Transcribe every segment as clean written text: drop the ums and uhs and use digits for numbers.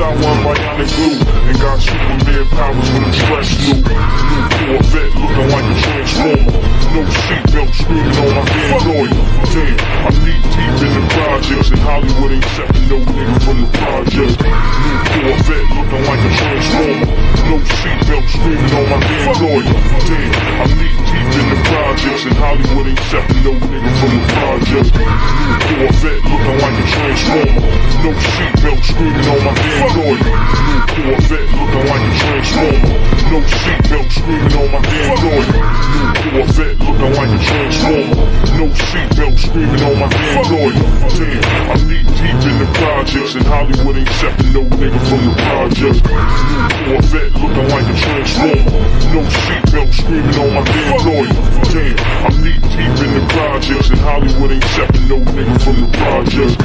superstar, one bionic glue, and got Superman powers when I'm stressed new. New Corvette looking like a transformer. No seatbelt screaming on my damn lawyer. Damn, I'm knee deep in the projects, and Hollywood ain't accepting no nigga from the project. New Corvette looking like a transformer. No seatbelt screaming on my damn lawyer. Damn, I'm knee deep in the projects, and Hollywood ain't accepting no nigga from the project. New Corvette looking like a transformer. No seatbelt screaming on my damn lawyer. New Corvette looking like a transformer. No seatbelt screaming on my damn lawyer. New Corvette looking like a transformer. No seatbelt screaming on my damn lawyer. Damn, I'm knee deep in the projects, and Hollywood ain't accepting no nigga from the project. New Corvette looking like a transformer. No seatbelt screaming on my damn lawyer. Damn, I'm knee deep in the projects, and Hollywood ain't accepting no nigga from the project.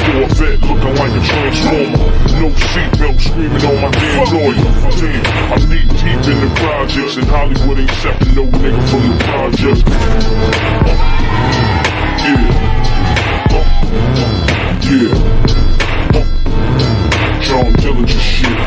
New Corvette looking like a transformer. No seatbelt screaming on my damn lawyer. Damn, I'm knee deep in the projects, and Hollywood ain't accepting no nigga from the project. John Dillinger shit.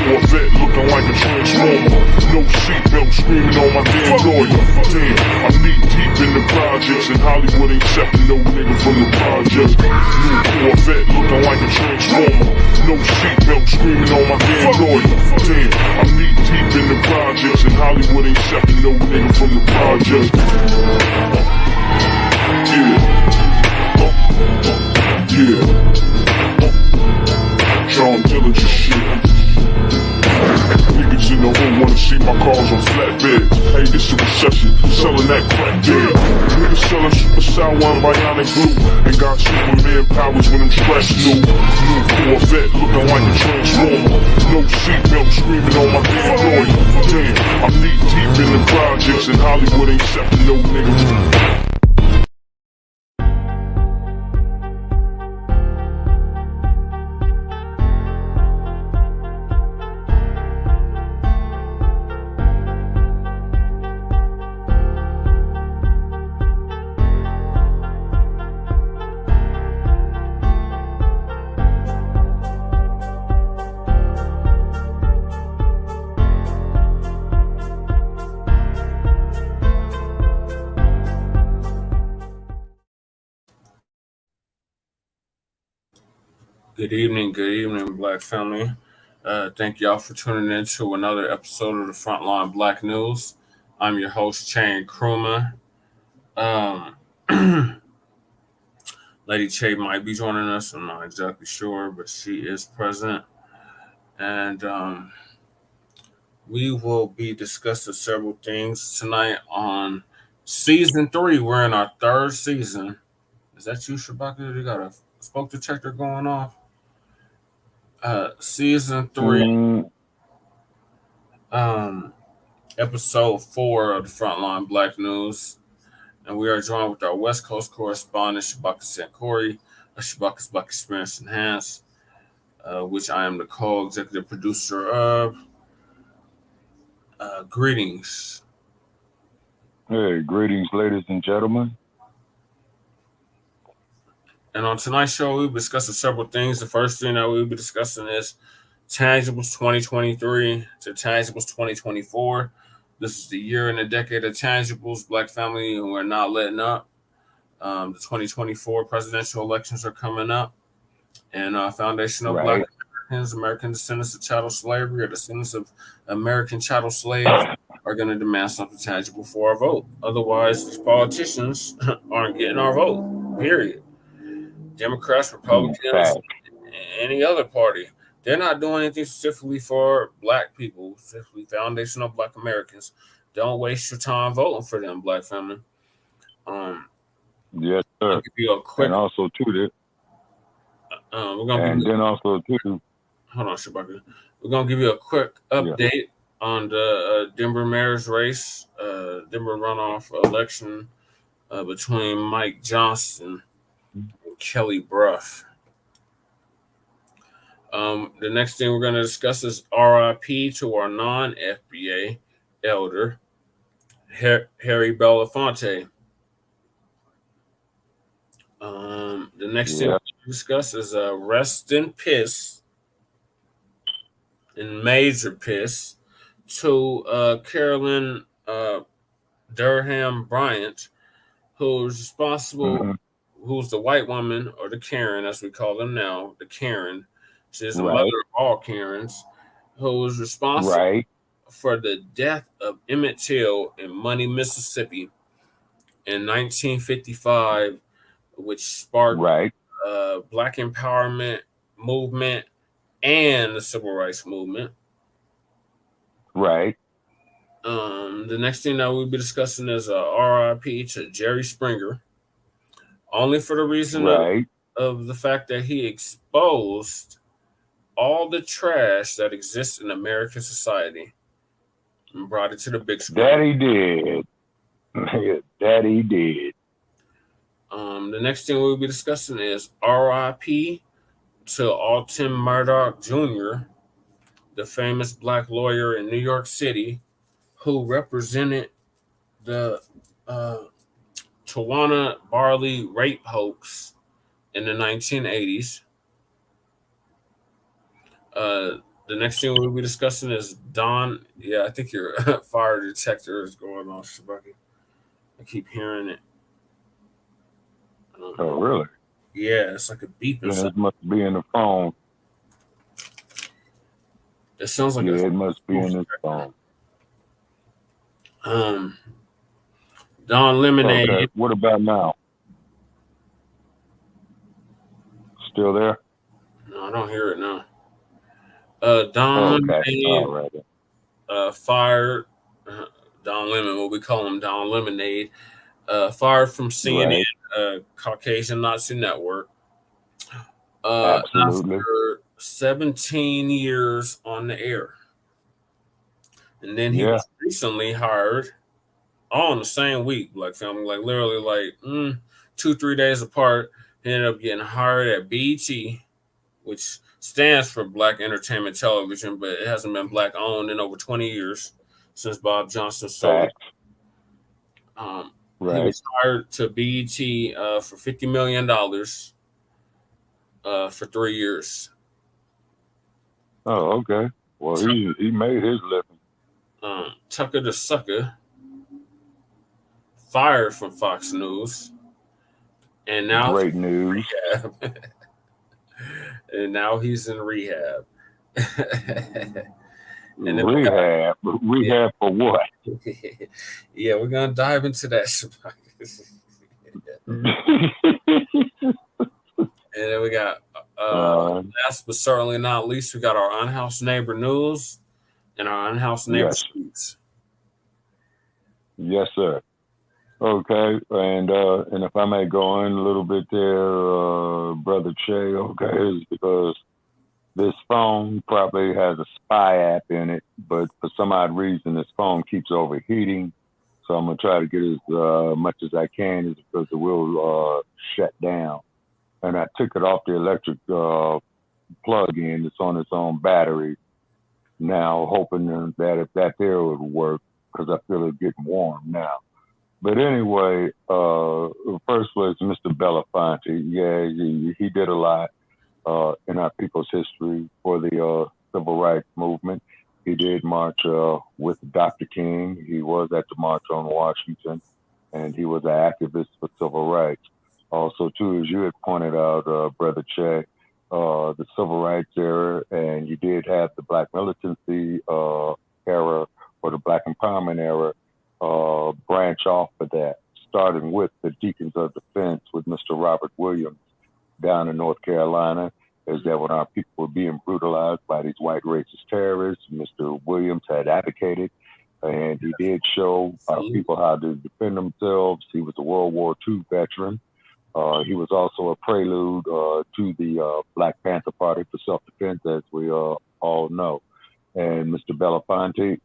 Corvette looking like a transformer. No seatbelt screaming on my damn lawyer. Damn, I'm knee deep in the projects, and Hollywood ain't accepting no nigga from the project. New Corvette looking like a transformer. No seatbelt screaming on my damn lawyer. Damn, I'm knee deep in the projects, and Hollywood ain't accepting no nigga from the project. John Dillinger shit. Niggas in the hood wanna see my cars on flatbed. Hey, this a recession, selling that crack dead. Niggas selling superstar, one bionic glue, and got Superman powers when I'm stressed new. New Corvette looking like a transformer. No seatbelt screaming on my damn lawyer. Damn, I'm knee deep in the projects, and Hollywood ain't accepting no niggas. Good evening, Black family. Thank y'all for tuning in to another episode of the Frontline Black News. I'm your host, Che Nkrumah. Lady Che might be joining us. I'm not exactly sure, but she is present. And we will be discussing several things tonight on Season 3. We're in our third season. Is that you, Shabaka? You got a smoke detector going off? Season 3, episode 4 of the Frontline Black News, and we are joined with our West Coast correspondent Shabaka Sankori of Shabaka's Black Experience Enhanced, which I am the co-executive producer of. Greetings. Hey, greetings, ladies and gentlemen. And on tonight's show, we'll be discussing several things. The first thing that we'll be discussing is Tangibles 2023 to Tangibles 2024. This is the year and the decade of Tangibles. Black family, and we're not letting up. The 2024 presidential elections are coming up. And Foundation of Black Americans, American descendants of chattel slavery, or descendants of American chattel slaves are going to demand something tangible for our vote. Otherwise, these politicians aren't getting our vote, period. Democrats, Republicans, any other party. They're not doing anything specifically for Black people, specifically Foundation of Black Americans. Don't waste your time voting for them, Black family. Yes, sir. I'll give you a quick. And also too, hold on, Shabaka. We're gonna give you a quick update on the Denver mayor's race, Denver runoff election between Mike Johnston and Kelly Brough. The next thing we're going to discuss is RIP to our non-FBA elder, Harry Belafonte. The next thing to discuss is Rest in Piss and Major Piss to Carolyn Bryant, who's responsible, who's the white woman, or the Karen, as we call them now, the Karen. She's the mother of all Karens, who was responsible for the death of Emmitt Till in Money, Mississippi in 1955, which sparked Black empowerment movement and the civil rights movement. Right. The next thing that we'll be discussing is RIP to Jerry Springer, only for the reason of the fact that he exposed all the trash that exists in American society and brought it to the big screen. That he did. That he did. The next thing we'll be discussing is RIP to Alton Maddox Jr., the famous Black lawyer in New York City who represented the Tawanna Brawley Rape Hoax in the 1980s. The next thing we'll be discussing is Don. Yeah, I think your fire detector is going off, Shabaki. I keep hearing it. Oh, really? Yeah, it's like a beep. Yeah, it must be in the phone. It sounds like it must be in the phone. Don Lemonade. Okay. What about now? Still there? No, I don't hear it now. Don Lemonade fired. Don Lemon, what we call him, Don Lemonade, fired from CNN, Caucasian Nazi Network. After 17 years on the air. And then he was recently hired all in the same week, Black family, like literally like 2-3 days apart. He ended up getting hired at B.E.T, which stands for Black Entertainment Television, but it hasn't been Black owned in over 20 years since Bob Johnston sold it. He was hired to B.E.T for $50 million for 3 years. Oh, okay. Well, he made his living. Tucca the Succa fired from Fox News, and now great news. And now he's in rehab. And rehab for what? Yeah, we're gonna dive into that. And then we got last but certainly not least, we got our Unhoused Neighbor News and our Unhoused Neighbor Streets. Yes, sir. Okay, and if I may go in a little bit there, Brother Che, is because this phone probably has a spy app in it, but for some odd reason, this phone keeps overheating. So I'm gonna try to get as much as I can, because it will shut down. And I took it off the electric plug-in. It's on its own battery now, hoping that if that there would work, because I feel it getting warm now. But anyway, first was Mr. Belafonte. Yeah, he did a lot in our people's history for the civil rights movement. He did march with Dr. King. He was at the March on Washington, and he was an activist for civil rights. Also, too, as you had pointed out, Brother Che, the civil rights era, and you did have the Black militancy era, or the Black empowerment era, branch off of that, starting with the Deacons of Defense with Mr. Robert Williams down in North Carolina, is that when our people were being brutalized by these white racist terrorists, Mr. Williams had advocated, and he did show our people how to defend themselves. He was a World War II veteran. He was also a prelude to the Black Panther Party for self-defense, as we all know. And Mr. Belafonte,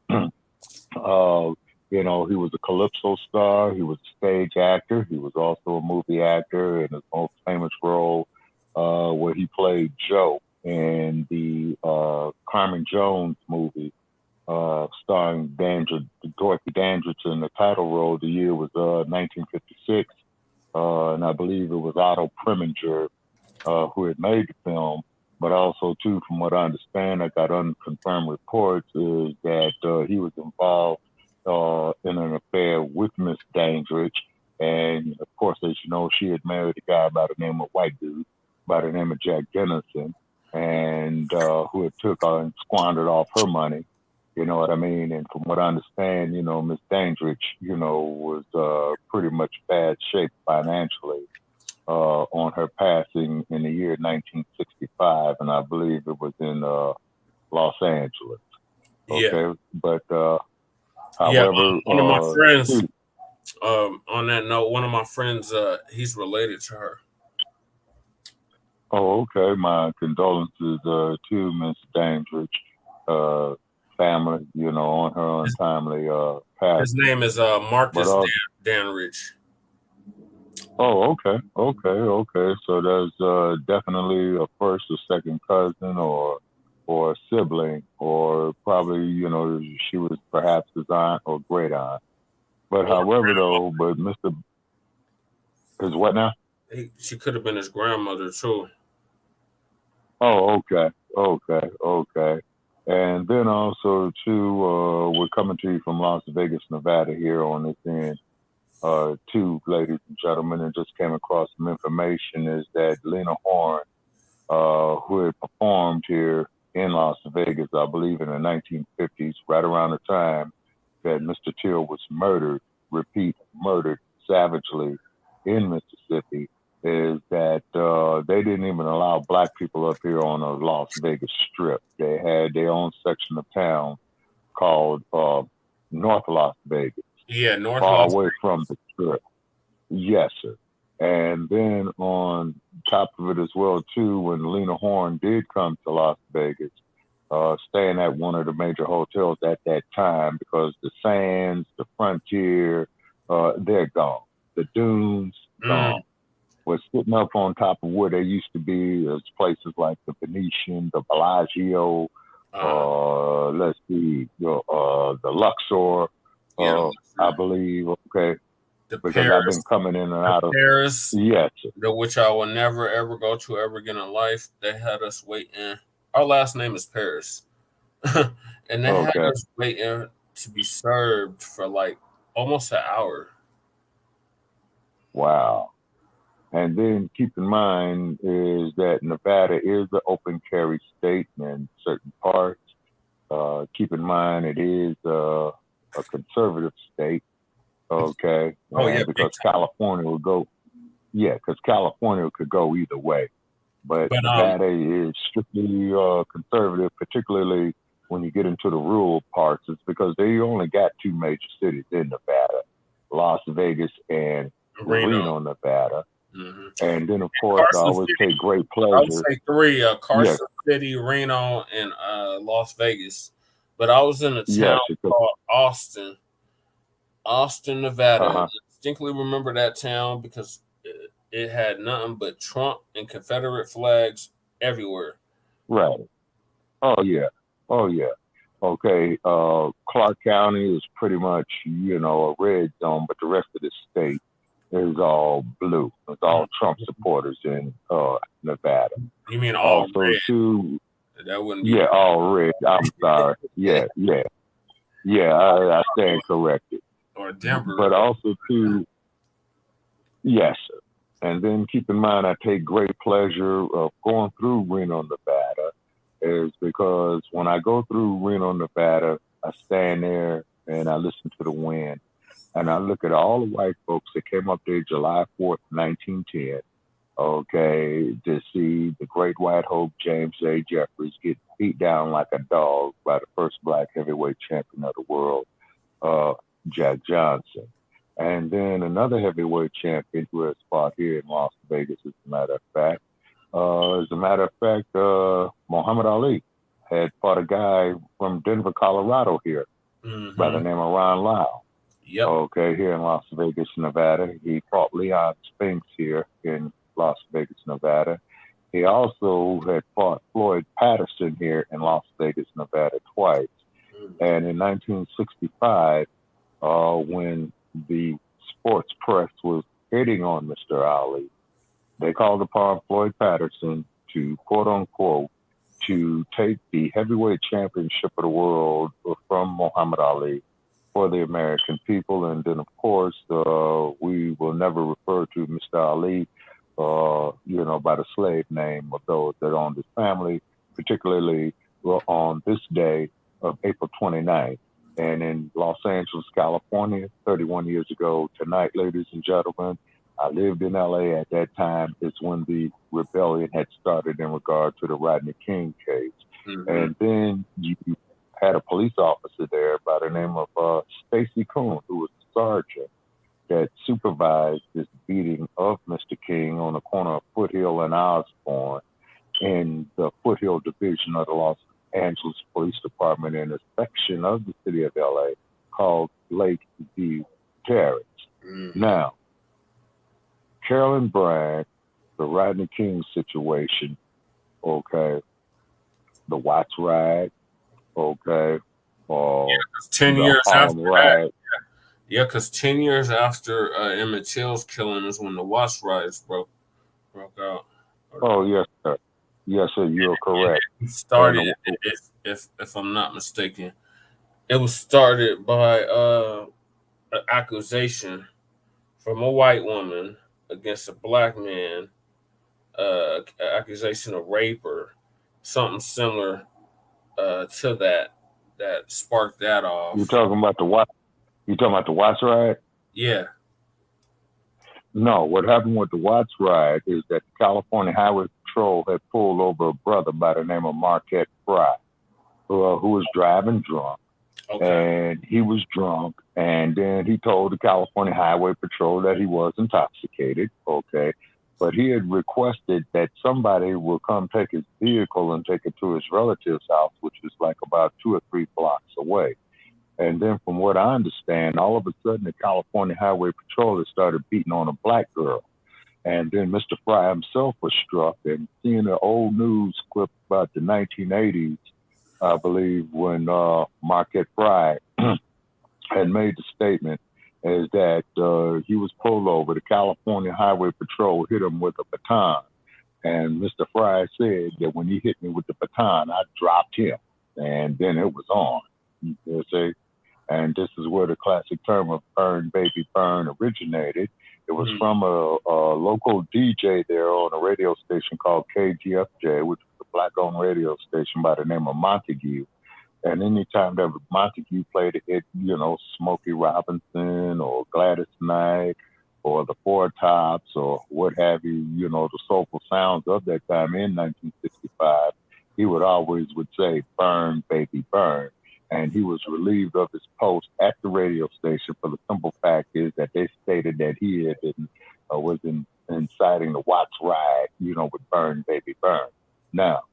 he was a calypso star. He was a stage actor. He was also a movie actor in his most famous role where he played Joe in the Carmen Jones movie starring Dorothy Dandridge in the title role. The year was 1956. and I believe it was Otto Preminger who had made the film. But also, too, from what I understand, I got unconfirmed reports, is that he was involved in an affair with Miss Dandridge. And, of course, as you know, she had married a guy by the name of white dude, by the name of Jack Dennison, and who had took and squandered off her money. You know what I mean? And from what I understand, Miss Dandridge, was pretty much bad shape financially on her passing in the year 1965, and I believe it was in Los Angeles. Okay, Yeah. But however, one of my friends. On that note, one of my friends, he's related to her. Oh, okay. My condolences to Miss Dandridge family, on her untimely passing. His name is Marcus Danridge. Oh, okay. So there's definitely a first or second cousin or a sibling, or probably, she was perhaps his aunt or great aunt. But however, though, Mr. Is what now? She could have been his grandmother, too. Oh, okay. And then also, too, we're coming to you from Las Vegas, Nevada here on this end. Two ladies and gentlemen, and just came across some information is that Lena Horne, who had performed here in Las Vegas, I believe in the 1950s, right around the time that Mr. Till was murdered savagely in Mississippi, is that they didn't even allow black people up here on the Las Vegas Strip. They had their own section of town called North Las Vegas. Yeah, North far Las away Vegas. from the Strip. Yes, sir. And then on top of it as well, too, when Lena Horne did come to Las Vegas, staying at one of the major hotels at that time, because the Sands, the Frontier, they're gone. The Dunes, gone. Was sitting up on top of where they used to be. There's places like the Venetian, the Bellagio, let's see, the Luxor, I believe, okay. Because Paris, I've been coming in and out of Paris. Yes. Which I will never, ever go to ever again in life. They had us waiting. Our last name is Paris. And they had us waiting to be served for like almost an hour. Wow. And then keep in mind is that Nevada is an open carry state in certain parts. Keep in mind it is a conservative state. Okay. Because California will go. Yeah, because California could go either way. But Nevada is strictly conservative, particularly when you get into the rural parts. It's because they only got two major cities in Nevada, Las Vegas and Reno, Nevada. Mm-hmm. And then, of course, I always take great pleasure. I would say three, Carson City, Reno, and Las Vegas. But I was in a town called Austin, Nevada. I distinctly remember that town because it had nothing but Trump and Confederate flags everywhere. Right. Oh, yeah. Okay. Clark County is pretty much, a red zone, but the rest of the state is all blue. It's all Trump supporters in Nevada. You mean all red? Too, that wouldn't be all red. I'm sorry. Yeah, I stand corrected. Or Denver. But also, too, yes, sir. And then keep in mind, I take great pleasure of going through Reno, Nevada, is because when I go through Reno, Nevada, I stand there and I listen to the wind. And I look at all the white folks that came up there July 4th, 1910, to see the great white hope James A. Jeffries get beat down like a dog by the first black heavyweight champion of the world, Jack Johnston. And then another heavyweight champion who has fought here in Las Vegas, as a matter of fact. Muhammad Ali had fought a guy from Denver, Colorado here by the name of Ron Lyle. Yep. Okay, here in Las Vegas, Nevada. He fought Leon Spinks here in Las Vegas, Nevada. He also had fought Floyd Patterson here in Las Vegas, Nevada twice. And in 1965, when the sports press was hitting on Mr. Ali, they called upon Floyd Patterson to, quote unquote, to take the heavyweight championship of the world from Muhammad Ali for the American people. And then, of course, we will never refer to Mr. Ali, by the slave name of those that owned his family, particularly on this day of April 29th. And in Los Angeles, California, 31 years ago tonight, ladies and gentlemen, I lived in LA at that time. It's when the rebellion had started in regard to the Rodney King case. Mm-hmm. And then you had a police officer there by the name of Stacy Coon, who was a sergeant that supervised this beating of Mr. King on the corner of Foothill and Osborne in the Foothill Division of the Los Angeles Police Department in a section of the city of LA called Lake View Terrace. Mm-hmm. Now, Carolyn Bryant, the Rodney King situation, okay, the Watts riot, okay, 10 years after that. Yeah, because 10 years after Emmitt Till's killing is when the Watts riots broke out. Oh, yes, sir. Yes, sir, you're correct. It started, if I'm not mistaken, it was started by an accusation from a white woman against a black man, accusation of rape or something similar to that sparked that off. You talking about the Watts riot? Yeah. No, what happened with the Watts riot is that the California Highway Patrol had pulled over a brother by the name of Marquette Fry, who was driving drunk. Okay. And he was drunk, and then he told the California Highway Patrol that he was intoxicated, okay? But he had requested that somebody will come take his vehicle and take it to his relative's house, which was like about 2 or 3 blocks away. And then from what I understand, all of a sudden the California Highway Patrol had started beating on a black girl. And then Mr. Fry himself was struck, and seeing an old news clip about the 1980s, I believe, when Marquette Fry had made the statement, is that he was pulled over. The California Highway Patrol hit him with a baton. And Mr. Fry said that when he hit me with the baton, I dropped him. And then it was on. You see? And this is where the classic term of burn, baby, burn originated. It was from a local DJ there on a radio station called KGFJ, which was a black-owned radio station by the name of Montague. And anytime that Montague played a hit, Smokey Robinson or Gladys Knight or the Four Tops or what have you, the soulful sounds of that time in 1965, he would always say, burn, baby, burn. And he was relieved of his post at the radio station for the simple fact is that they stated that he had was inciting the Watts riot, with burn, baby, burn. Now,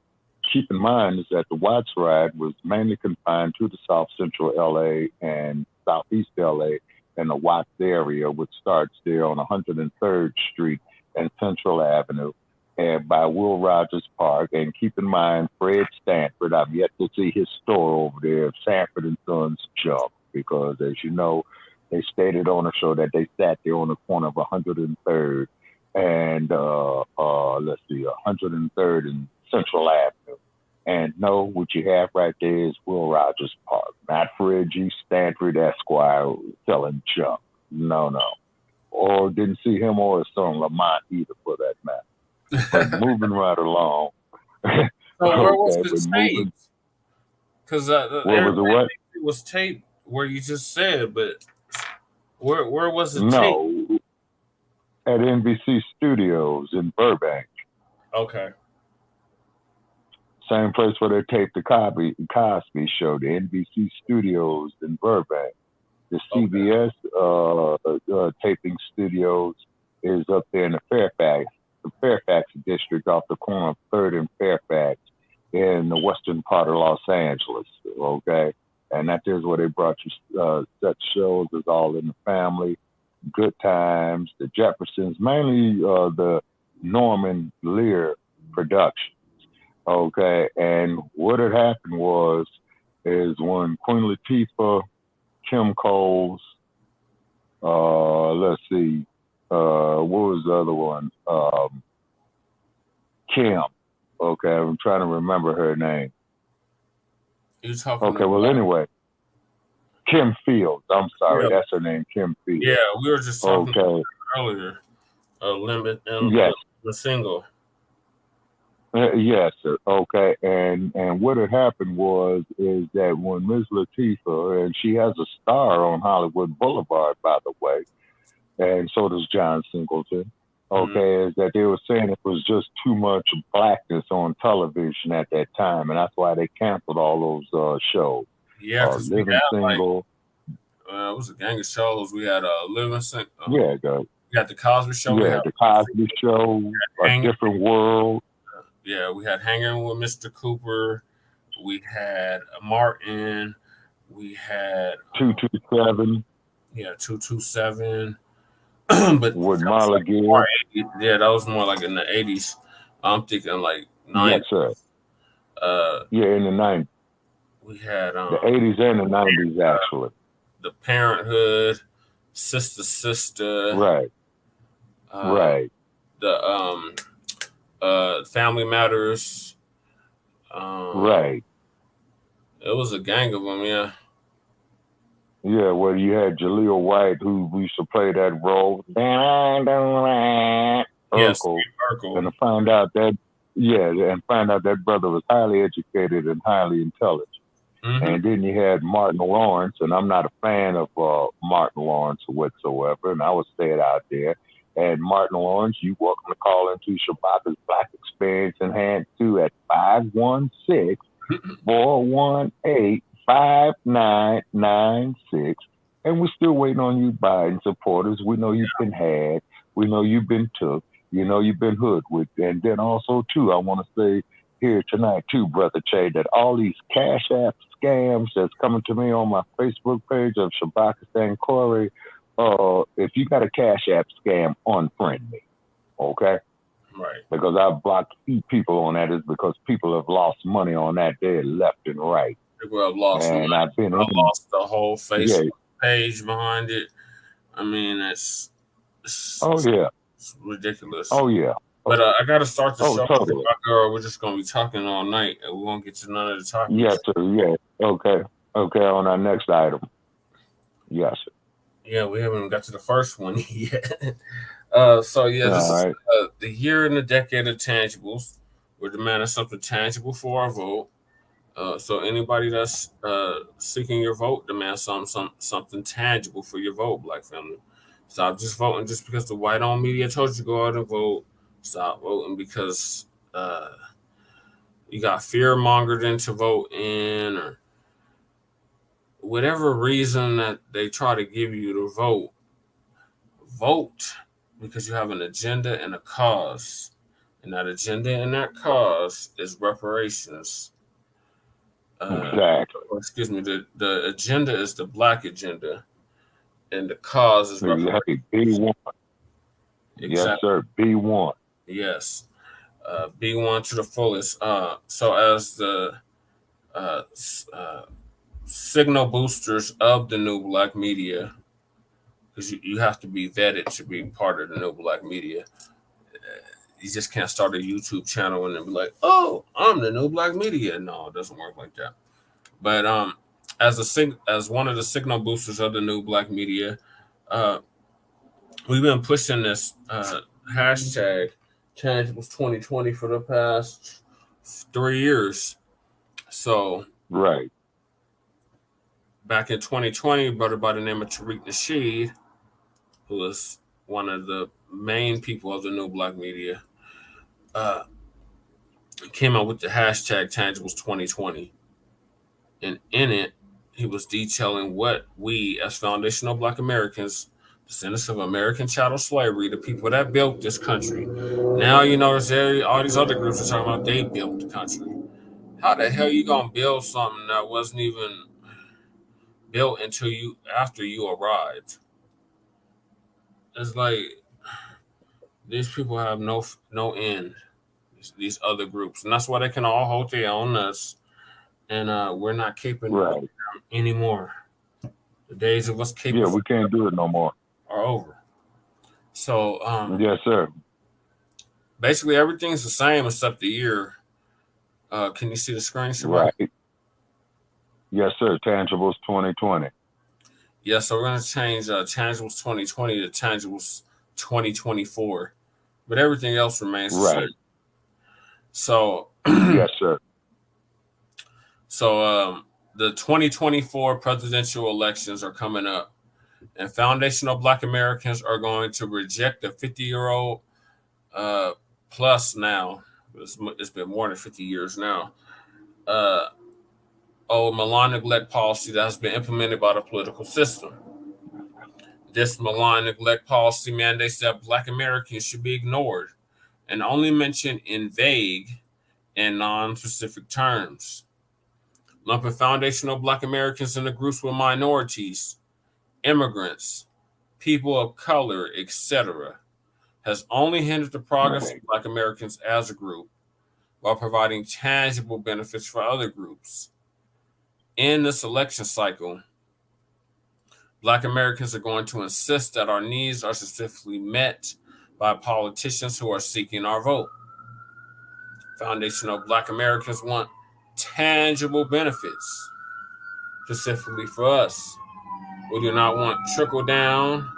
keep in mind is that the Watts riot was mainly confined to the South Central LA and Southeast LA and the Watts area, which starts there on 103rd Street and Central Avenue and by Will Rogers Park. And keep in mind, Fred Sanford, I've yet to see his store over there, Sanford and Sons Junk, because as you know, they stated on the show that they sat there on the corner of 103rd and 103rd and Central Avenue. And no, what you have right there is Will Rogers Park, not Fred G. Stanford Esquire selling junk. No. Or didn't see him or his son Lamont either, for that matter. But moving right along. So where was the tape? Because what? It was taped where you just said, but where was the tape? No, at NBC Studios in Burbank. Okay. Same place where they taped the Cosby Show, the NBC Studios in Burbank. The CBS taping studios is up there in the Fairfax district off the corner of 3rd and Fairfax in the western part of Los Angeles, okay? And that is where they brought you such shows as All in the Family, Good Times, The Jeffersons, mainly the Norman Lear productions, okay? And what had happened is when Queen Latifah, Kim Coles, what was the other one? Kim. Okay, I'm trying to remember her name. You talking Okay, well, anyway, Kim Fields. I'm sorry, that's her name, Kim Fields. Yeah, we were just talking about earlier. Limit and yes. The single. Yes, sir. Okay, and what had happened is that when Ms. Latifah, and she has a star on Hollywood Boulevard, by the way, and so does John Singleton. Okay, is that they were saying it was just too much blackness on television at that time, and that's why they canceled all those shows. Yeah, because we Living had Single. It was a gang of shows. We had Living Single. Yeah, we had the Cosby Show. Yeah, the Cosby Show. A Different World. Yeah, we had Hanging with Mr. Cooper. We had Martin. We had 227. Yeah, 227. But with Marla Gibb. Yeah, that was more like in the 80s. I'm thinking like 90s. Yes, sir. Yeah, in the 90s. We had the 80s and the 90s, actually. The Parenthood, Sister. Right. Right. The Family Matters. Right. It was a gang of them, yeah. Yeah, well, you had Jaleel White, who used to play that role. Urkel. And to find out that, brother was highly educated and highly intelligent. Mm-hmm. And then you had Martin Lawrence, and I'm not a fan of Martin Lawrence whatsoever, and I would say it out there. And Martin Lawrence, you welcome to call into Shabaka's Black Experience Enhanced 2 at 516-418-5996. And we're still waiting on you, Biden supporters. We know you've been had. We know you've been took. You know you've been hoodwinked. And then also, too, I want to say here tonight, too, Brother Che, that all these Cash App scams that's coming to me on my Facebook page of Shabaka Nkrumah, if you got a Cash App scam, unfriend me, okay? Right. Because I've blocked people on that is because people have lost money on that there left and right. People have lost and I've lost the whole Facebook page behind it. I mean, it's ridiculous. Oh, yeah. But I got to start the show. Totally. We're just going to be talking all night, and we won't get to none of the topics. Yes, sir. Yeah. Okay, on our next item. Yes, sir. Yeah, we haven't got to the first one yet. This is the year and the decade of tangibles. We're demanding something tangible for our vote. So anybody that's seeking your vote, demand something tangible for your vote, Black family. Stop just voting just because the white-owned media told you to go out and vote. Stop voting because you got fear-mongered into vote in, or whatever reason that they try to give you to vote. Vote because you have an agenda and a cause. And that agenda and that cause is reparations. Exactly. Excuse me. The agenda is the Black agenda, and the cause is reparations. B1. Exactly. Yes, sir. B1. Yes. B1 to the fullest. So as the signal boosters of the new Black media, because you have to be vetted to be part of the new Black media. You just can't start a YouTube channel and then be like, "Oh, I'm the new Black media." No, it doesn't work like that. But as one of the signal boosters of the new Black media, we've been pushing this hashtag Tangibles 2020 for the past 3 years. So right. Back in 2020, a brother by the name of Tariq Nasheed, who was one of the main people of the new Black media, came out with the hashtag Tangibles 2020. And in it, he was detailing what we, as foundational Black Americans, descendants of American chattel slavery, the people that built this country. Now, you know, all these other groups are talking about they built the country. How the hell you gonna build something that wasn't even built after you arrived? It's like these people have no end. These other groups, and that's why they can all hold their own us, and we're not keeping them anymore. The days of us keeping we can't do it no more. are over. So Yes, sir. basically everything's the same except the year. Can you see the screen, Shabaka? Right. Yes, sir. Tangibles 2020. Yeah, so we're gonna change tangibles 2020 to tangibles 2024, but everything else remains the Right. same. So, Yes, sir. the 2024 presidential elections are coming up, and foundational Black Americans are going to reject the 50-year-old plus now. It's been more than 50 years now. Malign neglect policy that has been implemented by the political system. This malign neglect policy mandates that Black Americans should be ignored and only mentioned in vague and non-specific terms. Lumping foundational Black Americans into groups with minorities, immigrants, people of color, etc., has only hindered the progress of Black Americans as a group while providing tangible benefits for other groups. In this election cycle, Black Americans are going to insist that our needs are specifically met by politicians who are seeking our vote. Foundational Black Americans want tangible benefits, specifically for us. We do not want trickle down,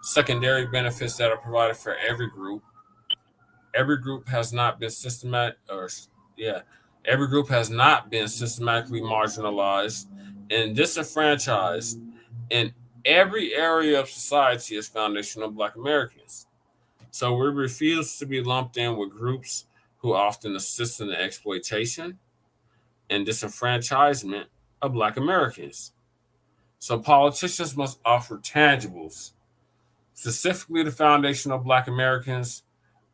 secondary benefits that are provided for every group. Every group has not been every group has not been systematically marginalized and disenfranchised in every area of society as foundational Black Americans. So we refuse to be lumped in with groups who often assist in the exploitation and disenfranchisement of Black Americans. So politicians must offer tangibles, specifically the foundational Black Americans,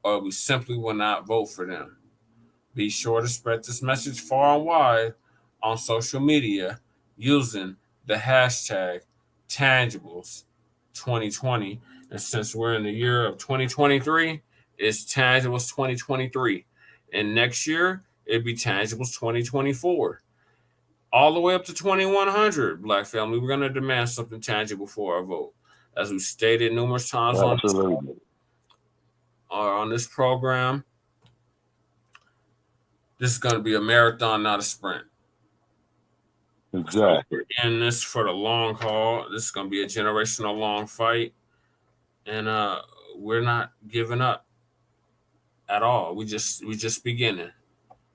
or we simply will not vote for them. Be sure to spread this message far and wide on social media using the hashtag tangibles2020. And since we're in the year of 2023, it's tangibles 2023. And next year, it'd be tangibles 2024. All the way up to 2100, Black family, we're going to demand something tangible for our vote. As we've stated numerous times on this program, this is going to be a marathon, not a sprint. Exactly. So we're in this for the long haul. This is going to be a generational long fight. And we're not giving up at all. We just beginning.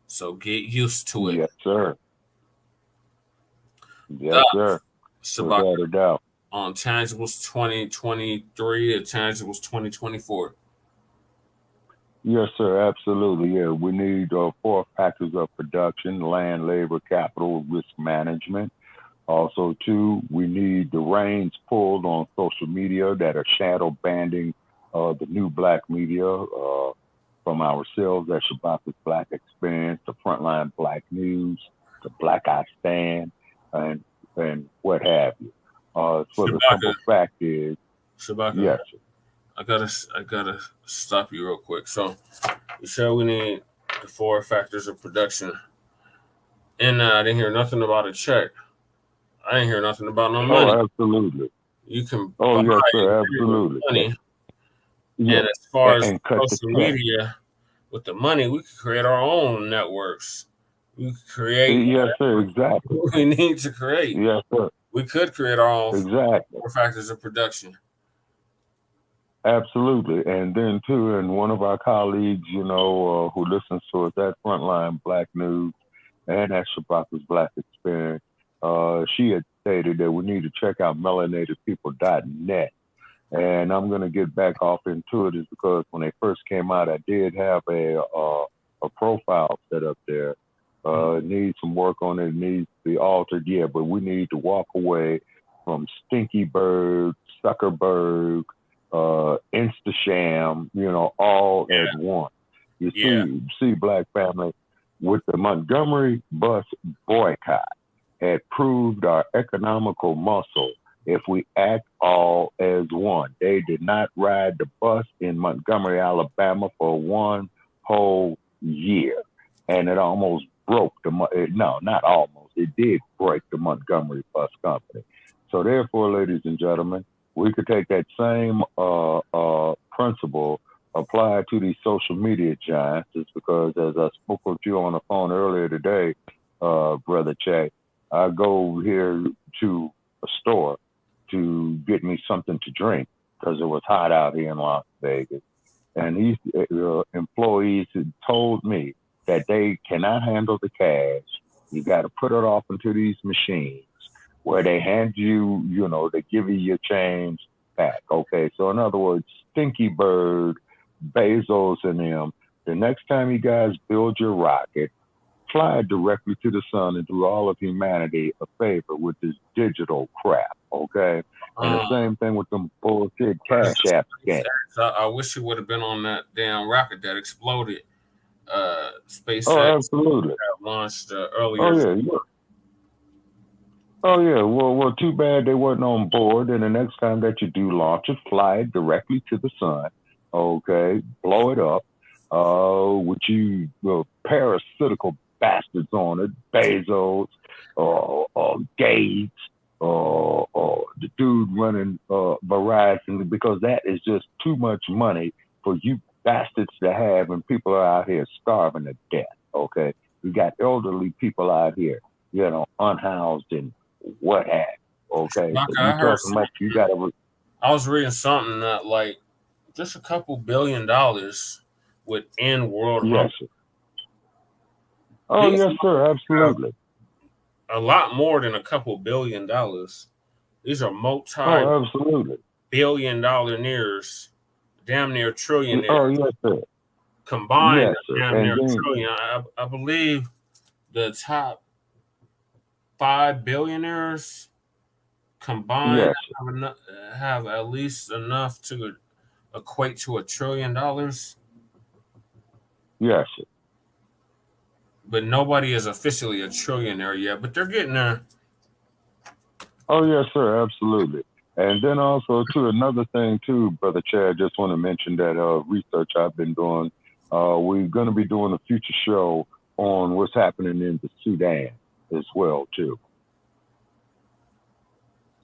So get used to it. Yes, sir. Yes, sir. Without a doubt. On Tangibles 2023 and Tangibles 2024. Yes, sir. Absolutely. Yeah, we need 4 factors of production: land, labor, capital, risk management. Also, 2, we need the reins pulled on social media that are shadow banning the new Black media from ourselves at Shabaka's Black Experience, the Frontline Black News, the Black I Stand, and what have you. So the simple fact is, Shabaka, yes, sir. I gotta stop you real quick. So you said we need the 4 factors of production, and I didn't hear nothing about a check. I didn't hear nothing about no money. Oh, absolutely. You can buy yes, sir, absolutely. Money. Yeah. And as far as social media, with the money, we could create our own networks. We could create. Yes, sir. Exactly. We need to create. Yes, sir. We could create our own 4 factors of production. Absolutely. And then, too, and one of our colleagues, who listens to us at Frontline Black News and at Shabaka's Black Experience, she had stated that we need to check out melanatedpeople.net. And I'm going to get back off into it is because when they first came out, I did have a profile set up there. It needs some work on it. It needs to be altered. Yeah, but we need to walk away from Stinkyberg, Zuckerberg, Instasham, all at once. You see, Black family, with the Montgomery bus boycott, had proved our economical muscle if we act all as one. They did not ride the bus in Montgomery, Alabama for 1 whole year. And it almost broke not almost. It did break the Montgomery Bus Company. So therefore, ladies and gentlemen, we could take that same principle, apply it to these social media giants. It's because, as I spoke with you on the phone earlier today, Brother Che, I go here to a store to get me something to drink because it was hot out here in Las Vegas. And these employees had told me that they cannot handle the cash. You got to put it off into these machines where they hand you, they give you your change back. Okay, so in other words, Stinky Bird, Bezos, and them, the next time you guys build your rocket, fly directly to the sun and do all of humanity a favor with this digital crap, okay? And the same thing with them bullshit cash app scams. I wish you would have been on that damn rocket that exploded. SpaceX. Oh, absolutely. Launched earlier. Oh, yeah. Oh, yeah. Well, too bad they weren't on board. And the next time that you do launch it, fly it directly to the sun, okay? Blow it up with you parasitical bastards on it, Bezos, Gates, the dude running Verizon, because that is just too much money for you bastards to have, and people are out here starving to death, okay? We got elderly people out here, unhoused and what have you, okay? Like So I was reading something that, like, just a couple $1 billion would end world hunger. Yes. Oh, yes, sir, absolutely. A lot more than a couple $1 billion. These are absolutely billion-dollar-nears, damn near trillionaires. Oh, yes, sir. Combined, yes, damn near trillion. I believe the top 5 billionaires combined have at least enough to equate to $1 trillion. Yes, sir. But nobody is officially a trillionaire yet, but they're getting there. Oh, yes, sir, absolutely. And then also, too, another thing, too, Brother Chad, just want to mention that research I've been doing. We're going to be doing a future show on what's happening in the Sudan as well, too.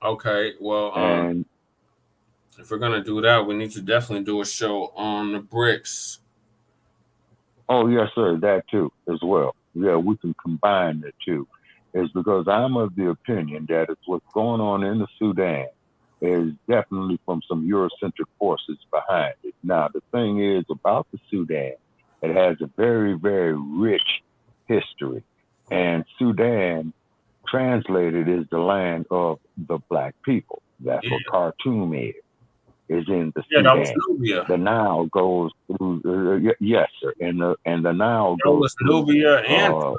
Okay, well, and if we're going to do that, we need to definitely do a show on the BRICS. Oh, yes, sir, that, too, as well. Yeah, we can combine the two. It's because I'm of the opinion that it's what's going on in the Sudan is definitely from some Eurocentric forces behind it. Now, the thing is about the Sudan, it has a very, very rich history. And Sudan, translated, is the land of the black people. That's what Khartoum is in the Sudan. That was Nubia. The Nile goes through, yes, sir. And the Nile goes through Nubia and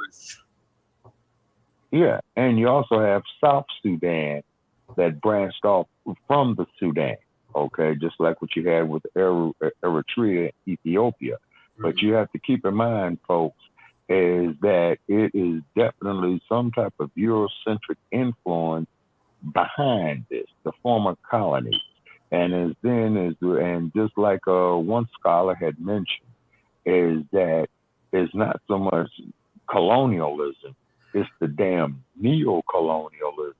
yeah, and you also have South Sudan that branched off from the Sudan, okay, just like what you had with Eritrea and Ethiopia. Mm-hmm. But you have to keep in mind, folks, is that it is definitely some type of Eurocentric influence behind this, the former colonies. And just like one scholar had mentioned, is that it's not so much colonialism, it's the damn neo-colonialism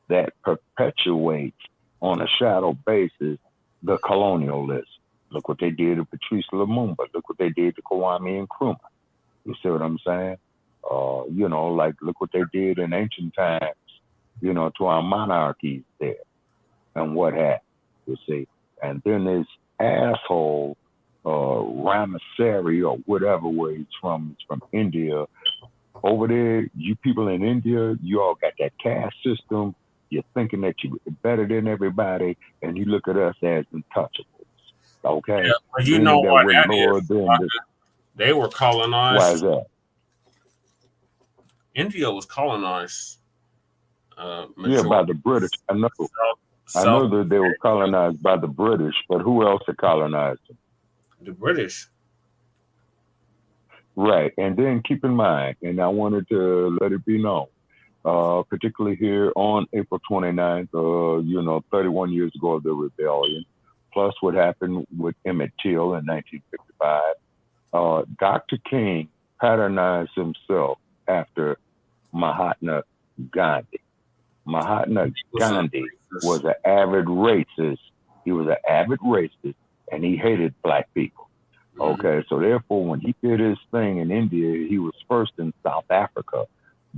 that perpetuates on a shadow basis the colonialism. Look what they did to Patrice Lumumba. Look what they did to Kwame Nkrumah. You see what I'm saying? Look what they did in ancient times, to our monarchies there and what have you see. And then this asshole, Ramasari or whatever where he's from India. Over there, you people in India, you all got that caste system. You're thinking that you're better than everybody, and you look at us as untouchables. Okay? Yeah, well, you know what that is. They were colonized. Why is that? India was colonized. By the British. I know. I know that they were colonized by the British, but who else had colonized them? The British. Right. And then keep in mind, and I wanted to let it be known, particularly here on April 29th, 31 years ago of the rebellion, plus what happened with Emmitt Till in 1955, Dr. King patternized himself after Mahatma Gandhi. Mahatma Gandhi was an avid racist. He was an avid racist, and he hated black people. Okay, so therefore, when he did his thing in India, he was first in South Africa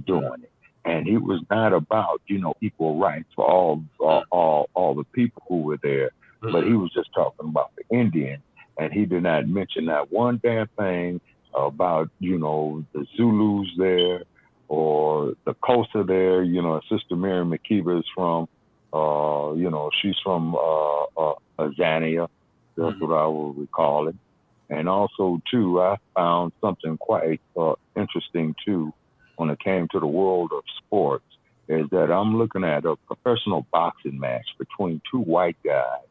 doing it, and he was not about equal rights for all the people who were there, but he was just talking about the Indians, and he did not mention that one damn thing about the Zulus there or the Xhosa there. Sister Mary McKeever is from she's from Azania. That's what I will recall it. And also, too, I found something quite interesting, too, when it came to the world of sports, is that I'm looking at a professional boxing match between two white guys,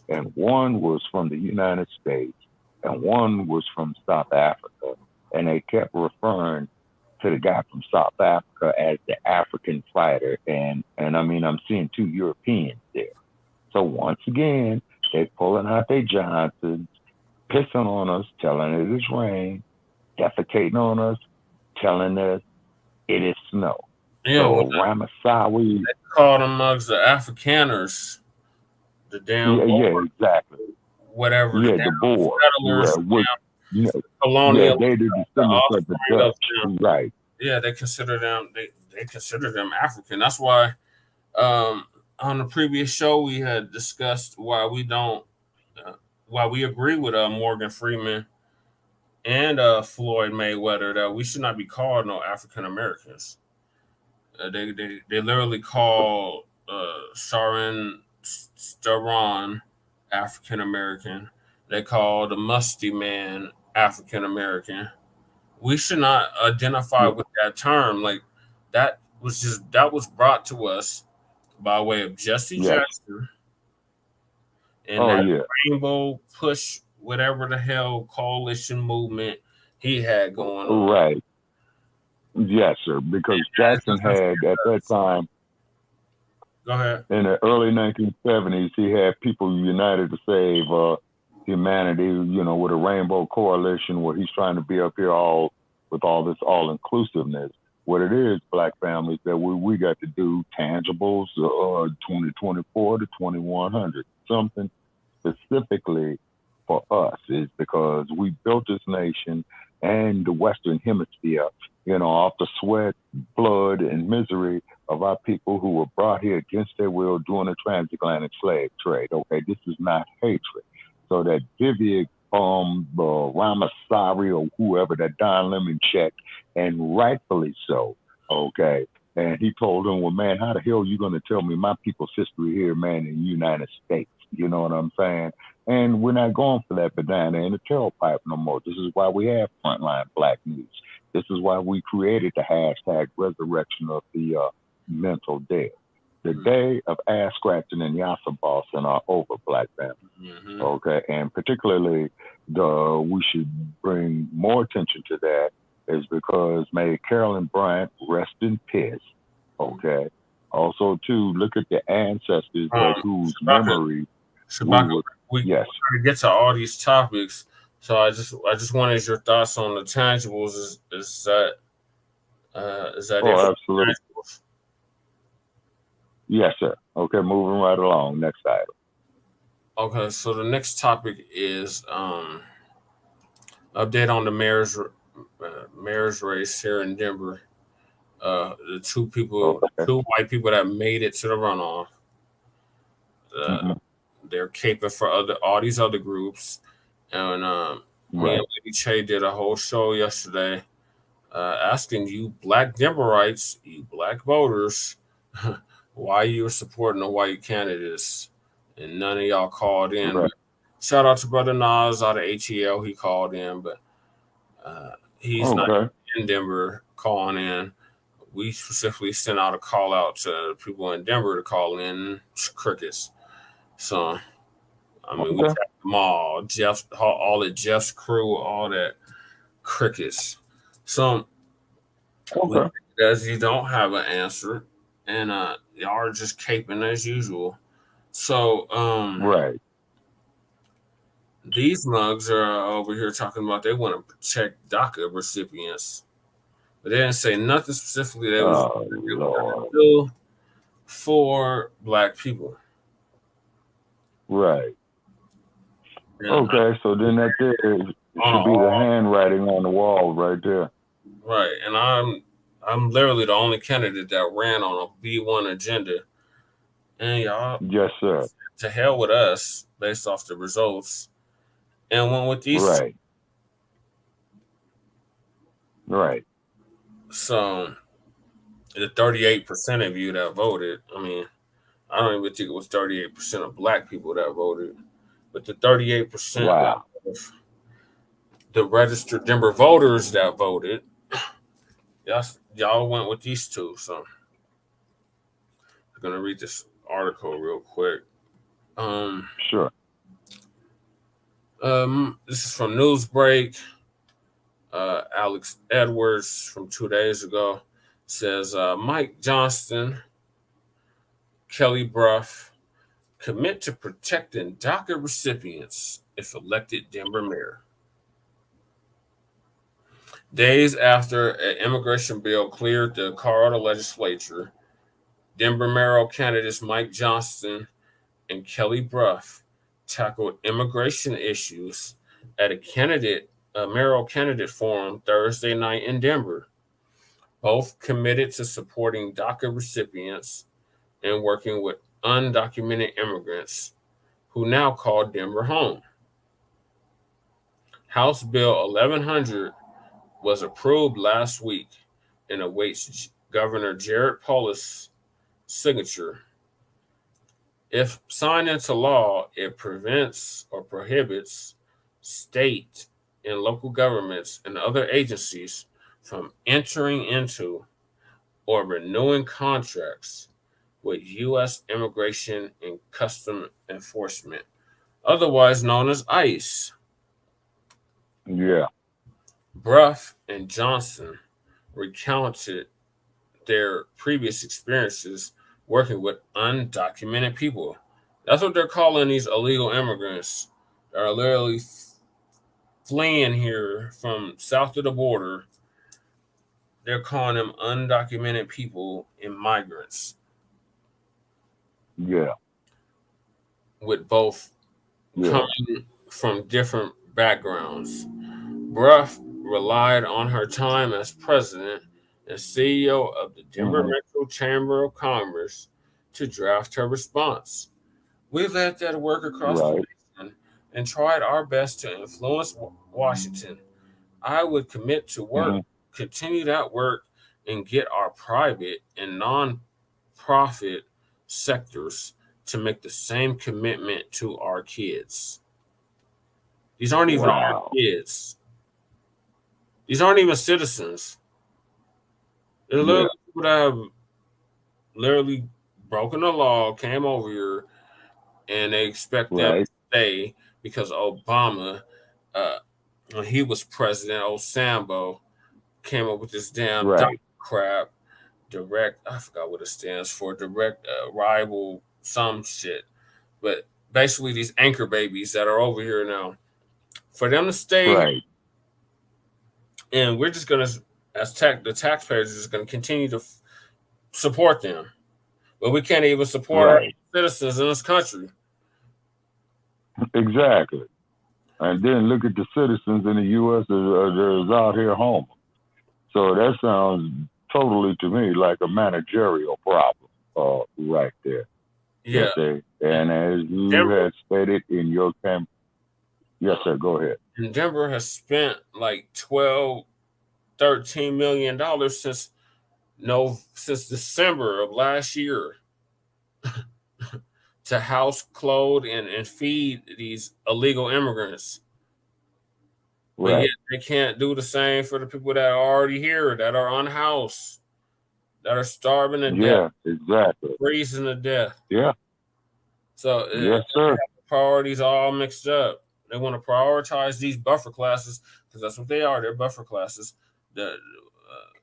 and one was from the United States, and one was from South Africa, and they kept referring to the guy from South Africa as the African fighter, and I mean, I'm seeing two Europeans there. So once again, they're pulling out their Johnsons, pissing on us, telling it is rain, defecating on us, telling us it is snow. Yeah, so Ramasawi. They called them mugs the Afrikaners, the damn exactly. Whatever. Yeah, the board. Settlers, colonial. They did the of the Dutch. Right. Yeah, they consider them. They consider them African. That's why on the previous show we had discussed why we don't. While we agree with Morgan Freeman and Floyd Mayweather that we should not be called no African Americans. They literally call Sharon Stone African American. They call the Musty Man African American. We should not identify with that term. Like that was brought to us by way of Jesse Jackson. And that rainbow push, whatever the hell coalition movement he had going on. Right. Yes, sir. Because Jackson had at that time, go ahead, in the early 1970s, he had people united to save humanity, with a rainbow coalition where he's trying to be up here with all this all-inclusiveness. What it is, black families, that we got to do tangibles 2024 to 2100. Something specifically for us is because we built this nation and the Western Hemisphere, off the sweat, blood, and misery of our people who were brought here against their will during the transatlantic slave trade. Okay, this is not hatred. So that Vivek Ramaswamy or whoever, that Don Lemon checked, and rightfully so, okay. And he told him, well, man, how the hell are you going to tell me my people's history here, man, in the United States? You know what I'm saying? And we're not going for that banana in the tailpipe no more. This is why we have Frontline Black News. This is why we created the hashtag resurrection of the mental dead. The day of ass scratching and yassa bossing are over, black family. Okay, and particularly we should bring more attention to that is because may Carolyn Bryant rest in peace. Okay. Also, too, look at the ancestors of whose memory. We try to get to all these topics, so I just wanted your thoughts on the tangibles. Is that absolutely. Yes, sir. Okay, moving right along. Next item. Okay, so the next topic is update on the mayor's race here in Denver. The two white people that made it to the runoff. They're caping for all these other groups, and me and Lady Che did a whole show yesterday, asking you black Denverites, you black voters, why you were supporting the white candidates, and none of y'all called in. Right. Shout out to Brother Nas out of ATL, he called in, but he's not in Denver calling in. We specifically sent out a call out to people in Denver to call in. Crickets. So, I mean, we tapped them all. All of Jeff's crew, all that. Crickets. So, as you don't have an answer, and y'all are just caping as usual. So, these mugs are over here talking about they want to protect DACA recipients. But they didn't say nothing specifically. They was for Black people. Right. And Okay, so then that there should be the handwriting on the wall right there. Right, and I'm literally the only candidate that ran on a B1 agenda, and y'all, Yes, sir. to hell with us based off the results, and went with these. Right. Right. So the 38% of you that voted, I mean, I don't even think it was 38% of Black people that voted, but the 38% Wow. of the registered Denver voters that voted, y'all went with these two. So I'm gonna read this article real quick. Sure. This is from Newsbreak. Alex Edwards from 2 days ago says Mike Johnston, Kelly Brough commit to protecting DACA recipients if elected Denver mayor. Days after an immigration bill cleared the Colorado legislature, Denver mayoral candidates Mike Johnston and Kelly Brough tackled immigration issues at a mayoral candidate forum Thursday night in Denver. Both committed to supporting DACA recipients and working with undocumented immigrants who now call Denver home. House Bill 1100 was approved last week and awaits Governor Jared Polis' signature. If signed into law, it prevents or prohibits state and local governments and other agencies from entering into or renewing contracts with U.S. Immigration and Custom Enforcement, otherwise known as ICE. Yeah. Brough and Johnston recounted their previous experiences working with undocumented people. That's what they're calling these illegal immigrants that are literally fleeing here from south of the border. They're calling them undocumented people and migrants. Yeah. With both coming from different backgrounds. Brough relied on her time as president and CEO of the Denver Metro Chamber of Commerce to draft her response. We led that work across the nation and tried our best to influence Washington. I would commit to continue that work, and get our private and non-profit sectors to make the same commitment to our kids. These aren't even our kids. These aren't even citizens. They're literally people that have literally broken the law, came over here, and they expect them to stay because Obama, when he was president, old Sambo, came up with this damn crap. I forgot what it stands for, direct arrival, some shit. But basically, these anchor babies that are over here now, for them to stay, and we're just going to, as the taxpayers, are just going to continue to support them. But we can't even support our citizens in this country. Exactly. And then look at the citizens in the U.S. that is out here home. So that sounds totally to me like a managerial problem right there. Yeah. And as you had stated in your camp, yes, sir, go ahead. And Denver has spent like $13 million since December of last year to house, clothe, and feed these illegal immigrants. But yet they can't do the same for the people that are already here, that are unhoused, that are starving to death. Exactly. Freezing to death. Yeah. So yes, sir. Priorities all mixed up. They want to prioritize these buffer classes because that's what they are. They're buffer classes. The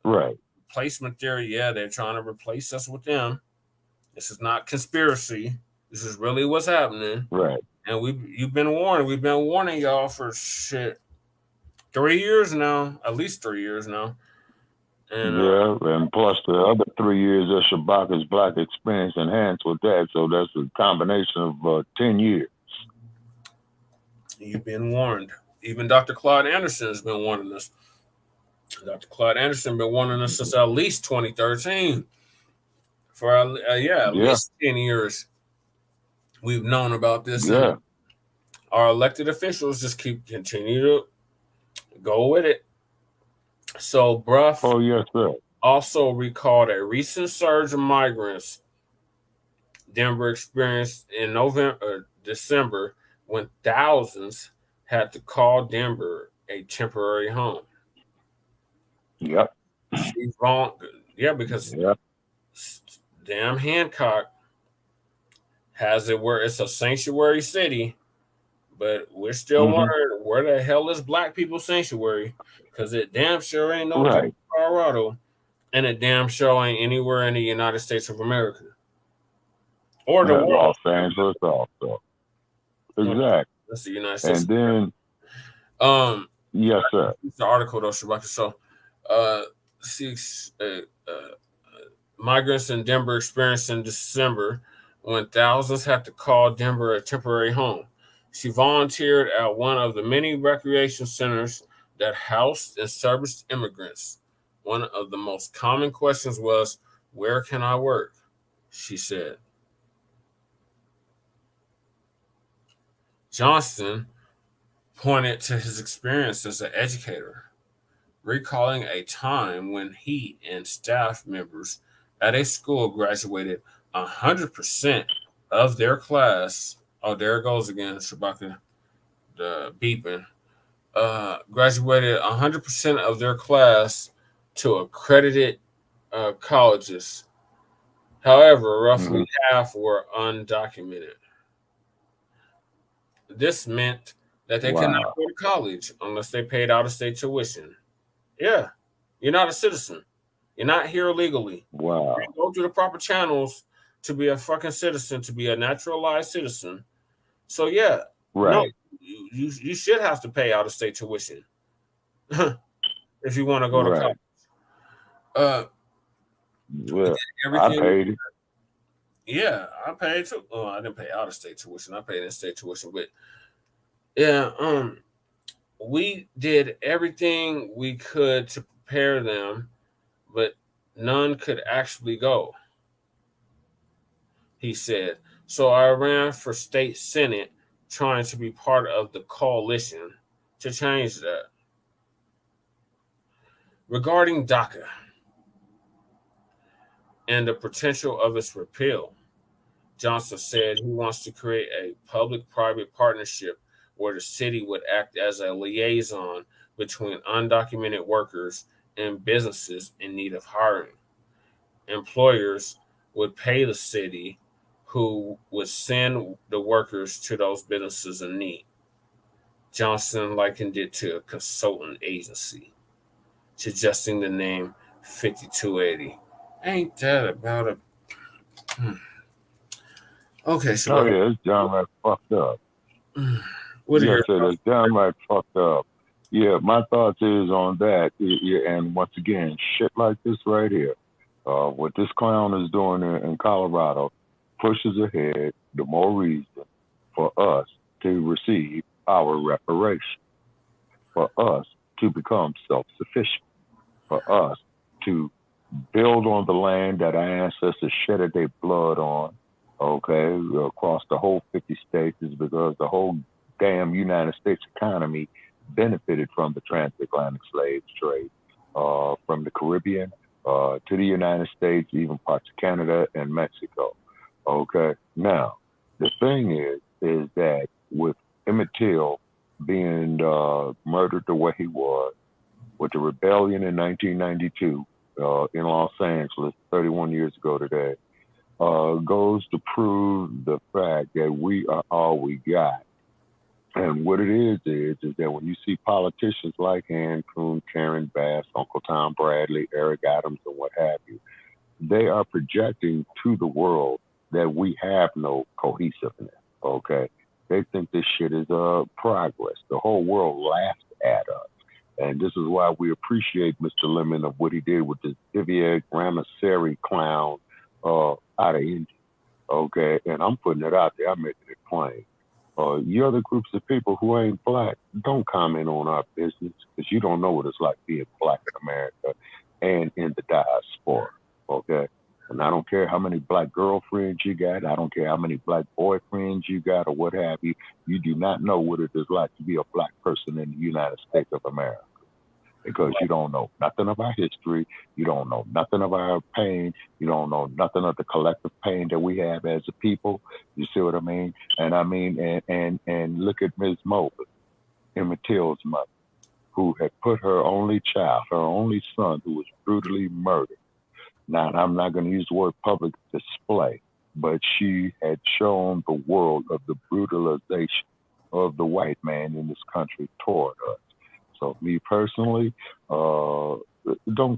replacement theory, they're trying to replace us with them. This is not conspiracy. This is really what's happening. Right. And you've been warned. We've been warning y'all for 3 years now, at least 3 years now. And Yeah, and plus the other 3 years of Shabaka's Black experience enhanced with that. So that's a combination of 10 years. you've been warned. Even Dr. Claude Anderson has been warning us. Dr. Claude Anderson been warning us since at least 2013. For at least 10 years, we've known about this. Yeah. And our elected officials just continue to go with it. So Brough yes, sir. also recalled a recent surge of migrants Denver experienced in December, when thousands had to call Denver a temporary home. Yep. She's wrong. Yeah, because damn Hancock has it where it's a sanctuary city, but we're still wondering where the hell is Black People Sanctuary, because it damn sure ain't no Colorado, and it damn sure ain't anywhere in the United States of America or the world. Los Angeles also. Exactly. That's the United States. And then, yes, sir. It's the article though, Shabaka. So, migrants in Denver experienced in December when thousands had to call Denver a temporary home. She volunteered at one of the many recreation centers that housed and serviced immigrants. One of the most common questions was, "Where can I work?" she said. Johnston pointed to his experience as an educator, recalling a time when he and staff members at a school graduated 100% of their class. Oh, there it goes again, Shabaka, the beeping. Graduated 100% of their class to accredited colleges. However, roughly half were undocumented. This meant that they could not go to college unless they paid out-of-state tuition. Yeah, you're not a citizen. You're not here illegally. Wow. You go through the proper channels to be a fucking citizen, to be a naturalized citizen. So yeah, no, you should have to pay out-of-state tuition if you want to go to college. I paid it. Yeah, I paid too. Oh, I didn't pay out-of-state tuition. I paid in-state tuition, but yeah, we did everything we could to prepare them, but none could actually go, he said. So I ran for state senate, trying to be part of the coalition to change that. Regarding DACA and the potential of its repeal, Johnston said he wants to create a public-private partnership where the city would act as a liaison between undocumented workers and businesses in need of hiring. Employers would pay the city, who would send the workers to those businesses in need. Johnston likened it to a consultant agency, suggesting the name 5280. Ain't that about a... Okay, so... Oh, yeah, it's downright fucked up. What are your thoughts? It's downright fucked up. Yeah, my thoughts is on that. And once again, shit like this right here, what this clown is doing in Colorado pushes ahead the more reason for us to receive our reparation, for us to become self-sufficient, for us to build on the land that our ancestors shedded their blood on, okay, across the whole 50 states, is because the whole damn United States economy benefited from the transatlantic slave trade, from the Caribbean to the United States, even parts of Canada and Mexico. Okay, now the thing is that with Emmitt Till being murdered the way he was, with the rebellion in 1992 in Los Angeles, 31 years ago today, goes to prove the fact that we are all we got. And what it is that when you see politicians like Coon, Karen Bass, Uncle Tom Bradley, Eric Adams, and what have you, they are projecting to the world that we have no cohesiveness, okay? They think this shit is progress. The whole world laughs at us. And this is why we appreciate Mr. Lemon of what he did with this Vivier Ramazeri clown out of India. Okay, and I'm putting it out there. I'm making it plain. You other groups of people who ain't black, don't comment on our business because you don't know what it's like being black in America and in the diaspora. Okay, and I don't care how many black girlfriends you got. I don't care how many black boyfriends you got or what have you. You do not know what it is like to be a black person in the United States of America. Because you don't know nothing of our history, you don't know nothing of our pain, you don't know nothing of the collective pain that we have as a people. You see what I mean? And I mean, and look at Ms. Mobley, Emmitt Till's mother, who had put her only child, her only son, who was brutally murdered. Now, I'm not going to use the word public display, but she had shown the world of the brutalization of the white man in this country toward us. So me personally, don't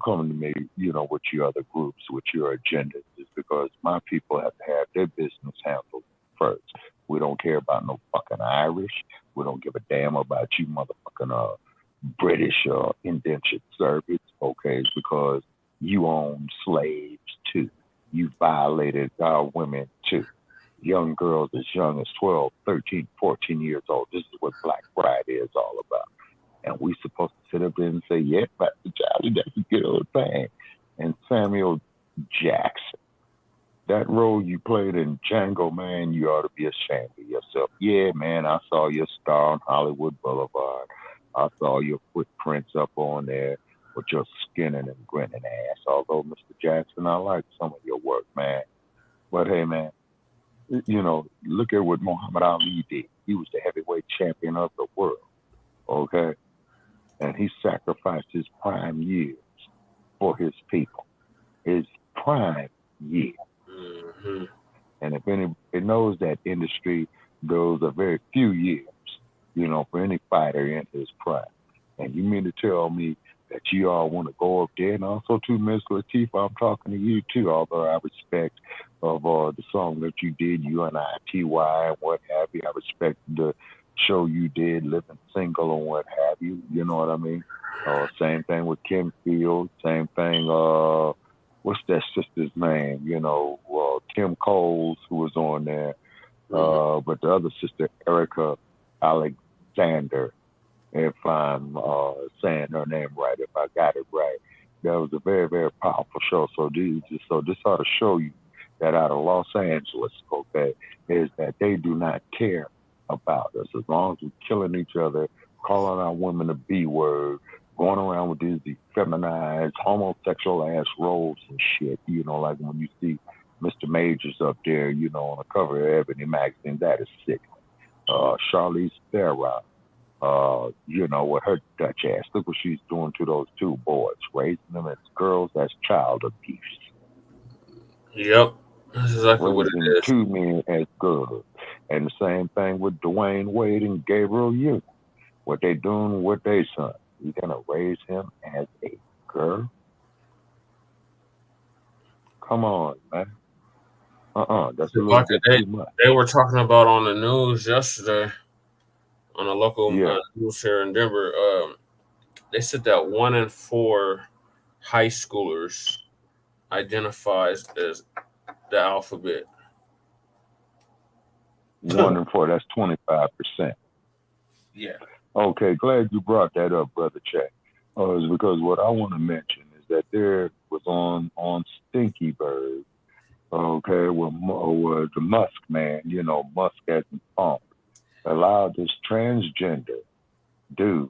come to me, with your other groups, with your agendas, just because my people have to have their business handled first. We don't care about no fucking Irish. We don't give a damn about you motherfucking British indentured servants, okay? It's because you own slaves too. You violated our women too. Young girls as young as 12, 13, 14 years old. This is what Black Friday is all about. And we supposed to sit up there and say, yeah, Pastor Charlie, that's a good old thing. And Samuel Jackson, that role you played in Django, man, you ought to be ashamed of yourself. Yeah, man, I saw your star on Hollywood Boulevard. I saw your footprints up on there with your skinning and grinning ass. Although, Mr. Jackson, I like some of your work, man. But hey, man, look at what Muhammad Ali did. He was the heavyweight champion of the world, okay? And he sacrificed his prime years for his people, his prime years. Mm-hmm. And if anybody knows that industry, those are very few years, for any fighter in his prime. And you mean to tell me that you all want to go up there? And also, too, Miss Latifah, I'm talking to you, too, although I respect of the song that you did, UNITY and what have you. I respect the show you did, Living Single and what have you. You know what I mean? Same thing with Kim Field. Same thing, what's that sister's name? Kim Coles, who was on there. But the other sister, Erica Alexander, if I'm saying her name right, if I got it right. That was a very, very powerful show. So this ought to show you that out of Los Angeles, okay, is that they do not care about us. As long as we're killing each other, calling our women a B word, going around with these effeminized, homosexual ass roles and shit, like when you see Mr. Majors up there, on the cover of Ebony magazine, that is sick. Charlize Theron, with her Dutch ass, look what she's doing to those two boys, raising them as girls. That's child abuse. Yep, that's exactly what it is. Two men as girls. And the same thing with Dwayne Wade and Gabriel Union. What they doing with their son. You're going to raise him as a girl? Come on, man. That's a little bit too much. They were talking about on the news yesterday, on a local news here in Denver. They said that 1 in 4 high schoolers identifies as the alphabet. 1 in 4, that's 25%. Yeah. Okay, glad you brought that up, Brother Che. It's because what I want to mention is that there was on Stinky Bird, okay, where the Musk man, Musk as in Funk, allowed this transgender dude,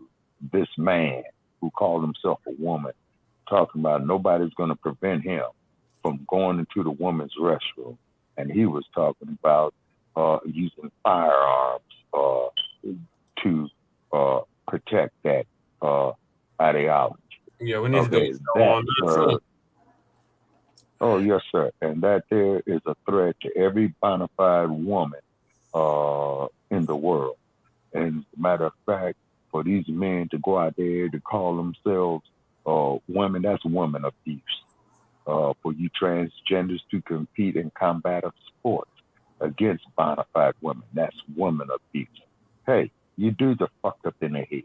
this man who called himself a woman, talking about nobody's going to prevent him from going into the women's restroom. And he was talking about using firearms to protect that ideology. Yeah, we need to go on that. Oh, yes, sir. And that there is a threat to every bona fide woman in the world. And as a matter of fact, for these men to go out there to call themselves women, that's women abuse. For you transgenders to compete in combative sports against bona fide women, that's women abuse. Hey, you dudes are fucked up in the head.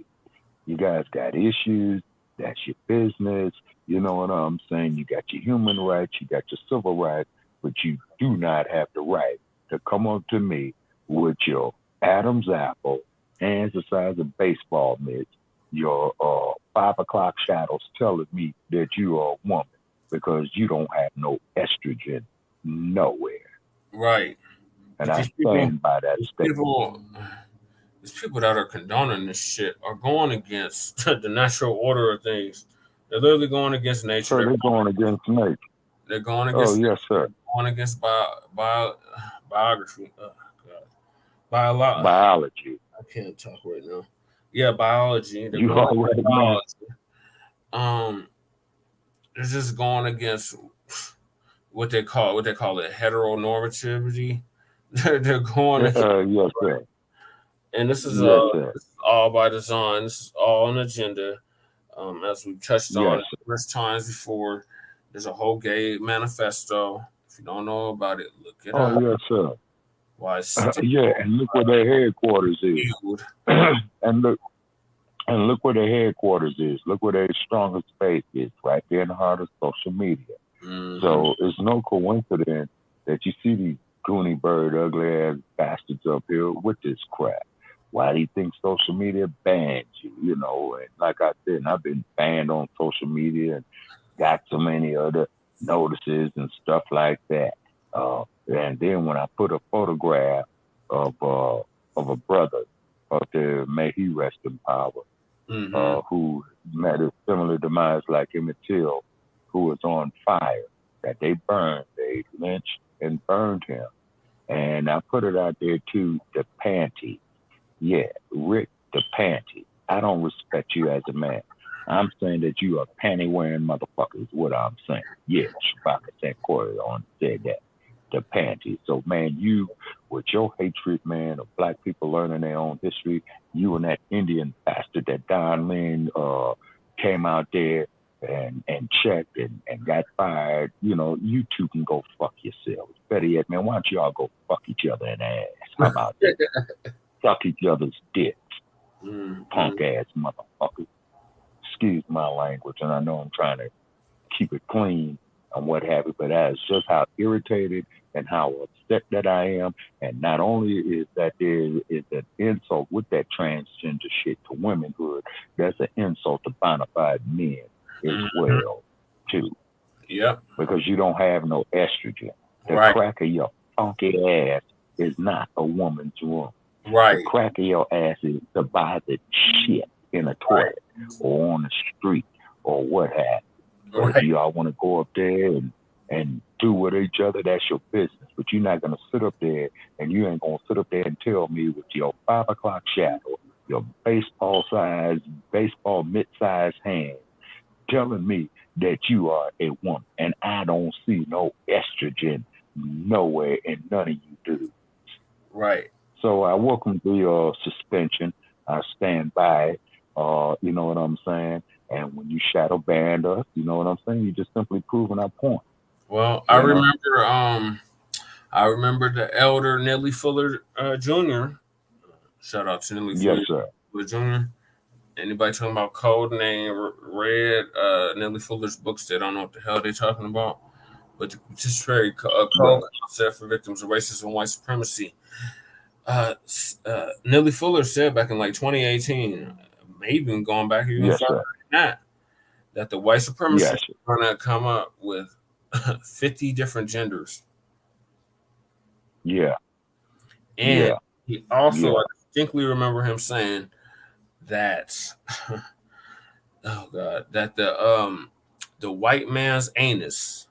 You guys got issues. That's your business. You know what I'm saying? You got your human rights. You got your civil rights. But you do not have the right to come up to me with your Adam's apple, hands the size of baseball mitts, your 5 o'clock shadows telling me that you are a woman because you don't have no estrogen nowhere. Right. And I stand by that statement. These people that are condoning this shit are going against the natural order of things. They're literally going against nature. So they're going against nature. They're going against. Oh yes, sir. Going against biography. Biology. I can't talk right now. Yeah, biology. You already biology. They're just going against what they call it heteronormativity. They're going against. Yes, sir. And this is all by design. This is all an agenda. As we touched on numerous times before, there's a whole gay manifesto. If you don't know about it, look it up. Oh, yes, sir. Why? And look where their headquarters is. and look where their headquarters is. Look where their strongest base is, right there in the heart of social media. Mm-hmm. So it's no coincidence that you see these goony bird, ugly ass bastards up here with this crap. Why do you think social media bans you? You know, and like I said, I've been banned on social media and got so many other notices and stuff like that. And then when I put a photograph of a brother up there, may he rest in power, who met a similar demise like Emmitt Till, who was on fire, that they lynched and burned him. And I put it out there too, the panty. Yeah, Rick the panty. I don't respect you as a man. I'm saying that you are panty-wearing motherfucker is what I'm saying. Yeah, Chewbacca St. Corey on said that. The panty. So, man, you, with your hatred, man, of black people learning their own history, you and that Indian bastard that Don Lynn came out there and checked and got fired, you know, you two can go fuck yourselves. Better yet, man, why don't y'all go fuck each other in the ass? How about that? Suck each other's dicks. Punk ass motherfuckers. Excuse my language, and I know I'm trying to keep it clean and what have you, but that's just how irritated and how upset that I am. And not only is that there is an insult with that transgender shit to womanhood, that's an insult to bona fide men as well, too. Yep. Because you don't have no estrogen. The right. crack of your funky ass is not a woman's room. Right. The crack of your ass is to buy the shit in a toilet or on the street or what have you. Or if y'all want to go up there and do with each other, that's your business. But you're not going to sit up there and you ain't going to sit up there and tell me with your 5 o'clock shadow, your baseball mid-sized hand, telling me that you are a woman. And I don't see no estrogen nowhere and none of you do. Right. So I welcome the suspension. I stand by it. You know what I'm saying? And when you shadow banned us, you know what I'm saying? You're just simply proving our point. Well, I remember the elder Nellie Fuller Jr. Shout out to Nellie Fuller Jr. Anybody talking about code name read Nellie Fuller's books, they don't know what the hell they're talking about. But the participatory code concept for victims of racism and white supremacy. Nellie Fuller said back in like 2018, maybe even going back even further than that the white supremacists are going to come up with 50 different genders. Yeah. And he also, I distinctly remember him saying that, that the white man's anus,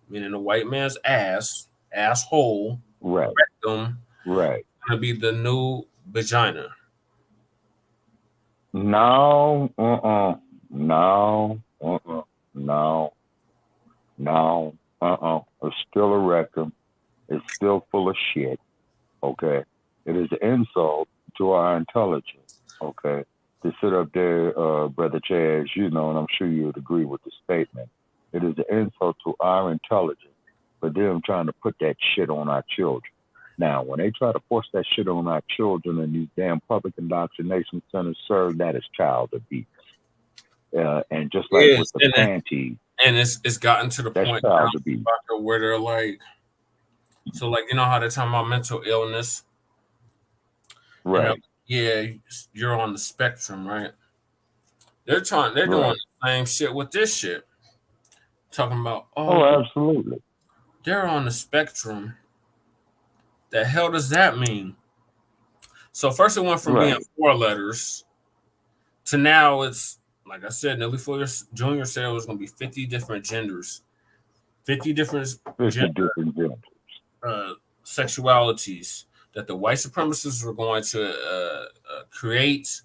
meaning the white man's asshole, rectum, going to be the new vagina. No. It's still a rectum. It's still full of shit. Okay. It is an insult to our intelligence. Okay. To sit up there, Brother Chaz, you know, and I'm sure you would agree with the statement. It is an insult to our intelligence for them trying to put that shit on our children. Now, when they try to force that shit on our children in these damn public indoctrination centers, sir, that is child abuse. And just like with the panties, and it's gotten to the point now where they're like, so like, you know how they're talking about mental illness, right? You're on the spectrum, right? They're doing the same shit with this shit, talking about absolutely, they're on the spectrum. The hell does that mean? So first it went from being 4 letters to now it's, like I said, Nelly Fuller Jr. said it was going to be 50 different genders, 50 different sexualities that the white supremacists were going to create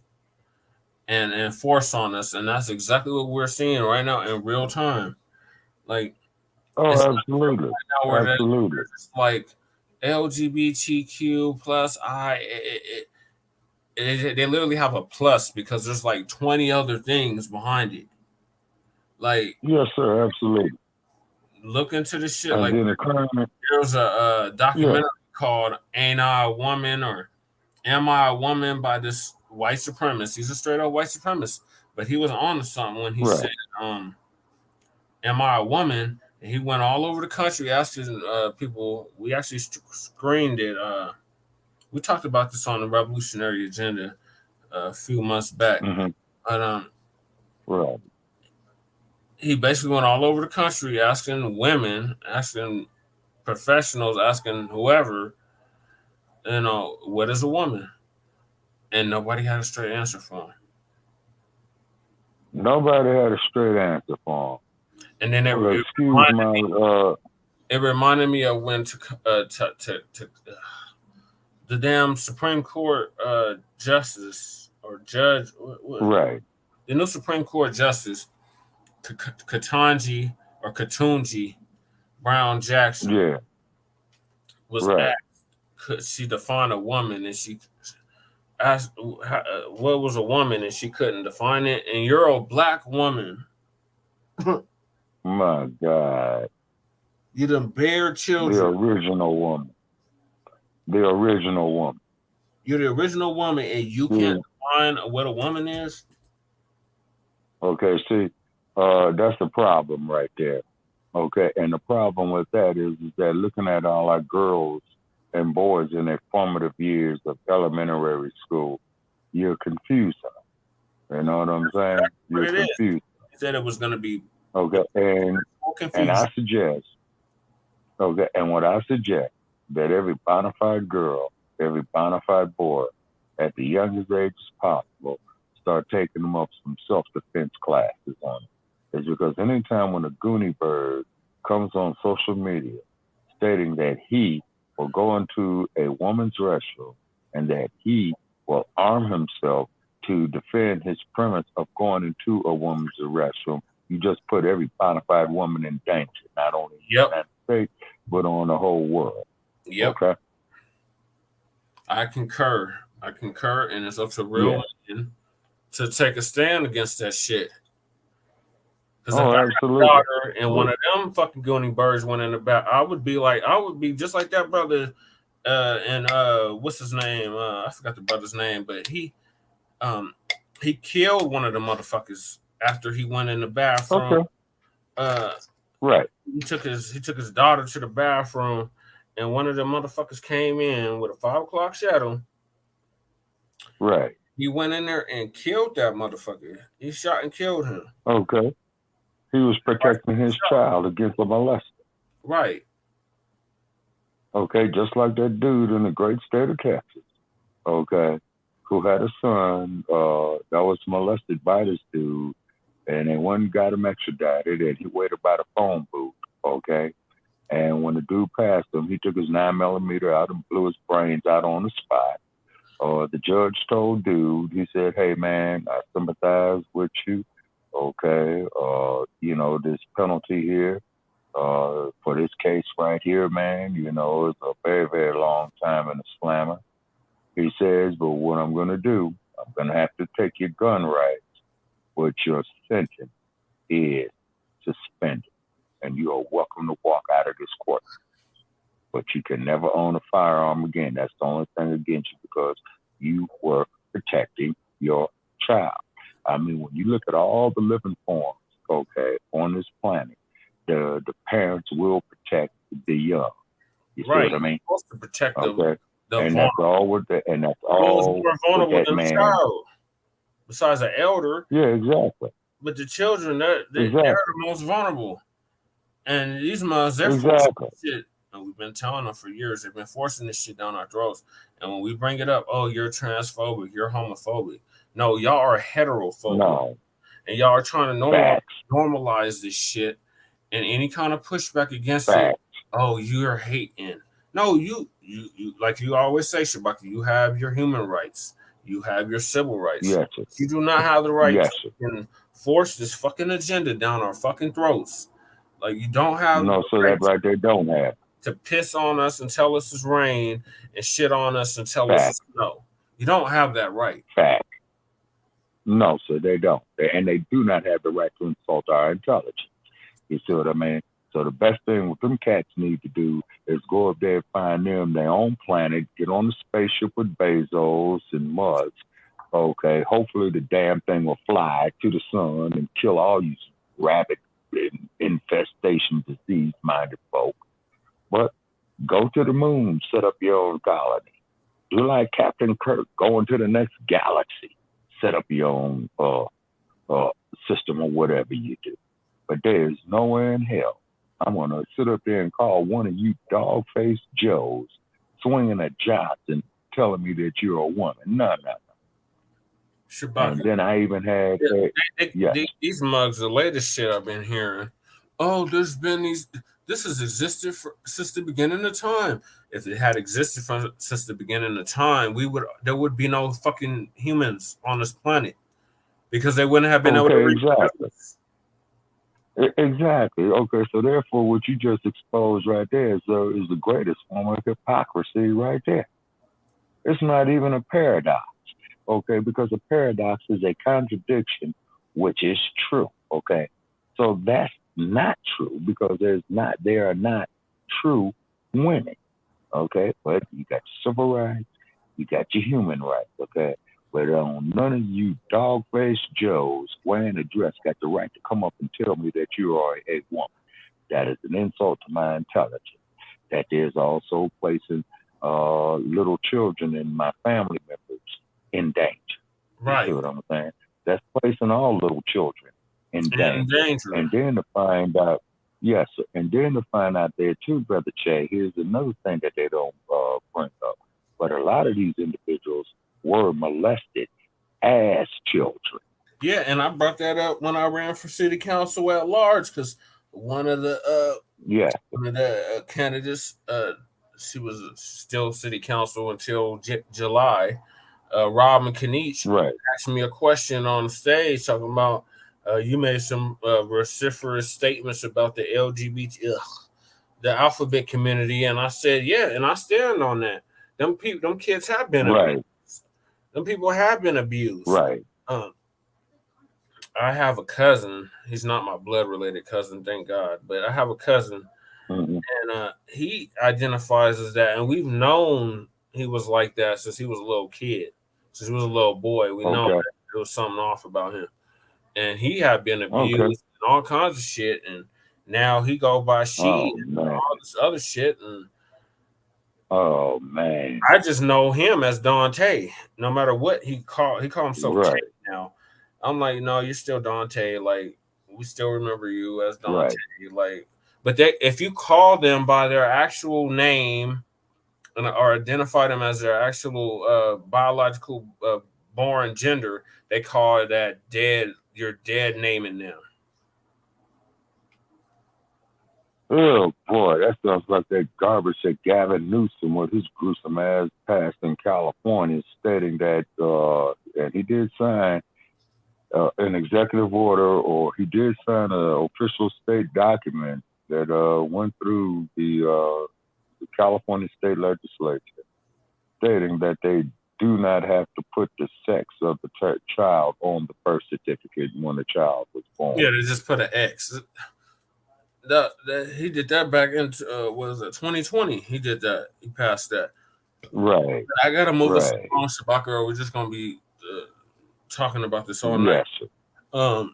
and enforce on us. And that's exactly what we're seeing right now in real time. Like, absolutely. Right absolutely. It's like LGBTQ plus they literally have a plus because there's like 20 other things behind it. Like, yes, sir, absolutely. Look into the shit. And like, there was a documentary called "Ain't I a Woman?" or "Am I a Woman?" by this white supremacist. He's a straight up white supremacist, but he was on to something when he said, "Am I a woman?" And he went all over the country asking people. We actually screened it. We talked about this on the Revolutionary Agenda a few months back. But he basically went all over the country asking women, asking professionals, asking whoever, you know, what is a woman? And nobody had a straight answer for him. Nobody had a straight answer for him. And then it reminded me of when the damn Supreme Court justice or judge, right? The new Supreme Court justice, Ketanji Brown Jackson, was asked, could she define a woman, and she asked what was a woman, and she couldn't define it. And you're a black woman. My God. You done bear children. The original woman. You're the original woman, and you can't define what a woman is? Okay, see, that's the problem right there. Okay, and the problem with that is that looking at all our girls and boys in their formative years of elementary school, you're confused. You know what I'm saying? You're confused. He said it was going to be and I suggest, and what I suggest that every bona fide girl, every bona fide boy, at the youngest age as possible, start taking them up some self-defense classes on it. It's because anytime when a Goonie bird comes on social media stating that he will go into a woman's restroom and that he will arm himself to defend his premise of going into a woman's restroom, you just put every bona fide woman in danger, not only in the United States, but on the whole world. Okay. I concur, and it's up to real men to take a stand against that shit. Because if I had a daughter and one of them fucking Goonie birds went in the back, I would be just like that brother. And what's his name? I forgot the brother's name, but he killed one of the motherfuckers after he went in the bathroom. He took his daughter to the bathroom, and one of the motherfuckers came in with a 5 o'clock shadow. Right. He went in there and killed that motherfucker. He shot and killed him. Okay. He was protecting his child against a molester. Right. Okay, just like that dude in the great state of Texas. Okay, who had a son that was molested by this dude, and they one got him extradited, and he waited by the phone booth. Okay, and when the dude passed him, he took his 9mm out and blew his brains out on the spot. The judge told dude, he said, "Hey man, I sympathize with you. Okay, you know, this penalty here for this case right here, man, you know, it's a very, very long time in the slammer." He says, "But what I'm going to do, I'm going to have to take your gun rights, but your sentence is suspended, and you are welcome to walk out of this court." but you can never own a firearm again. That's the only thing against you because you were protecting your child. I mean, when you look at all the living forms, okay, on this planet, the parents will protect the young. You see what I mean? You're supposed to protect okay. the and that's all with the, and that's all more vulnerable with that than man. a child, besides an elder. Yeah, exactly. But the children, they're the most vulnerable. And these moms, they're forcing this shit. And we've been telling them for years, they've been forcing this shit down our throats. And when we bring it up, oh, you're transphobic, you're homophobic. No, y'all are heterophobic. No. And y'all are trying to normalize this shit. And any kind of pushback against it, oh, you're hating. No, you like you always say, Shabaka, you have your human rights. You have your civil rights. Yes. You do not have the right to force this fucking agenda down our fucking throats. Like you don't have that right there don't have to piss on us and tell us it's rain and shit on us and tell us it's snow. You don't have that right. Fact. No, sir, they don't. And they do not have the right to insult our intelligence. You see what I mean? So the best thing what them cats need to do is go up there and find them their own planet, get on the spaceship with Bezos and Musk. Okay, hopefully the damn thing will fly to the sun and kill all you rabbit infestation disease-minded folk. But go to the moon, set up your own colony. Do like Captain Kirk, going to the next galaxy, set up your own system or whatever you do. But there is nowhere in hell I'm going to sit up there and call one of you dog-faced Joes swinging a Johnston telling me that you're a woman. No. Shabaka. And then I even had... these mugs, the latest shit I've been hearing, oh, there's been these... This has existed since the beginning of time. If it had existed since the beginning of time, there would be no fucking humans on this planet because they wouldn't have been able to reach Exactly. Okay, so therefore, what you just exposed right there is the greatest form of hypocrisy right there. It's not even a paradox, okay, because a paradox is a contradiction, which is true, okay. So that's not true because they are not true women, okay. But you got civil rights, you got your human rights, okay. But none of you dog-faced Joes wearing a dress got the right to come up and tell me that you are a woman. That is an insult to my intelligence. That is also placing little children and my family members in danger. Right. You see what I'm saying? That's placing all little children in danger. And then to find out, and then to find out there too, Brother Che, here's another thing that they don't bring up. But a lot of these individuals were molested as children. Yeah, and I brought that up when I ran for city council at large because one of the candidates, she was still city council until July. Robin Kinich asked me a question on stage talking about you made some vociferous statements about the LGBT, the alphabet community, and I said, yeah, and I stand on that. Them kids have been abused. Them people have been abused. Right. I have a cousin. He's not my blood-related cousin, thank God. But I have a cousin, and he identifies as that. And we've known he was like that since he was a little kid. Since he was a little boy, we know that there was something off about him. And he had been abused and all kinds of shit. And now he go by she and all this other shit. And oh man, I just know him as Dante. No matter what he call himself Tay now. I'm like, no, you're still Dante. Like, we still remember you as Dante. Like, but if you call them by their actual name or identify them as their actual biological born gender, they call that dead. You're dead naming them. Oh boy, that sounds like that garbage that Gavin Newsom with his gruesome ass passed in California, stating that, and he did sign an executive order, or he did sign an official state document that went through the California state legislature, stating that they do not have to put the sex of the child on the birth certificate when the child was born. Yeah, they just put an X. he did that back into was it 2020? He did that. He passed that. Right. I gotta move us Right. on, Shabaka. We're just gonna be talking about this all night. Yes.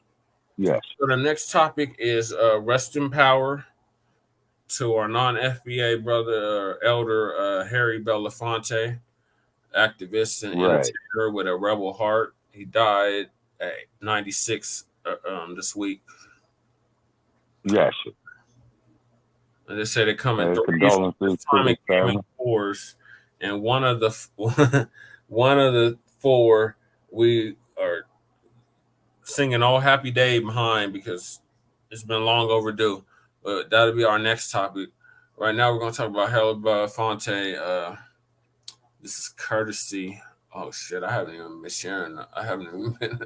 Yes. So the next topic is rest in power to our non-FBA brother, Elder Harry Belafonte, activist and entertainer with a rebel heart. He died at 96 this week. Yes. And they said it coming through condolences to the family. Fours, and one of the four we are singing "All Happy Day" behind because it's been long overdue. But that'll be our next topic. Right now, we're going to talk about Harry Belafonte. This is courtesy. Oh shit! I haven't even been sharing. I haven't even been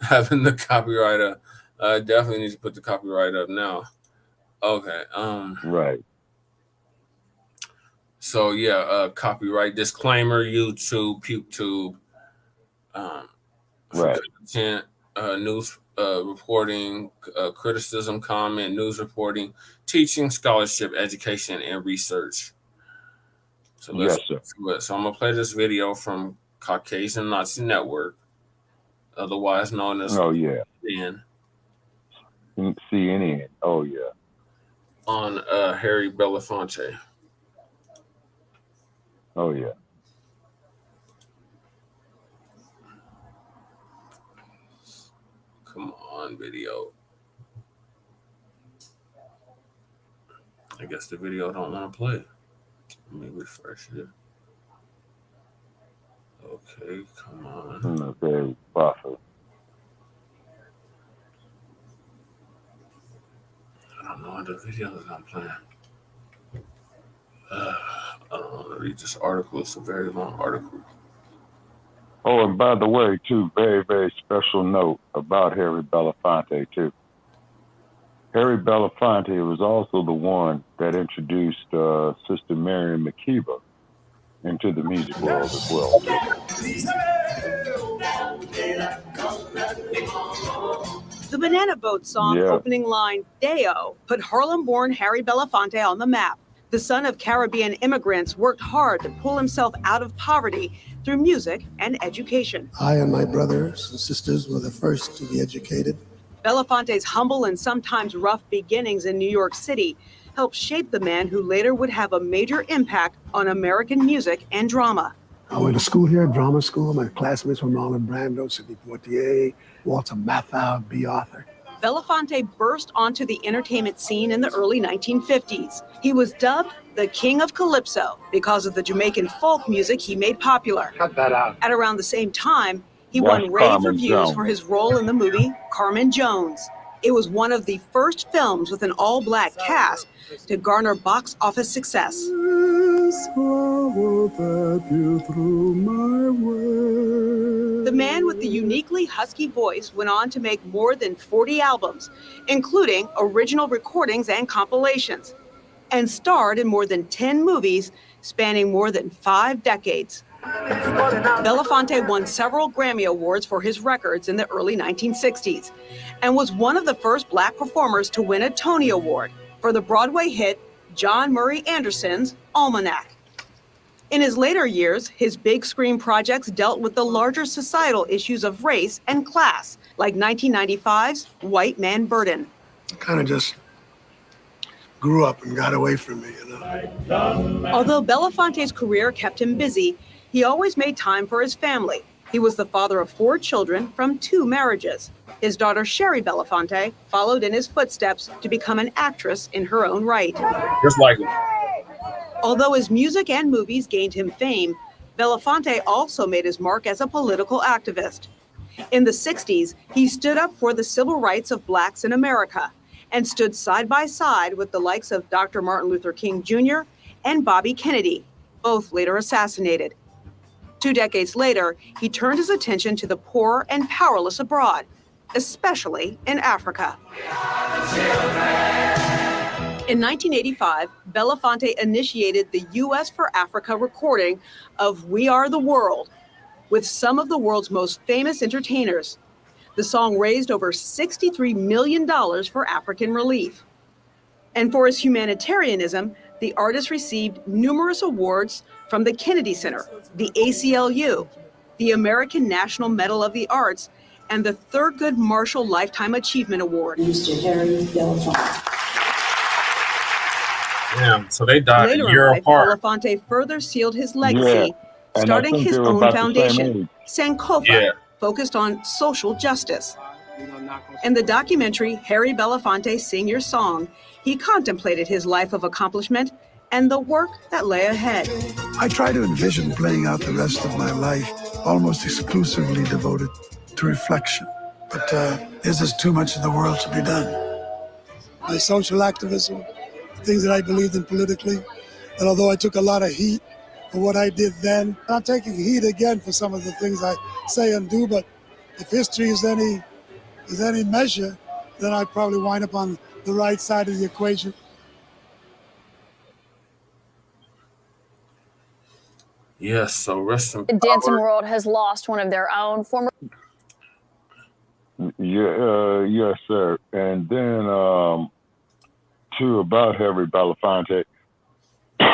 having the copyright up. I definitely need to put the copyright up now. Okay. Right. So yeah, copyright disclaimer. YouTube, PubeTube. Right. Content, news reporting, criticism, comment, news reporting, teaching, scholarship, education, and research. So let's do it. So I'm gonna play this video from Caucasian Nazi Network, otherwise known as CNN. CNN. Oh yeah. On Harry Belafonte. Oh yeah. Come on, video. I guess the video don't want to play. Let me refresh it. Okay, come on. Okay, buffer. I don't know what the video is not playing. I don't want to read this article. It's a very long article. Oh, and by the way, too, very, very special note about Harry Belafonte, too. Harry Belafonte was also the one that introduced Sister Miriam Makeba into the music world as well. The Banana Boat song opening line, Deo, put Harlem-born Harry Belafonte on the map. The son of Caribbean immigrants worked hard to pull himself out of poverty through music and education. I and my brothers and sisters were the first to be educated. Belafonte's humble and sometimes rough beginnings in New York City helped shape the man who later would have a major impact on American music and drama. I went to school here, drama school. My classmates were Marlon Brando, Sidney Poitier, Walter Matthau, B. Arthur. Belafonte burst onto the entertainment scene in the early 1950s. He was dubbed the King of Calypso because of the Jamaican folk music he made popular. Cut that out. At around the same time, he won rave reviews for his role in the movie Carmen Jones. It was one of the first films with an all-black cast to garner box office success. The man with the uniquely husky voice went on to make more than 40 albums, including original recordings and compilations, and starred in more than 10 movies spanning more than 5 decades. Belafonte won several Grammy Awards for his records in the early 1960s and was one of the first Black performers to win a Tony Award for the Broadway hit John Murray Anderson's Almanac. In his later years, his big screen projects dealt with the larger societal issues of race and class, like 1995's White Man Burden. Kind of just grew up and got away from me, you know. Although Belafonte's career kept him busy, he always made time for his family. He was the father of 4 children from 2 marriages. His daughter, Sherry Belafonte, followed in his footsteps to become an actress in her own right. Just like him. Although his music and movies gained him fame, Belafonte also made his mark as a political activist. In the 60s, he stood up for the civil rights of Blacks in America and stood side by side with the likes of Dr. Martin Luther King Jr. and Bobby Kennedy, both later assassinated. 2 decades later, he turned his attention to the poor and powerless abroad, especially in Africa. In 1985, Belafonte initiated the U.S. for Africa recording of We Are the World with some of the world's most famous entertainers. The song raised over $63 million for African relief. And for his humanitarianism, the artist received numerous awards from the Kennedy Center, the ACLU, the American National Medal of the Arts, and the Thurgood Marshall Lifetime Achievement Award. Mr. Harry Belafonte. Damn, so they died Later a year in life, apart. Belafonte further sealed his legacy, and starting his own foundation, Sankofa, Yeah. focused on social justice. In the documentary Harry Belafonte Sing Your Song, he contemplated his life of accomplishment and the work that lay ahead. I try to envision playing out the rest of my life almost exclusively devoted to reflection. But there's just too much in the world to be done. My social activism, things that I believed in politically, and although I took a lot of heat for what I did then, I'm taking heat again for some of the things I say and do, but if history is any measure, then I probably wind up on the right side of the equation. Yes, so rest in The dancing power. world has lost one of their own former. Yes, sir. And then, too, about Harry Belafonte,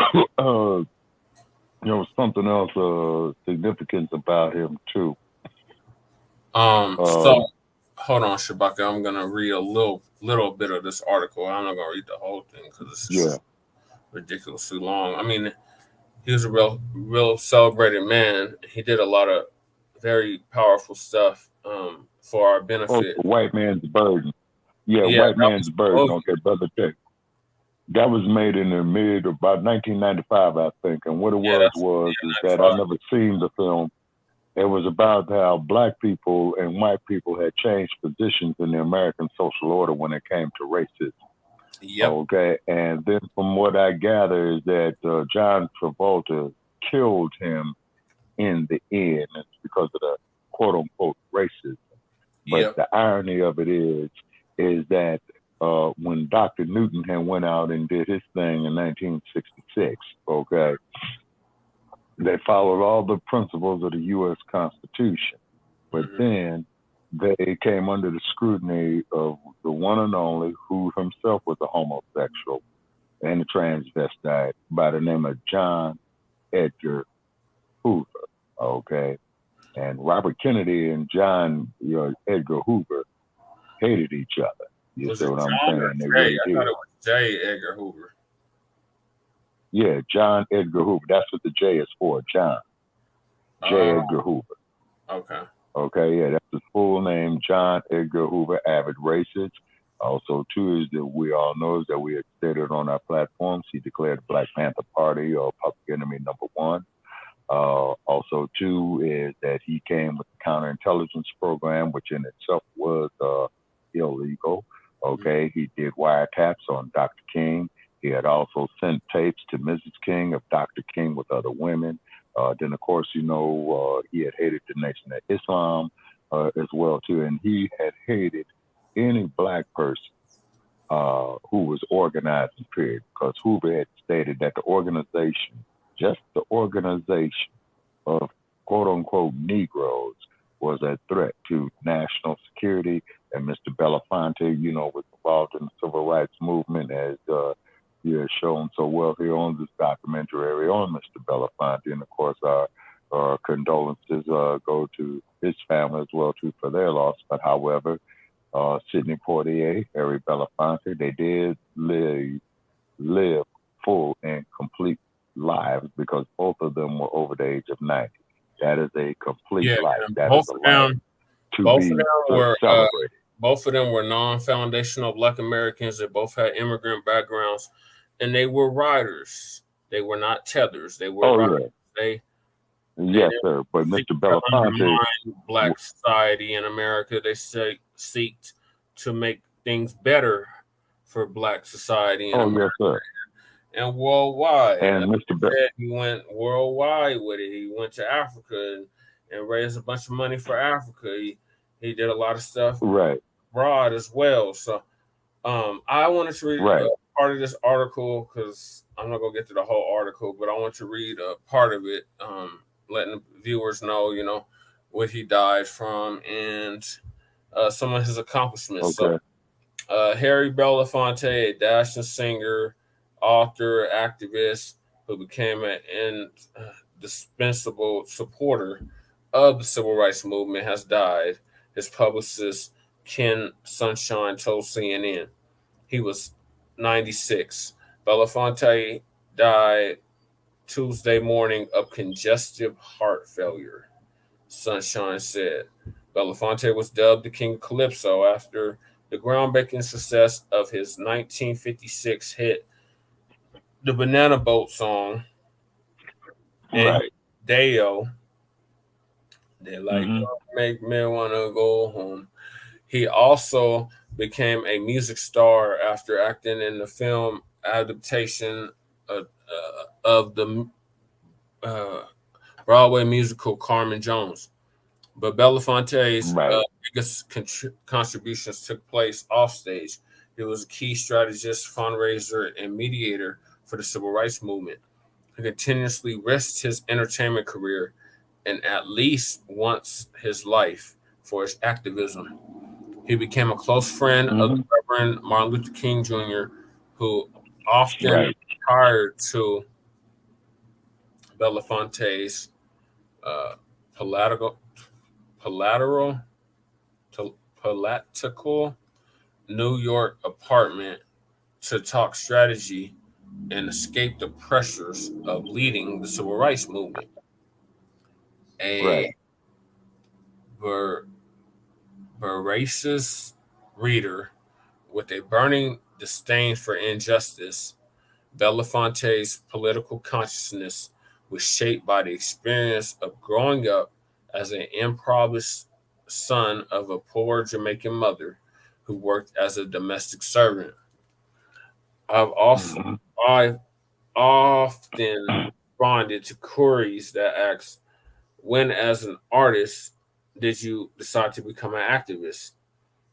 there was something else significant about him, too. So hold on, Shabaka. I'm gonna read a little bit of this article. I'm not gonna read the whole thing because it's just ridiculously long. I mean, he was a real celebrated man. He did a lot of very powerful stuff for our benefit. White Man's Burden. Yeah, White Man's Burden. Okay, Brotha Che. That was made in the about 1995, I think. And what it was that I never seen the film. It was about how black people and white people had changed positions in the American social order when it came to racism. Yep. Okay. And then from what I gather is that John Travolta killed him in the end. It's because of the quote unquote racism. But the irony of it is that when Dr. Newton had went out and did his thing in 1966, okay, they followed all the principles of the U.S. Constitution, but then they came under the scrutiny of the one and only who himself was a homosexual and a transvestite by the name of John Edgar Hoover, okay? And Robert Kennedy and John Edgar Hoover hated each other. You see what I'm saying? They really did. I thought it was J. Edgar Hoover. Yeah, John Edgar Hoover. That's what the J is for, John. J. Edgar Hoover. Okay. Okay, yeah, that's his full name, John Edgar Hoover, avid racist. Also, too, is that we all know is that we had stated on our platforms, he declared the Black Panther Party public enemy #1. Also, too, is that he came with the counterintelligence program, which in itself was illegal. Okay, he did wiretaps on Dr. King. He had also sent tapes to Mrs. King of Dr. King with other women. Then, of course, he had hated the Nation of Islam as well, too. And he had hated any black person who was organizing, period. Because Hoover had stated that the organization, just the organization of quote-unquote Negroes was a threat to national security. And Mr. Belafonte, was involved in the civil rights movement as he has shown so well here on this documentary on Mr. Belafonte. And of course, our condolences go to his family as well too for their loss. But however, Sidney Poitier, Harry Belafonte, they did live full and complete lives because both of them were over the age of 90. That is a complete life. That is a life to be celebrated. Both of them were non-foundational Black Americans. They both had immigrant backgrounds, and they were riders. They were not tethers. They were riders. Yes, sir. But Mr. Belafonte, Black society in America, they seeked to make things better for Black society in America. Yes, sir. And worldwide. And Mr. He went worldwide with it. He went to Africa and raised a bunch of money for Africa. He did a lot of stuff abroad as well. So I wanted to read part of this article because I'm not going to get to the whole article, but I want to read a part of it, letting the viewers know, what he died from and some of his accomplishments. Okay. Harry Belafonte, a dashing singer, author, activist who became an indispensable supporter of the civil rights movement, has died. His publicist, Ken Sunshine, told CNN. He was 96. Belafonte died Tuesday morning of congestive heart failure, Sunshine said. Belafonte was dubbed the King of Calypso after the groundbreaking success of his 1956 hit, the Banana Boat song, and Right. Deo. They like Mm-hmm. make me wanna go home. He also became a music star after acting in the film adaptation of the Broadway musical Carmen Jones. But Belafonte's Right. biggest contributions took place offstage. He was a key strategist, fundraiser, and mediator for the civil rights movement. He continuously risked his entertainment career and at least once his life for his activism. He became a close friend of the Mm-hmm. Reverend Martin Luther King Jr., who often Right. retired to Belafonte's uh, political, political, political New York apartment to talk strategy and escape the pressures of leading the civil rights movement. A Right. voracious reader with a burning disdain for injustice, Belafonte's political consciousness was shaped by the experience of growing up as an impoverished son of a poor Jamaican mother who worked as a domestic servant. I've also Mm-hmm. I've often responded to queries that ask, when as an artist did you decide to become an activist?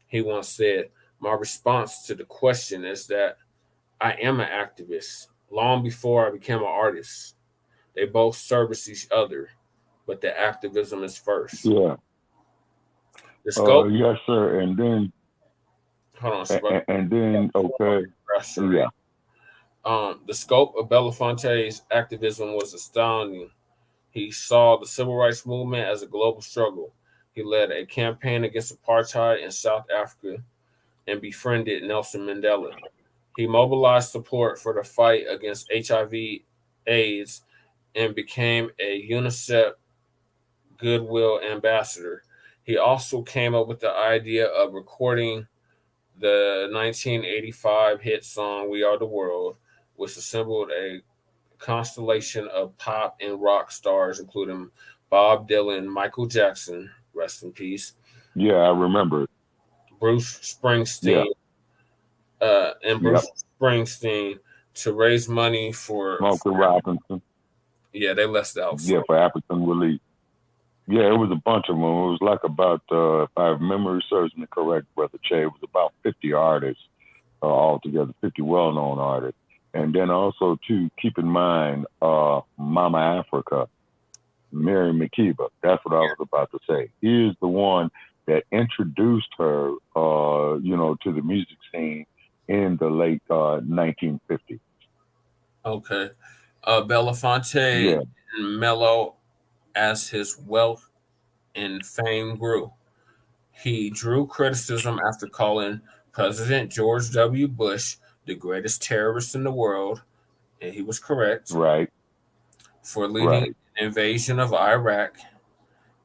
He once said, my response to the question is that I am an activist long before I became an artist. They both service each other, but the activism is first. Yeah. The scope, Yes, sir. And then, hold on, Shabbat. okay. Yeah. The scope of Belafonte's activism was astounding. He saw the civil rights movement as a global struggle. He led a campaign against apartheid in South Africa and befriended Nelson Mandela. He mobilized support for the fight against HIV/AIDS and became a UNICEF Goodwill ambassador. He also came up with the idea of recording the 1985 hit song We Are the World, which assembled a constellation of pop and rock stars, including Bob Dylan, Michael Jackson, rest in peace, Yeah, I remember. Bruce Yeah. Springsteen, and Yep. Bruce Springsteen to raise money for Smokey Robinson. yeah, they left out. Yeah, for African relief. Yeah, it was a bunch of them. It was like about, if my memory serves me correct, Brother Che, it was about 50 artists altogether, 50 well-known artists. And then also, too, keep in mind Mama Africa, Mary McKeeba. That's what I was about to say. He is the one that introduced her, to the music scene in the late 1950s. Okay. Belafonte Yeah. and Mello as his wealth and fame grew. He drew criticism after calling President George W. Bush the greatest terrorist in the world, and he was correct, Right. for leading Right. an invasion of Iraq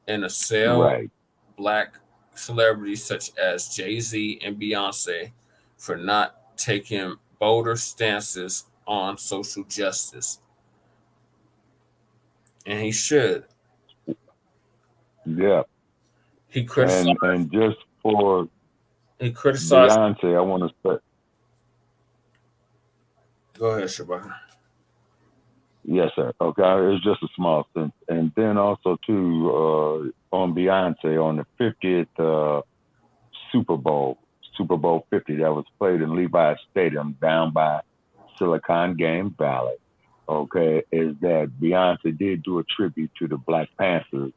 and assailed Right. black celebrities such as Jay-Z and Beyonce for not taking bolder stances on social justice. And he should. Yeah. He criticized And just for Beyonce. Beyonce, I want to say, Go ahead, Shabaka. yes, sir. Okay, it's just a small sense. And then also, too, on Beyonce, on the 50th Super Bowl 50, that was played in Levi's Stadium down by Silicon Game Valley, okay, is that Beyonce did do a tribute to the Black Panthers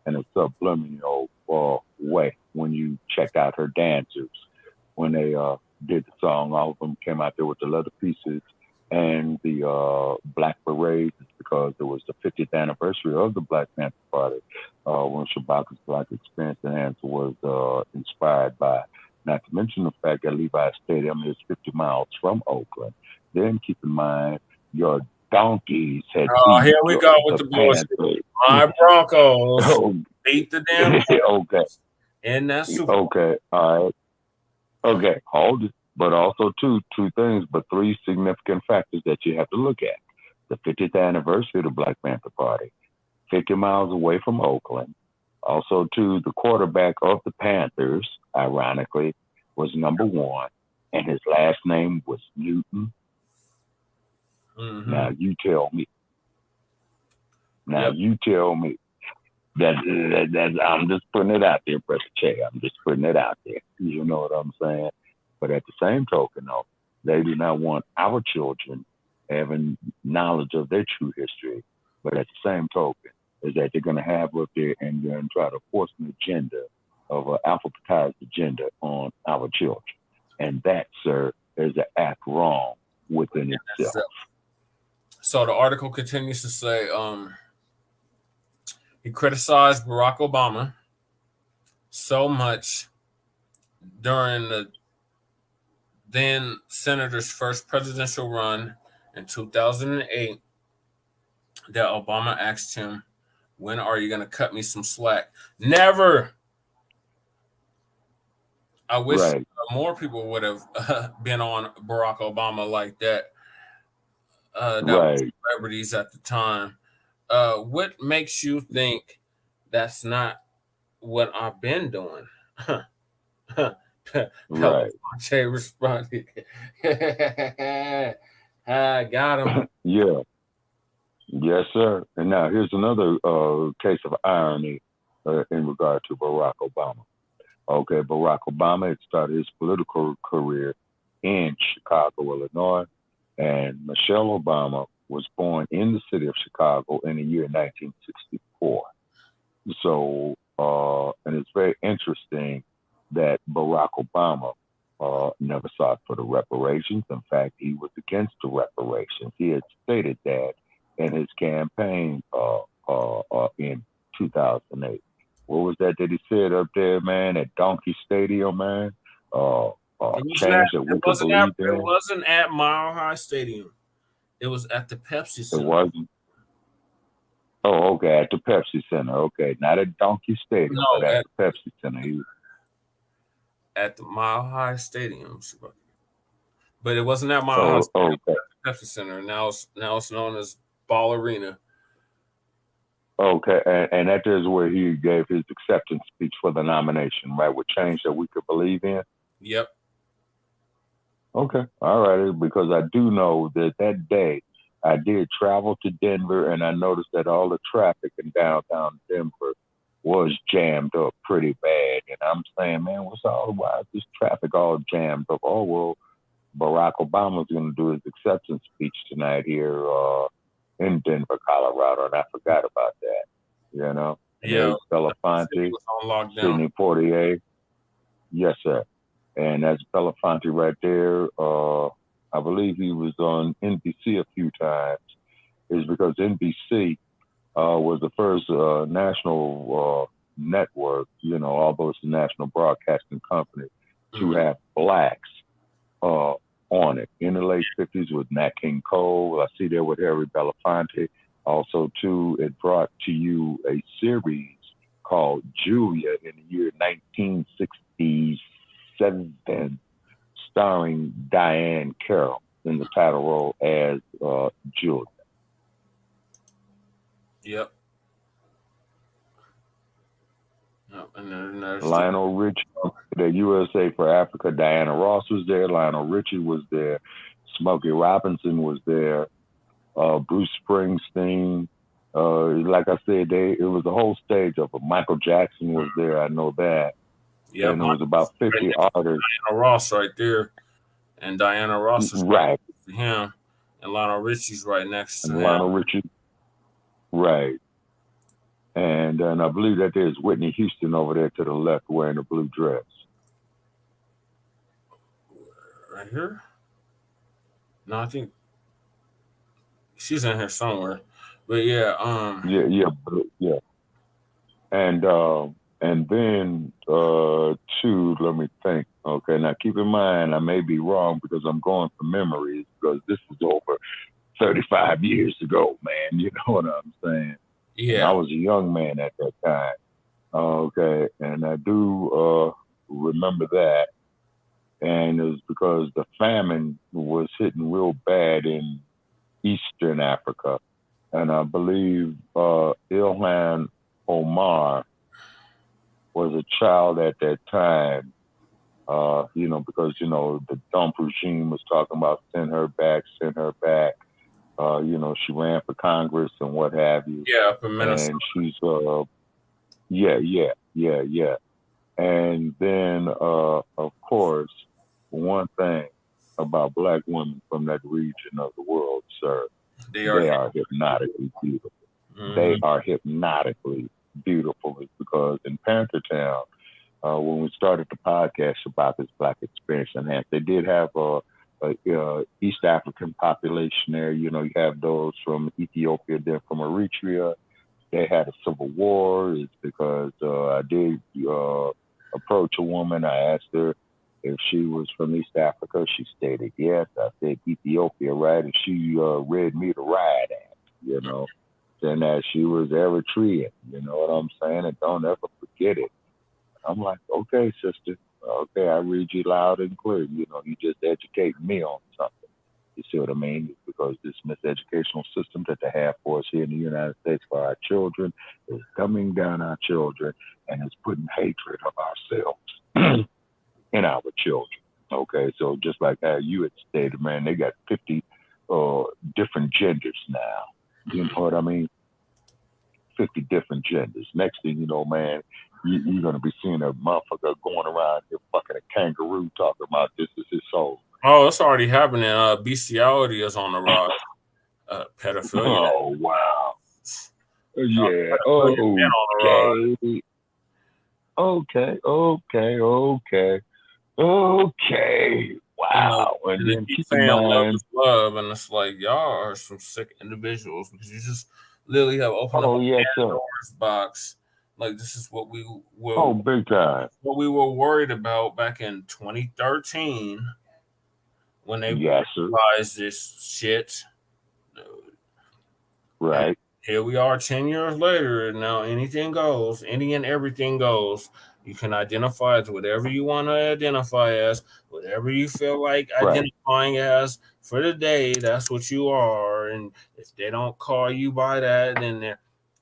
in a subliminal way when you check out her dancers when they did the song. All of them came out there with the leather pieces and the black berets because it was the 50th anniversary of the Black Panther Party when Shabaka's Black Experience and Answer was inspired by. Not to mention the fact that Levi Stadium is 50 miles from Oakland. Then keep in mind your donkeys had here we go with the bullshit. My Broncos beat the damn okay. in that Super Bowl. Okay, all right. Okay, hold it. But also two things, but three significant factors that you have to look at. The 50th anniversary of the Black Panther Party, 50 miles away from Oakland. Also, the quarterback of the Panthers, ironically, was number one, and his last name was Newton. Mm-hmm. Now, you tell me. You tell me. That I'm just putting it out there, Brotha Che. I'm just putting it out there. You know what I'm saying? But at the same token, though, they do not want our children having knowledge of their true history. But at the same token, is that they're going to have up there and then try to force an agenda of an alphabetized agenda on our children. And that, sir, is an act wrong within itself. So the article continues to say, he criticized Barack Obama so much during the then senator's first presidential run in 2008 that Obama asked him, "When are you going to cut me some slack?" Never. I wish more people would have been on Barack Obama like that. That was celebrities at the time. What makes you think that's not what I've been doing? Jay responded, I got him. Yeah. Yes, sir. And now here's another case of irony in regard to Barack Obama. Okay, Barack Obama had started his political career in Chicago, Illinois, and Michelle Obama was born in the city of Chicago in the year 1964. So, and it's very interesting that Barack Obama never sought for the reparations. In fact, he was against the reparations. He had stated that in his campaign in 2008. What was that he said up there, man, at Donkey Stadium, man? Change that we could believe in. It wasn't at Mile High Stadium. It was at the Pepsi Center. It wasn't? Oh, okay, at the Pepsi Center. Okay, not at Donkey Stadium, but at the Pepsi Center. At the Mile High Stadium. But it wasn't at Mile High Stadium, at the Pepsi Center. Now it's known as Ball Arena. Okay, and that is where he gave his acceptance speech for the nomination, right? With change that we could believe in? Yep. Okay, all right, because I do know that day I did travel to Denver, and I noticed that all the traffic in downtown Denver was jammed up pretty bad. And I'm saying, man, why is this traffic all jammed up? Oh, well, Barack Obama's going to do his acceptance speech tonight here in Denver, Colorado, and I forgot about that, you know? Yeah. Belafonte, Sidney Poitier. Yes, sir. And that's Belafonte right there. I believe he was on NBC a few times. Is because NBC was the first national network, you know, although it's a national broadcasting company, to have blacks on it. In the late 50s with Nat King Cole, I see there with Harry Belafonte. Also, too, it brought to you a series called Julia in the year 1967, starring Diane Carroll in the title role as Julia. Yep. And then Lionel Richie, the USA for Africa. Diana Ross was there. Lionel Richie was there. Smokey Robinson was there. Bruce Springsteen. Like I said, it was a whole stage of it. Michael Jackson was there. I know that. Yeah, and it was about 50 artists. Diana Ross right there, and Diana Ross is right to him, and Lionel Richie's right next to him. Lionel Richie, right. And I believe that there's Whitney Houston over there to the left wearing a blue dress. Right here? No, I think she's in here somewhere. But yeah, Yeah. And then two, let me think. Okay, now keep in mind I may be wrong because I'm going from memories because this is over 35 years ago, man. You know what I'm saying? And I yeah, was a young man at that time. Okay, and I do remember that. And it was because the famine was hitting real bad in Eastern Africa. And I believe Ilhan Omar was a child at that time, because, the dump regime was talking about send her back. She ran for Congress and what have you. yeah, up in Minnesota. And she's, yeah. And then, of course, one thing about Black women from that region of the world, sir, they are hypnotically beautiful. Mm-hmm. They are hypnotically beautiful because in Panthertown, when we started the podcast about this Black experience enhanced, they did have a East African population there. You have those from Ethiopia, then from Eritrea. They had a civil war. It's because I did approach a woman. I asked her if she was from East Africa. She stated yes. I said Ethiopia, right? And she read me the riot act, saying that she was Eritrean. You know what I'm saying? And don't ever forget it. I'm like, okay, sister. Okay, I read you loud and clear. You just educate me on something. You see what I mean? Because this miseducational system that they have for us here in the United States for our children is dumbing down our children and is putting hatred of ourselves in our children. Okay, so just like how you had stated, man, they got 50 different genders now. You know what I mean? 50 different genders. Next thing you know, man, you're going to be seeing a motherfucker going around here fucking a kangaroo talking about this is his soul. Oh, it's already happening. Bestiality is on the rise. Pedophilia. Oh, wow. Yeah. Okay. Wow. And then keep keep saying in love mind, is love, and it's like y'all are some sick individuals because you just literally have opened up a Pandora's box. Like this is what we were. big time. What we were worried about back in 2013 when they realized this shit. Right. And here we are 10 years later, and now anything goes. Any and everything goes. You can identify as whatever you want to identify as, whatever you feel like identifying as for the day. That's what you are. And if they don't call you by that, then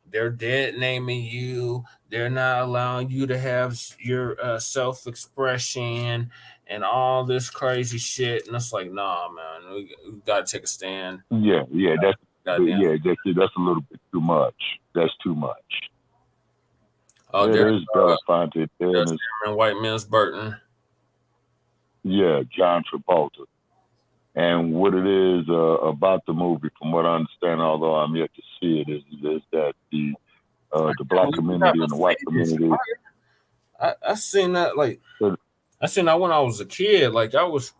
they're dead naming you. They're not allowing you to have your self-expression and all this crazy shit. And it's like, nah, man, we got to take a stand. Yeah, that's a little bit too much. That's too much. Oh, there's Belafonte. There's White Men's Burton. Yeah, John Travolta. And what it is about the movie, from what I understand, although I'm yet to see it, is that the Black community and the white community. I seen that I seen that when I was a kid. Like that was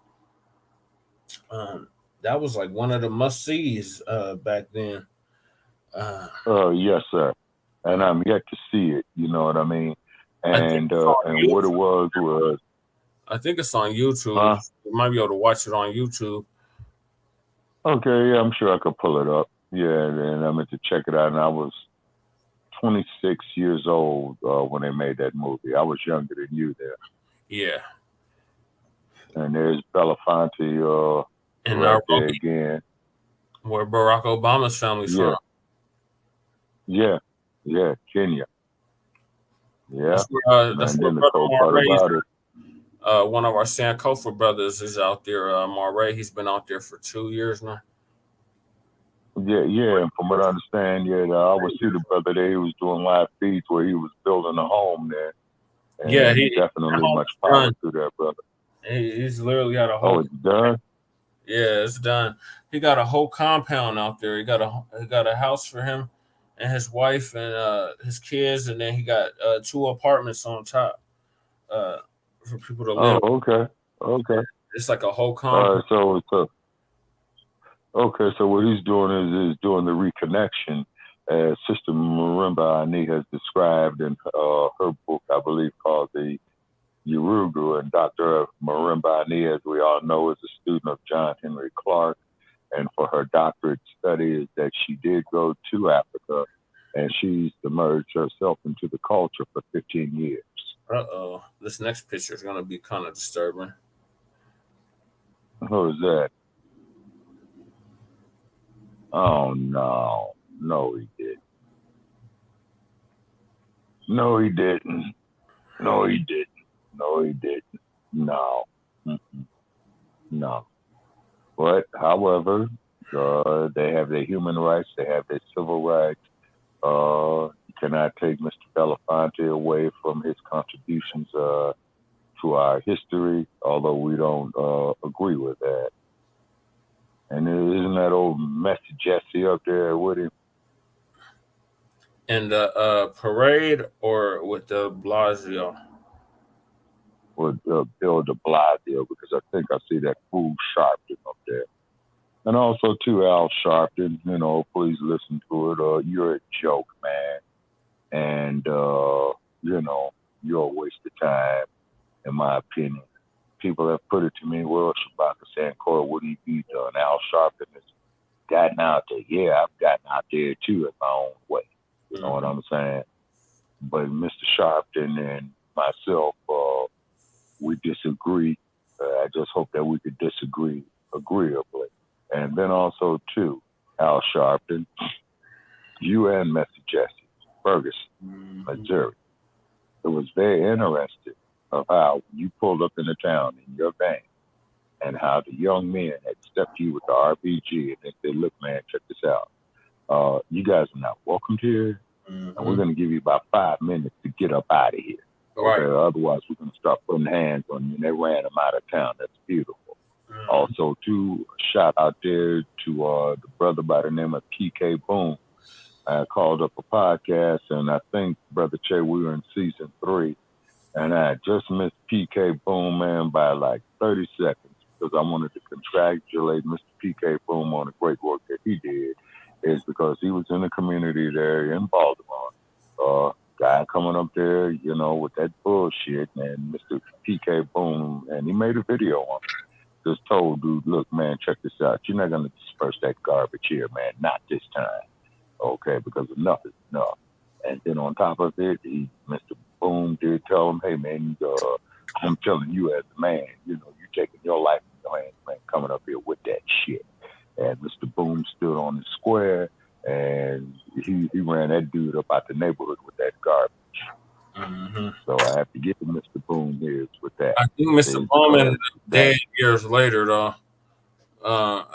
like one of the must sees back then. Yes, sir. And I'm yet to see it. You know what I mean? And what it was. I think it's on YouTube. You might be able to watch it on YouTube. Okay, yeah, I'm sure I could pull it up. Yeah, and I meant to check it out. And I was 26 years old when they made that movie. I was younger than you there. Yeah. And there's Belafonte right there again. Where Barack Obama's family's from. Yeah, Kenya. Yeah. That's where Brother one of our Sankofa brothers is out there. Marais, he's been out there for 2 years now. Yeah. And from what I understand, I always see the brother there. He was doing live feeds where he was building a home there. And he definitely much power to that brother. He's literally got a whole. Oh, it's done. Yeah, it's done. He got a whole compound out there. He got a house for him and his wife and his kids, and then he got 2 apartments on top for people to live. Oh, okay. It's like a whole complex. So what he's doing is doing the reconnection, as Sister Marimba Ani has described in her book, I believe, called The Urugu. And Dr. Marimba Ani, as we all know, is a student of John Henry Clark. And for her doctorate study is that she did go to Africa, and she's immersed herself into the culture for 15 years. Uh-oh. This next picture is going to be kind of disturbing. Who is that? Oh, no. No, he didn't. No, he didn't. No, he didn't. No, he didn't. No. Mm-mm. No. But, however, they have their human rights. They have their civil rights. You cannot take Mr. Belafonte away from his contributions to our history, although we don't agree with that. And isn't that old Messy Jesse up there with him? In the parade or with the Blasio? With Bill de Blasio, because I think I see that fool Sharpton up there. And also, too, Al Sharpton, you know, please listen to it. You're a joke, man. And, you know, you're a waste of time, in my opinion. People have put it to me, well, Shabaka Sankora, what do you be done? Al Sharpton has gotten out there. Yeah, I've gotten out there, too, in my own way. You know what I'm saying? But Mr. Sharpton and myself, we disagree. I just hope that we could disagree agreeably. And then also, too, Al Sharpton, you and Mr. Jesse Ferguson, Missouri. It was very interesting of how you pulled up in the town in your van and how the young men had stepped you with the RPG and they said, look, man, check this out. You guys are not welcome here, and we're going to give you about 5 minutes to get up out of here. Right. Okay? Otherwise, we're going to start putting hands on you. And they ran them out of town. That's beautiful. Also, too, a shout out there to the brother by the name of PK Boom. I called up a podcast, and I think, Brother Che, we were in season 3, and I just missed PK Boom, man, by like 30 seconds, because I wanted to congratulate Mr. PK Boom on the great work that he did, is because he was in the community there in Baltimore. Guy coming up there, you know, with that bullshit, and Mr. PK Boom, and he made a video on it. Just told dude, look, man, check this out. You're not going to disperse that garbage here, man. Not this time. Okay, because enough is enough. And then on top of it, Mr. Boom did tell him, hey, man, I'm telling you as a man, you know, you're taking your life in your hands, man, coming up here with that shit. And Mr. Boom stood on the square, and he ran that dude up out the neighborhood with that garbage. So I have to give Mr. Boom his with that. I think Mr. Boom ended up dead years later, though.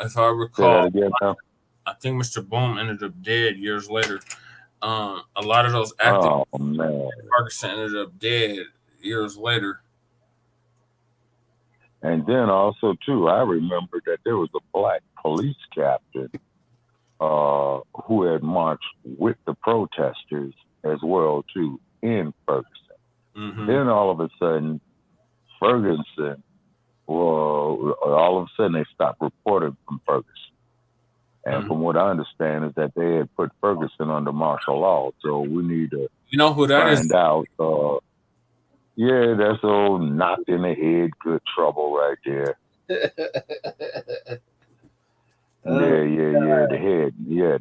If I recall, I think Mr. Boom ended up dead years later. A lot of those actors, Ferguson ended up dead years later. And then also, too, I remember that there was a black police captain who had marched with the protesters as well, too, in Ferguson. Then all of a sudden, Ferguson, all of a sudden they stopped reporting from Ferguson. And from what I understand is that they had put Ferguson under martial law. So we need to find out. Yeah, that's old knocked in the head, good trouble right there. The head,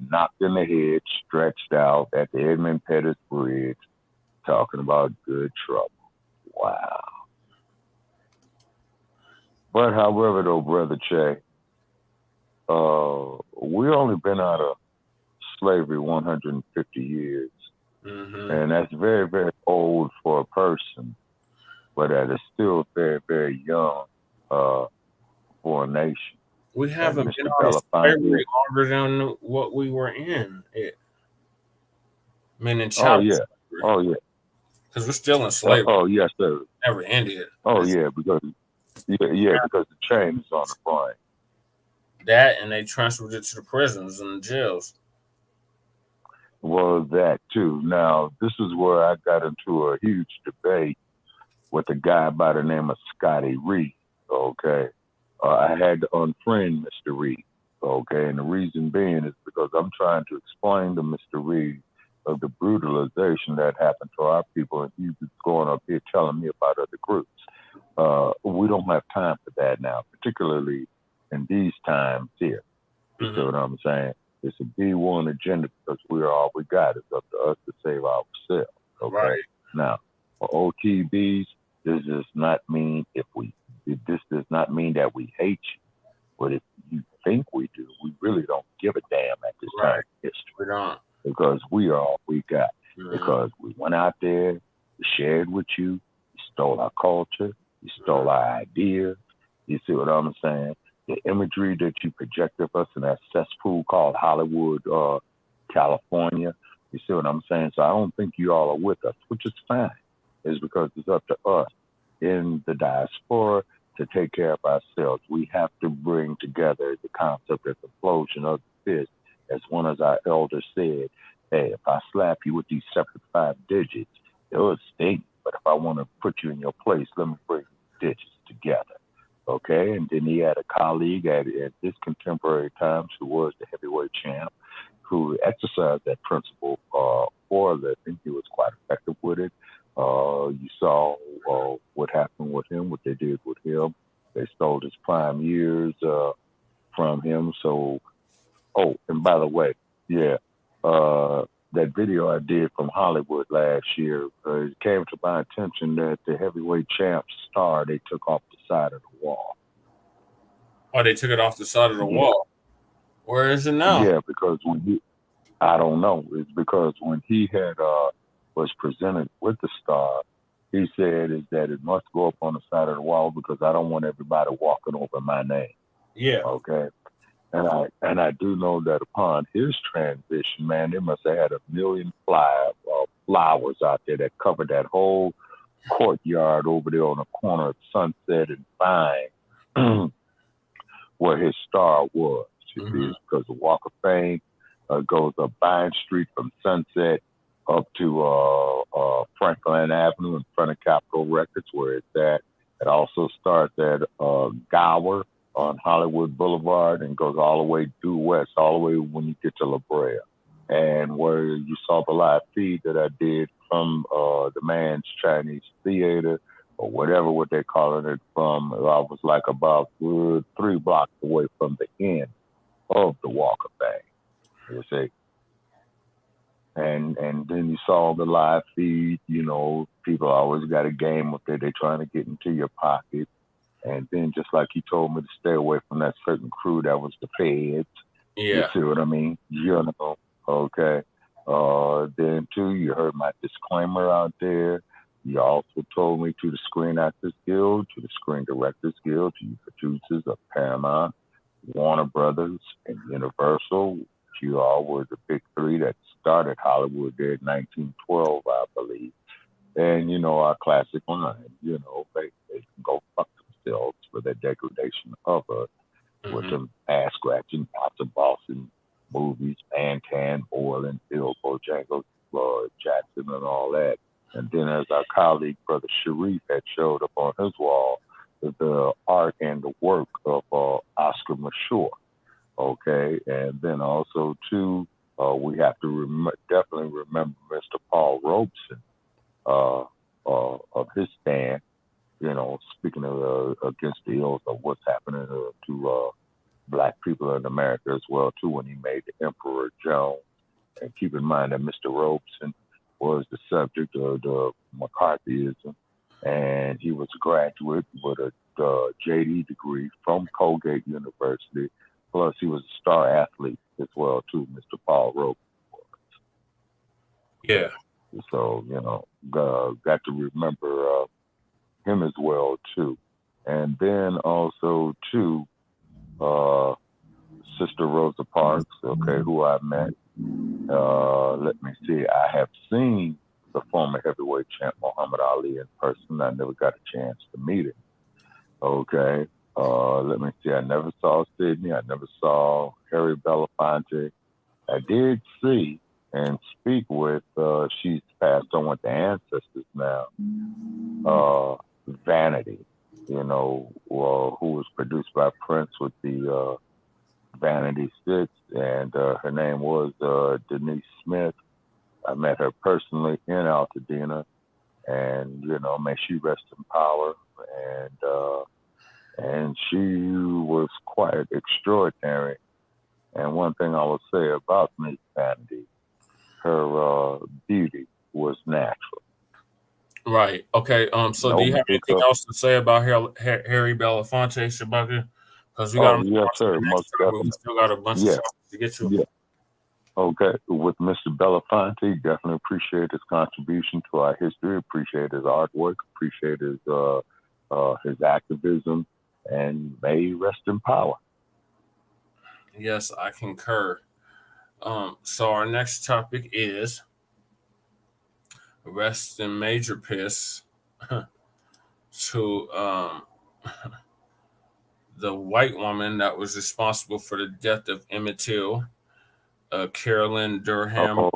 knocked in the head, stretched out at the Edmund Pettus Bridge, talking about good trouble. Wow. But however, though, Brother Che, we only been out of slavery 150 years. And that's very, very old for a person, but that is still very, very young for a nation. We haven't been out of slavery longer than what we were in. Meaning child slavery. Oh, yeah. Because we're still in slavery. Oh, yes, sir. Never ended. Oh, yeah, because the chain is on the front. That, and they transferred it to the prisons and the jails. Well, that too. Now, this is where I got into a huge debate with a guy by the name of Scotty Reed, okay? I had to unfriend Mr. Reed. Okay, and the reason being is because I'm trying to explain to Mr. Reed of the brutalization that happened to our people, and he's going up here telling me about other groups. We don't have time for that now, particularly in these times here. You see what I'm saying? It's a B1 agenda because we're all we got. It's up to us to save ourselves. Okay. Right. Now, for OTBs, this does not mean this does not mean that we hate you. But if you think we do, we really don't give a damn at this time in history. We don't. Because we are all we got. Because we went out there, we shared with you, you stole our culture, you stole our ideas. You see what I'm saying? The imagery that you project of us in that cesspool called Hollywood, California. You see what I'm saying? So I don't think you all are with us, which is fine. It's because it's up to us in the diaspora to take care of ourselves. We have to bring together the concept of the explosion of the fist. As one of our elders said, hey, if I slap you with these separate 5 digits, it would sting. But if I want to put you in your place, let me bring the digits together. Okay? And then he had a colleague at this contemporary times who was the heavyweight champ, who exercised that principle for a living. He was quite effective with it. You saw what happened with him, what they did with him. They stole his prime years from him. So, and by the way, that video I did from Hollywood last year, it came to my attention that the heavyweight champ star they took off the side of the wall. Oh, they took it off the side of the wall. Where is it now? Yeah, because I don't know. It's because when he had was presented with the star, he said is that it must go up on the side of the wall because I don't want everybody walking over my name. Yeah. Okay. And I do know that upon his transition, man, they must have had 1 million flowers out there that covered that whole courtyard over there on the corner of Sunset and Vine, where his star was. You see, because the Walk of Fame goes up Vine Street from Sunset up to Franklin Avenue in front of Capitol Records, where it's at. It also starts at Gower on Hollywood Boulevard and goes all the way due west, all the way when you get to La Brea. And where you saw the live feed that I did from the Man's Chinese Theater or whatever what they're calling it from, I was like about 3 blocks away from the end of the Walk of Fame, you see. And then you saw the live feed, you know, people always got a game up there. They're trying to get into your pocket. And then just like he told me to stay away from that certain crew that was the feds. Yeah. You see what I mean? You know, okay. Then too, you heard my disclaimer out there. You also told me to the Screen Actors Guild, to the Screen Directors Guild, to you producers of Paramount, Warner Brothers, and Universal. You all were the big 3 that started Hollywood there in 1912, I believe. And, you know, our classic line, you know, they can go fuck themselves for their degradation of us with them ass-scratching, lots of Boston movies, Mantan, Boylan, Bill, Bojangles, Jackson, and all that. And then as our colleague, Brother Sharif, had showed up on his wall, the art and the work of Oscar Mashore. Okay, and then also, too, we have to definitely remember Mr. Paul Robeson of his stand, you know, speaking of, against the ills of what's happening to Black people in America as well, too, when he made the Emperor Jones. And keep in mind that Mr. Robeson was the subject of the McCarthyism, and he was a graduate with a JD degree from Colgate University. Plus, he was a star athlete as well, too, Mr. Paul Robeson was. Yeah. So, you know, got to remember him as well, too. And then also, too, Sister Rosa Parks, okay, who I met. Let me see. I have seen the former heavyweight champ Muhammad Ali in person. I never got a chance to meet him. Okay. Let me see. I never saw Sydney. I never saw Harry Belafonte. I did see and speak with, she's passed on with the ancestors now, Vanity. who was produced by Prince with the Vanity Six, and her name was Denise Smith. I met her personally in Altadena, and may she rest in power. And she was quite extraordinary. And one thing I will say about Miss Vanity, her beauty was natural. Right. Okay. So No do you have anything makeup. else to say about Harry Belafonte, Shabaka? Because we got Yes, sir. Most definitely. We still got a bunch of stuff to get to. Yeah. Okay. With Mr. Belafonte, definitely appreciate his contribution to our history. Appreciate his artwork. Appreciate his activism, and may he rest in power. Yes, I concur. So our next topic is rest in major piss to the white woman that was responsible for the death of Emmitt Till, Carolyn Bryant.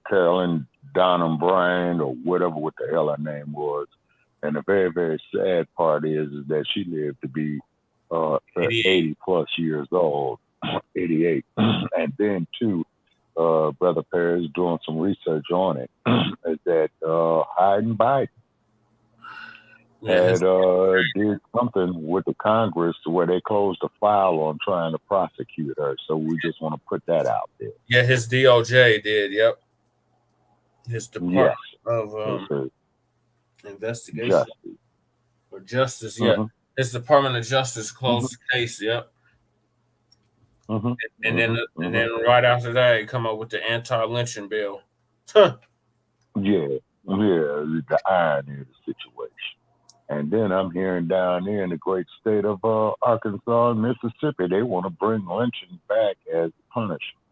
Carolyn Donham Bryant, or whatever what the hell her name was. And the very, very sad part is that she lived to be 80 plus years old, 88. And then too, Brother Parris doing some research on it, is that Biden had did something with the Congress where they closed a file on trying to prosecute her. So we just want to put that out there. Yeah, his DOJ did. Yep, his Department of Investigation or Justice. Yeah, his Department of Justice closed the case. Yep. And then right after that, they come up with the anti-lynching bill. The irony of the situation. And then I'm hearing down there in the great state of Arkansas and Mississippi, they want to bring lynching back as punishment.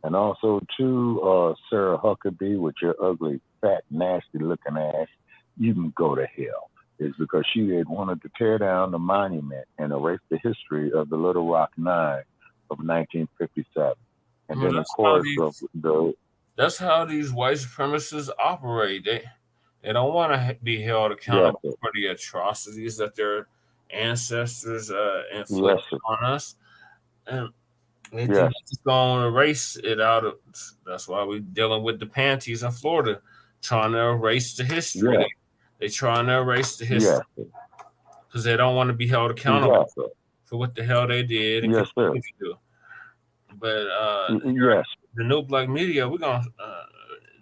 And also, too, Sarah Huckabee, with your ugly, fat, nasty-looking ass, you can go to hell. Is because she had wanted to tear down the monument and erase the history of the Little Rock Nine of 1957. And then, of course, that's how these white supremacists operate. They don't want to be held accountable for the atrocities that their ancestors inflicted on us. And they think it's going to erase it out of. That's why we're dealing with the panties in Florida, trying to erase the history. They're trying to erase the history because they don't want to be held accountable for what the hell they did and continue to do. But the new black media, we're going to.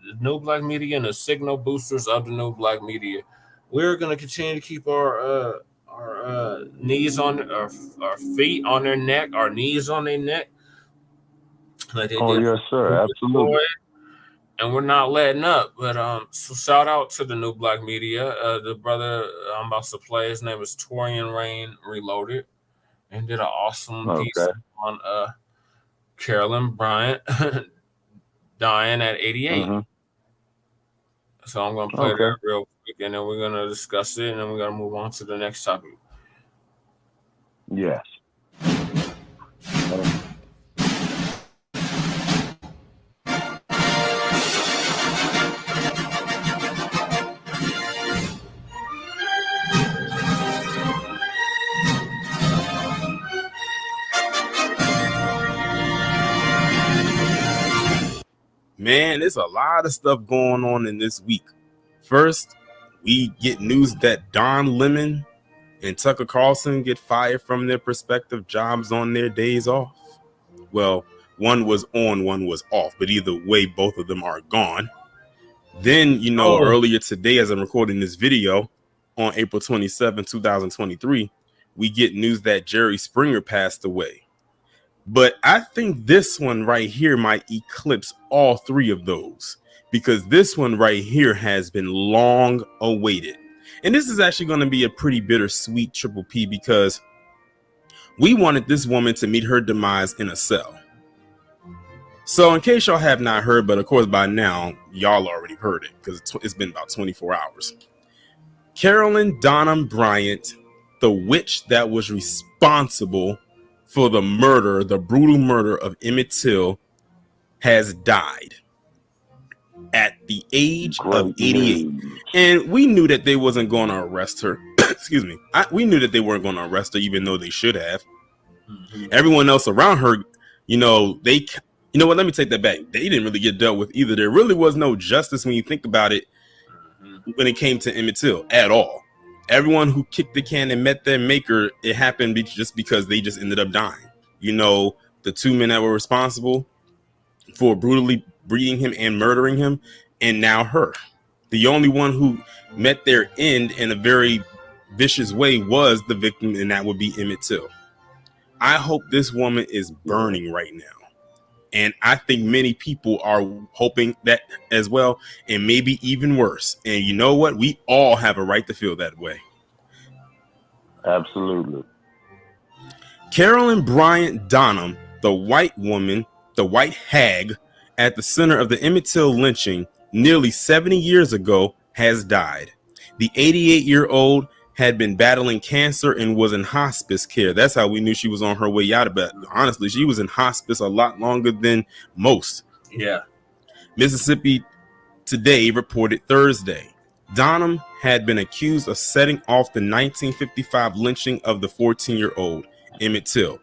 The new black media and the signal boosters of the new black media, we're going to continue to keep our knees on our feet on their neck, our knees on their neck. Like they did. Yes, sir. Absolutely. And we're not letting up. But so shout out to the new black media. The brother I'm about to play, his name is Torian Rain Reloaded, and did an awesome piece on Carolyn Bryant dying at 88. So I'm going to play that real quick, and then we're going to discuss it, and then we're going to move on to the next topic. Yes. Man, there's a lot of stuff going on in this week. First, we get news that Don Lemon and Tucker Carlson get fired from their respective jobs on their days off. Well, one was on, one was off, but either way, both of them are gone. Then, earlier today, as I'm recording this video on April 27, 2023, we get news that Jerry Springer passed away. But I think this one right here might eclipse all three of those, because this one right here has been long awaited. And this is actually going to be a pretty bittersweet Triple P, because we wanted this woman to meet her demise in a cell. So in case y'all have not heard, but of course by now y'all already heard it, because it's been about 24 hours. Carolyn Donham Bryant, the witch that was responsible for the murder, the brutal murder of Emmitt Till, has died. at the age Great of 88. news. And we knew that they wasn't going to arrest her. Excuse me. We knew that they weren't going to arrest her, even though they should have. Everyone else around her, you know what? Let me take that back. They didn't really get dealt with either. There really was no justice when you think about it when it came to Emmitt Till at all. Everyone who kicked the can and met their maker, it happened just because they just ended up dying. You know, the two men that were responsible for brutally beating him and murdering him, and now her. The only one who met their end in a very vicious way was the victim, and that would be Emmitt Till. I hope this woman is burning right now. And I think many people are hoping that as well, and maybe even worse. And you know what? We all have a right to feel that way. Absolutely. Carolyn Bryant-Donham, the white woman, the white hag at the center of the Emmitt Till lynching nearly 70 years ago, has died. The 88-year-old had been battling cancer and was in hospice care. That's how we knew she was on her way out. But honestly, she was in hospice a lot longer than most. Yeah. Mississippi Today reported Thursday, Donham had been accused of setting off the 1955 lynching of the 14-year-old Emmitt Till.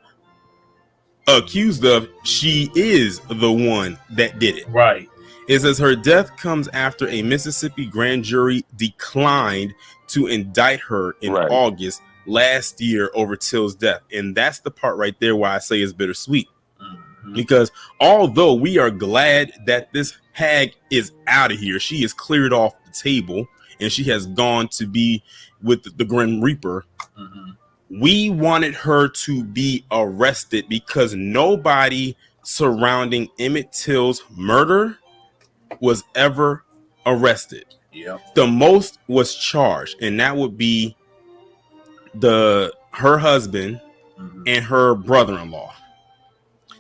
Accused of, she is the one that did it. Right. It says her death comes after a Mississippi grand jury declined to indict her in August last year over Till's death. And that's the part right there why I say it's bittersweet. Because although we are glad that this hag is out of here, she is cleared off the table and she has gone to be with the Grim Reaper. We wanted her to be arrested because nobody surrounding Emmitt Till's murder was ever arrested. The most was charged, and that would be her husband and her brother-in-law.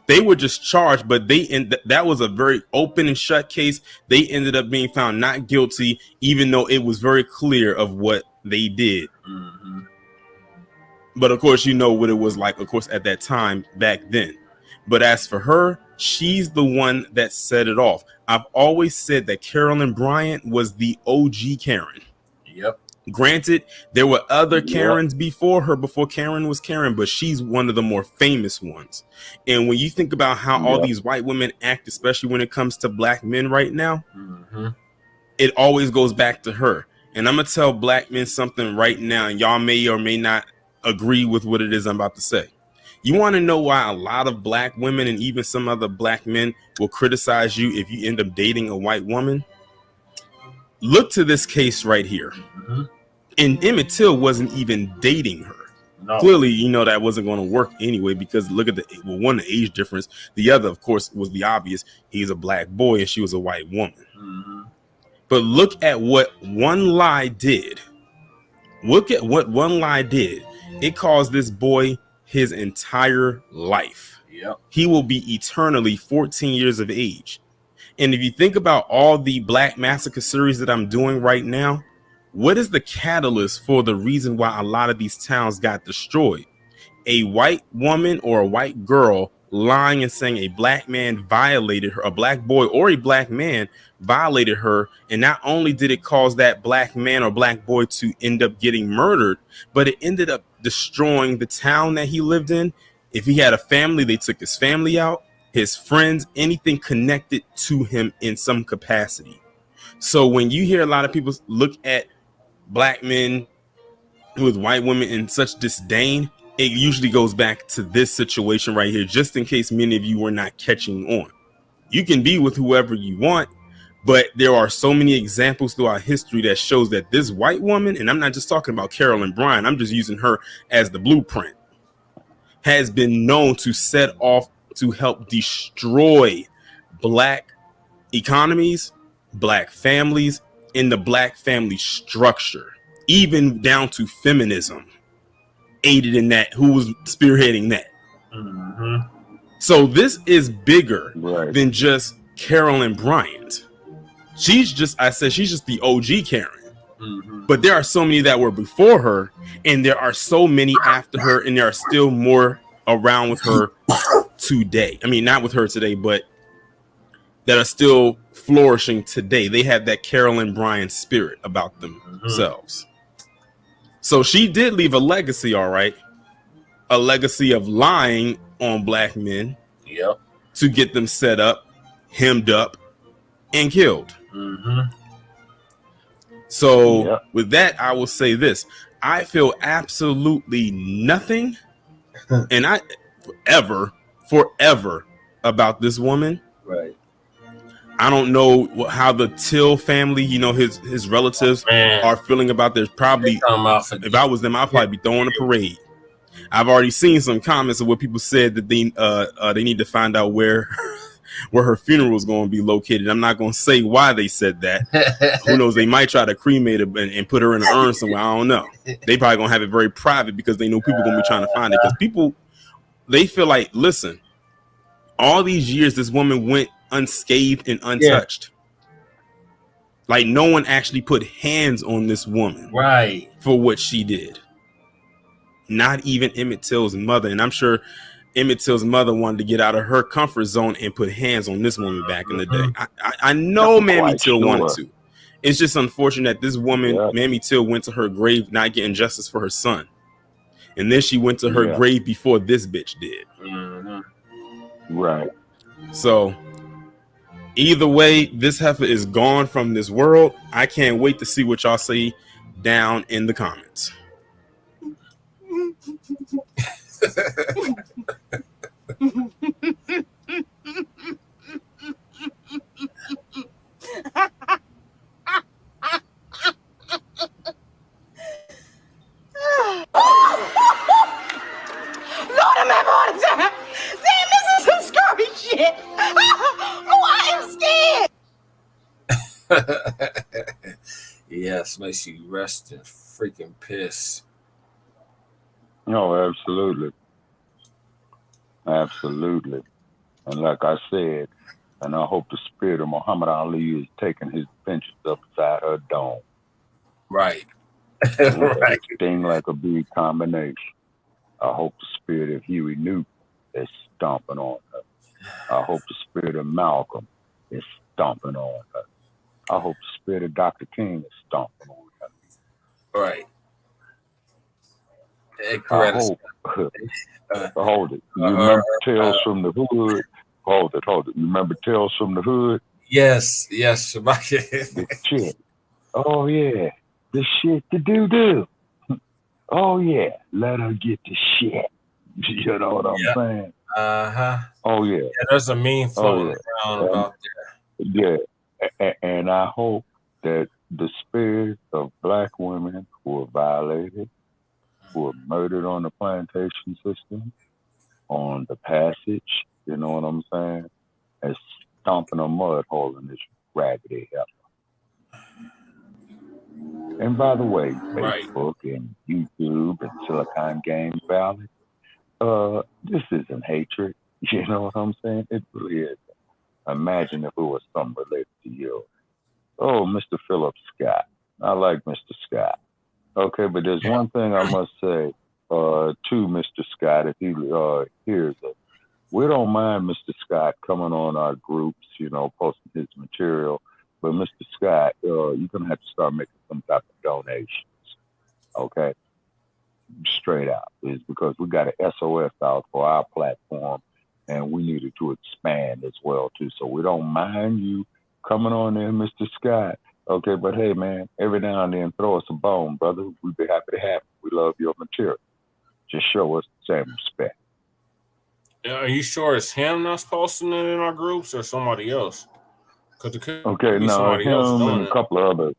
They were just charged, but that was a very open and shut case. They ended up being found not guilty, even though it was very clear of what they did. But of course, you know what it was like, of course, at that time back then. But as for her, she's the one that set it off. I've always said that Carolyn Bryant was the OG Karen. Granted, there were other Karens before her, before Karen was Karen, but she's one of the more famous ones. And when you think about how all these white women act, especially when it comes to black men right now, it always goes back to her. And I'm going to tell black men something right now, and y'all may or may not agree with what it is I'm about to say. You want to know why a lot of black women and even some other black men will criticize you if you end up dating a white woman? Look to this case right here. And Emmitt Till wasn't even dating her. Clearly, you know, that wasn't going to work anyway, because look at the age difference. The other, of course, was the obvious. He's a black boy and she was a white woman. But look at what one lie did. Look at what one lie did. It caused this boy his entire life. He will be eternally 14 years of age. And if you think about all the Black Massacre series that I'm doing right now, what is the catalyst for the reason why a lot of these towns got destroyed? A white woman or a white girl lying and saying a black man violated her, a black boy or a black man violated her. And not only did it cause that black man or black boy to end up getting murdered, but it ended up destroying the town that he lived in. If he had a family, they took his family out, his friends, anything connected to him in some capacity. So when you hear a lot of people look at black men with white women in such disdain, it usually goes back to this situation right here, just in case many of you were not catching on. You can be with whoever you want, but there are so many examples throughout history that shows that this white woman, and I'm not just talking about Carolyn Bryant, I'm just using her as the blueprint, has been known to set off to help destroy black economies, black families, in the black family structure, even down to feminism, aided in that, who was spearheading that. So this is bigger than just Carolyn Bryant. She's just the OG Karen. But there are so many that were before her, and there are so many after her, and there are still more around with her today. I mean, not with her today, but that are still flourishing today. They have that Carolyn Bryant spirit about themselves. So she did leave a legacy, all right. A legacy of lying on black men to get them set up, hemmed up, and killed. So with that, I will say this. I feel absolutely nothing and I forever about this woman. Right. I don't know how the Till family, you know, his relatives are feeling about this. Probably, if I was them, I'd probably be throwing a parade. I've already seen some comments of where people said that they need to find out where her funeral is going to be located. I'm not going to say why they said that. Who knows? They might try to cremate her and put her in an urn somewhere. I don't know. They probably going to have it very private because they know people are going to be trying to find it. Because people, they feel like, listen, all these years this woman went unscathed and untouched. Like no one actually put hands on this woman for what she did. Not even Emmitt Till's mother. And I'm sure Emmitt Till's mother wanted to get out of her comfort zone and put hands on this woman back in the day. I know Mammy Till wanted to. It's just unfortunate that this woman, Mammy Till, went to her grave not getting justice for her son. And then she went to her grave before this bitch did. Right. So either way, this heifer is gone from this world. I can't wait to see what y'all say down in the comments. Lord, I'm having a heart attack. Damn, this is some scary shit. Oh, I am scared. Yes, makes you rest in freaking piss. No, absolutely. Absolutely. And like I said, and I hope the spirit of Muhammad Ali is taking his benches up beside her dome. Right. Right. Sting like a big combination. I hope the spirit of Huey Newton is stomping on her. I hope the spirit of Malcolm is stomping on her. I hope the spirit of Dr. King is stomping on her. Right. I hope. Hold it. You remember Tales from the Hood? Hold it. You remember Tales from the Hood? Yes. The shit. Oh, yeah. The shit, the doo-doo. Oh, yeah. Let her get the shit. You know what I'm saying? Oh, yeah. There's a meme floating around about that. Yeah. And I hope that the spirit of black women who are violated, who were murdered on the plantation system, on the passage, you know what I'm saying, is stomping a mud hole in this raggedy heifer. And by the way, Facebook and YouTube and Silicon Games Valley, this isn't hatred. You know what I'm saying? It really is. Imagine if it was something related to you. Oh, Mr. Philip Scott. I like Mr. Scott. Okay, but there's one thing I must say to Mr. Scott if he hears it. We don't mind Mr. Scott coming on our groups, you know, posting his material. But Mr. Scott, you're going to have to start making some type of donations. Okay? Straight out. It's because we got an SOS out for our platform, and we needed to expand as well, too. So we don't mind you coming on there, Mr. Scott. Okay, but hey, man, every now and then throw us a bone, brother. We'd be happy to have it. We love your material. Just show us the same respect. Are you sure it's him that's posting it in our groups or somebody else? Okay, no, him and a couple of others.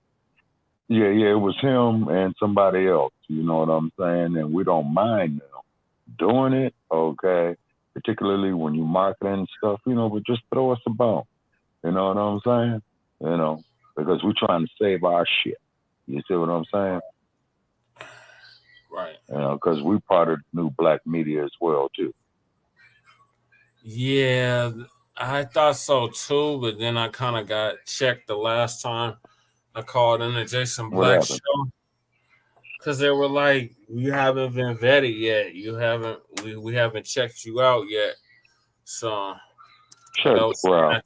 Yeah, it was him and somebody else. You know what I'm saying? And we don't mind them doing it, okay? Particularly when you marketing stuff, you know, but just throw us a bone. You know what I'm saying? You know, because we're trying to save our shit. You see what I'm saying? Right. You know, because we're part of the new black media as well, too. Yeah, I thought so, too, but then I kind of got checked the last time I called in the Jason Black show. Because they were like, you haven't been vetted yet. We haven't checked you out yet. So check, well,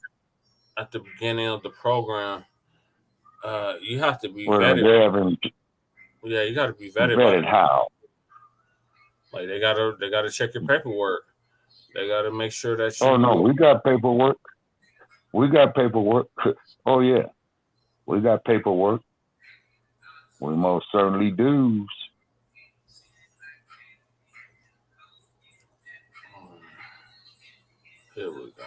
at the beginning of the program, you have to be Well, vetted. they haven't Yeah, you got to be vetted. vetted how? Like they gotta check your paperwork. They gotta make sure that you. Oh no, we got paperwork. We got paperwork. Oh yeah, we got paperwork. We most certainly do. Here we go.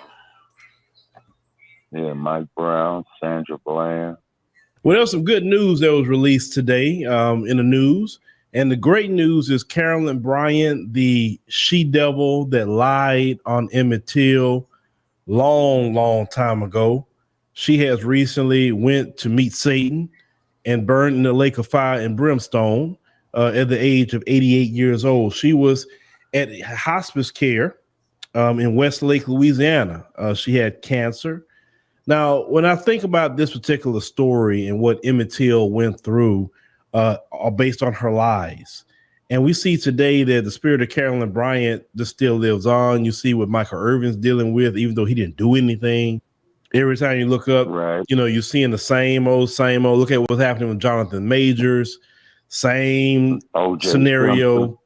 Yeah, Mike Brown, Sandra Bland. Well, there's some good news that was released today in the news. And the great news is Carolyn Bryant, the she-devil that lied on Emmitt Till long time ago. She has recently went to meet Satan and burned in the lake of fire and brimstone at the age of 88 years old. She was at hospice care in Westlake, Louisiana. She had cancer. Now, when I think about this particular story and what Emmitt Till went through, are based on her lies. And we see today that the spirit of Carolyn Bryant just still lives on. You see what Michael Irvin's dealing with, even though he didn't do anything. Every time you look up, right, you know, you're seeing the same old. Look at what's happening with Jonathan Majors. Same scenario. Simpson.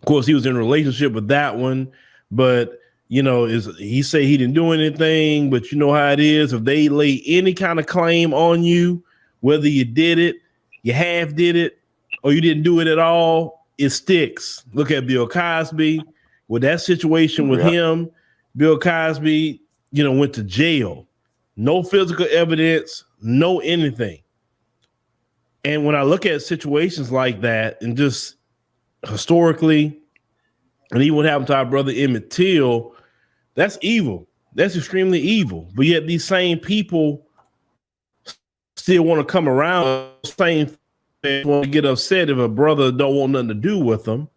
Of course, he was in a relationship with that one, but you know, he say he didn't do anything, but you know how it is. If they lay any kind of claim on you, whether you did it, you half did it, or you didn't do it at all, it sticks. Look at Bill Cosby. With that situation with him, Bill Cosby, you know, went to jail. No physical evidence, no anything. And when I look at situations like that, and just historically, and even what happened to our brother Emmitt Till, that's evil. That's extremely evil. But yet these same people still want to come around, same thing, want to get upset if a brother don't want nothing to do with them,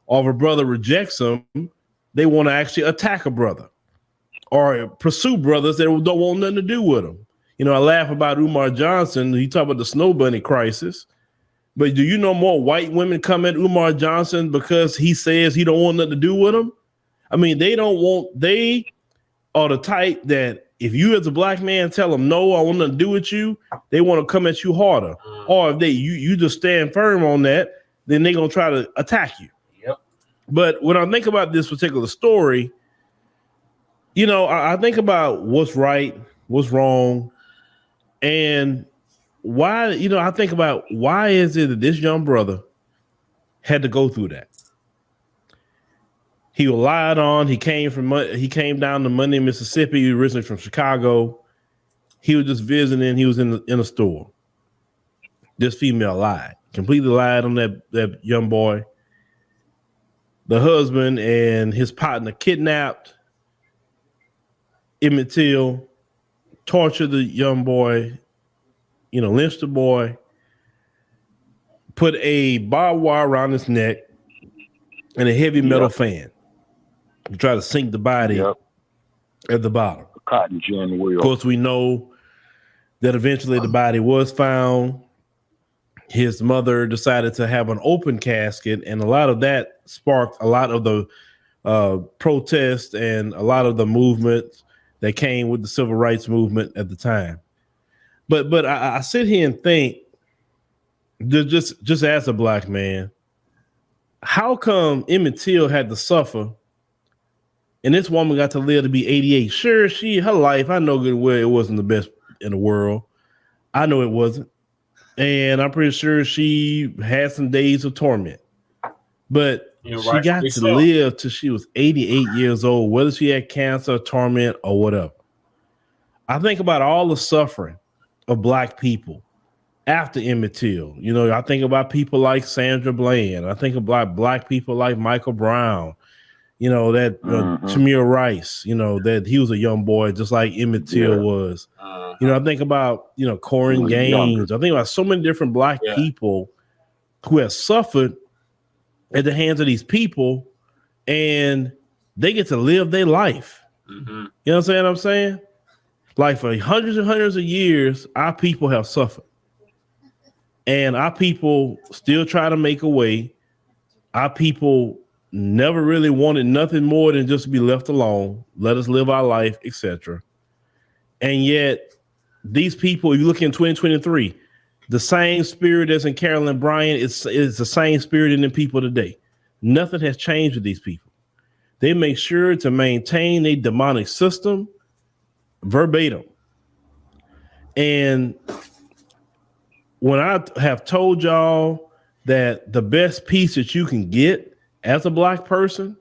or if a brother rejects them, they want to actually attack a brother or pursue brothers that don't want nothing to do with them. You know, I laugh about Umar Johnson. He talked about the Snow Bunny crisis. But do you know more white women come at Umar Johnson because he says he don't want nothing to do with them? I mean, they are the type that if you as a black man tell them, no, I want nothing to do with you, they want to come at you harder. Or if you just stand firm on that, then they're going to try to attack you. Yep. But when I think about this particular story, you know, I think about what's right, what's wrong, and why, you know, I think about why is it that this young brother had to go through that? He was lied on. He came down to Monday, Mississippi, originally from Chicago. He was just visiting. He was in a store. This female lied, completely lied on that young boy. The husband and his partner kidnapped Emmitt Till, tortured the young boy, you know, lynched the boy, put a barbed wire around his neck and a heavy metal fan to try to sink the body at the bottom. Cotton gin wheel. Of course, we know that eventually the body was found. His mother decided to have an open casket, and a lot of that sparked a lot of the protests and a lot of the movements that came with the civil rights movement at the time. But I sit here and think, just as a black man, how come Emmitt Till had to suffer and this woman got to live to be 88? Sure, her life, I know good well it wasn't the best in the world. I know it wasn't. And I'm pretty sure she had some days of torment. But she got to live till she was 88 years old, whether she had cancer, torment, or whatever. I think about all the suffering of black people after Emmitt Till. You know, I think about people like Sandra Bland. I think about black people like Michael Brown. You know, that Tamir Rice, you know, that he was a young boy just like Emmitt Till was. You know, I think about, you know, Corin Gaines. I think about so many different black people who have suffered at the hands of these people, and they get to live their life. You know what I'm saying? Like for hundreds and hundreds of years, our people have suffered. And our people still try to make a way. Our people never really wanted nothing more than just to be left alone, let us live our life, etc. And yet these people, if you look in 2023, the same spirit as in Carolyn Bryant is the same spirit in the people today. Nothing has changed with these people. They make sure to maintain a demonic system verbatim. And when I have told y'all that the best peace that you can get as a Black person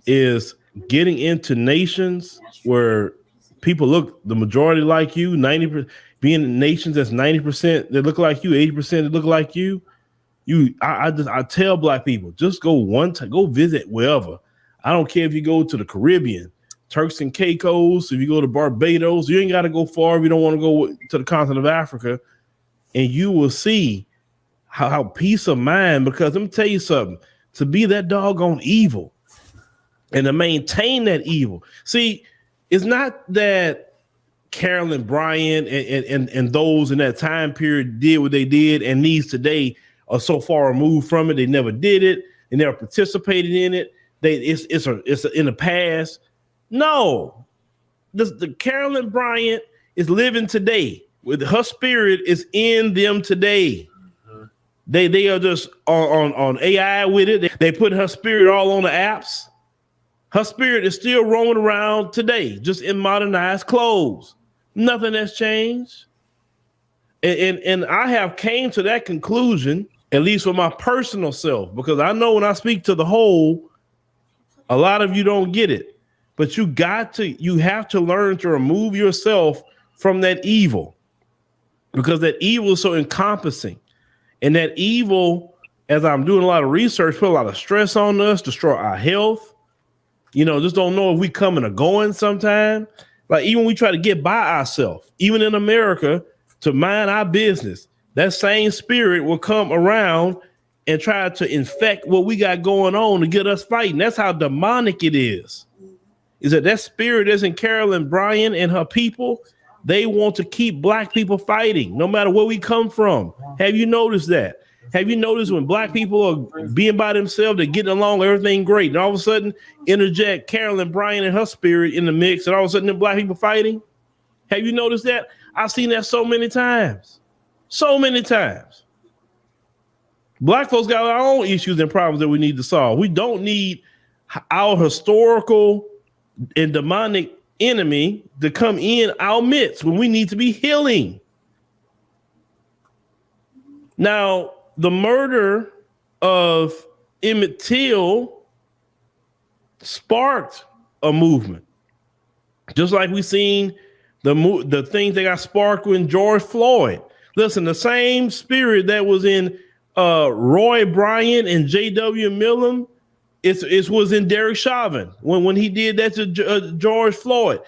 is getting into nations where people look the majority like you, 90%, being in nations that's 90% that look like you, 80% that look like you. I tell Black people, just go go visit wherever. I don't care if you go to the Caribbean, Turks and Caicos, if you go to Barbados, you ain't got to go far if you don't want to go to the continent of Africa, and you will see how peace of mind, because let me tell you something, to be that doggone evil and to maintain that evil. See, it's not that Carolyn Bryant and those in that time period did what they did and these today are so far removed from it. They never did it. They never participated in it. It's in the past. No, the Carolyn Bryant is living today. With her spirit is in them today. They are just on AI with it. They put her spirit all on the apps. Her spirit is still roaming around today, just in modernized clothes. Nothing has changed. And I have came to that conclusion, at least for my personal self, because I know when I speak to the whole, a lot of you don't get it. But you have to learn to remove yourself from that evil, because that evil is so encompassing. And that evil, as I'm doing a lot of research, put a lot of stress on us, destroy our health. Just don't know if we coming or going sometime. Like even we try to get by ourselves, even in America, to mind our business, that same spirit will come around and try to infect what we got going on to get us fighting. That's how demonic it is that spirit is in Carolyn Bryant and her people. They want to keep Black people fighting no matter where we come from. Have you noticed that? Have you noticed when Black people are being by themselves, they're getting along, everything great, and all of a sudden interject Carolyn Bryant and her spirit in the mix, and all of a sudden the Black people fighting? Have you noticed that? I've seen that so many times. So many times. Black folks got our own issues and problems that we need to solve. We don't need our historical and demonic enemy to come in our midst when we need to be healing. Now, the murder of Emmitt Till sparked a movement, just like we seen the things that got sparked when George Floyd. Listen, the same spirit that was in Roy Bryant and J.W. Millam, it was in Derek Chauvin when he did that to George Floyd.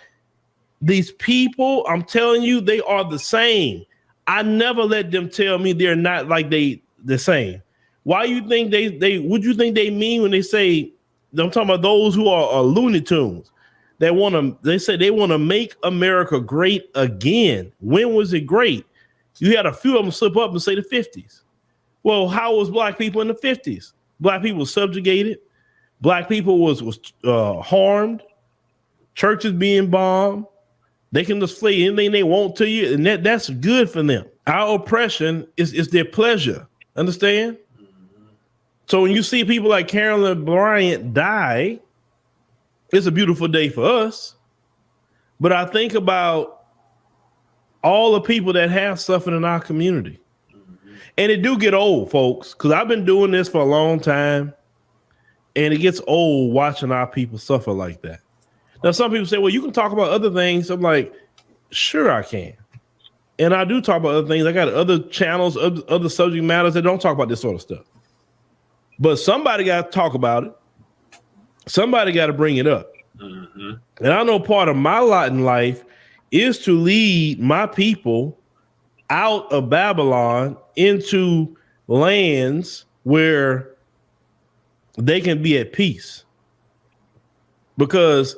These people, I'm telling you, they are the same. I never let them tell me they're not like the same. Why you think what you think they mean when they say, I'm talking about those who are Looney Tunes. They say they want to make America great again. When was it great? You had a few of them slip up and say the 50s. Well, how was Black people in the 50s? Black people were subjugated. Black people was harmed. Churches being bombed. They can display anything they want to you, and that's good for them. Our oppression is their pleasure. Understand? So when you see people like Carolyn Bryant die, it's a beautiful day for us. But I think about all the people that have suffered in our community. And it do get old, folks, because I've been doing this for a long time, and it gets old watching our people suffer like that. Now, some people say, well, you can talk about other things. I'm like, sure I can. And I do talk about other things. I got other channels, other subject matters that don't talk about this sort of stuff. But somebody got to talk about it. Somebody got to bring it up. Mm-hmm. And I know part of my lot in life is to lead my people out of Babylon into lands where they can be at peace. Because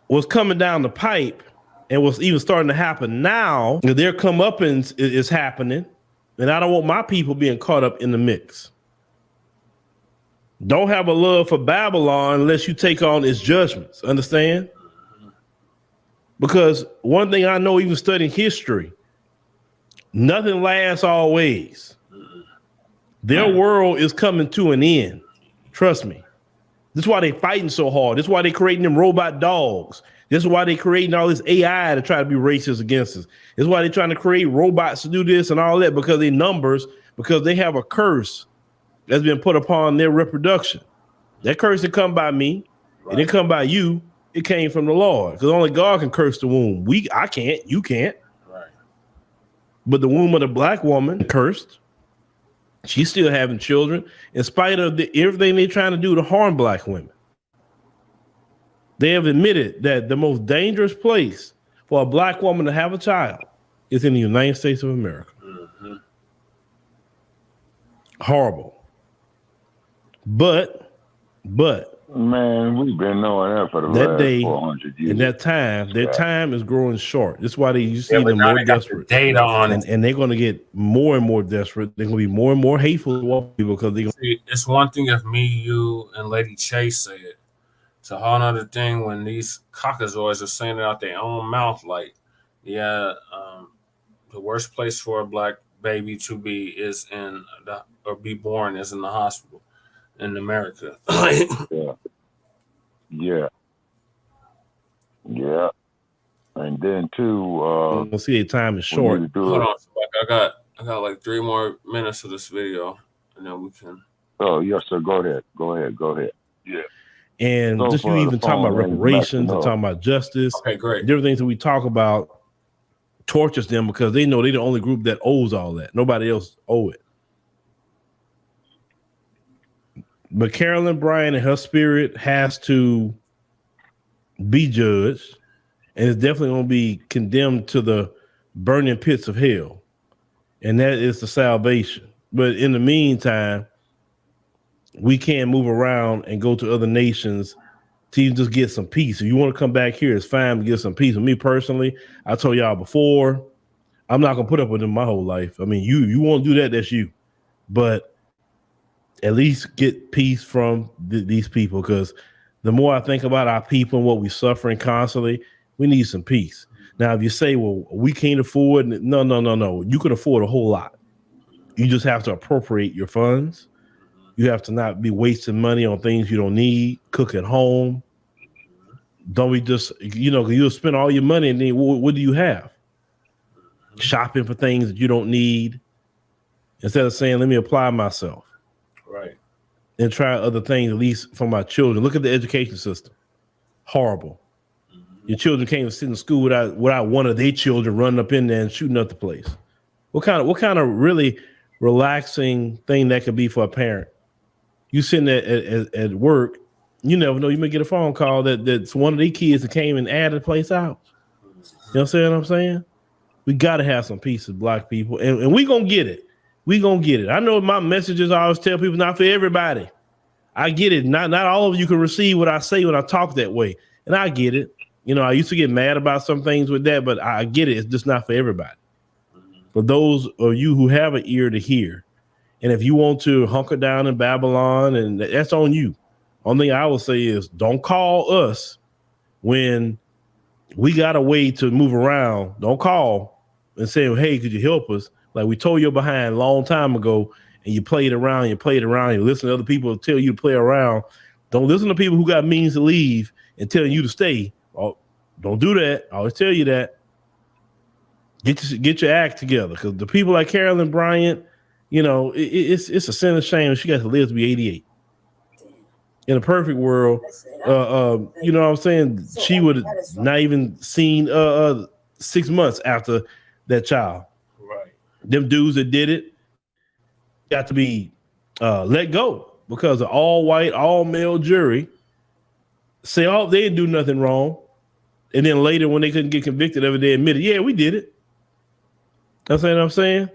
what's coming down the pipe and what's even starting to happen now, their comeuppance is happening. And I don't want my people being caught up in the mix. Don't have a love for Babylon unless you take on its judgments. Understand? Because one thing I know, even studying history, nothing lasts always. Their world is coming to an end. Trust me. This is why they fighting so hard. This is why they creating them robot dogs. This is why they creating all this AI to try to be racist against us. This is why they're trying to create robots to do this and all that, because they numbers, because they have a curse that's been put upon their reproduction. That curse didn't come by me. Right. It didn't come by you. It came from the Lord, because only God can curse the womb. I can't. You can't. Right. But the womb of the black woman cursed. She's still having children in spite of everything they're trying to do to harm black women. They have admitted that the most dangerous place for a black woman to have a child is in the United States of America. Mm-hmm. Horrible. But man, we've been knowing that for the last 400 years. And that time, their time is growing short. That's why you see them more desperate. Data on it, and they're going to get more and more desperate. They're going to be more and more hateful to people because they. It's one thing if me, you, and Lady Chase say it. It's a whole other thing when these cockazoids are saying it out their own mouth. Like, yeah, the worst place for a black baby to be is be born is in the hospital in America. Yeah. And then too, we'll see. Time is short. Hold on, I got like 3 more minutes of this video, and then we can. Oh yes, sir. Go ahead. Yeah. And just you even talking about reparations and talking about justice. Okay, great. Different things that we talk about tortures them because they know they're the only group that owes all that. Nobody else owe it. But Carolyn Bryant and her spirit has to be judged, and it's definitely going to be condemned to the burning pits of hell. And that is the salvation. But in the meantime, we can't move around and go to other nations to even just get some peace. If you want to come back here, it's fine to get some peace. With me personally, I told y'all before, I'm not going to put up with them my whole life. I mean, you want to do that, that's you. But at least get peace from these people, because the more I think about our people and what we're suffering constantly, we need some peace. Now, if you say, well, we can't afford, no. You can afford a whole lot. You just have to appropriate your funds. You have to not be wasting money on things you don't need. Cook at home. Don't be just, you'll spend all your money and then what do you have? Shopping for things that you don't need. Instead of saying, let me apply myself. Right. And try other things, at least for my children. Look at the education system. Horrible. Your children can't even sit in school without one of their children running up in there and shooting up the place. What kind of really relaxing thing that could be for a parent? You sitting there at work, you never know. You may get a phone call that's one of their kids that came and added the place out. You know what I'm saying? We got to have some peace as black people, and we going to get it. We going to get it. I know my messages, I always tell people, not for everybody. I get it. Not all of you can receive what I say when I talk that way. And I get it. I used to get mad about some things with that, but I get it. It's just not for everybody. For those of you who have an ear to hear, and if you want to hunker down in Babylon, and that's on you. Only thing I will say is don't call us when we got a way to move around. Don't call and say, hey, could you help us? Like we told you behind a long time ago, and you played around, you listen to other people tell you to play around. Don't listen to people who got means to leave and telling you to stay. Oh, don't do that. I always tell you that. Get your act together, because the people like Carolyn Bryant, it's a sin of shame she got to live to be 88. In a perfect world, what I'm saying, she would have not even seen 6 months after that child. Right. Them dudes that did it got to be let go because of all white, all male jury say, oh, they didn't do nothing wrong. And then later when they couldn't get convicted of it, they admitted, yeah, we did it. That's what I'm saying?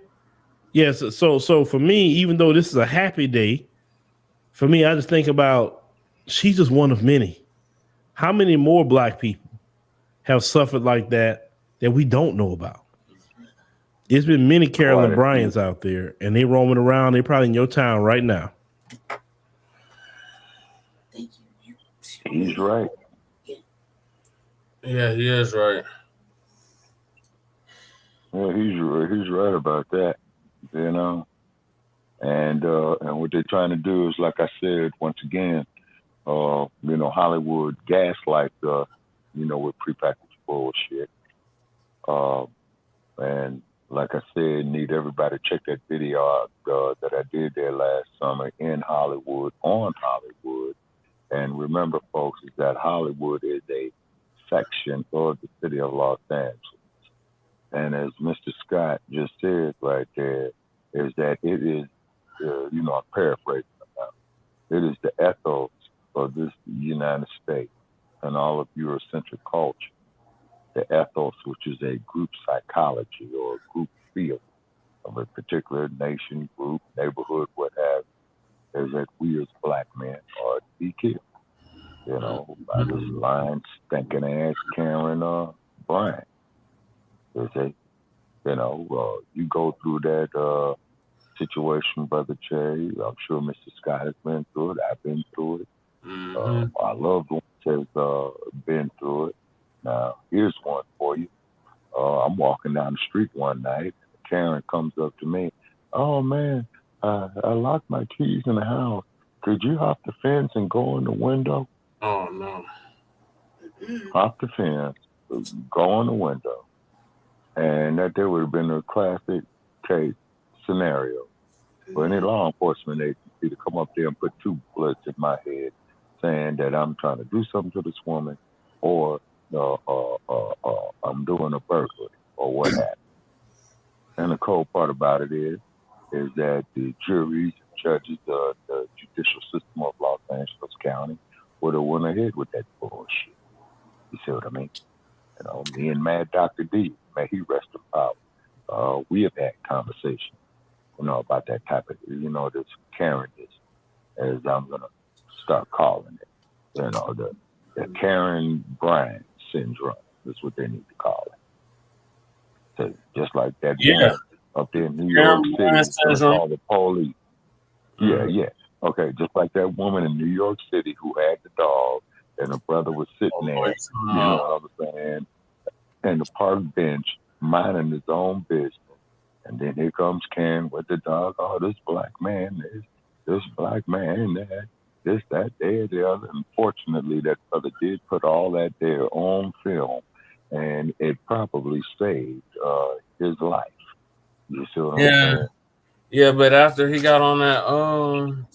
Yes. So for me, even though this is a happy day, for me, I just think about she's just one of many. How many more black people have suffered like that we don't know about? There's been many Carolyn Bryants out there, and they roaming around. They're probably in your town right now. He's right. Yeah, he is right. Yeah, he's right about that. You know, and what they're trying to do is, like I said, once again, Hollywood gaslight us, with prepackaged bullshit. And like I said, need everybody to check that video out that I did there last summer in Hollywood, on Hollywood. And remember, folks, is that Hollywood is a section of the city of Los Angeles. And as Mr. Scott just said right there, is that it is, I'm paraphrasing about it is the ethos of this United States and all of Eurocentric culture. The ethos, which is a group psychology or a group feel of a particular nation, group, neighborhood, what have you, is that we as black men are to be killed. By this lying, stinking ass Carolyn Bryant. They say, you go through that situation, Brother Che. I'm sure Mr. Scott has been through it. I've been through it. Our loved ones has been through it. Now, here's one for you. I'm walking down the street one night. Karen comes up to me. Oh, man, I locked my keys in the house. Could you hop the fence and go in the window? Oh, no. Hop the fence, go in the window. And that there would have been a classic case scenario for any law enforcement agency to come up there and put two bullets in my head saying that I'm trying to do something to this woman or I'm doing a burglary or what have you. And the cold part about it is that the juries, judges, the judicial system of Los Angeles County would have went ahead with that bullshit. You see what I mean? Me and Mad Dr. D, may he rest in power. We have had conversations, about that type of, this Karen is, as I'm gonna start calling it, the Karen Bryant syndrome is what they need to call it. So just like that woman up there in New York City, called the police. Yeah. Okay, just like that woman in New York City who had the dog and her brother was sitting there, you know what I'm saying, in the park bench, minding his own business. And then here comes Karen with the dog. Oh, this black man, this black man, this, that, there, the other. Unfortunately, that brother did put all that there on film, and it probably saved his life. You see what I'm saying? Yeah, but after he got on that,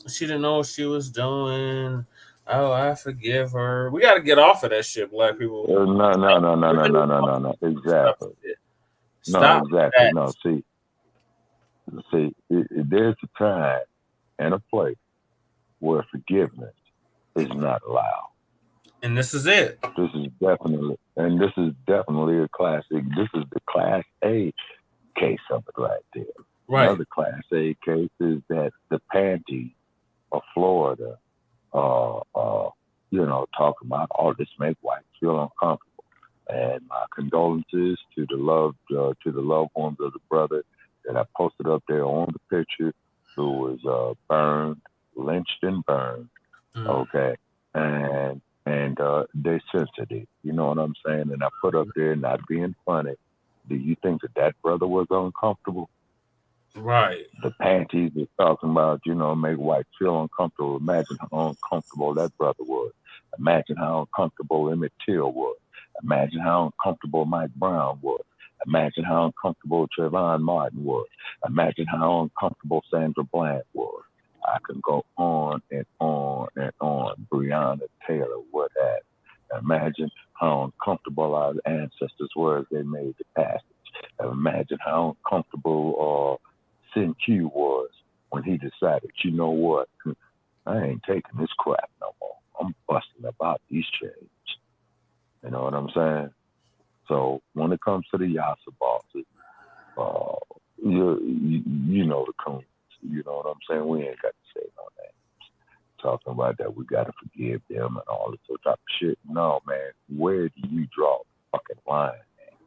she didn't know what she was doing. Oh, I forgive her. We got to get off of that shit, black people. No. Exactly. Stop. Exactly. That. No, see, there's a time and a place where forgiveness is not allowed. And this is it. This is definitely a classic. This is the Class A case of it right there. Right. Another Class A case is that the panties of Florida, talking about all this make whites feel uncomfortable. And my condolences to the loved ones of the brother that I posted up there on the picture, who was burned, lynched and burned. Okay, and they censored it. You know what I'm saying? And I put up there, not being funny. Do you think that brother was uncomfortable? Right. The panties is talking about, make whites feel uncomfortable. Imagine how uncomfortable that brother was. Imagine how uncomfortable Emmitt Till was. Imagine how uncomfortable Mike Brown was. Imagine how uncomfortable Trayvon Martin was. Imagine how uncomfortable Sandra Bland was. I can go on and on and on. Breonna Taylor, what have you. Imagine how uncomfortable our ancestors were as they made the passage. Imagine how uncomfortable Sin Q was when he decided, you know what, I ain't taking this crap no more. I'm busting about these chains. You know what I'm saying? So when it comes to the Yasa bosses, you know the coons. You know what I'm saying? We ain't got to say no names. Talking about that, we got to forgive them and all this type of shit. No, man. Where do you draw the fucking line, man?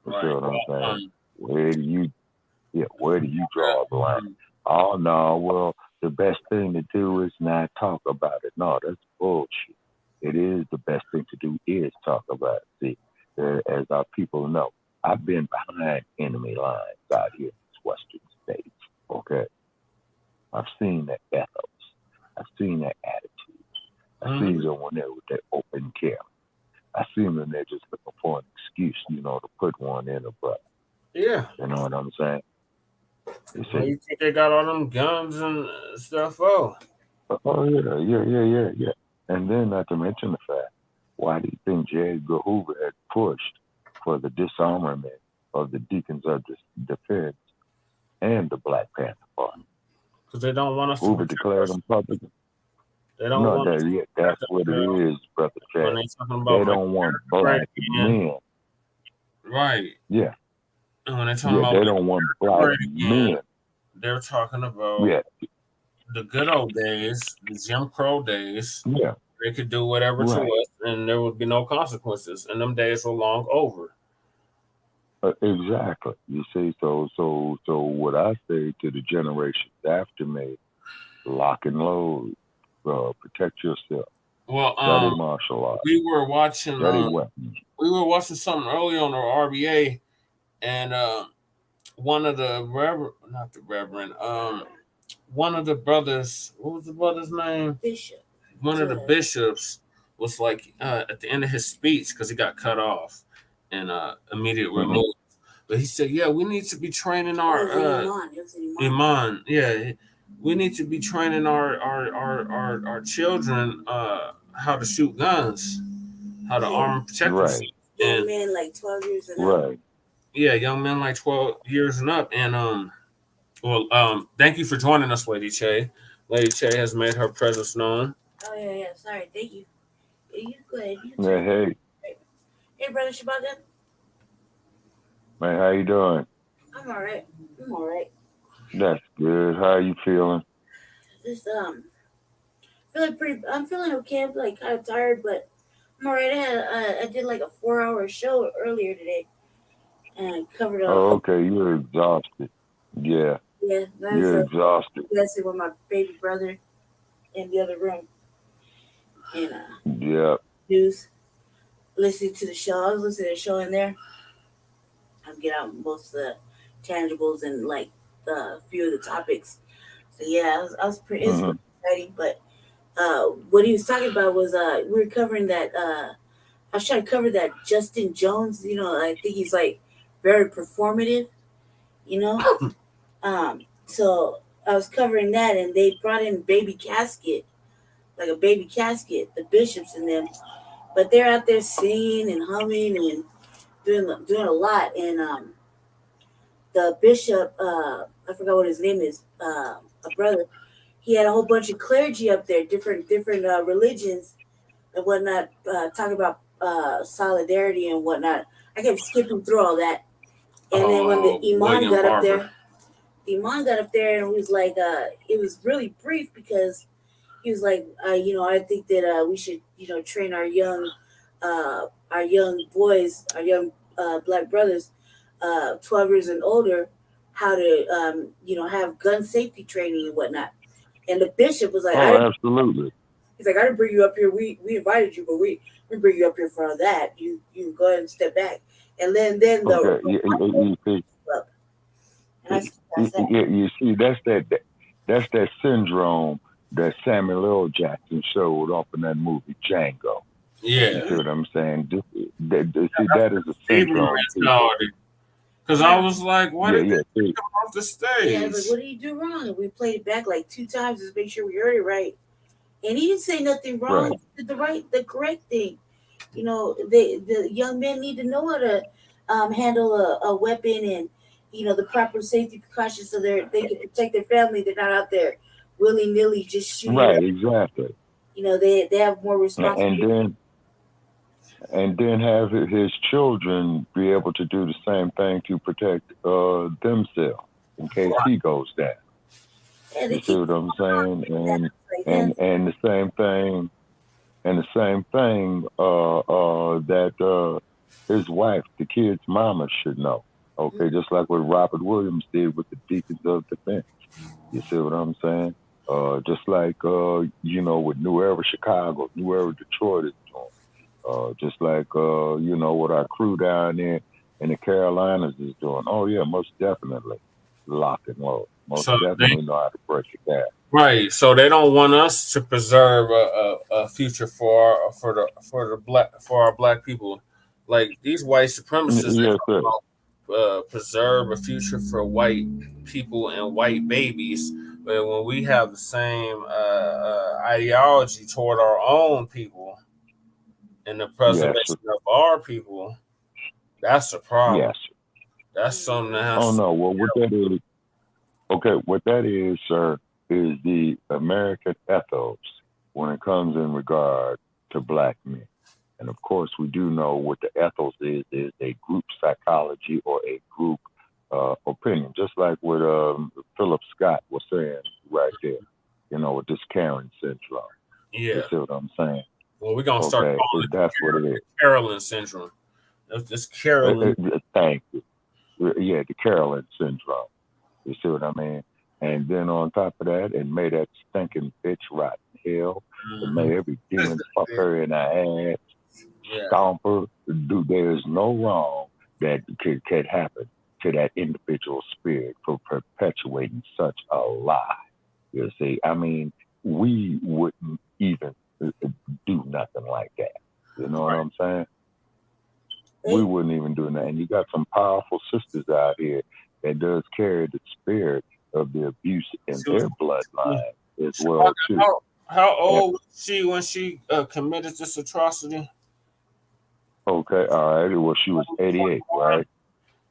You see what I'm saying? Where do you draw the line? Oh, no, well, the best thing to do is not talk about it. No, that's bullshit. it is the best thing to do is talk about it. See, as our people know, I've been behind enemy lines out here in these western states. Okay, I've seen their ethos. I've seen their attitude. I've seen them when they're with their open camera. I see them when they're just looking for an excuse, to put one in a brother. Yeah. You know what I'm saying? You think they got all them guns and stuff? Oh, yeah. And then not to mention the fact, why do you think J. Edgar Hoover had pushed for the disarmament of the Deacons of Defense and the Black Panther Party? Because they don't want us Hoover to declared them public. They don't want that's what it is, Brother Chad. They don't want black men. Right. Yeah. And when they're talking about they don't want black men. They're talking about the good old days, the Jim Crow days. Yeah. They could do whatever to us and there would be no consequences. And them days are long over. Exactly. You see, so what I say to the generations after me, lock and load, protect yourself. Well, study martial arts. We were watching something early on our RBA, and one of the one of the brothers, what was the brother's name? Bishop. One of the bishops was like at the end of his speech, because he got cut off and immediate removed. But he said, "Yeah, we need to be training our Iman. Yeah, we need to be training our children how to shoot guns, how to arm and protect themselves." Young men like 12 years and up. Yeah, young men like 12 years and up. And thank you for joining us, Lady Che. Lady Che has made her presence known. Oh yeah. Sorry, thank you. You go ahead. Hey, Brother Shabaka. Man, how you doing? I'm all right. That's good. How are you feeling? Just I'm feeling okay. I'm like kind of tired, but I'm all right. I did like a 4-hour show earlier today, and I covered up. Oh, okay. You're exhausted. Yeah. Yeah. You're exhausted. That's it with my baby brother in the other room, and news. Listening to the show. I was listening to the show in there. I'm getting out most of the tangibles and like a few of the topics. So yeah, I was pretty exciting. But what he was talking about was we were covering that. I was trying to cover that Justin Jones. I think he's like very performative. So I was covering that, and they brought in baby casket, the bishops and them. But they're out there singing and humming and doing a lot. And the bishop, I forgot what his name is, a brother, he had a whole bunch of clergy up there, different religions and whatnot, talking about solidarity and whatnot. I kept skipping through all that. And then when the imam got up there, and was like, it was really brief because he was like, I think that we should, train our young boys, our young black brothers, 12 years and older, how to, have gun safety training and whatnot. And the bishop was like, absolutely. He's like, I didn't bring you up here. We invited you, but we bring you up here for all that. You go ahead and step back. And then you see, that's that syndrome that Samuel L. Jackson showed off in that movie Django. Yeah, you see what I'm saying? That is a syndrome. Because I was like, why did they come off the stage? Yeah, I was like, what did he do wrong? And we played it back like 2 times to make sure we heard it right. And he didn't say nothing wrong. He did the correct thing. The young men need to know how to handle a weapon and, the proper safety precautions so they can protect their family. They're not out there willy-nilly just shooting. Right, exactly. They have more responsibility. And then have his children be able to do the same thing to protect themselves in case he goes down. Yeah, you see what I'm saying? And the same thing, that his wife, the kid's mama, should know. Okay, just like what Robert Williams did with the Deacons of Defense. You see what I'm saying? Just like, with New Era Chicago, New Era Detroit is doing. Just like, what our crew down there in the Carolinas is doing. Oh, yeah, most definitely. Lock and load. Most definitely know how to break it down. Right. So they don't want us to preserve a future for our black people. Like these white supremacists, Yes, sir. preserve a future for white people and white babies. But when we have the same ideology toward our own people and the preservation of our people, that's a problem. Yes. That's something that has. Oh no. Well, what that is? Okay, what that is, sir, is the American ethos when it comes in regard to black men. And of course, we do know what the ethos is a group psychology or a group opinion, just like what Philip Scott was saying right there, with this Karen syndrome. Yeah. You see what I'm saying? Well, we're going to start calling that's what it is. Carolyn syndrome. This Carolyn. Thank you. Yeah, the Carolyn syndrome. You see what I mean? And then on top of that, and may that stinking bitch rot in hell, and may every demon fuck her in her ass, stomp her. There's no wrong that could happen to that individual spirit for perpetuating such a lie. You see, I mean, we wouldn't even do nothing like that. You know what I'm saying? We wouldn't even do that. And you got some powerful sisters out here that does carry the spirit of the abuse in their bloodline as well too. How old was she when she committed this atrocity? Okay, all right. Well, she was 88, right?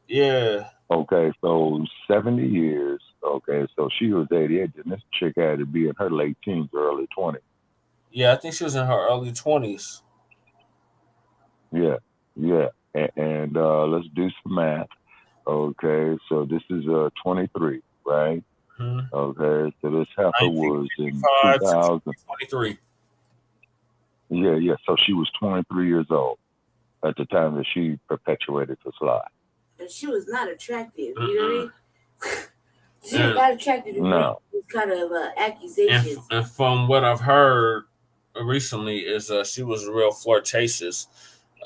Yeah. Okay, so 70 years. Okay, so she was 88, and this chick had to be in her late teens, early 20s. Yeah, I think she was in her early 20s. Yeah. And let's do some math. Okay, so this is 23, right? Mm-hmm. Okay, so this heifer was in 2023. Yeah. So she was 23 years old at the time that she perpetuated this lie. And she was not attractive. You know what I mean? She was not attractive to make these kind of accusations. And from what I've heard recently is she was real flirtatious.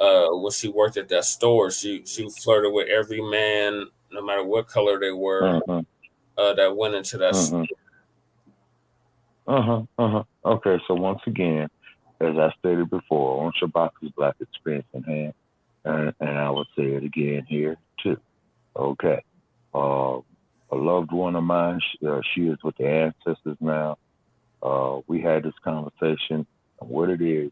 When she worked at that store, she flirted with every man, no matter what color they were, that went into that store. Okay, so once again, as I stated before, on Shabaka's Black Experience in hand, and I will say it again here too. Okay, a loved one of mine, she is with the ancestors now. We had this conversation, and what it is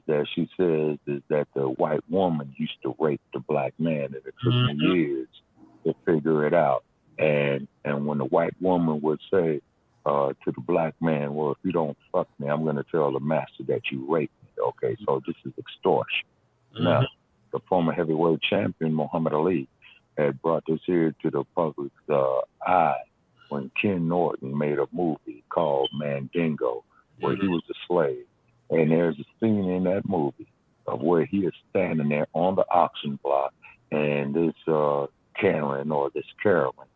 that she says is that the white woman used to rape the black man, and it took me years to figure it out. And when the white woman would say to the black man, well, if you don't fuck me, I'm going to tell the master that you raped me. Okay, so this is extortion. Now, the former heavyweight champion, Muhammad Ali, had brought this here to the public's eye when Ken Norton made a movie called Mandingo, where he was a slave. And there's a scene in that movie of where he is standing there on the auction block, and this Karen or this Carolyn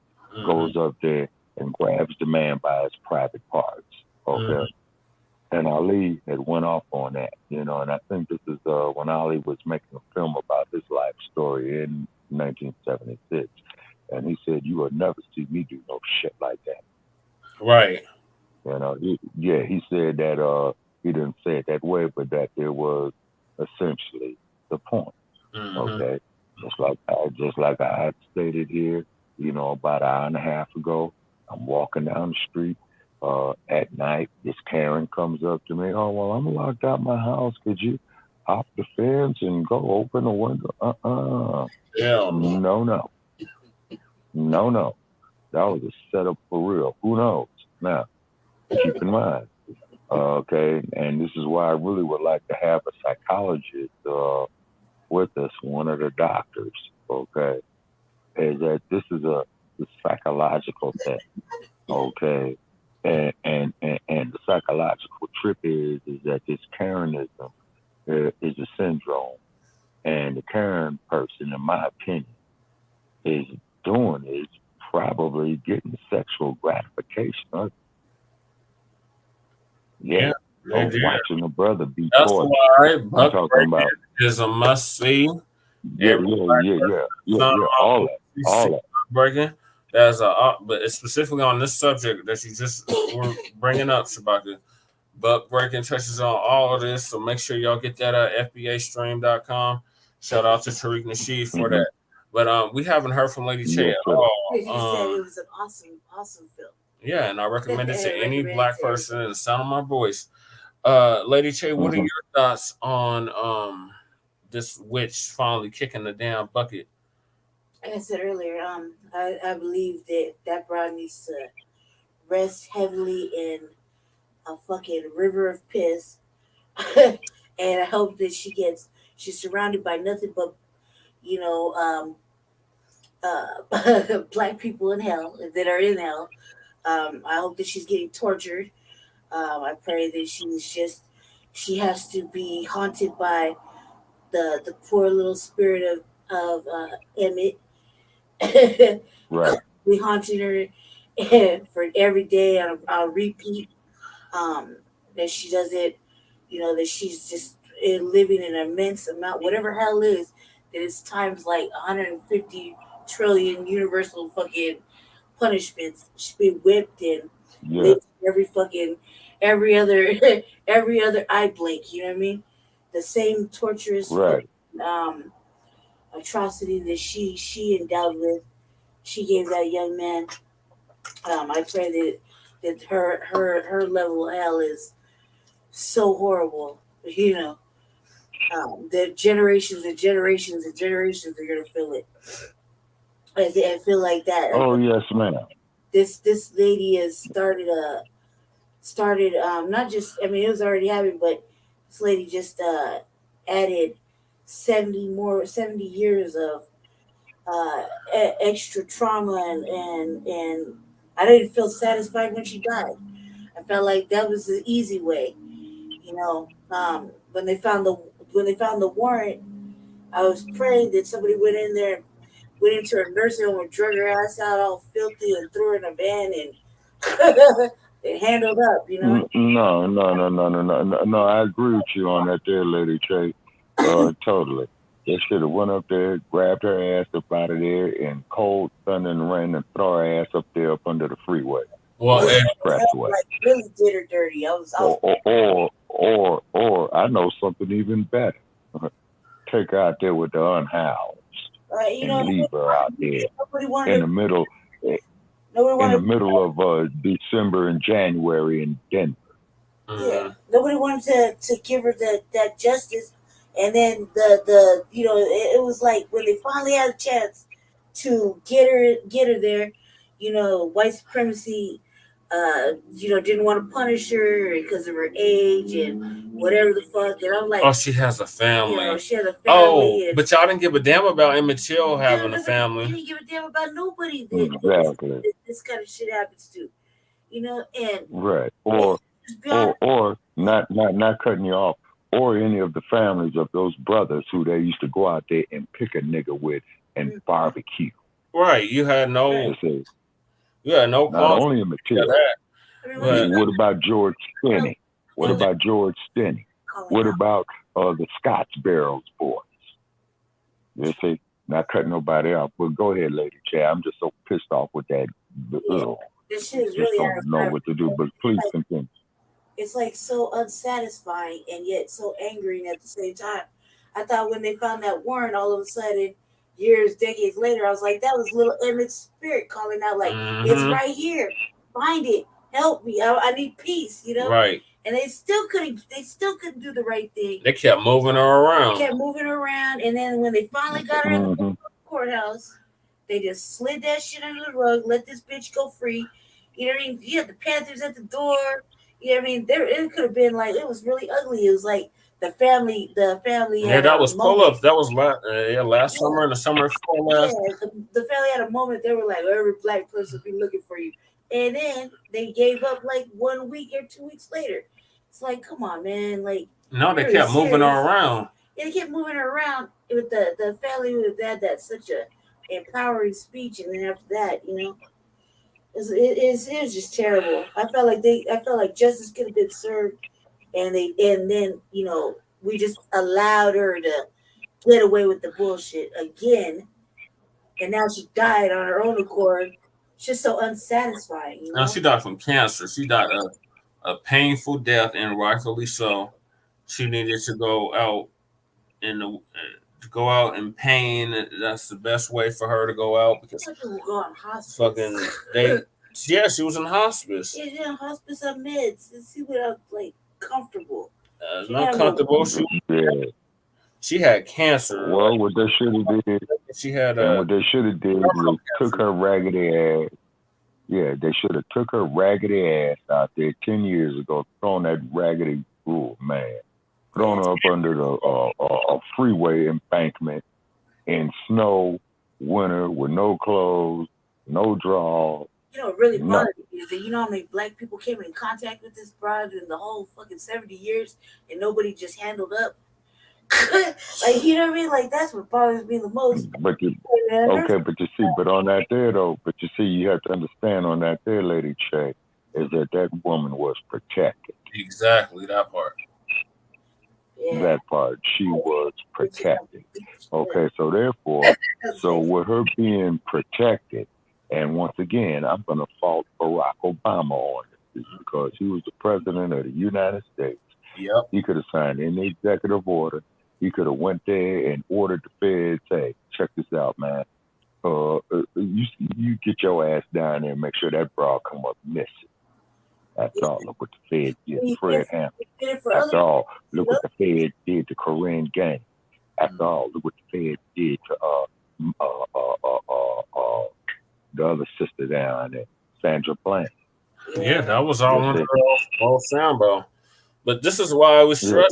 goes up there and grabs the man by his private parts. Okay. And Ali had went off on that, and I think this is when Ali was making a film about his life story in 1976. And he said, "You will never see me do no shit like that." Right. He said that he didn't say it that way, but that there was essentially the point. Okay. Just like I had stated here, about an hour and a half ago, I'm walking down the street at night. This Karen comes up to me. "Oh, well, I'm locked out my house. Could you hop the fence and go open the window?" Yeah. No. That was a setup for real. Who knows? Now, keep in mind, okay, and this is why I really would like to have a psychologist with us, one of the doctors, okay, is that this is a psychological thing, okay, and the psychological trip is that this Karenism is a syndrome, and the Karen person, in my opinion, is probably getting sexual gratification. Yeah. they did. Watching a brother be That's tortured. why I'm Buck talking about. is a must see. Yeah. All that. Breaking. There's but it's specifically on this subject that you just were bringing up, Shabaka. Buck Breaking touches on all of this, so make sure y'all get that at FBAstream.com. Shout out to Tariq Nasheed for that. But we haven't heard from Lady Che at all. You said it was an awesome film. Yeah, and I recommend it to any black person in the sound of my voice. Lady Che, what are your thoughts on this witch finally kicking the damn bucket? Like I said earlier, I believe that broad needs to rest heavily in a fucking river of piss, and I hope that she's surrounded by nothing but, black people in hell that are in hell. I hope that she's getting tortured. I pray that she has to be haunted by the poor little spirit of Emmitt. Right. We haunting her for every day on repeat. That she doesn't, that she's just living an immense amount, whatever hell is, that it's times like 150 trillion universal fucking punishments. She's been whipped and lived every other eye blink. You know what I mean? The same torturous atrocity that she endowed with, she gave that young man. I pray that her level of hell is so horrible, that generations and generations and generations are gonna feel it. I feel like that. Oh yes, ma'am. This lady has started not just, I mean, it was already happening, but this lady just added 70 years of extra trauma, and I didn't feel satisfied when she died. I felt like that was the easy way, when they found the warrant, I was praying that somebody went into a nursing home and drug her ass out all filthy and threw her in a van and and handled up, No. I agree with you on that there, Lady Che. Totally. They should have went up there, grabbed her ass up out of there in cold thunder and rain and throw her ass up there up under the freeway. Well, like really did her dirty. Or I know something even better. Take her out there with the Unhoused and leave her out there in the middle of December and January in Denver. Yeah, nobody wanted to give her that justice. And then it was like when they finally had a chance to get her there, white supremacy, didn't want to punish her because of her age and whatever the fuck. And I'm like, oh, she has a family. She has a family. Oh, but y'all didn't give a damn about Emmitt Till having a family. You didn't give a damn about nobody that this kind of shit happens to, and right. Or not cutting you off. Or any of the families of those brothers who they used to go out there and pick a nigga with and barbecue. Right. You had no not only a material. But what about George Stinney? What about George Stinney? What about the Scotts Barrels boys? You see, not cutting nobody off. But go ahead, Lady Che. I'm just so pissed off with that. This shit is just really don't know what to do. But please continue. It's like so unsatisfying and yet so angering at the same time. I thought when they found that warrant, all of a sudden, decades later, I was like, that was little Emmitt's spirit calling out, like, it's right here. Find it. Help me. I need peace, Right. And they still couldn't do the right thing. They kept moving her around. And then when they finally got her in the courthouse, they just slid that shit under the rug, let this bitch go free. You know what I mean? You had the Panthers at the door. You know what I mean? It could have been like, it was really ugly. It was like the family. Yeah, that was pull-ups. That was last summer and the summer before last. Yeah, the family had a moment. They were like, every black person will be looking for you. And then they gave up like 1 week or 2 weeks later. It's like, come on, man. Like, no, they kept moving her around. Yeah, they kept moving her around with the family who had that such a empowering speech. And then after that, It was just terrible. I felt like justice could have been served, and then we just allowed her to get away with the bullshit again, and now she died on her own accord. It's just so unsatisfying, Now, she died from cancer. She died a painful death, and rightfully so. She needed to go out in pain. That's the best way for her to go out because people go on hospice. She was in hospice. Yeah, hospice on meds. She went out comfortable. Not comfortable. She had cancer. Well, what they should have did, she had what they should have did was took her raggedy ass. Yeah, they should have took her raggedy ass out there 10 years ago, thrown that raggedy man, thrown her up under a freeway embankment in snow, winter, with no clothes, no drawers. What really bothered me is that how many black people came in contact with this broad in the whole fucking 70 years and nobody just handled up. You know what I mean? Like, that's what bothers me the most. But you see, but on that there though, you have to understand on that there, Lady Che, is that woman was protected. Exactly, that part. Yeah. That part, she was protected. Okay, so therefore, with her being protected, and once again, I'm going to fault Barack Obama on this because he was the president of the United States. Yep. He could have signed any executive order. He could have went there and ordered the feds, hey, check this out, man. You get your ass down there and make sure that bra come up missing. That's all. Look what the feds did. Fred Hampton. After all, look what the feds did to Corinne Gaines. After all, look what the feds did to the other sister down there, Sandra Bland. Yeah, that was all under all Sambo. But this is why we stress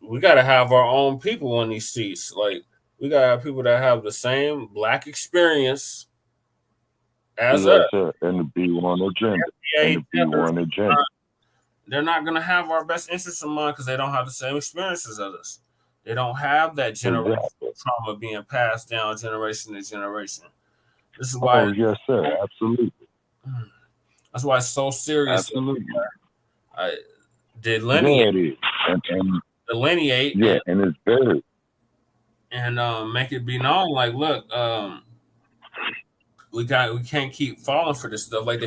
we got to have our own people in these seats. Like, we got to have people that have the same black experience as us. And the B1 agenda. They're not going to have our best interests in mind because they don't have the same experiences as us. They don't have that generational trauma being passed down generation to generation. This is why. Oh, yes, sir. Absolutely. That's why it's so serious. Absolutely. Delineate. And delineate. Yeah, and it's very. And make it be known, like, look, we can't keep falling for this stuff. Like,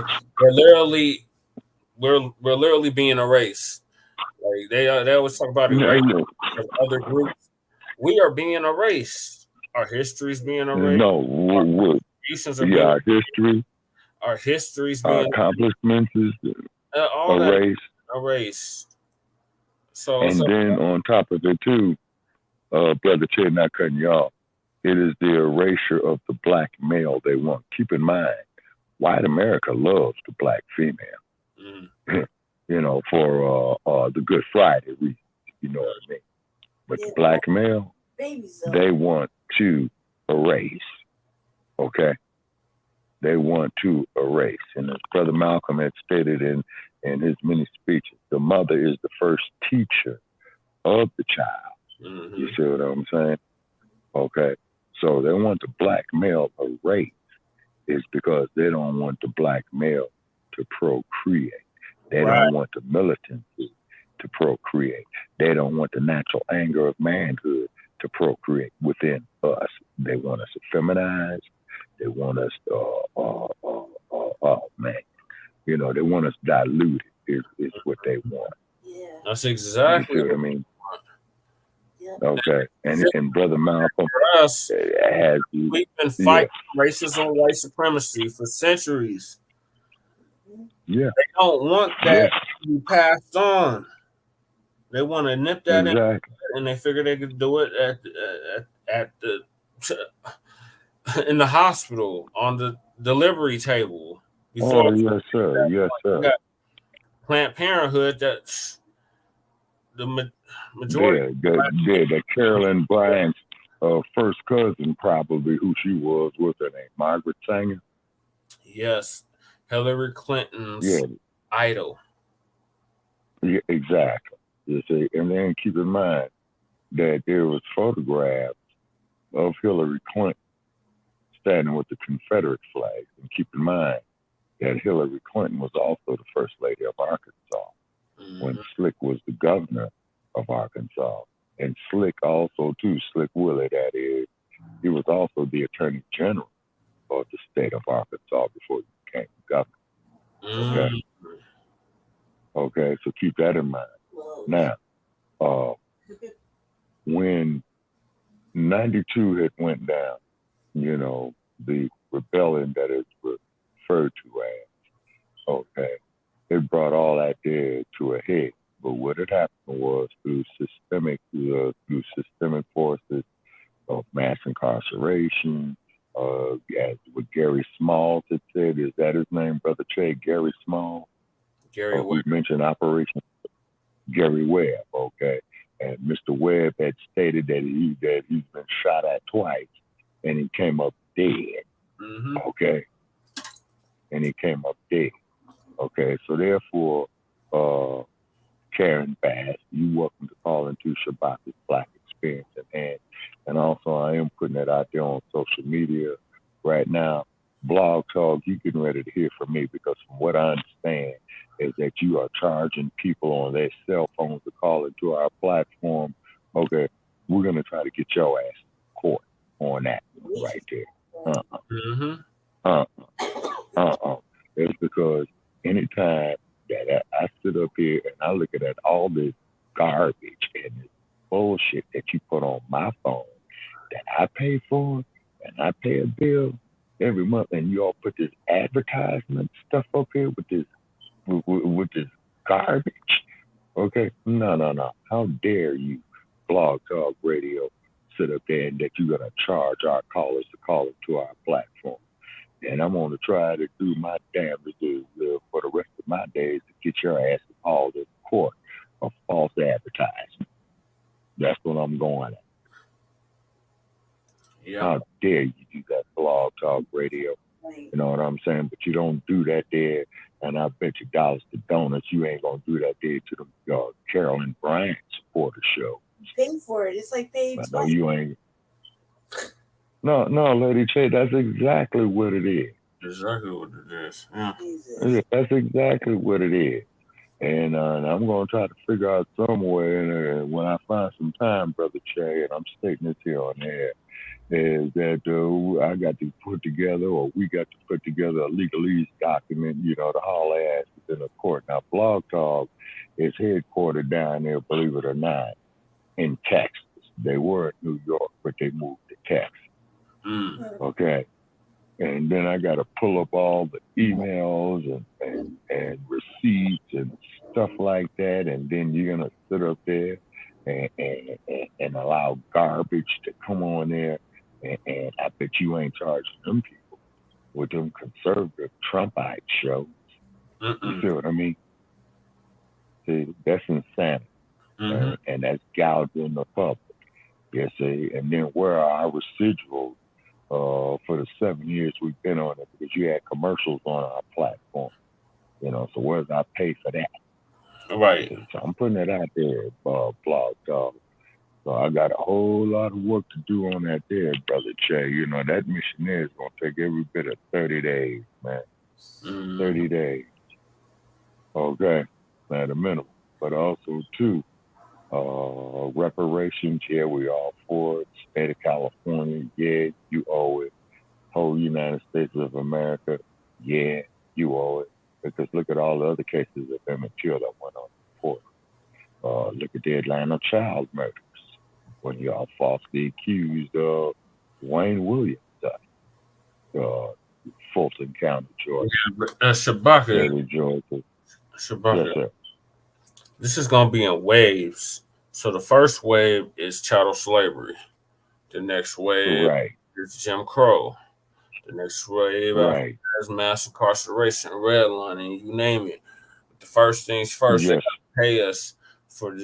we're literally being erased. Like, they always talk about erasing of other groups. We are being erased. Our history's being erased. Our history's being accomplishments is erased. Erased. Then on top of it too, Brother Che, not cutting you off, it is the erasure of the black male they want. Keep in mind, white America loves the black female. For the Good Friday reason, you know what I mean? But the black male, they want to erase. Okay? They want to erase. And as Brother Malcolm had stated in his many speeches, the mother is the first teacher of the child. You see what I'm saying? Okay. So they want the black male erased is because they don't want the black male to procreate. They don't want the militancy to procreate. They don't want the natural anger of manhood to procreate within us. They want us effeminized. They want us, they want us diluted is what they want. Yeah. That's exactly what I mean. Okay. And Brother Malcolm we've been fighting racism, white supremacy for centuries. Yeah. They don't want that to be passed on. They want to nip that in, and they figure they could do it in the hospital, on the delivery table. Yes, sir. Yes, sir. Planned Parenthood, that's the majority. That Carolyn Bryant's first cousin, probably who she was. What's her name? Margaret Sanger. Yes, Hillary Clinton's idol. Yeah, exactly. You see, and then keep in mind that there was photographs of Hillary Clinton standing with the Confederate flag. And keep in mind that Hillary Clinton was also the first lady of Arkansas when Slick was the governor of Arkansas. And Slick also, too, Slick Willie, that is, he was also the attorney general of the state of Arkansas before he became governor. Okay? Okay, so keep that in mind. Now, when 92 had went down, you know, the rebellion that is referred to as, okay, it brought all that there to a head. But what had happened was through systemic forces of mass incarceration, as what Gary Smalls had said, is that his name, Brother Che? Gary Smalls? Gary we mentioned Operation Gary Webb, okay? And Mr. Webb had stated that he's been shot at twice, and he came up dead, okay? And he came up dead, okay? So therefore, Karen Bass, you're welcome to call into Shabaka's Black Experience at Hand. And also, I am putting that out there on social media right now. Blog Talk, you're getting ready to hear from me, because from what I understand is that you are charging people on their cell phones to call into our platform. Okay, we're going to try to get your ass to court on that right there. It's because anytime that I sit up here and I look at all this garbage and this bullshit that you put on my phone that I pay for, and I pay a bill every month, and you all put this advertisement stuff up here with this garbage. Okay, no. How dare you, Blog Talk Radio, sit up there and that you're gonna charge our callers to call into our platform? And I'm gonna try to do my damnedest for the rest of my days to get your ass to call this court of false advertisement. That's what I'm going at. Yeah. How dare you do that, Blog Talk Radio? You know what I'm saying? But you don't do that there, and I bet you dollars to donuts you ain't gonna do that there to the Carolyn Bryant supporter show. Pay for it. It's like paid. I know you ain't. No, Lady Che, that's exactly what it is. Exactly what it is. Yeah. That's exactly what it is. And I'm going to try to figure out some way, and when I find some time, Brother Che, and I'm stating this here on air, is that I got to put together, or we got to put together a legalese document, you know, to haul ass within a court. Now, Blog Talk is headquartered down there, believe it or not, in Texas. They were in New York, but they moved to Texas. Okay. And then I got to pull up all the emails and receipts and stuff like that. And then you're going to sit up there and allow garbage to come on there. And I bet you ain't charging them people with them conservative Trumpite shows. You see what I mean? See, that's insanity. And that's gouging the public. You see? And then where are our residuals for the 7 years we've been on it? Because you had commercials on our platform. You know, so where's our pay for that? Right. So I'm putting it out there, Blog Talk. So I got a whole lot of work to do on that there, Brother Che. You know, that missionary is going to take every bit of 30 days, man. 30 days. Okay, at a minimum. But also, too, reparations, yeah, we all for it. State of California, yeah, you owe it. Whole United States of America, yeah, you owe it. Because look at all the other cases of Emmitt Till that went on before. Look at the Atlanta child murders when y'all falsely accused Wayne Williams, Fulton County, Georgia. Shabaka. Georgia. Shabaka. Yes, sir. This is going to be in waves. So the first wave is chattel slavery. The next wave is Jim Crow. The next wave is mass incarceration, redlining, you name it. But the first things first, they got to pay us for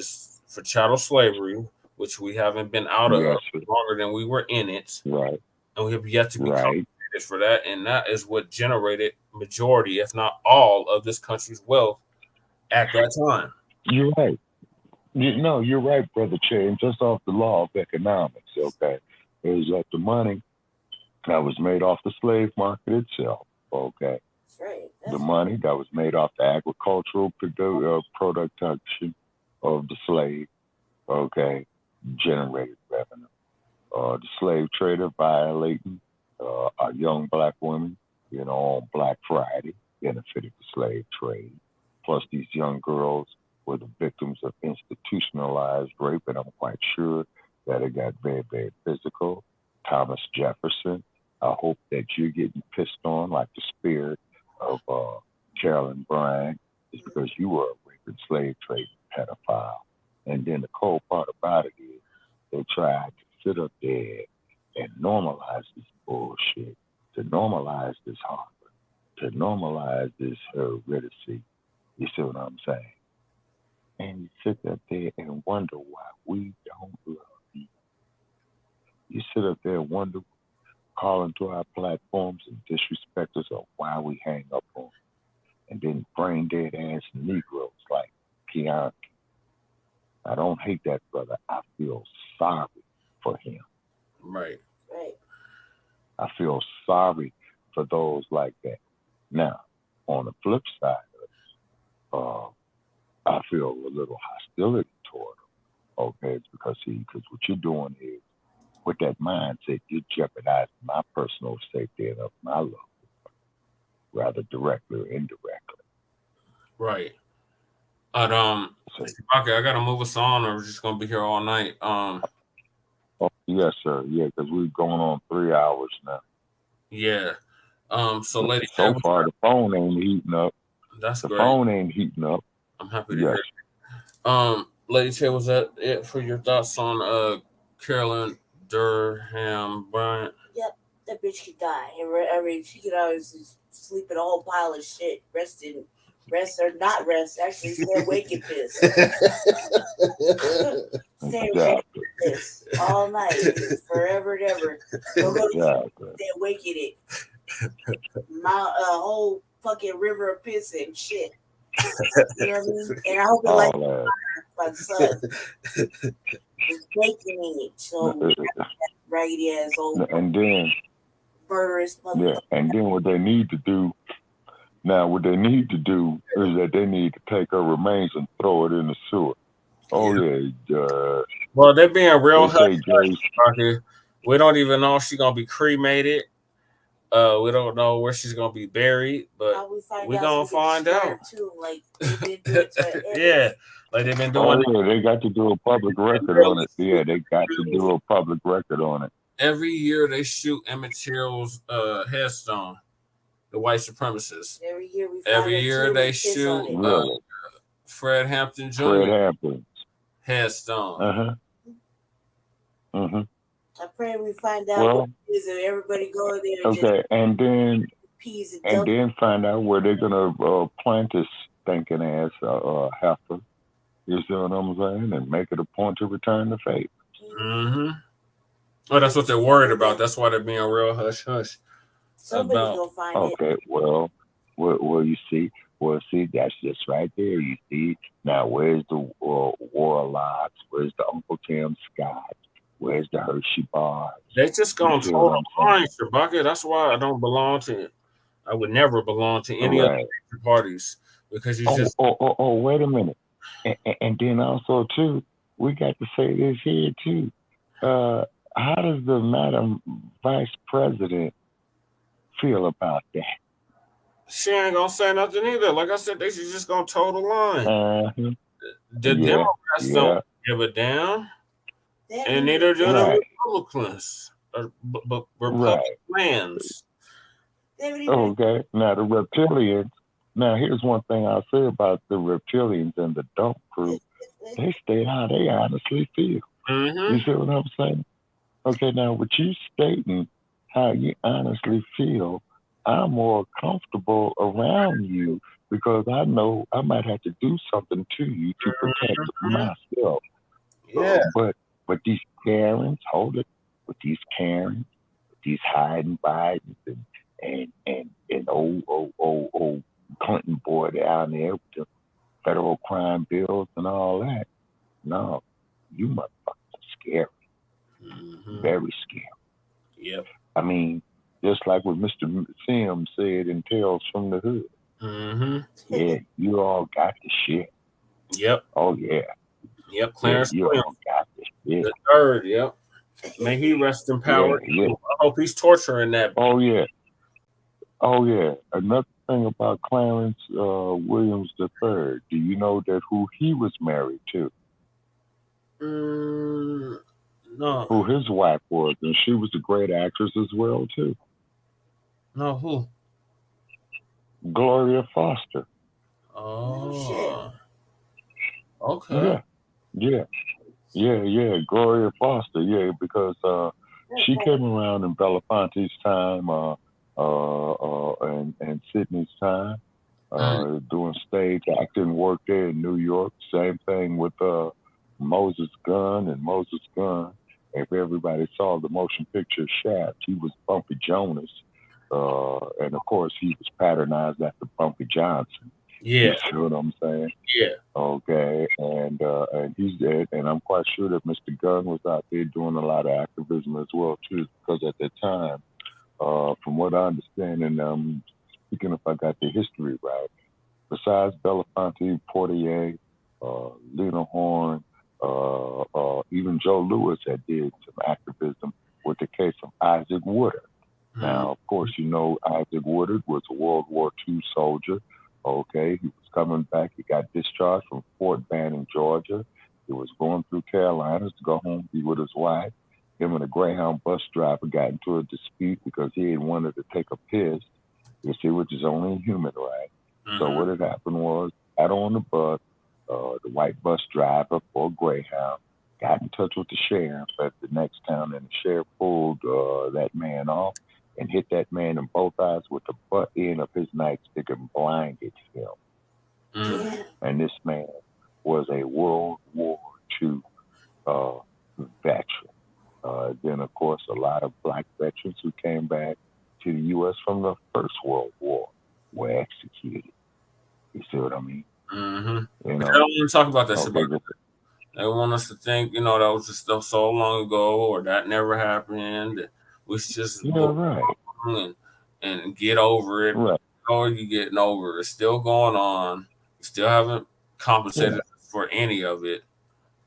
chattel slavery, which we haven't been out of longer than we were in it. Right. And we have yet to be compensated for that. And that is what generated majority, if not all, of this country's wealth at that time. You're right. You're right, Brother Che. And just off the law of economics, okay, is that the money that was made off the slave market itself. Okay. That's right. The money that was made off the agricultural production of the slave, okay, generated revenue. The slave trader violating our young black women, on Black Friday, benefited the slave trade. Plus, these young girls were the victims of institutionalized rape, and I'm quite sure that it got very, very physical. Thomas Jefferson, I hope that you're getting pissed on like the spirit of Carolyn Bryant, is because you were a raping slave trade pedophile. And then the cold part about it is they tried to sit up there and normalize this bullshit, to normalize this horror, to normalize this heredity. You see what I'm saying? And you sit up there and wonder why we don't love you. You sit up there and wonder, calling to our platforms and disrespect us of why we hang up on them. And then brain dead ass Negroes like Keontae. I don't hate that brother. I feel sorry for him. Right. Right. I feel sorry for those like that. Now, on the flip side of it, I feel a little hostility toward them. Okay, it's because what you're doing is, with that mindset, you're jeopardizing my personal safety and of my love, rather directly or indirectly. Right. But okay, I gotta move us on, or we're just gonna be here all night. Oh, yes, sir. Yeah, because we're going on 3 hours now. Yeah. So, Lady so K, far the phone ain't heating up. That's the great. phone ain't heating up. I'm happy to hear. Lady K, was that it for your thoughts on Carolyn Bryant? Yep, that bitch could die. I mean, she could always just sleep in a whole pile of shit, rest or not rest. Actually, stay awake and piss. Stay awake and piss all night, forever and ever. Don't go to sleep, stay awake in it. A whole fucking river of piss and shit. You know what I mean? And I hope it like my son. It's baking in it, so raggedy ass old and then murderous mother. Yeah, and then what they need to do is that they need to take her remains and throw it in the sewer. Well, they're being real hush. We don't even know if she's gonna be cremated. We don't know where she's gonna be buried, but we're gonna find out. Too, like they did do it to yeah, like they've been doing. They got to do a public record on it. Yeah, they got to do a public record on it. Every year they shoot Emmitt Till's headstone, the white supremacists. Every year they shoot Fred Hampton Jr. headstone. I pray we find out what it is and everybody go in there. Okay, and then find out where they're gonna plant this stinking ass heifer. You see what I'm saying? And make it a point to return the favor. Mm-hmm. Oh, that's what they're worried about. That's why they're being real hush hush. Somebody's gonna find it. Okay, well, you see. Well, see, that's just right there. You see, now where's the Warlocks? Where's the Uncle Tim Scott? Where's the Hershey bars? They just gonna total line, Shabaka. That's why I don't belong to. I would never belong to any other parties because you just. Oh, wait a minute, and then also too, we got to say this here too. How does the Madam Vice President feel about that? She ain't gonna say nothing either. Like I said, they should just gonna toe the line. The Democrats don't give a damn, and neither do the Republicans. Republicans. Okay, now the reptilians. Now here's one thing I'll say about the reptilians and the dump crew. They state how they honestly feel. Mm-hmm. You see what I'm saying? Okay, now with you stating how you honestly feel, I'm more comfortable around you because I know I might have to do something to you to protect myself. Yeah. But these Karens, hold it, with these Karens, with these hiding Bidens and old Clinton boy down there with the federal crime bills and all that. No, you motherfuckers are scary. Mm-hmm. Very scary. Yep. I mean, Just like what Mr. Sims said in Tales from the Hood. Mm-hmm. Yeah, you all got the shit. Yep. Oh, yeah. Yep. Clarence you all got the shit. the third. Yep. May he rest in power. Yeah. I hope he's torturing that. Oh, yeah. Oh, yeah. Another thing about Clarence Williams III, do you know that who he was married to? No. Who his wife was, and she was a great actress as well, too. No, who? Gloria Foster. Oh. Okay. Yeah. Gloria Foster, yeah, because she came around in Belafonte's time and Sidney's time, doing stage acting work there in New York. Same thing with Moses Gunn and Moses Gunn. If everybody saw the motion picture Shaft, he was Bumpy Jonas. And of course, he was patternized after Bumpy Johnston. Yeah. You see what I'm saying? Yeah. Okay. And he's dead. And I'm quite sure that Mr. Gunn was out there doing a lot of activism as well, too, because at that time, from what I understand, and speaking if I got the history right, besides Belafonte, Portier, Lena Horne, even Joe Louis had did some activism with the case of Isaac Woodard. Now, of course, you know Isaac Woodard was a World War II soldier. Okay, he was coming back. He got discharged from Fort Banning, Georgia. He was going through Carolinas to go home, be with his wife. Him and a Greyhound bus driver got into a dispute because he had wanted to take a piss, you see, which is only human, right? So what had happened was, got on the bus, the white bus driver for Greyhound got in touch with the sheriff at the next town, and the sheriff pulled that man off and hit that man in both eyes with the butt end of his nightstick and blinded him. And this man was a World War II veteran. Then, of course, a lot of black veterans who came back to the U.S. from the First World War were executed. You see what I mean? You know, I don't want to talk about that shit. They want us to think, you know, that was just so long ago, or that never happened. We should just and get over it. Right. How are you getting over it? It's still going on. You still haven't compensated for any of it,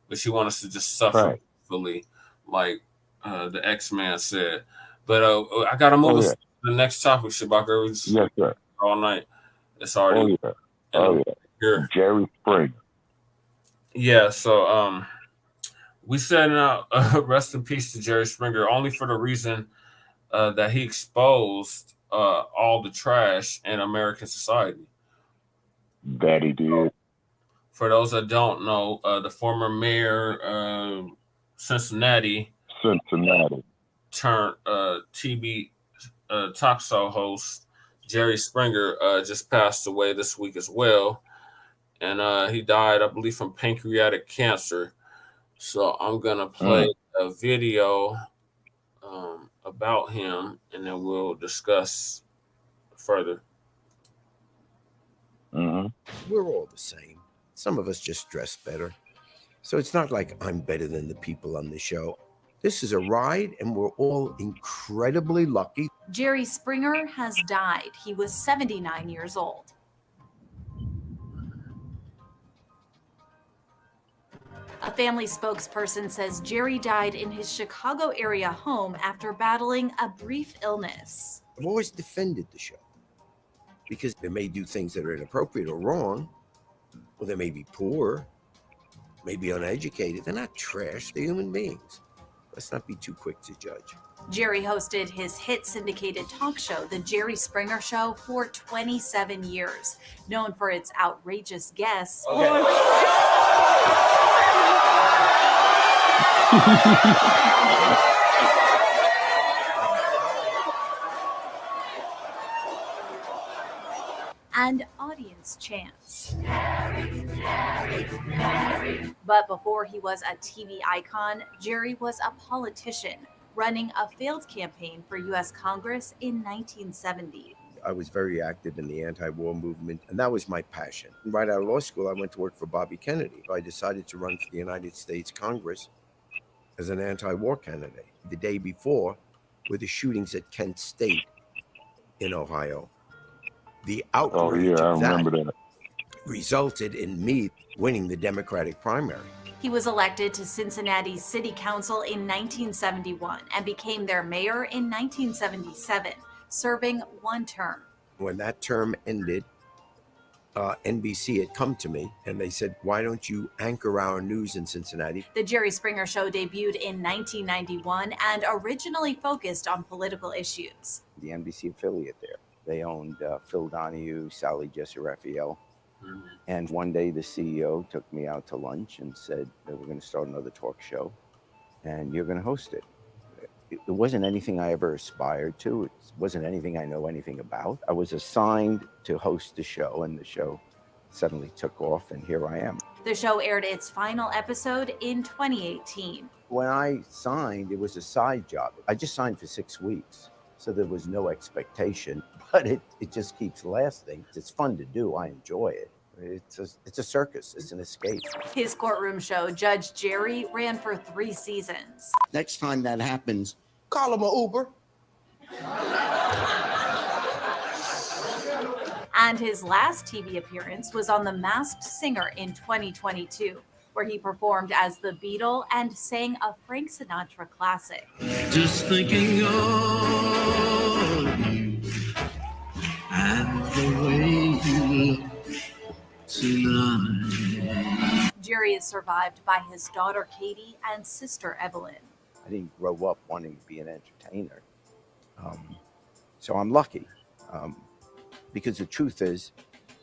but you want us to just suffer fully, like the X-Man said. But I got to move us to the next topic, Shabaka. Yes, sir. All night. It's already. Here. Jerry Springer. Yeah, so we said rest in peace to Jerry Springer, only for the reason that he exposed all the trash in American society. That he did. For those that don't know, the former mayor Cincinnati turned TV talk show host Jerry Springer just passed away this week as well. And he died, I believe, from pancreatic cancer. So I'm going to play a video about him, and then we'll discuss further. We're all the same. Some of us just dress better. So it's not like I'm better than the people on the show. This is a ride, and we're all incredibly lucky. Jerry Springer has died. He was 79 years old. A family spokesperson says Jerry died in his Chicago area home after battling a brief illness. I've always defended the show because they may do things that are inappropriate or wrong, or they may be poor, maybe uneducated. They're not trash, they're human beings. Let's not be too quick to judge. Jerry hosted his hit syndicated talk show, The Jerry Springer Show, for 27 years, known for its outrageous guests. And audience chants. But before he was a TV icon, Jerry was a politician, running a failed campaign for U.S. Congress in 1970. I was very active in the anti-war movement, and that was my passion. Right out of law school, I went to work for Bobby Kennedy. I decided to run for the United States Congress as an anti-war candidate. The day before, were the shootings at Kent State in Ohio. The Oh outrage yeah, I of that remember that. resulted in me winning the Democratic primary. He was elected to Cincinnati's City Council in 1971 and became their mayor in 1977, serving one term. When that term ended, NBC had come to me and they said, why don't you anchor our news in Cincinnati? The Jerry Springer Show debuted in 1991 and originally focused on political issues. The NBC affiliate there. They owned Phil Donahue, Sally Jesse Raphael. And one day the CEO took me out to lunch and said that we're going to start another talk show and you're going to host it. It wasn't anything I ever aspired to. It wasn't anything I know anything about. I was assigned to host the show and the show suddenly took off and here I am. The show aired its final episode in 2018. When I signed, it was a side job. I just signed for 6 weeks. So there was no expectation, but it just keeps lasting. It's fun to do. I enjoy it. It's a circus. It's an escape. His courtroom show, Judge Jerry, ran for 3 seasons. Next time that happens, call him an Uber. And his last TV appearance was on The Masked Singer in 2022, where he performed as the Beatle and sang a Frank Sinatra classic. Just thinking of you and the way you look tonight. Jerry is survived by his daughter Katie and sister Evelyn. I didn't grow up wanting to be an entertainer. So I'm lucky because the truth is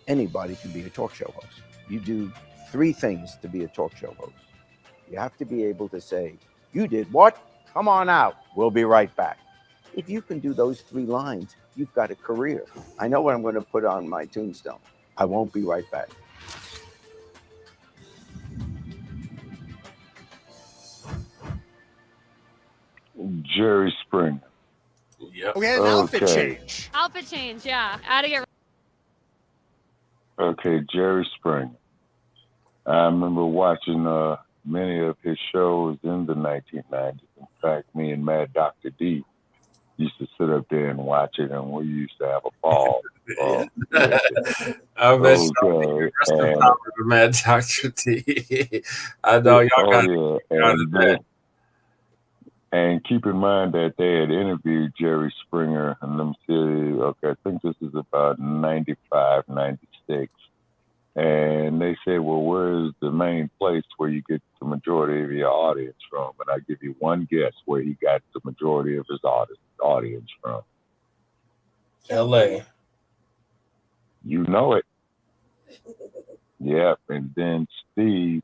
anybody can be a talk show host. You do 3 things to be a talk show host. You have to be able to say, you did what? Come on out. We'll be right back. If you can do those 3 lines, you've got a career. I know what I'm going to put on my tombstone. I won't be right back. Jerry Springer. Yep. We had an outfit change. Outfit change, yeah. I had to get. Okay, Jerry Springer. I remember watching many of his shows in the 1990s. In fact, me and Mad Dr. D used to sit up there and watch it, and we used to have a ball. I bet you Mad Dr. D. I know y'all got it. And keep in mind that they had interviewed Jerry Springer, and let me see, okay, I think this is about 95, 96. And they said, well, where's the main place where you get the majority of your audience from? And I give you one guess where he got the majority of his audience from. L.A. You know it. Yep. And then Steve,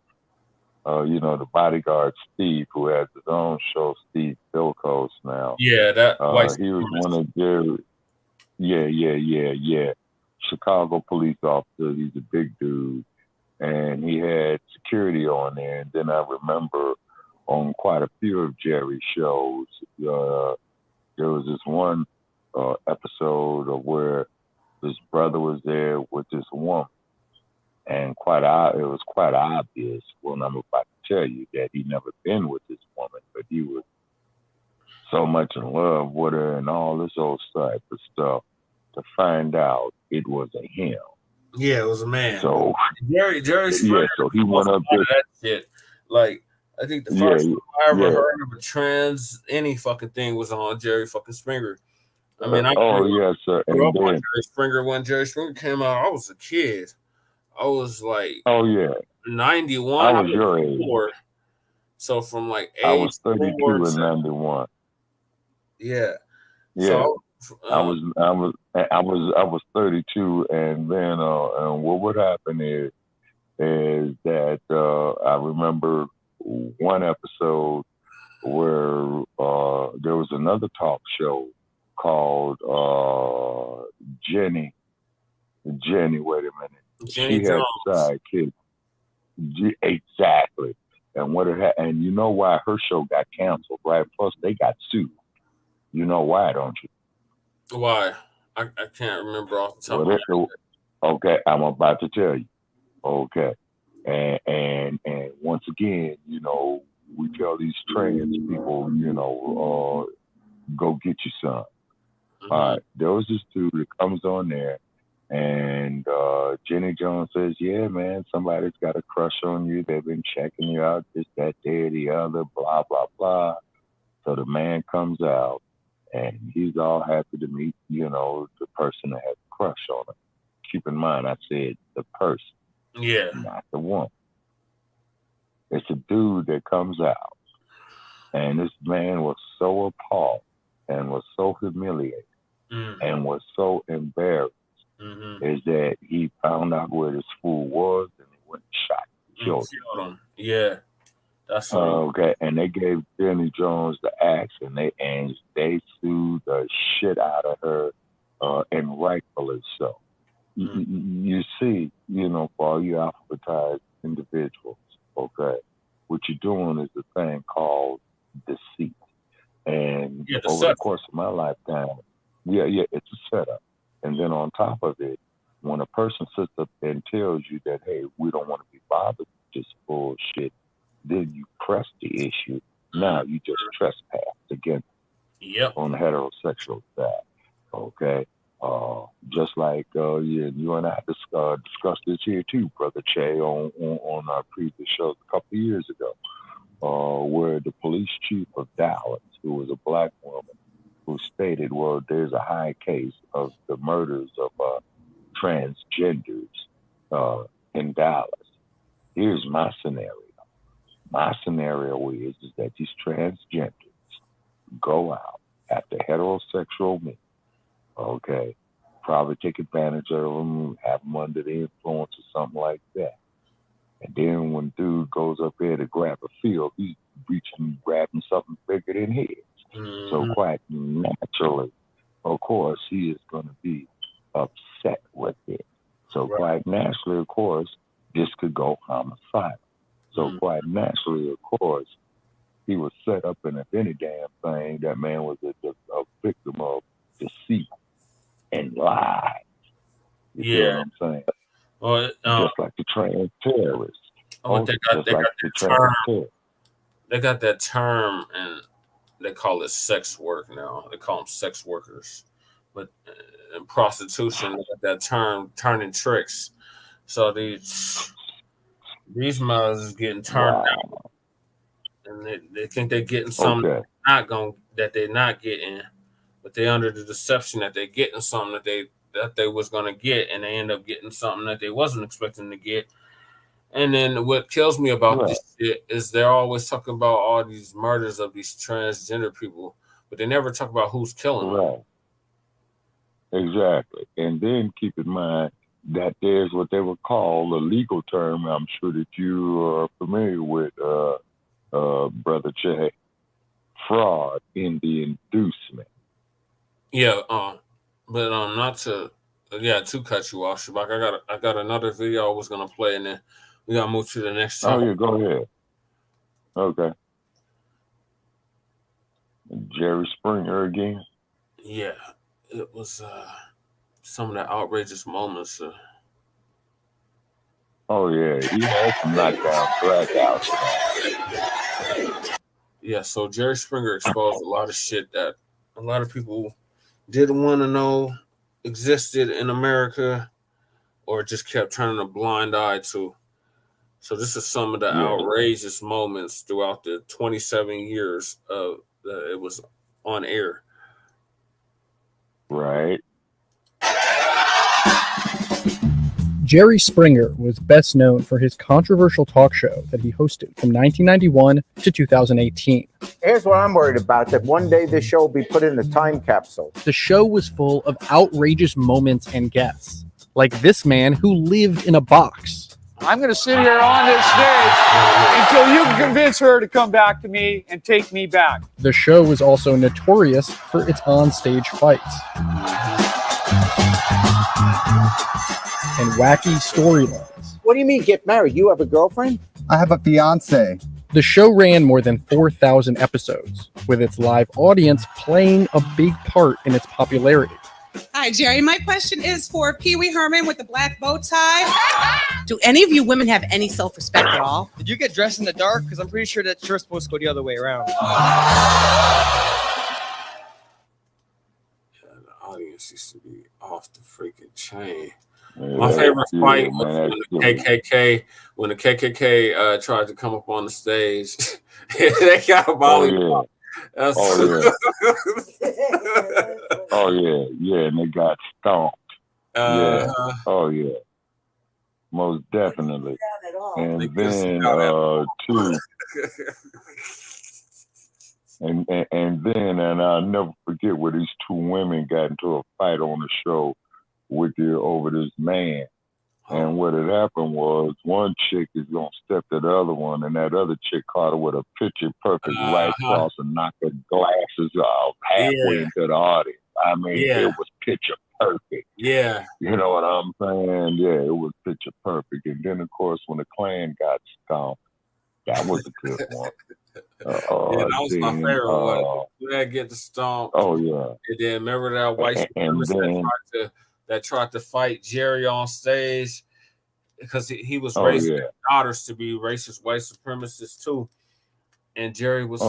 the bodyguard Steve, who has his own show, Steve Philcos now. Yeah, that he was one of Jerry. Yeah. Chicago police officer. He's a big dude, and he had security on there. And then I remember on quite a few of Jerry's shows, there was this one episode of where his brother was there with this woman, and it was quite obvious when I'm about to tell you that he never been with this woman, but he was so much in love with her and all this old type of stuff. To find out it was a him. Yeah, it was a man. So Jerry Springer. Yeah, so he went up there. That shit. Like, I think the first time I ever heard of a trans any fucking thing was on Jerry fucking Springer. I mean, yes, sir. grew up on Jerry Springer. When Jerry Springer came out, I was a kid. I was like, 91. I was your age. 4. So from like age I was 32 4 in 91. Yeah. Yeah. So, I was 32, and then and what would happen is that I remember one episode where there was another talk show called Jenny. Wait a minute. Jenny she had Jones. Sidekicks. Exactly. And and you know why her show got canceled, right? Plus they got sued. You know why, don't you? Why? I can't remember off the top of my head. Okay, I'm about to tell you. Okay. And once again, we tell these trans people, go get you some. All right, there was this dude that comes on there, and Jenny Jones says, yeah, man, somebody's got a crush on you. They've been checking you out, this, that, there, the other, blah, blah, blah. So the man comes out, and he's all happy to meet, you know, the person that has a crush on him. Keep in mind, I said the person, not the woman. It's a dude that comes out, and this man was so appalled and was so humiliated and was so embarrassed is that he found out where this fool was, and he went and shot and killed him. Yeah, that's okay. And they gave Jenny Jones the axe, and they sued the shit out of her, and rightfully so. You see, you know, for all you alphabetized individuals, okay, what you're doing is a thing called deceit. And over the course of my lifetime, it's a setup. And then on top of it, when a person sits up and tells you that, hey, we don't want to be bothered with this bullshit, then you press the issue. Now you just trespass against on the heterosexual side. Okay? Just like you and I discussed this here too, Brother Che, on our previous shows a couple of years ago, where the police chief of Dallas, who was a black woman, who stated, well, there's a high case of the murders of transgenders in Dallas. Here's my scenario. My scenario is that these transgenders go out after heterosexual men, okay, probably take advantage of them, have them under the influence or something like that. And then when dude goes up there to grab a field, he's reaching, grabbing something bigger than his. So quite naturally, of course, he is going to be upset with it. So quite naturally, of course, this could go homicidal. So quite naturally, of course, he was set up in, if any damn thing, that man was a victim of deceit and lies. You know what I'm saying? Well, just like the trans terrorists. They got that term, and they call it sex work now. They call them sex workers. But in prostitution, they got that term, turning tricks. So these mothers is getting turned out, and they think they're getting something that they're not getting, but they're under the deception that they're getting something that they was gonna get, and they end up getting something that they wasn't expecting to get. And then what kills me about this shit is they're always talking about all these murders of these transgender people, but they never talk about who's killing them. Exactly. And then keep in mind that there's what they would call a legal term, I'm sure that you are familiar with, Brother Che, fraud in the inducement. Yeah, but not to cut you off, Shabak. I got another video I was gonna play, and then we gotta move to the next topic. Oh yeah, go ahead. Okay. Jerry Springer again. Yeah, it was some of the outrageous moments. Oh yeah, he had some knockdown blackouts. Yeah, so Jerry Springer exposed a lot of shit that a lot of people didn't want to know existed in America, or just kept turning a blind eye to. So this is some of the outrageous moments throughout the 27 years of it was on air. Right. Jerry Springer was best known for his controversial talk show that he hosted from 1991 to 2018. Here's what I'm worried about, that one day this show will be put in a time capsule. The show was full of outrageous moments and guests, like this man who lived in a box. I'm going to sit here on this stage until you can convince her to come back to me and take me back. The show was also notorious for its on-stage fights and wacky storylines. What do you mean get married? You have a girlfriend? I have a fiance. The show ran more than 4,000 episodes, with its live audience playing a big part in its popularity. Hi, Jerry. My question is for Pee Wee Herman with the black bow tie. Do any of you women have any self-respect at all? Did you get dressed in the dark? Because I'm pretty sure that shirt's supposed to go the other way around. niggas used to be off the freaking chain. Yeah, My favorite fight was man, when the KKK tried to come up on the stage. They got volleyball. Oh yeah, and they got stomped. Yeah. Oh yeah. Most definitely. And then too. And then I'll never forget where these two women got into a fight on the show over this man. And what had happened was one chick is gonna step to the other one, and that other chick caught her with a picture perfect right cross and knocked her glasses off halfway into the audience. I mean, it was picture perfect. Yeah. You know what I'm saying? Yeah, it was picture perfect. And then of course when the Klan got stomped, that was a good one. Yeah, that was my favorite one. Glad get the stomp. Oh yeah. And then remember that white supremacist that tried to fight Jerry on stage because he was raising his daughters to be racist white supremacists too. And Jerry was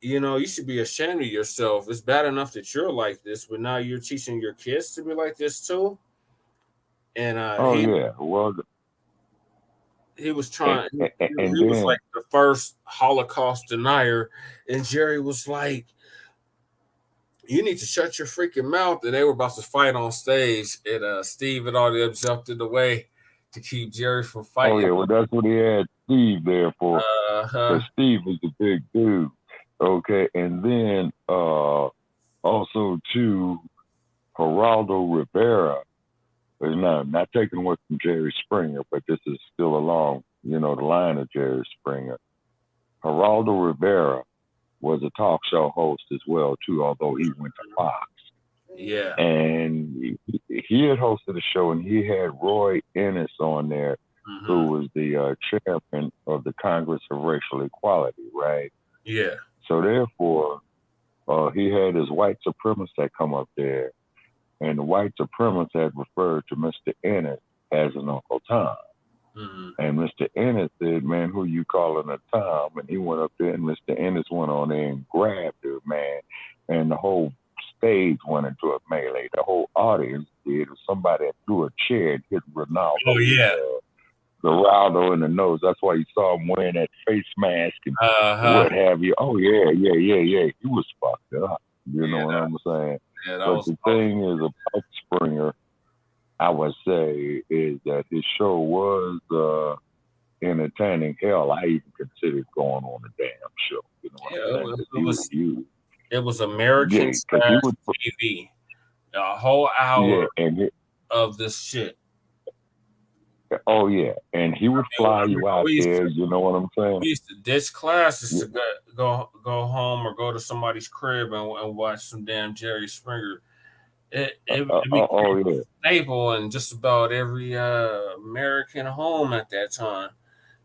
you know, you should be ashamed of yourself. It's bad enough that you're like this, but now you're teaching your kids to be like this too. And he was trying. He was like the first Holocaust denier, and Jerry was like, "You need to shut your freaking mouth." And they were about to fight on stage, and Steve and all them jumped in the way to keep Jerry from fighting. Oh yeah, well that's what he had Steve there for. Because Steve was a big dude. Okay, and then also too, Geraldo Rivera. Not taking away from Jerry Springer, but this is still along, the line of Jerry Springer. Geraldo Rivera was a talk show host as well, too, although he went to Fox. Yeah. And he had hosted a show, and he had Roy Ennis on there, who was the chairman of the Congress of Racial Equality, right? Yeah. So therefore, he had his white supremacist come up there. And the white supremacist had referred to Mr. Ennis as an Uncle Tom. And Mr. Ennis said, "Man, who you calling a Tom?" And he went up there, and Mr. Ennis went on there and grabbed her, man. And the whole stage went into a melee. The whole audience did. Somebody threw a chair and hit Ronaldo. Oh, yeah. Geraldo in the nose. That's why you saw him wearing that face mask and what have you. Oh, yeah. He was fucked up. You know what I'm saying? Yeah, but the thing is about Springer, I would say, is that his show was entertaining. Hell, I even considered going on the damn show. You know what I'm saying? It was American TV. A whole hour of this shit. Oh, yeah. And he would fly you out there, you know what I'm saying? We used to ditch classes to go home or go to somebody's crib and watch some damn Jerry Springer. It became a staple in just about every American home at that time.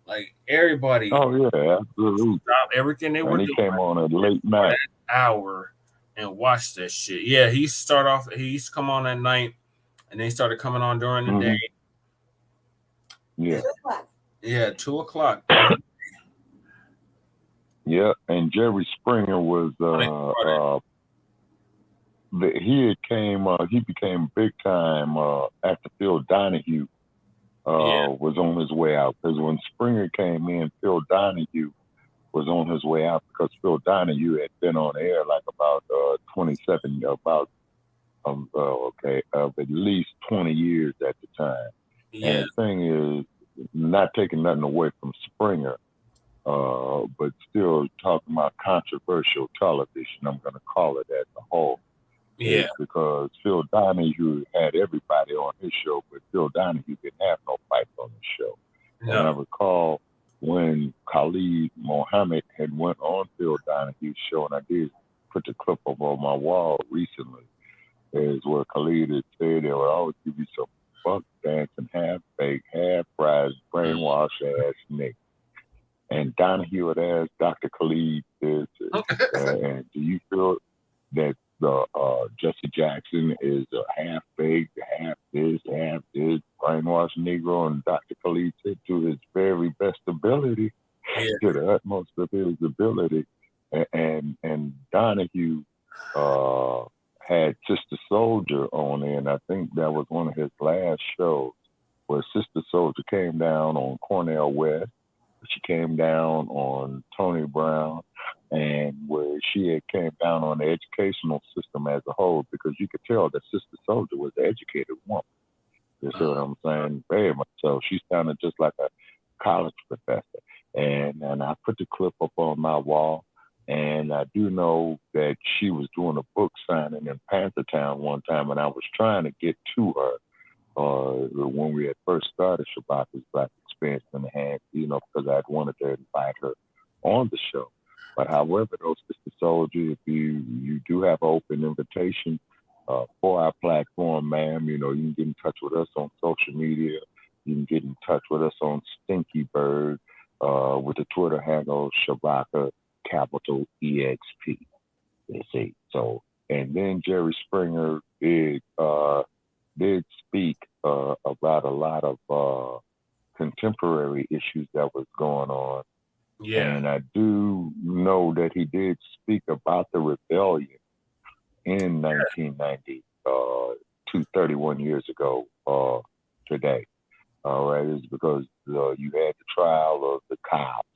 Like, everybody. Oh, yeah, absolutely. Stopped everything they were doing. He came on at late night. Hour and watched that shit. Yeah, he used to come on at night, and then he started coming on during the day. Yeah. 2 o'clock. Yeah, and Jerry Springer was he became big time after Phil Donahue was on his way out. Because when Springer came in, Phil Donahue was on his way out because Phil Donahue had been on air like about 27, of at least 20 years at the time. Yeah. And the thing is, not taking nothing away from Springer, but still talking about controversial television, I'm going to call it as a whole. Yeah. Because Phil Donahue had everybody on his show, but Phil Donahue didn't have no fights on his show. No. And I recall when Khalid Mohammed had went on Phil Donahue's show, and I did put the clip up on my wall recently, is where Khalid had said they would always give you some fuck dancing, half fake, half prize, brainwash ass nigga. And Donahue had asked Dr. Khalid this, and do you feel that Jesse Jackson is a half baked, half this, brainwashed Negro? And Dr. Khalid said to his very best ability, to the utmost of his ability. And Donahue had Sister Soldier on there, and I think that was one of his last shows where Sister Soldier came down on Cornel West. She came down on Tony Brown, and where she had came down on the educational system as a whole, because you could tell that Sister Soldier was an educated woman. You see what I'm saying? Very much so. She sounded just like a college professor. And I put the clip up on my wall, and I do know that she was doing a book signing in Panthertown one time, and I was trying to get to her when we had first started Shabaka's Black Experience in the Hand, you know, because I'd wanted to invite her on the show. But however, those Sister Soldier, if you do have an open invitation for our platform, ma'am, you know, you can get in touch with us on social media. You can get in touch with us on Stinky Bird with the Twitter handle Shabaka capital EXP. You see, so, and then Jerry Springer did speak about a lot of contemporary issues that was going on. Yeah. And I do know that he did speak about the rebellion in 1990, 31 years ago today. All right, it's because you had the trial of the cops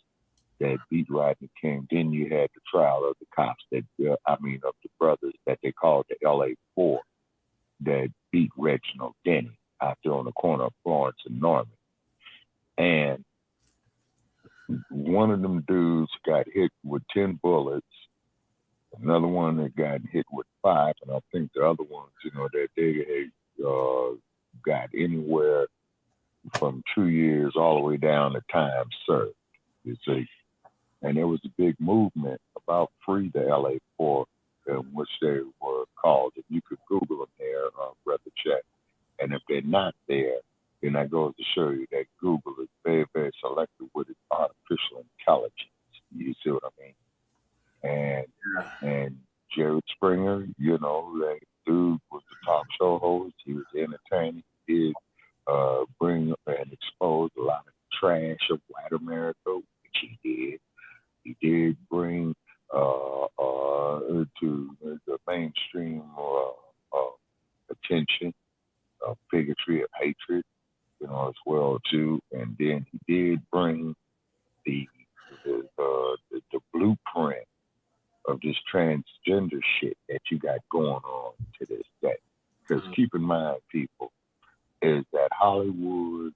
that beat Rodney King. Then you had the trial of the cops that, of the brothers that they called the LA4 that beat Reginald Denny out there on the corner of Florence and Norman. And one of them dudes got hit with 10 bullets. Another one that got hit with 5. And I think the other ones, you know, that they got anywhere from 2 years all the way down to time served, you see. And there was a big movement about Free the LA4, in which they were called, if you could Google them there, Brotha Che. And if they're not there, then that goes to show you that Google is very, very selective with its artificial intelligence. You see what I mean? And Jerry Springer, you know, that dude was the talk show host. He was entertaining. He did bring and expose a lot of trash of white America, which he did. He did bring to the mainstream attention bigotry of hatred, you know, as well too. And then he did bring the blueprint of this transgender shit that you got going on to this day. Because keep in mind, people, is that Hollywood,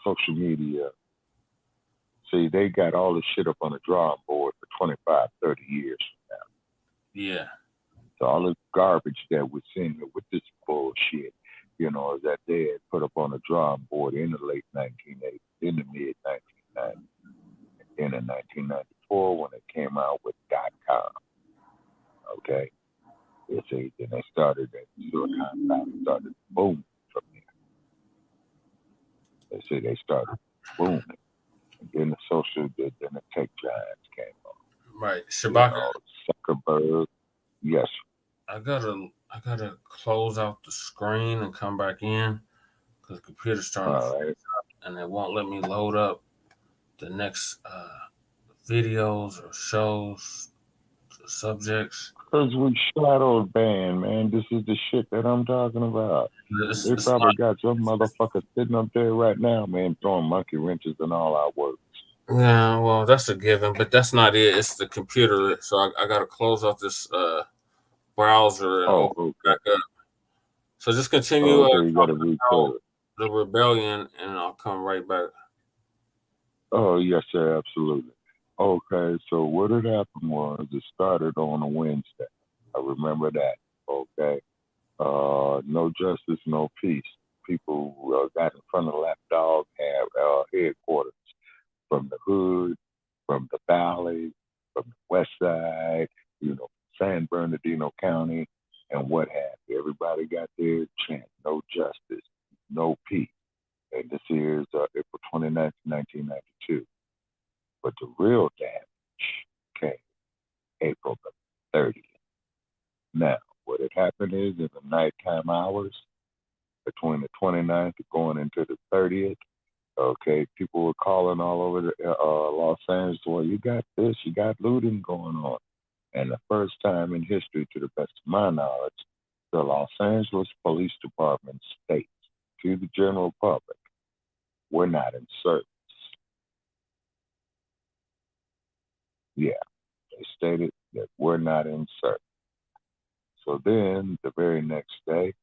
social media, see, they got all this shit up on the drawing board for 25, 30 years from now. Yeah. So all this garbage that we're seeing with this bullshit, you know, is that they had put up on the drawing board in the late 1980s, in the mid 1990s, and then in 1994 when it came out with .com. Okay, you see, then they started that Silicon Valley started booming from there. They say they started booming, and then then the tech giants came on. Right, Shabaka. Zuckerberg, yes. I gotta close out the screen and come back in because the computer started and it won't let me load up the next videos or shows, subjects. Because we shadow banned, man. This is the shit that I'm talking about. They probably got some motherfucker sitting up there right now, man, throwing monkey wrenches in all our works. Yeah, well, that's a given, but that's not it. It's the computer. So I got to close out this browser and open it back up. So just continue talking about the rebellion, and I'll come right back. Oh, yes, sir, absolutely. Okay, so what had happened was it started on a Wednesday. I remember that, okay? No justice, no peace. People got in front of Lapdog headquarters from the hood, from the valley, from the west side, you know, San Bernardino County, and what have you. Everybody got their chant, no justice, no peace. And this is April 29th, 1992. But the real damage came April the 30th. Now, what had happened is in the nighttime hours, between the 29th going into the 30th, okay, people were calling all over Los Angeles, well, you got this, you got looting going on. And the first time in history, to the best of my knowledge, the Los Angeles Police Department states to the general public, we're not in service. Yeah, they stated that we're not in service. So then the very next day,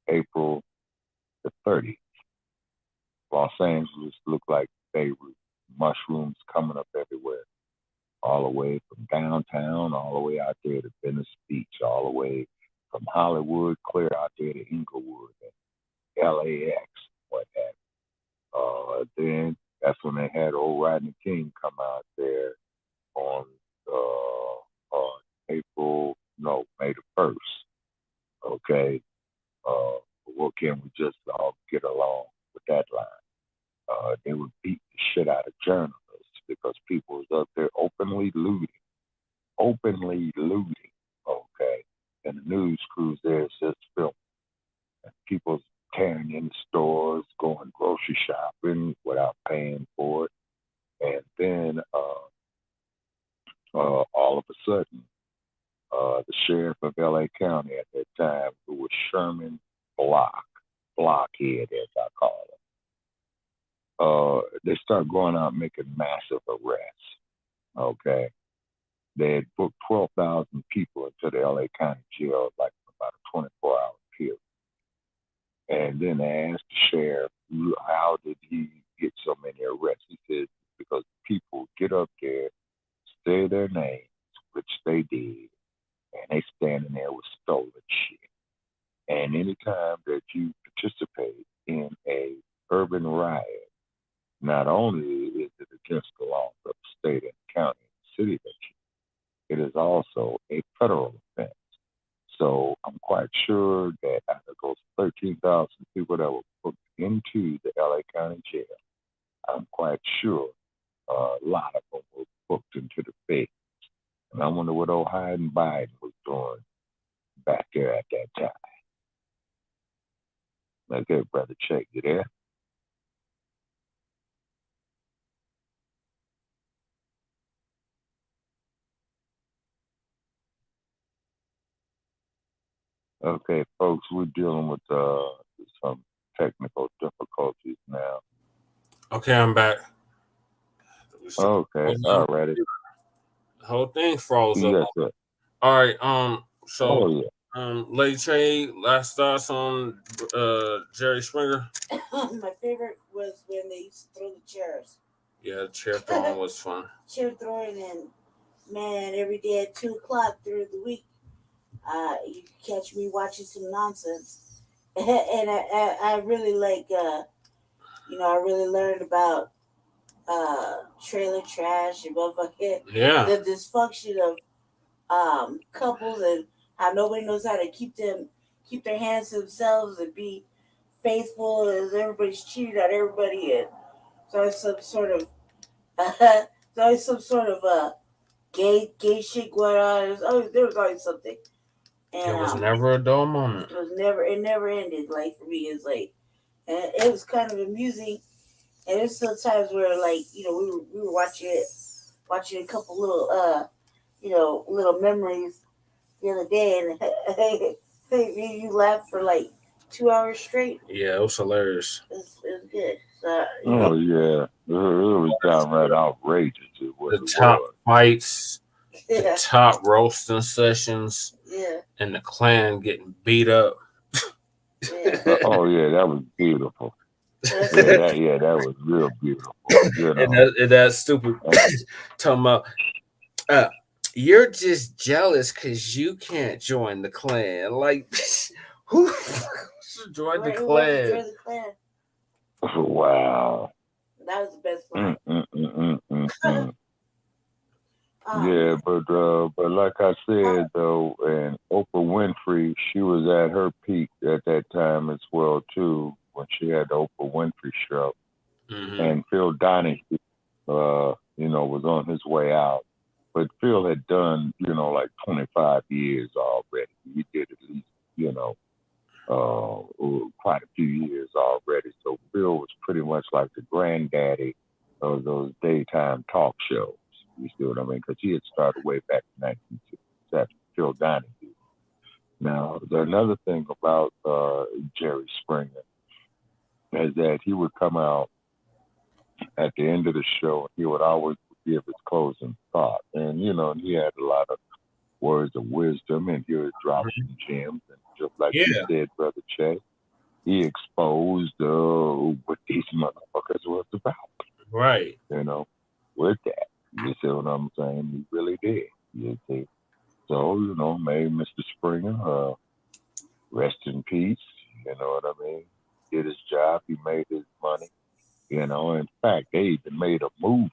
April the 30th, Los Angeles looked like Beirut. Mushrooms coming up everywhere, all the way from downtown, all the way out there to Venice Beach, all the way from Hollywood, clear out there to Inglewood and LAX, what have you. Then that's when they had old Rodney King come out there on May the 1st. Okay. Well, can we just all get along with that line? They would beat the shit out of journalists because people was up there openly looting, okay? And the news crews there is just filming. And people's tearing in the stores, going grocery shopping without paying for it. And then all of a sudden, the sheriff of LA County at that time, who was Sherman Blockhead, as I call him, they start going out making massive arrests. Okay, they had booked 12,000 people into the LA County jail, like about a 24-hour period. And then they asked the sheriff, how did he get so many arrests? He said, because people get up there, say their names, which they did, and they standing there with stolen shit. And anytime that you participate in a urban riot, not only is it against the laws of the state and county and city that you, it is also a federal offense. So I'm quite sure that out of those 13,000 people that were put into the LA County jail, I'm quite sure a lot of them were booked into the feds. And I wonder what old Biden was doing back there at that time. Okay, Brother Che, you there? Okay, folks, we're dealing with some technical difficulties now. Okay, I'm back. Okay, all righty. The whole thing froze up. Yes, sir. All right, Lady Che, last thoughts on Jerry Springer? My favorite was when they used to throw the chairs. Yeah, the chair throwing was fun. Chair throwing, and man, every day at 2:00 through the week, you can catch me watching some nonsense. And I really like, I really learned about trailer trash and motherfucking the dysfunction of couples and how nobody knows how to keep their hands to themselves and be faithful, as everybody's cheating on everybody, and so it's some sort of gay shit going on. There was always something. And it was never a dull moment. It never ended. Like for me, it's like, and it was kind of amusing. And there's still times where, like, we were watching a couple little little memories the other day, and you laughed for like 2 hours straight. Yeah, it was hilarious. It was good. So, yeah, it was downright outrageous. The top fights, the top roasting sessions, and the Klan getting beat up. Oh yeah, that was beautiful. That was real beautiful. And that stupid talking about you're just jealous because you can't join the Klan. Like, who should join the Klan? Wow. That was the best one. Yeah, but like I said though, and Oprah Winfrey, she was at her peak at that time as well too, when she had the Oprah Winfrey show. Mm-hmm. And Phil Donahue, was on his way out. But Phil had done, like 25 years already. He did at least, quite a few years already. So Phil was pretty much like the granddaddy of those daytime talk shows. You see what I mean? Because he had started way back in 1967. Phil Donahue. Now, another thing about Jerry Springer is that he would come out at the end of the show and he would always give his closing thought. And, you know, he had a lot of words of wisdom and he would drop some gems. And just like you said, Brother Che, he exposed what these motherfuckers was about. Right. You know, with that. You see what I'm saying? He really did. You see? So, you know, may Mr. Springer rest in peace. You know what I mean? Did his job. He made his money. You know, in fact, they even made a movie.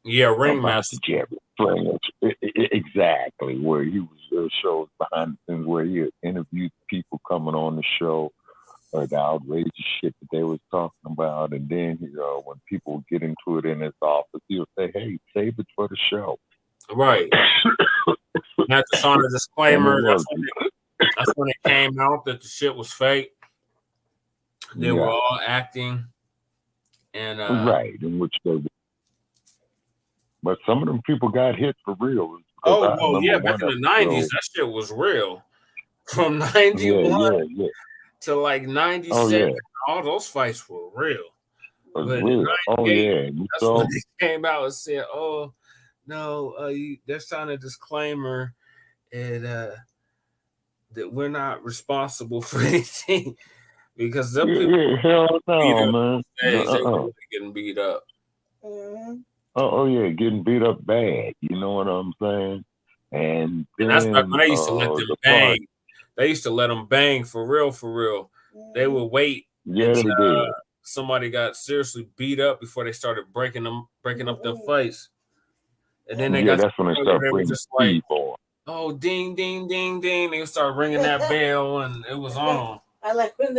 Yeah, about Ringmaster. Jerry Springer. Exactly, where he was shows behind the scenes where he interviewed people coming on the show or the outrageous shit that they was talking about. And then, you know, when people would get into it in his office, he would say, hey, save it for the show. Right. Had to sign a disclaimer. That's when it came out that the shit was fake. They were all acting. And right, in which they. But some of them people got hit for real. Oh, well, yeah, back in the 90s, that shit was real. From 91 to like 97, all those fights were real. But in 98, that's when they came out and said, oh, no, they're signing a disclaimer and that we're not responsible for anything. Because them people hell no, man. They were getting beat up. Oh, yeah, getting beat up bad. You know what I'm saying? And that's back when they used to let them bang. They used to let them bang for real, for real. They would wait until somebody got seriously beat up before they started breaking up them fights. And then they that's when they started bringing speed on. Oh, ding, ding, ding, ding. They would start ringing that bell and it was on. I like when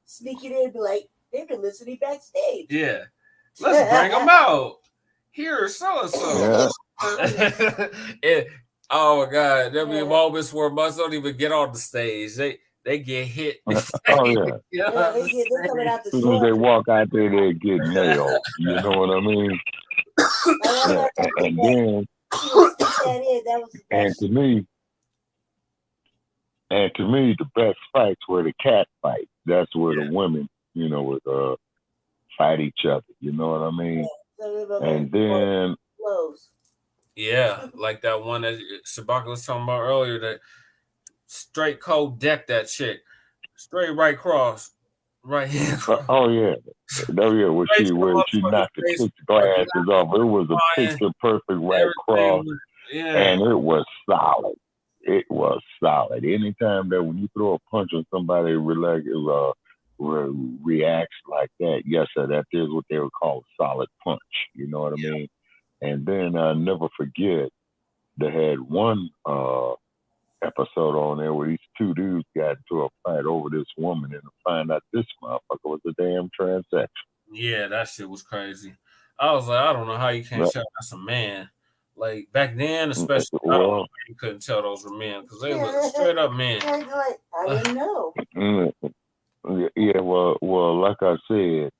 sneak it in, be like, they've been listening backstage. Yeah. Let's bring them out. Here's so-and-so. Oh, my God. There'll be moments where must don't even get on the stage. They get hit. They're coming out the as soon as they walk out there, they get nailed. You know what I mean? And to me, the best fights were the cat fights. That's where the women, you know, would fight each other. You know what I mean? And then, like that one that Sabaka was talking about earlier, that straight cold deck that chick, straight right cross, right hand. Where she knocked the chick's glasses off. It was a picture perfect right cross, and it was solid. It was solid. Anytime that when you throw a punch on somebody, reacts like that, yes, sir, that is what they would call a solid punch. You know what I mean? And then I'll never forget, they had one episode on there where these two dudes got into a fight over this woman and to find out this motherfucker was a damn transsexual. Yeah, that shit was crazy. I was like, I don't know how you can't tell that's a man. Like back then, especially, I don't know you couldn't tell those were men because they were straight up men. I didn't know. Yeah, well, like I said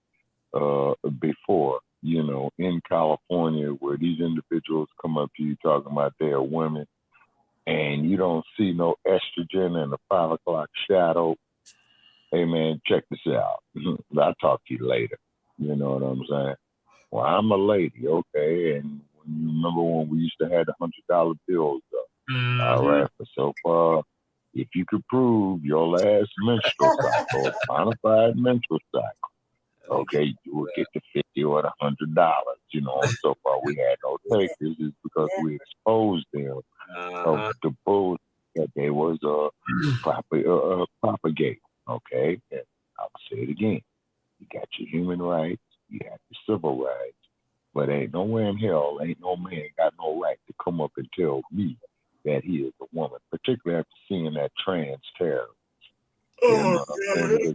before, you know, in California, where these individuals come up to you talking about they're women, and you don't see no estrogen in the 5 o'clock shadow. Hey man, check this out. I'll talk to you later. You know what I'm saying? Well, I'm a lady, okay, and you remember when we used to have the $100 bills up? All right, so far, if you could prove your last menstrual cycle, bona fide menstrual cycle, okay, you will get the $50 or the $100. You know, and so far we had no takers is because we exposed them of the bull that they was propagate. Okay, and I'll say it again. You got your human rights, you have your civil rights, but ain't nowhere in hell, ain't no man got no right to come up and tell me that he is a woman, particularly after seeing that trans terrorist. You know what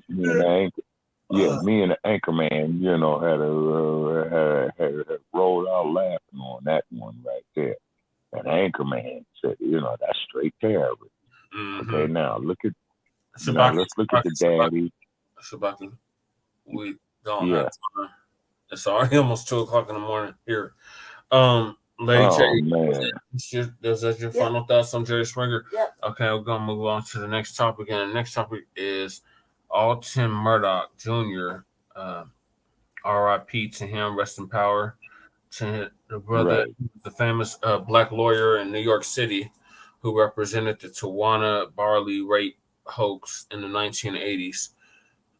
I'm saying? Me and the anchor man, you know, had rolled out laughing on that one right there. And anchor man said, you know, that's straight terrorism. Okay, now let's look at the daddy. Shabaki, we don't have time. It's already almost 2 o'clock in the morning here. Lady Oh, J, man. is that your final thoughts on Jerry Springer? Yep. Okay, we're gonna move on to the next topic, and the next topic is Alton Maddox Jr. R.I.P. to him, rest in power. To the brother, Right. the famous black lawyer in New York City, who represented the Tawanna Brawley Rape Hoax in the 1980s.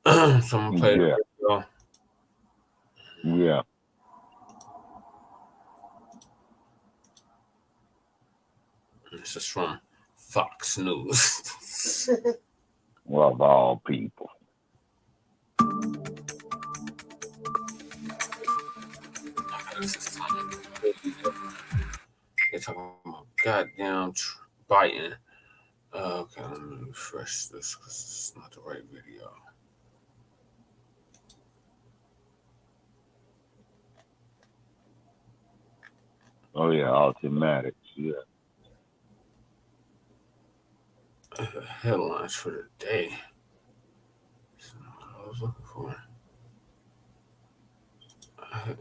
So I'm gonna play Yeah. the video. Yeah. This is from Fox News. Well, of all people. They're talking about goddamn biting. Okay, let me refresh this because it's not the right video. Oh, yeah, Alton Maddox. Yeah. Headlines for the day. That's not what I was looking for.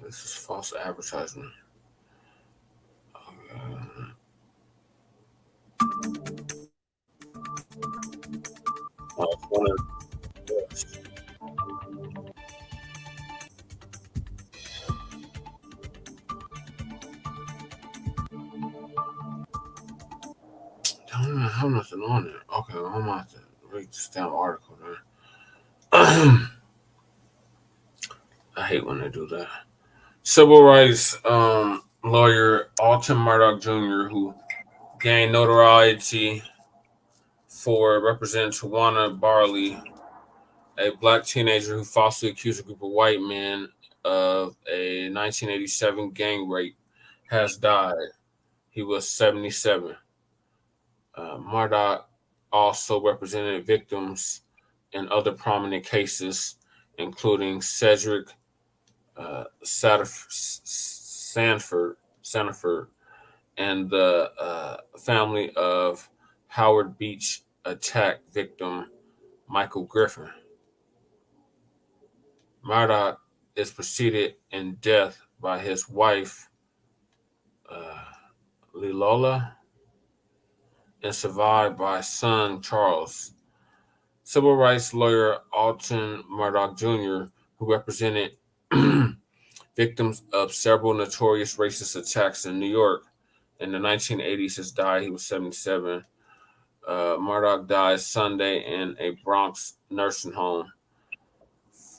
This is false advertisement. It's one of I don't have nothing on it. Okay, I'm gonna have to read this damn article there. I hate when they do that. Civil rights lawyer Alton Maddox Jr., who gained notoriety for representing Tawanna Brawley, a black teenager who falsely accused a group of white men of a 1987 gang rape, has died. He was 77. Maddox also represented victims in other prominent cases, including Cedric Sanford and the family of Howard Beach attack victim Michael Griffin. Maddox is preceded in death by his wife, Lilola, and survived by son Charles. Civil rights lawyer Alton Maddox Jr., who represented victims of several notorious racist attacks in New York in the 1980s, has died. He was 77. Maddox died Sunday in a Bronx nursing home.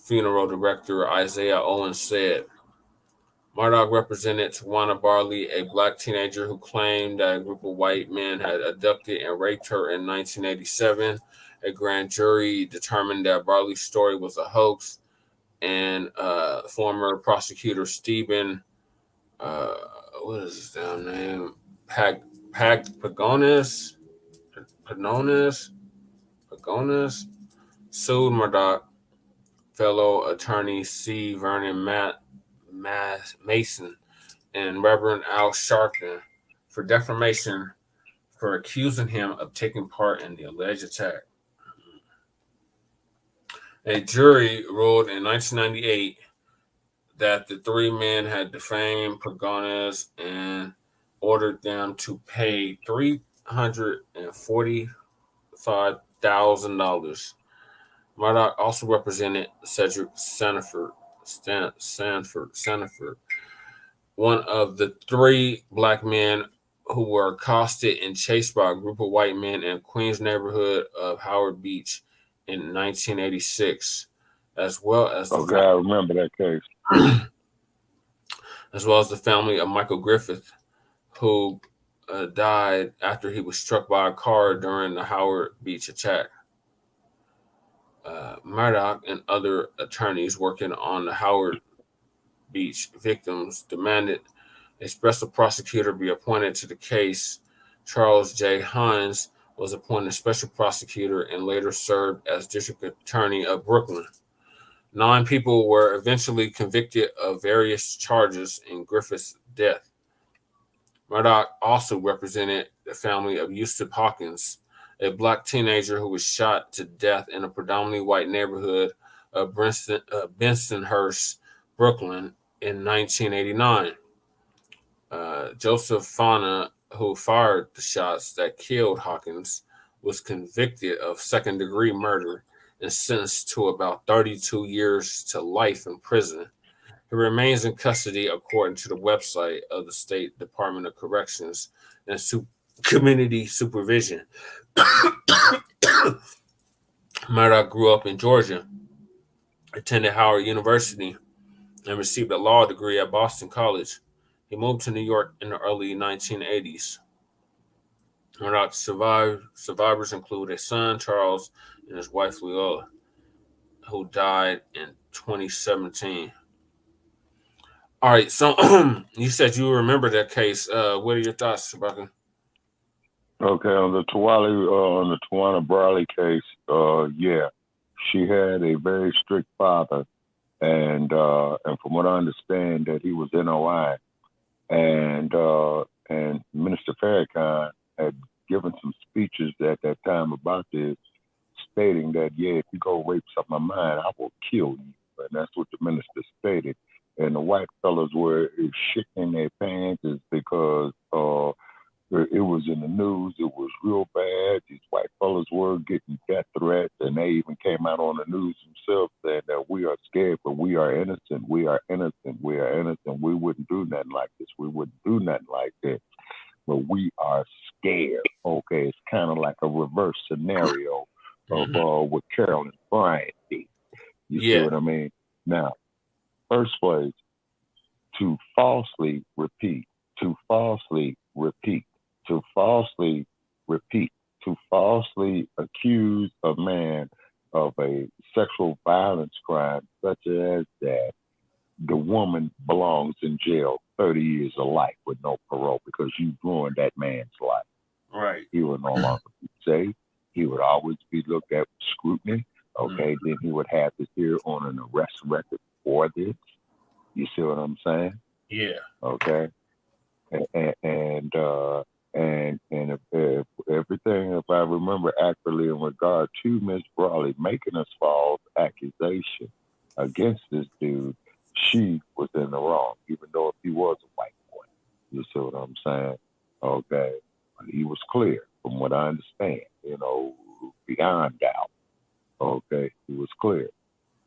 Funeral director Isaiah Owens said, Maddox represented Tawanna Brawley, a black teenager who claimed that a group of white men had abducted and raped her in 1987. A grand jury determined that Brawley's story was a hoax, and former prosecutor Stephen, what is his damn name? Pagonis sued Maddox. Fellow attorney C. Vernon Mason and Reverend Al Sharpton for defamation for accusing him of taking part in the alleged attack. A jury ruled in 1998 that the three men had defamed Pagonis and ordered them to pay $345,000. Maddox also represented Cedric Sanford, one of the three black men who were accosted and chased by a group of white men in Queens neighborhood of Howard Beach in 1986, as well as I remember that case. As well as the family of Michael Griffith, who died after he was struck by a car during the Howard Beach attack. Maddox and other attorneys working on the Howard Beach victims demanded a special prosecutor be appointed to the case. Charles J. Hines was appointed special prosecutor and later served as district attorney of Brooklyn. 9 people were eventually convicted of various charges in Griffith's death. Maddox also represented the family of Yusuf Hawkins, a black teenager who was shot to death in a predominantly white neighborhood of Bensonhurst, Brooklyn in 1989. Joseph Fauna, who fired the shots that killed Hawkins, was convicted of second-degree murder and sentenced to about 32 years to life in prison. He remains in custody according to the website of the State Department of Corrections and Community Supervision. Murdoch grew up in Georgia, attended Howard University, and received a law degree at Boston College. He moved to New York in the early 1980s. Murdoch's survivors include a son, Charles, and his wife, Leola, who died in 2017. All right, so you said you remember that case. What are your thoughts, Rebecca? Okay, on the Tawanna Brawley case, yeah, she had a very strict father, and from what I understand, that he was NOI, and Minister Farrakhan had given some speeches at that time about this, stating that, yeah, if you go rape something of mine, I will kill you, and that's what the minister stated. And the white fellas were shitting their pants is because it was in the news. It was real bad. These white fellas were getting death threats, and they even came out on the news themselves saying that we are scared, but we are innocent. We are innocent. We are innocent. We wouldn't do nothing like this. We wouldn't do nothing like this. But we are scared. Okay, it's kind of like a reverse scenario of what Carolyn Bryant did. You see what I mean? Now, first place, to falsely repeat, to falsely repeat, to falsely repeat, to falsely accuse a man of a sexual violence crime such as that, the woman belongs in jail 30 years of life with no parole because you ruined that man's life. Right. He would no longer be safe. He would always be looked at with scrutiny. Okay, then he would have to hear on an arrest record for this. You see what I'm saying? Yeah. Okay. And if everything, if I remember accurately in regard to Miss Brawley making a false accusation against this dude, she was in the wrong, even though if he was a white boy. You see what I'm saying? Okay. He was clear from what I understand, you know, beyond doubt. Okay. He was clear.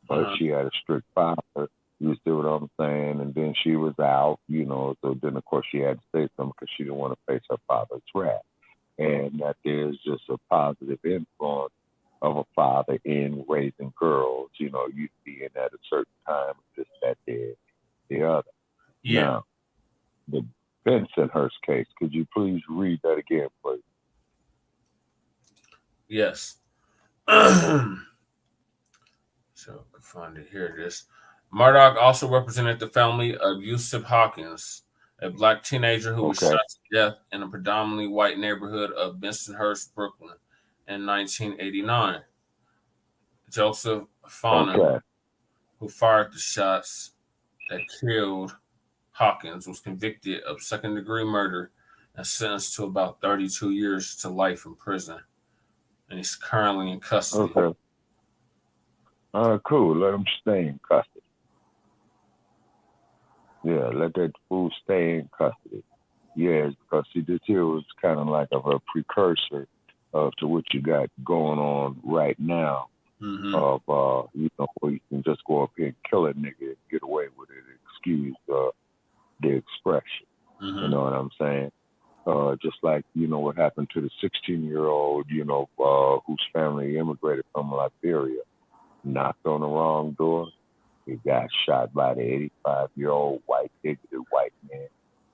But she had a strict father. You see what I'm saying? And then she was out, you know, so then, of course, she had to say something because she didn't want to face her father's wrath. And that there's just a positive influence of a father in raising girls. You know, you being at a certain time, this, that, the other. Yeah. Now, the Bensonhurst case, could you please read that again, please? Yes. So I can find it here. This Murdoch also represented the family of Yusuf Hawkins, a black teenager who was shot to death in a predominantly white neighborhood of Bensonhurst, Brooklyn, in 1989. Joseph Fauna, who fired the shots that killed Hawkins, was convicted of second-degree murder and sentenced to about 32 years to life in prison. And he's currently in custody. Okay. Cool. Let him stay in custody. Yeah, let that fool stay in custody. Yes, because see, this here was kind of like a precursor to what you got going on right now. Of you know, where you can just go up here and kill a nigga and get away with it. Excuse the expression. You know what I'm saying? Just like, you know, what happened to the 16-year-old, you know, whose family immigrated from Liberia, knocked on the wrong door. He got shot by the 85-year-old white bigoted white man.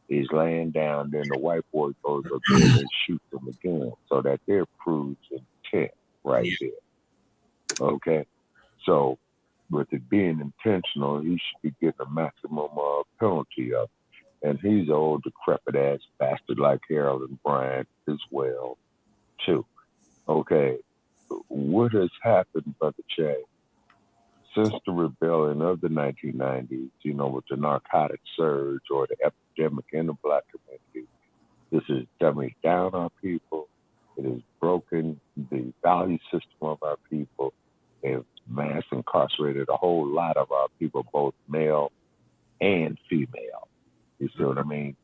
He's laying down, then the white boy goes up there and shoots him again. So that there proves intent right there. Okay? So, with it being intentional, he should be getting a maximum penalty of it. And he's an old, decrepit-ass bastard like Carolyn Bryant as well, too. Okay, what has happened, Brother Che, since the rebellion of the 1990s, you know, with the narcotic surge or the epidemic in the black community, this has dumbed down our people. It has broken the value system of our people. They've mass incarcerated a whole lot of our people, both male and female. You see what I mean?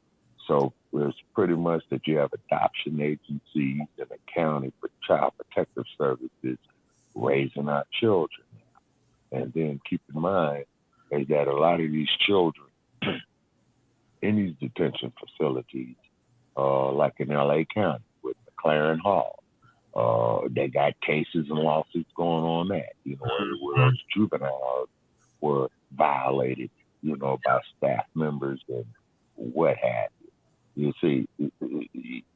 So it's pretty much that you have adoption agencies and a county for child protective services raising our children. And then keep in mind is that a lot of these children in these detention facilities, like in LA County with McLaren Hall, they got cases and lawsuits going on that, where those juveniles were violated, by staff members and what have you. You see,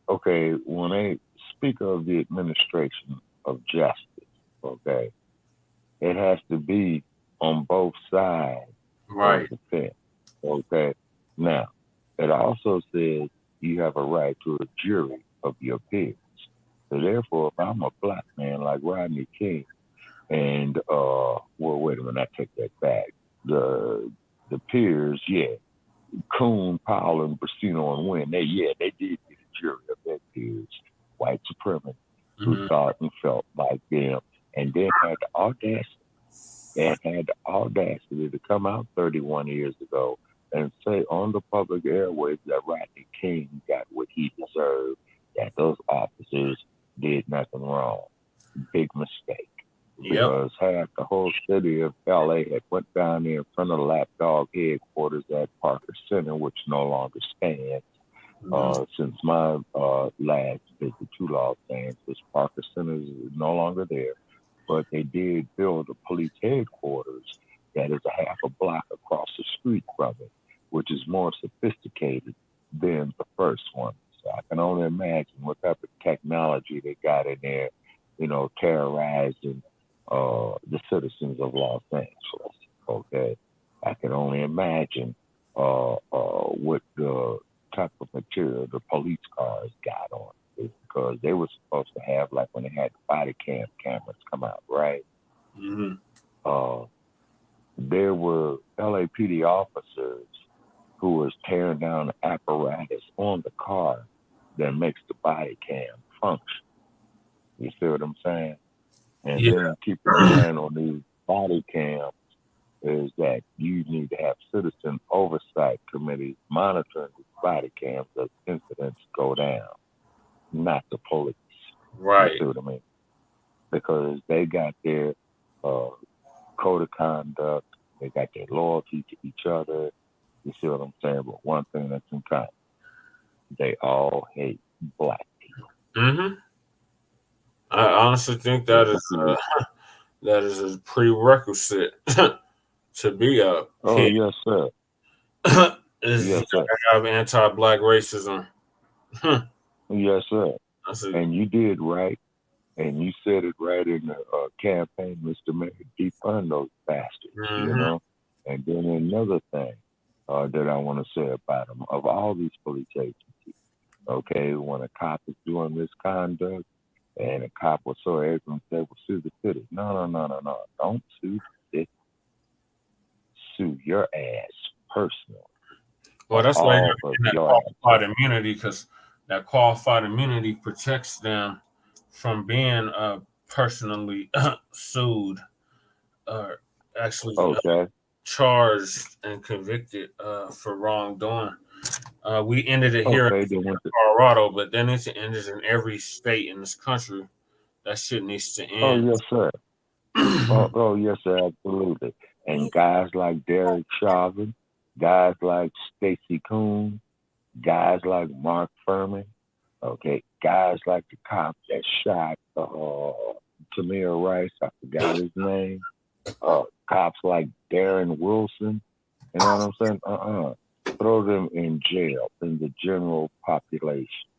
okay, when they speak of the administration of justice, okay, it has to be on both sides Right. of the fence, okay? Now, it also says you have a right to a jury of your peers. So therefore, if I'm a black man like Rodney King, and wait a minute, I take that back. The peers, Coon, Powell, and Bracino and Wynn, they did get a jury of their peers, white supremacists who thought and felt like them, and then had the audacity to come out 31 years ago and say on the public airways that Rodney King got what he deserved, that those officers did nothing wrong. Big mistake. Because half the whole city of LA had went down there in front of the Lapdog headquarters at Parker Center, which no longer stands. Since my last visit to Los Angeles, Parker Center is no longer there. But they did build a police headquarters that is a half a block across the street from it, which is more sophisticated than the first one. So I can only imagine what type of technology they got in there, terrorizing the citizens of Los Angeles. Okay, I can only imagine what the type of material the police cars got on it, because they were supposed to have, like when they had the body cam cameras come out, right? There were LAPD officers who was tearing down the apparatus on the car that makes the body cam function. You see what I'm saying? And then keep in mind on these body cams is that you need to have citizen oversight committees monitoring these body cams as incidents go down, not the police. Right. You see what I mean? Because they got their code of conduct, they got their loyalty to each other. You see what I'm saying? But one thing that's in common, they all hate black people. I honestly think that is a prerequisite to be a kid. Yes, sir. Is you gotta have anti-black racism. Yes, sir. And you did right, and you said it right in the campaign, Mr. Mayor, defund those bastards, And then another thing that I want to say about them, of all these police agencies, okay, when a cop is doing misconduct, and a cop was so arrogant and said, well, sue the city. No. Don't sue the city. Sue your ass personally. Well, that's why you're getting that qualified immunity, because that qualified immunity protects them from being personally sued or actually charged and convicted for wrongdoing. We ended it here in Colorado, but then it's ended in every state in this country. That shit needs to end. Oh, yes, sir. Yes, sir, absolutely. And guys like Derek Chauvin, guys like Stacey Coon, guys like Mark Furman, guys like the cop that shot Tamir Rice, I forgot his name, cops like Darren Wilson, you know what I'm saying? Throw them in jail in the general population.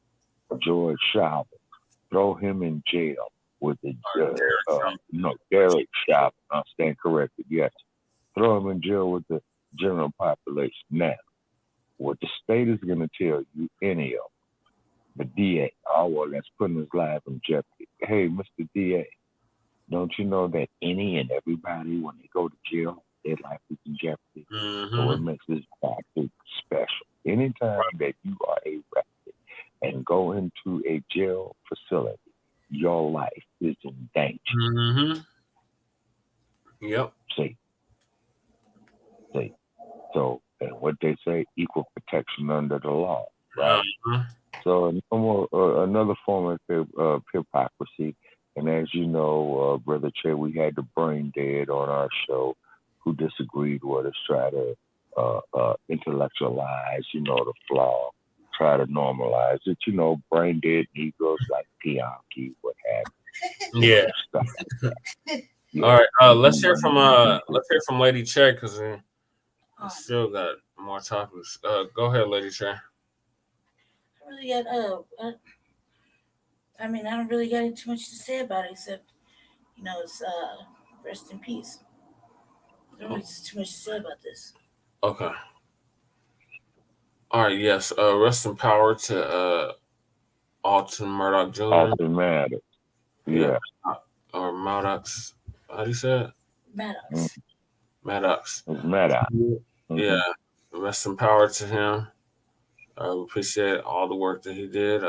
George Chauvin, throw him in jail with the Derek Chauvin. I stand corrected. Yes, throw him in jail with the general population. Now, what the state is going to tell you, any of the DA, that's putting his life in jeopardy. Hey, Mr. DA, don't you know that any and everybody, when they go to jail, their life is in jeopardy? So it makes this practice special. Anytime that you are arrested and go into a jail facility, your life is in danger. Yep. See. So, and what they say, equal protection under the law. right? Uh-huh. So another form of hypocrisy. And as you know, Brother Che, we had the brain dead on our show who disagreed with us, try to intellectualize, the flaw, try to normalize it. Brain dead Negroes like Pianki, what have you. Yeah. Stuff like that. Yeah. All right. Let's hear from Lady Che because we still got more topics. Go ahead, Lady Che. I really got I don't really got too much to say about it except, it's rest in peace. There was too much to say about this. Okay. All right. Yes. Rest in power to Alton Maddox Jr. Alton Maddox. Yeah. Or Maddox. How do you say it? Maddox. Maddox. Maddox. Mm-hmm. Yeah. Rest in power to him. We appreciate all the work that he did,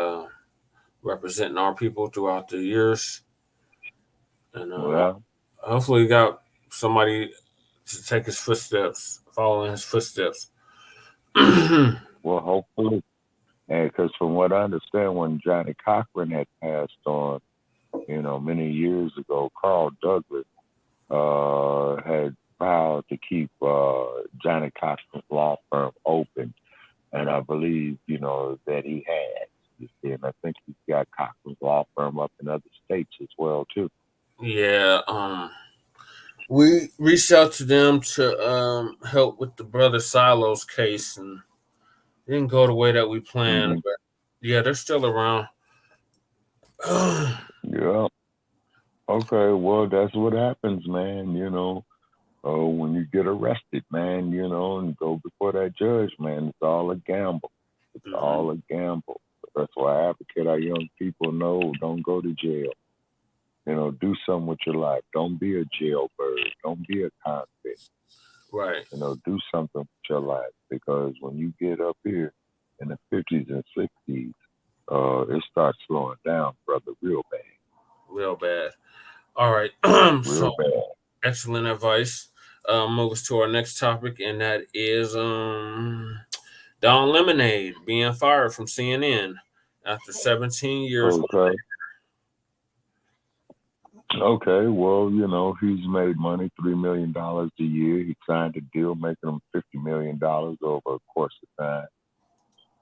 representing our people throughout the years. And hopefully he got somebody to take his footsteps, follow in his footsteps. Well, hopefully. And because from what I understand, when Johnny Cochran had passed on, many years ago, Carl Douglas had vowed to keep Johnny Cochran's law firm open. And I believe, that he has. You see, and I think he's got Cochran's law firm up in other states as well, too. Yeah. We reached out to them to help with the Brother Silos case, and it didn't go the way that we planned. Mm-hmm. But yeah, they're still around. Yeah. Okay. Well, that's what happens, man. When you get arrested, man, and go before that judge, man, it's all a gamble. It's all a gamble. That's why I advocate our young people don't go to jail. Do something with your life. Don't be a jailbird. Don't be a convict. Right. Do something with your life, because when you get up here in the 50s and 60s, it starts slowing down, brother, real bad. Real bad. All right. Real bad. Excellent advice. Move us to our next topic, and that is Don Lemonade being fired from CNN after 17 years. Okay, well, he's made money, $3 million a year. He signed a deal making him $50 million over a course of time.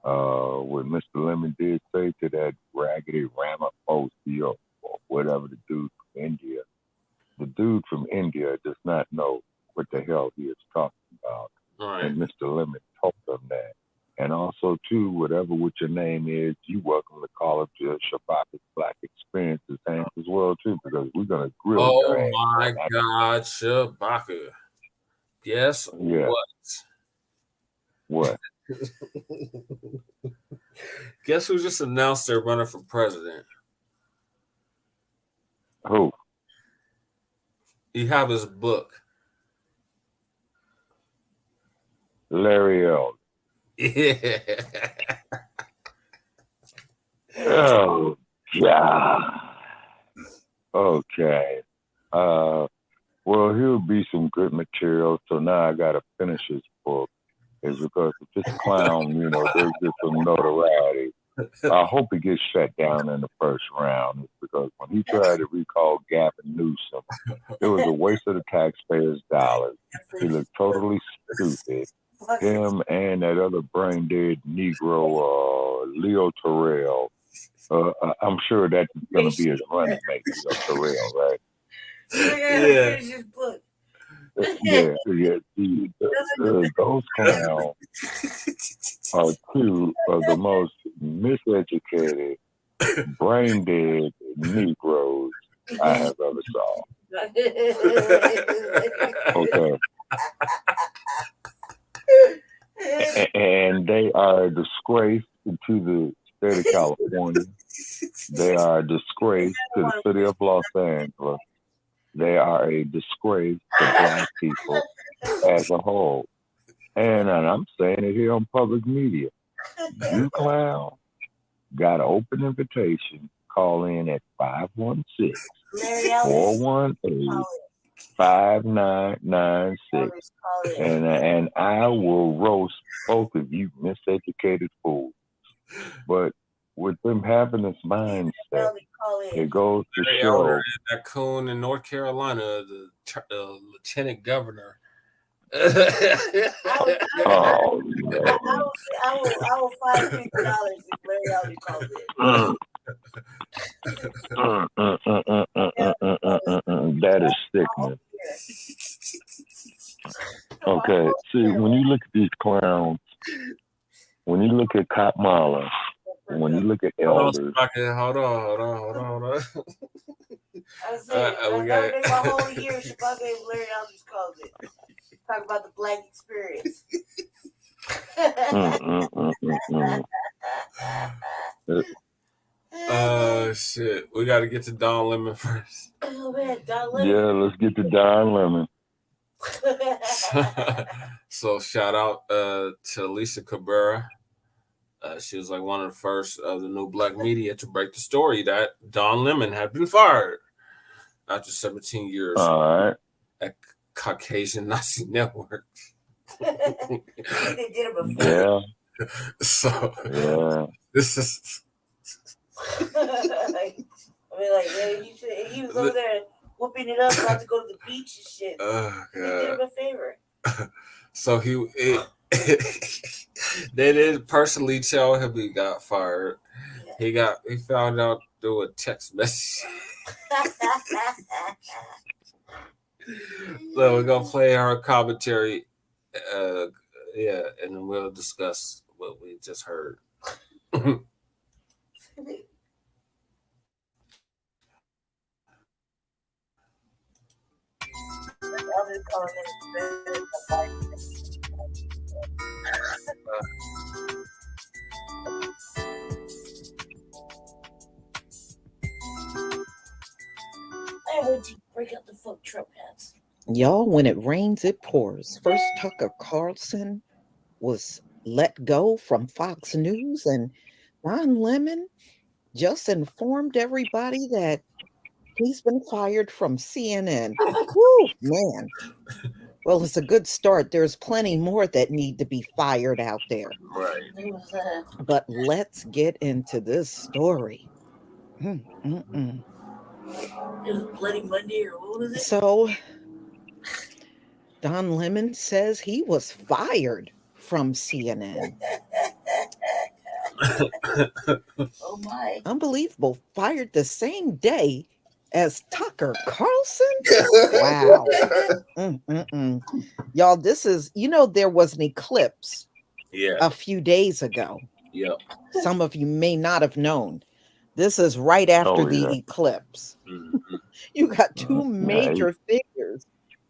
What Mr. Lemon did say to that raggedy Ramaphosa or whatever the dude from India does not know what the hell he is talking about. Right. And Mr. Lemon told them that. And also, too, whatever what your name is, you're welcome to call up your Shabaka's Black Experiences hands as well, too, because we're going to grill your ass. Oh, my God, Shabaka. Guess what? Guess who just announced they're running for president? Who? You have his book. Larry Elder. Yeah. Oh, God. Okay. Well, he'll be some good material. So now I got to finish his book. Is because if this clown, there's just some notoriety. I hope he gets shut down in the first round. It's because when he tried to recall Gavin Newsom, it was a waste of the taxpayers' dollars. He looked totally stupid. Him and that other brain dead Negro, Leo Terrell. I'm sure that's going to be his running mate, Leo Terrell, right? Yeah. His book. Yeah. Those clowns are two of the most miseducated, brain dead Negroes I have ever saw. Okay. And they are a disgrace to the state of California. They are a disgrace to the city of Los Angeles. They are a disgrace to Black people as a whole. And I'm saying it here on public media. You clown got an open invitation. Call in at 516-418-5996. And I will roast both of you miseducated fools. But with them having this mindset, it goes to Hey, show. Elder, that coon in North Carolina, the lieutenant governor. Oh, no. I will find $50 if Larry Elder calls it. That is sickening. Okay, see, when you look at these clowns, when you look at Cop Mala, when you look at elders, Hold on. I said, we I got never did my whole year Chicago if Larry Elder calls it. Talk about the Black experience. Shit. We got to get to Don Lemon first. Oh man, Don Lemon. yeah, let's get to Don Lemon. So shout out to Alicia Cabrera. She was like one of the first of the new black media to break the story that Don Lemon had been fired after 17 years at Caucasian Nazi Network. They did it before. Yeah. So this is. I mean, like, yeah, he was over there whooping it up, about to go to the beach and shit. Oh, They did him a favor. So they didn't personally tell him he got fired. Yeah. He found out through a text message. So we're gonna play her commentary, and then we'll discuss what we just heard. I would break out the fuck Trump hats. Y'all, when it rains, it pours. First, Tucker Carlson was let go from Fox News, and Don Lemon just informed everybody that he's been fired from CNN. Woo, man. Well, it's a good start. There's plenty more that need to be fired out there. Right. But let's get into this story. It was Bloody Monday, or what was it? So, Don Lemon says he was fired from CNN. Oh my. Unbelievable. Fired the same day as Tucker Carlson? Wow. Y'all, this is, there was an eclipse a few days ago. Yep. Some of you may not have known. This is right after the eclipse. Mm-hmm. You got two major figures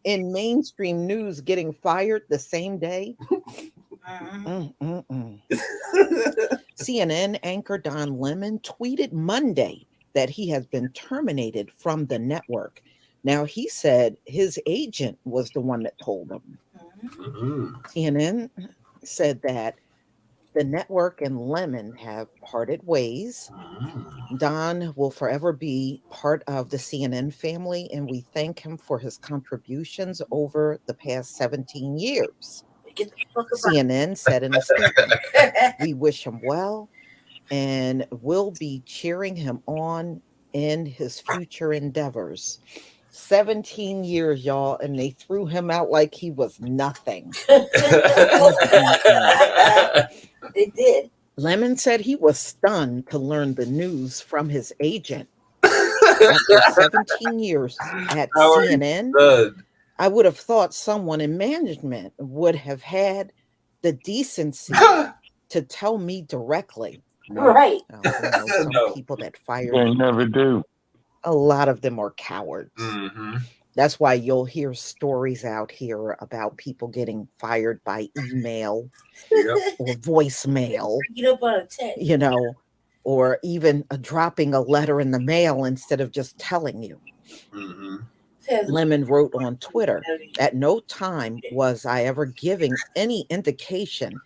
in mainstream news getting fired the same day. CNN anchor Don Lemon tweeted Monday that he has been terminated from the network. Now, he said his agent was the one that told him. CNN said that the network and Lemon have parted ways. Don will forever be part of the CNN family, and we thank him for his contributions over the past 17 years. CNN said in a statement, we wish him well and will be cheering him on in his future endeavors. 17 years, y'all, and they threw him out like he was nothing. They did. Lemon said he was stunned to learn the news from his agent. After 17 years at CNN, I would have thought someone in management would have had the decency to tell me directly. Right. Some people that fired They never do. A lot of them are cowards. Mm-hmm. That's why you'll hear stories out here about people getting fired by email or voicemail, or even dropping a letter in the mail instead of just telling you. Mm-hmm. Lemon wrote on Twitter, at no time was I ever giving any indication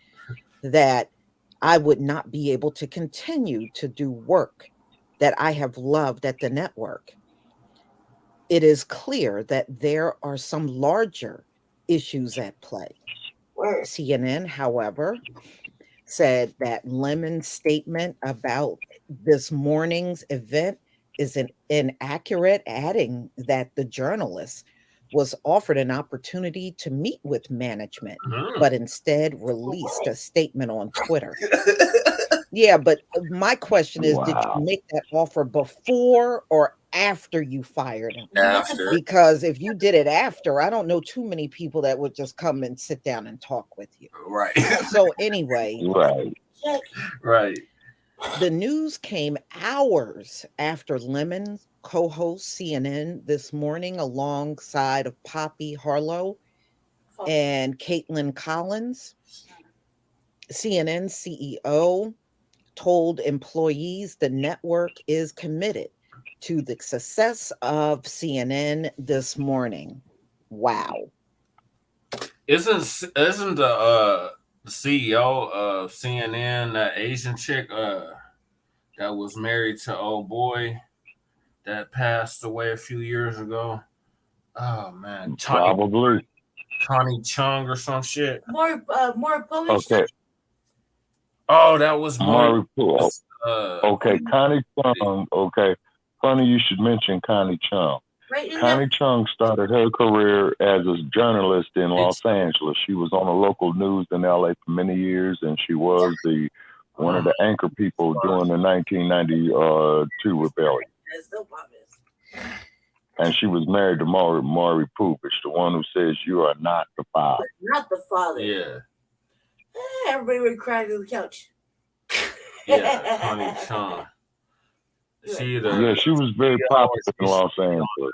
that I would not be able to continue to do work that I have loved at the network. It is clear that there are some larger issues at play. CNN, however, said that Lemon's statement about this morning's event is inaccurate, adding that the journalist was offered an opportunity to meet with management, but instead released a statement on Twitter. Yeah, but my question is, did you make that offer before or after you fired him? After. Because if you did it after, I don't know too many people that would just come and sit down and talk with you. Right. So anyway, Right. the news came hours after Lemon co-host CNN This Morning alongside of Poppy Harlow and Caitlin Collins. CNN CEO told employees the network is committed to the success of CNN This Morning. Wow. Isn't the CEO of CNN that Asian chick that was married to old boy that passed away a few years ago? Oh man, Probably. Connie Chung or some shit. More Polish. Okay. Oh, that was Maury Poole. uh, Okay, Connie Chung. Okay, funny you should mention Connie Chung. Right in Connie Chung started her career as a journalist in Los Angeles. She was on the local news in LA for many years, and she was one of the anchor people during the 1992 rebellion. And she was married to Maury Povich, the one who says you are not the father. Not the father. Yeah. Everybody would cry to the couch. Yeah, Connie Chung. Yeah, she was very popular in Los Angeles.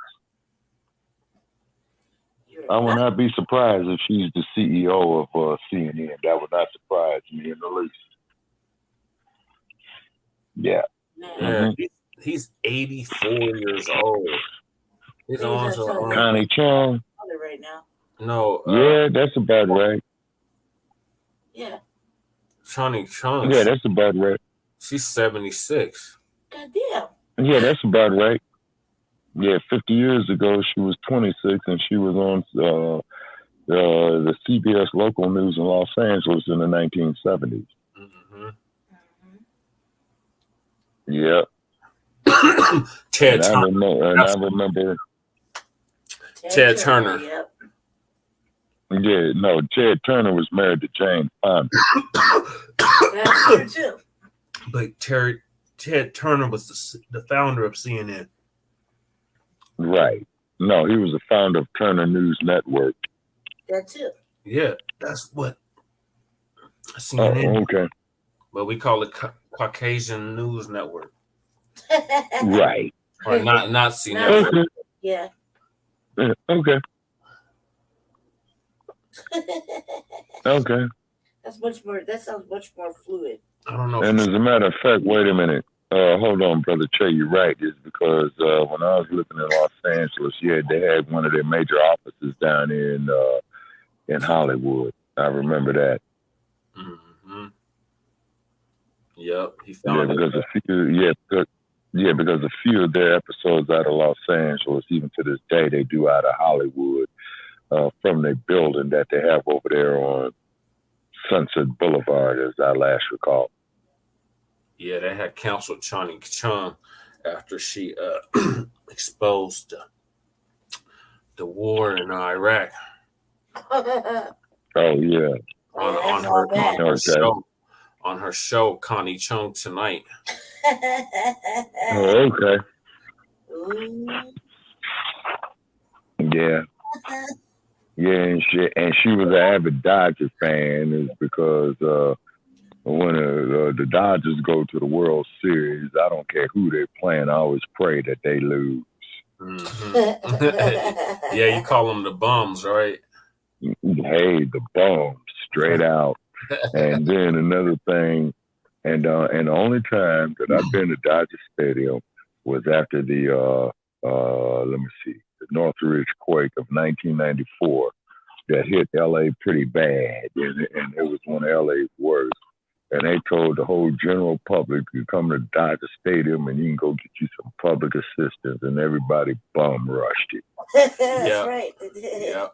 I would not be surprised if she's the CEO of CNN. That would not surprise me in the least. Yeah. Yeah, he's 84 years old. His arms are on. Connie Chung. Right now. No. Yeah, that's about right. Yeah. Connie Chung. Yeah, that's about right. She's 76. Goddamn. Yeah, that's about right. Yeah, 50 years ago, she was 26, and she was on the CBS local news in Los Angeles in the 1970s. Yep. Ted Turner. I remember Ted Turner. Yep. Yeah, no, Ted Turner was married to Jane Fonda. That's true too. But Ted Turner was the founder of CNN. Right. No, he was the founder of Turner News Network. That too. Yeah, that's what CNN. Oh, okay. But we call it Caucasian News Network. Right. Or not CNN. Okay. Yeah. Okay. Okay. That's much more. That sounds much more fluid. I don't know. And as a matter of fact, wait a minute. Hold on, Brother Che, you're right. It's because when I was living in Los Angeles, they had one of their major offices down in Hollywood. I remember that. Mm-hmm. Yep, he found it. Because a few of their episodes out of Los Angeles, even to this day, they do out of Hollywood from their building that they have over there on Sunset Boulevard, as I last recall. Yeah, they had counseled Connie Chung after she exposed the war in Iraq. Oh yeah. On her show, Connie Chung Tonight. Oh, okay. Yeah. Yeah, and she was an avid Dodger fan, is because when the Dodgers go to the World Series, I don't care who they're playing, I always pray that they lose. Mm-hmm. Yeah, you call them the bums, right? Hey, the bums, straight out. And then another thing, and the only time that I've been to Dodger Stadium was after the the Northridge quake of 1994 that hit LA pretty bad, and it was one of LA's worst. And they told the whole general public, you come to Dodger Stadium and you can go get you some public assistance, and everybody bum rushed it. That's right. Yeah.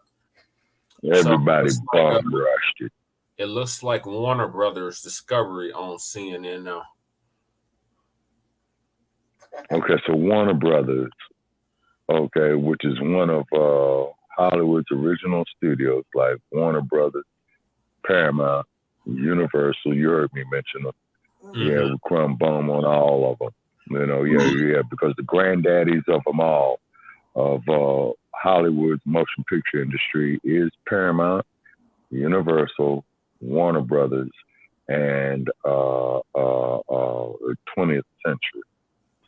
Everybody bum rushed it. It looks like Warner Brothers Discovery on CNN now. Okay, so Warner Brothers, okay, which is one of Hollywood's original studios, like Warner Brothers, Paramount, Universal. You heard me mention them. Yeah, with Crumb Bum on all of them. You know, yeah, because the granddaddies of them all, of Hollywood's motion picture industry, is Paramount, Universal, Warner Brothers, and 20th Century.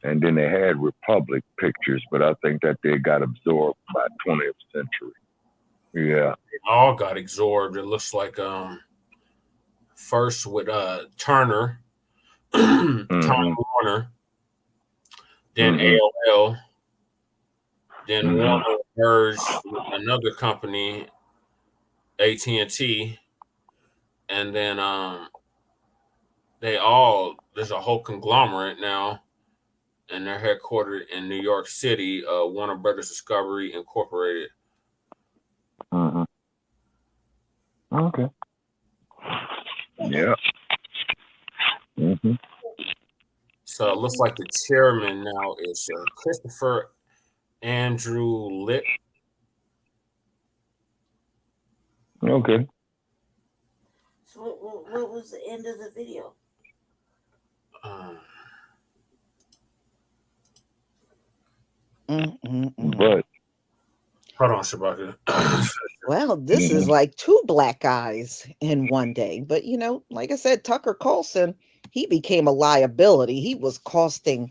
And then they had Republic Pictures, but I think that they got absorbed by 20th Century. Yeah. They all got absorbed. It looks like first with Turner, Time Warner, then AOL, then Warner merged with another company, AT&T, and then there's a whole conglomerate now, and they're headquartered in New York City, Warner Brothers Discovery Incorporated. Okay. Yeah. So it looks like the chairman now is Christopher Andrew Litt. Okay. So what was the end of the video? But hold on, Shabaka. Well, this is like two black guys in one day. But, you know, like I said, Tucker Carlson, he became a liability. He was costing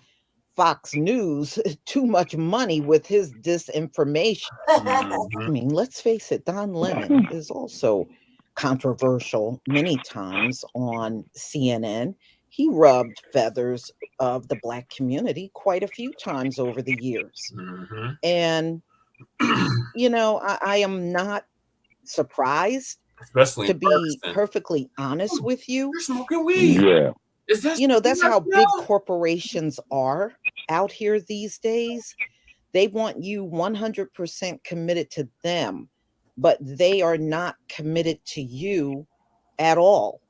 Fox News too much money with his disinformation. I mean, let's face it, Don Lemon is also controversial many times on CNN. He rubbed feathers of the Black community quite a few times over the years. And, you know, I am not surprised, especially to be perfectly honest with you. You're smoking weed. Yeah. You know, that's how big corporations are out here these days. They want you 100% committed to them, but they are not committed to you at all.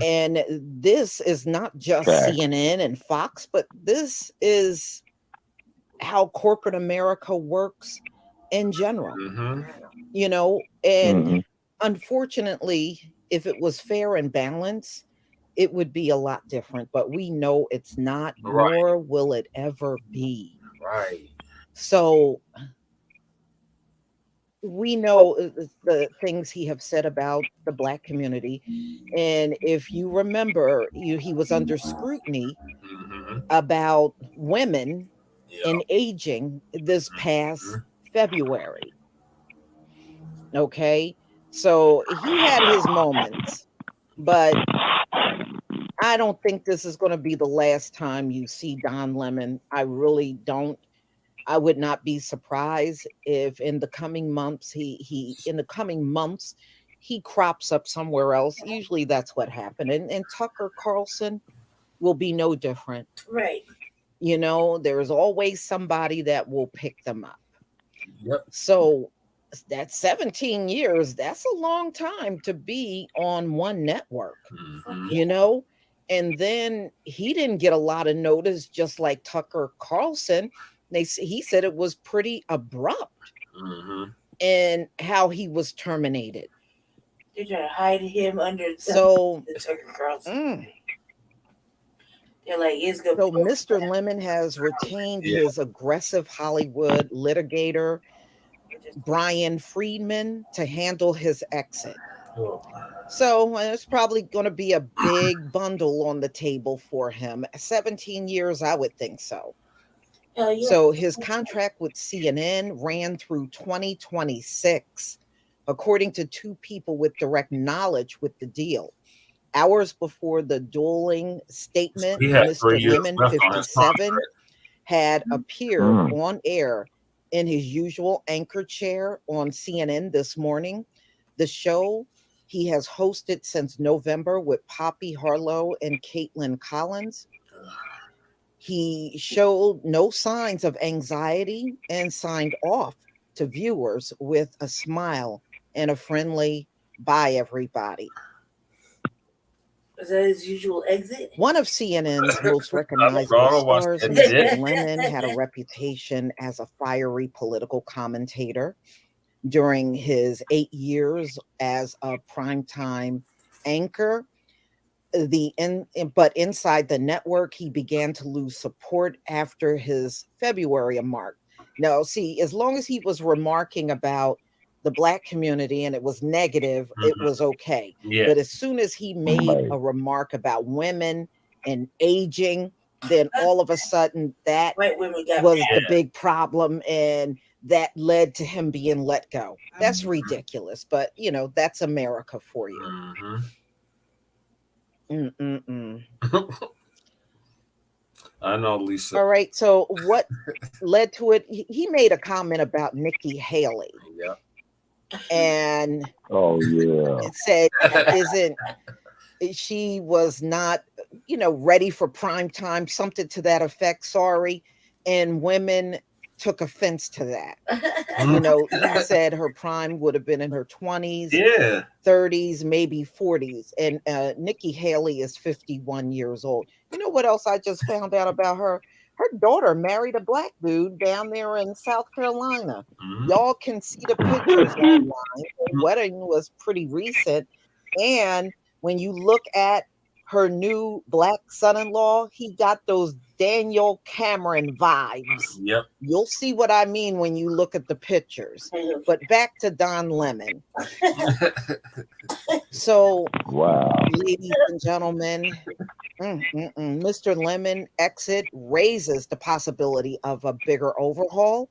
And this is not just CNN and Fox, but this is how corporate America works in general. You know, and unfortunately, if it was fair and balanced, it would be a lot different, but we know it's not, nor will it ever be. So we know the things he have said about the Black community. And if you remember, he was under scrutiny about women and aging this past February. Okay. So he had his moments, but I don't think this is going to be the last time you see Don Lemon. I really don't. I would not be surprised if in the coming months he crops up somewhere else. Usually that's what happened. And Tucker Carlson will be no different. Right. You know, there's always somebody that will pick them up. So that's 17 years. That's a long time to be on one network, you know? And then he didn't get a lot of notice, just like Tucker Carlson. He said it was pretty abrupt in how he was terminated. They're trying to hide him under the Tucker Carlson. They're like, so Mr. Lemon has retained his aggressive Hollywood litigator, Brian Friedman, to handle his exit. So it's probably going to be a big bundle on the table for him. 17 years, I would think so. So his contract with CNN ran through 2026, according to two people with direct knowledge with the deal. Hours before the dueling statement, Mr. Lemon, 57, had appeared on air in his usual anchor chair on CNN this morning. The show he has hosted since November with Poppy Harlow and Caitlin Collins. He showed no signs of anxiety and signed off to viewers with a smile and a friendly Bye, everybody. Is that his usual exit? One of CNN's most I recognizable don't watch stars, that Mr. shit. Lemon, had a reputation as a fiery political commentator during his 8 years as a primetime anchor. But inside the network, he began to lose support after his February remark. Now, see, as long as he was remarking about the Black community and it was negative, it was okay. Yeah. But as soon as he made a remark about women and aging, then all of a sudden that was the big problem, and that led to him being let go. That's ridiculous, but you know, that's America for you. I know, Lisa. All right, so what led to it? He made a comment about Nikki Haley. Yeah. And it said she was not, you know, ready for prime time, something to that effect. Sorry. And women took offense to that. You know, he said her prime would have been in her 20s, 30s, maybe 40s. And Nikki Haley is 51 years old. You know what else I just found out about her? Her daughter married a Black dude down there in South Carolina. Y'all can see the pictures online. The wedding was pretty recent. And when you look at her new Black son-in-law, he got those Daniel Cameron vibes. Yep. You'll see what I mean when you look at the pictures. But back to Don Lemon. So, ladies and gentlemen, Mr. Lemon exit raises the possibility of a bigger overhaul.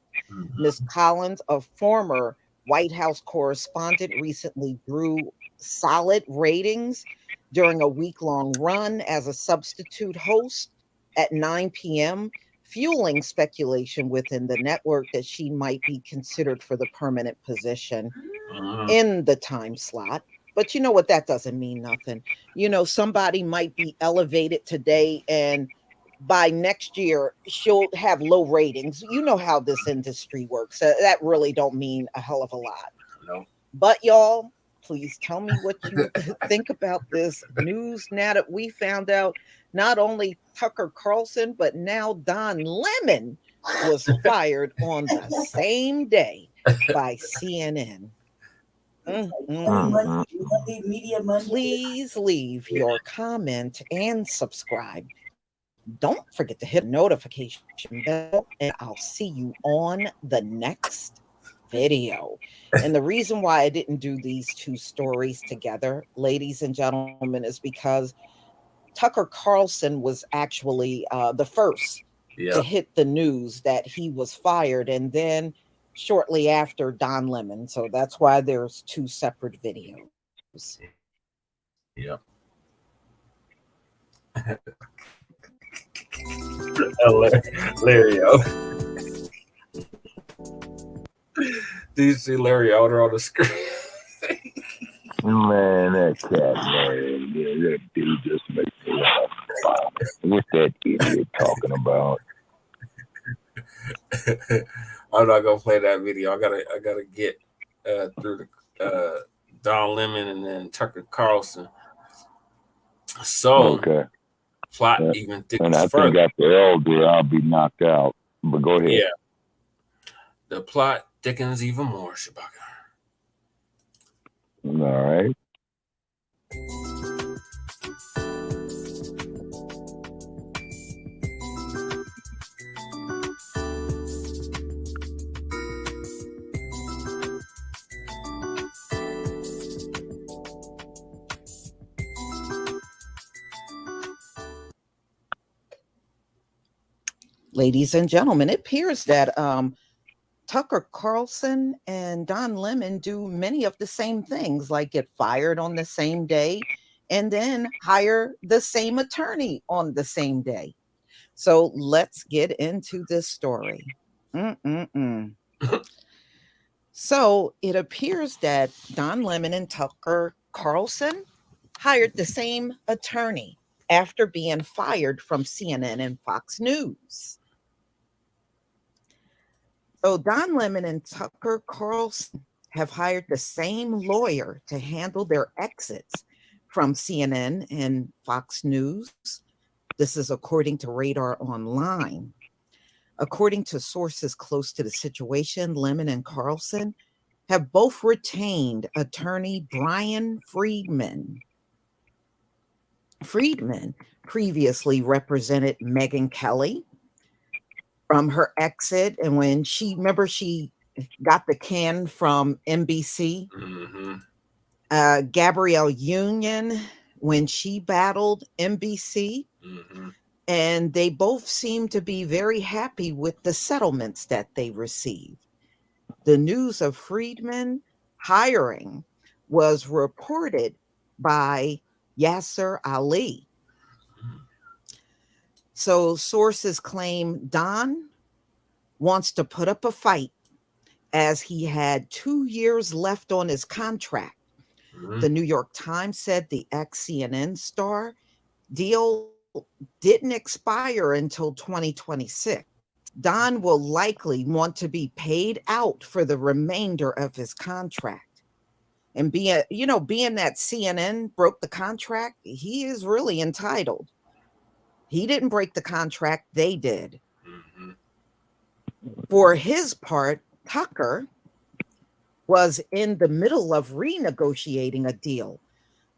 Ms. Collins, a former White House correspondent, recently drew solid ratings during a week-long run as a substitute host at 9 p.m., fueling speculation within the network that she might be considered for the permanent position in the time slot. But you know what? That doesn't mean nothing. You know, somebody might be elevated today and by next year she'll have low ratings. You know how this industry works. That really don't mean a hell of a lot. No. But y'all, please tell me what you think about this news now that we found out not only Tucker Carlson, but now Don Lemon was fired on the same day by CNN. Please leave your comment and subscribe. Don't forget to hit the notification bell, and I'll see you on the next video. And the reason why I didn't do these two stories together, ladies and gentlemen, is because Tucker Carlson was actually the first to hit the news that he was fired, and then shortly after Don Lemon. So that's why there's two separate videos. Yep. Larry, do you see Larry Elder on the screen? Man, that cat, man, that dude just makes me laugh. What's that idiot talking about? I'm not gonna play that video. I gotta get through the Don Lemon and then Tucker Carlson. So plot even thickens and I further. think after Elder, I'll be knocked out. But go ahead. Yeah, the plot thickens even more, Shabaka. All right. Ladies and gentlemen, it appears that Tucker Carlson and Don Lemon do many of the same things, like get fired on the same day and then hire the same attorney on the same day. So let's get into this story. So it appears that Don Lemon and Tucker Carlson hired the same attorney after being fired from CNN and Fox News. So Don Lemon and Tucker Carlson have hired the same lawyer to handle their exits from CNN and Fox News. This is according to Radar Online. According to sources close to the situation, Lemon and Carlson have both retained attorney Brian Friedman. Friedman previously represented Megyn Kelly from her exit, and when she got the can from NBC. Gabrielle Union, when she battled NBC, and they both seem to be very happy with the settlements that they received. The news of Friedman hiring was reported by Yasser Ali. So sources claim Don wants to put up a fight as he had 2 years left on his contract. The New York Times said the ex-CNN star deal didn't expire until 2026. Don will likely want to be paid out for the remainder of his contract. And being that CNN broke the contract, he is really entitled. He didn't break the contract, they did. For his part, Tucker was in the middle of renegotiating a deal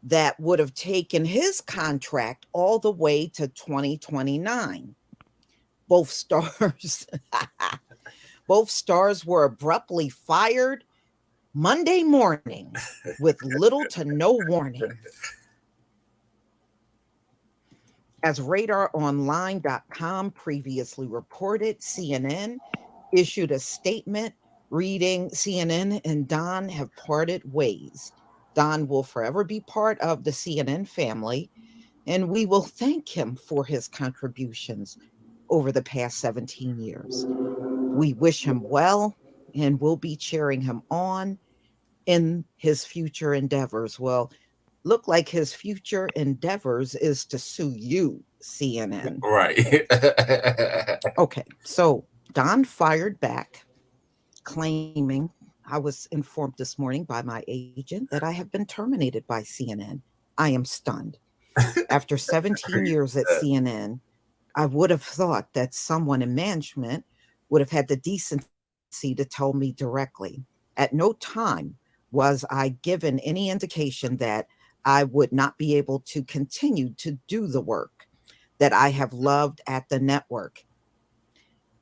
that would have taken his contract all the way to 2029. Both stars were abruptly fired Monday morning with little to no warning. As RadarOnline.com previously reported, CNN issued a statement reading, CNN and Don have parted ways. Don will forever be part of the CNN family, and we will thank him for his contributions over the past 17 years. We wish him well and will be cheering him on in his future endeavors. Well, look like his future endeavors is to sue you, CNN. Right. Okay, so Don fired back, claiming, I was informed this morning by my agent that I have been terminated by CNN. I am stunned. After 17 years at CNN, I would have thought that someone in management would have had the decency to tell me directly. At no time was I given any indication that I would not be able to continue to do the work that I have loved at the network.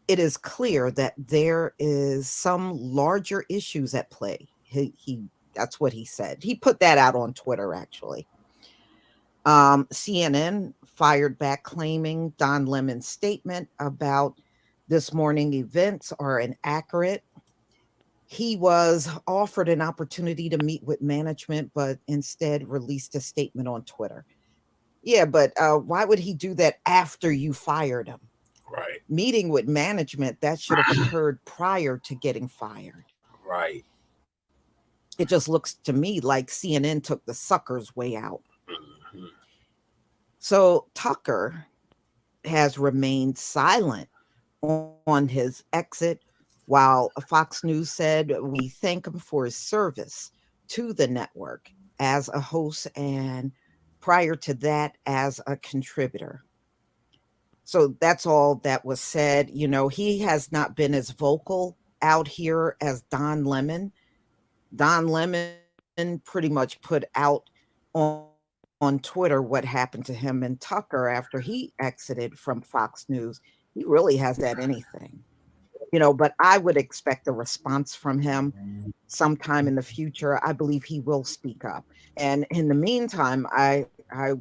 It is clear that there is some larger issues at play. That's what he said. He put that out on Twitter, actually. CNN fired back, claiming Don Lemon's statement about this morning events are inaccurate. He was offered an opportunity to meet with management, but instead released a statement on Twitter. Yeah, but why would he do that after you fired him? Right. Meeting with management, that should have occurred prior to getting fired. Right. It just looks to me like CNN took the sucker's way out. So Tucker has remained silent on his exit, while Fox News said, we thank him for his service to the network as a host and prior to that as a contributor. So that's all that was said. You know, he has not been as vocal out here as Don Lemon. Don Lemon pretty much put out on Twitter what happened to him, and Tucker, after he exited from Fox News, he really hasn't said anything. You know, but I would expect a response from him sometime in the future. I believe he will speak up. And in the meantime, I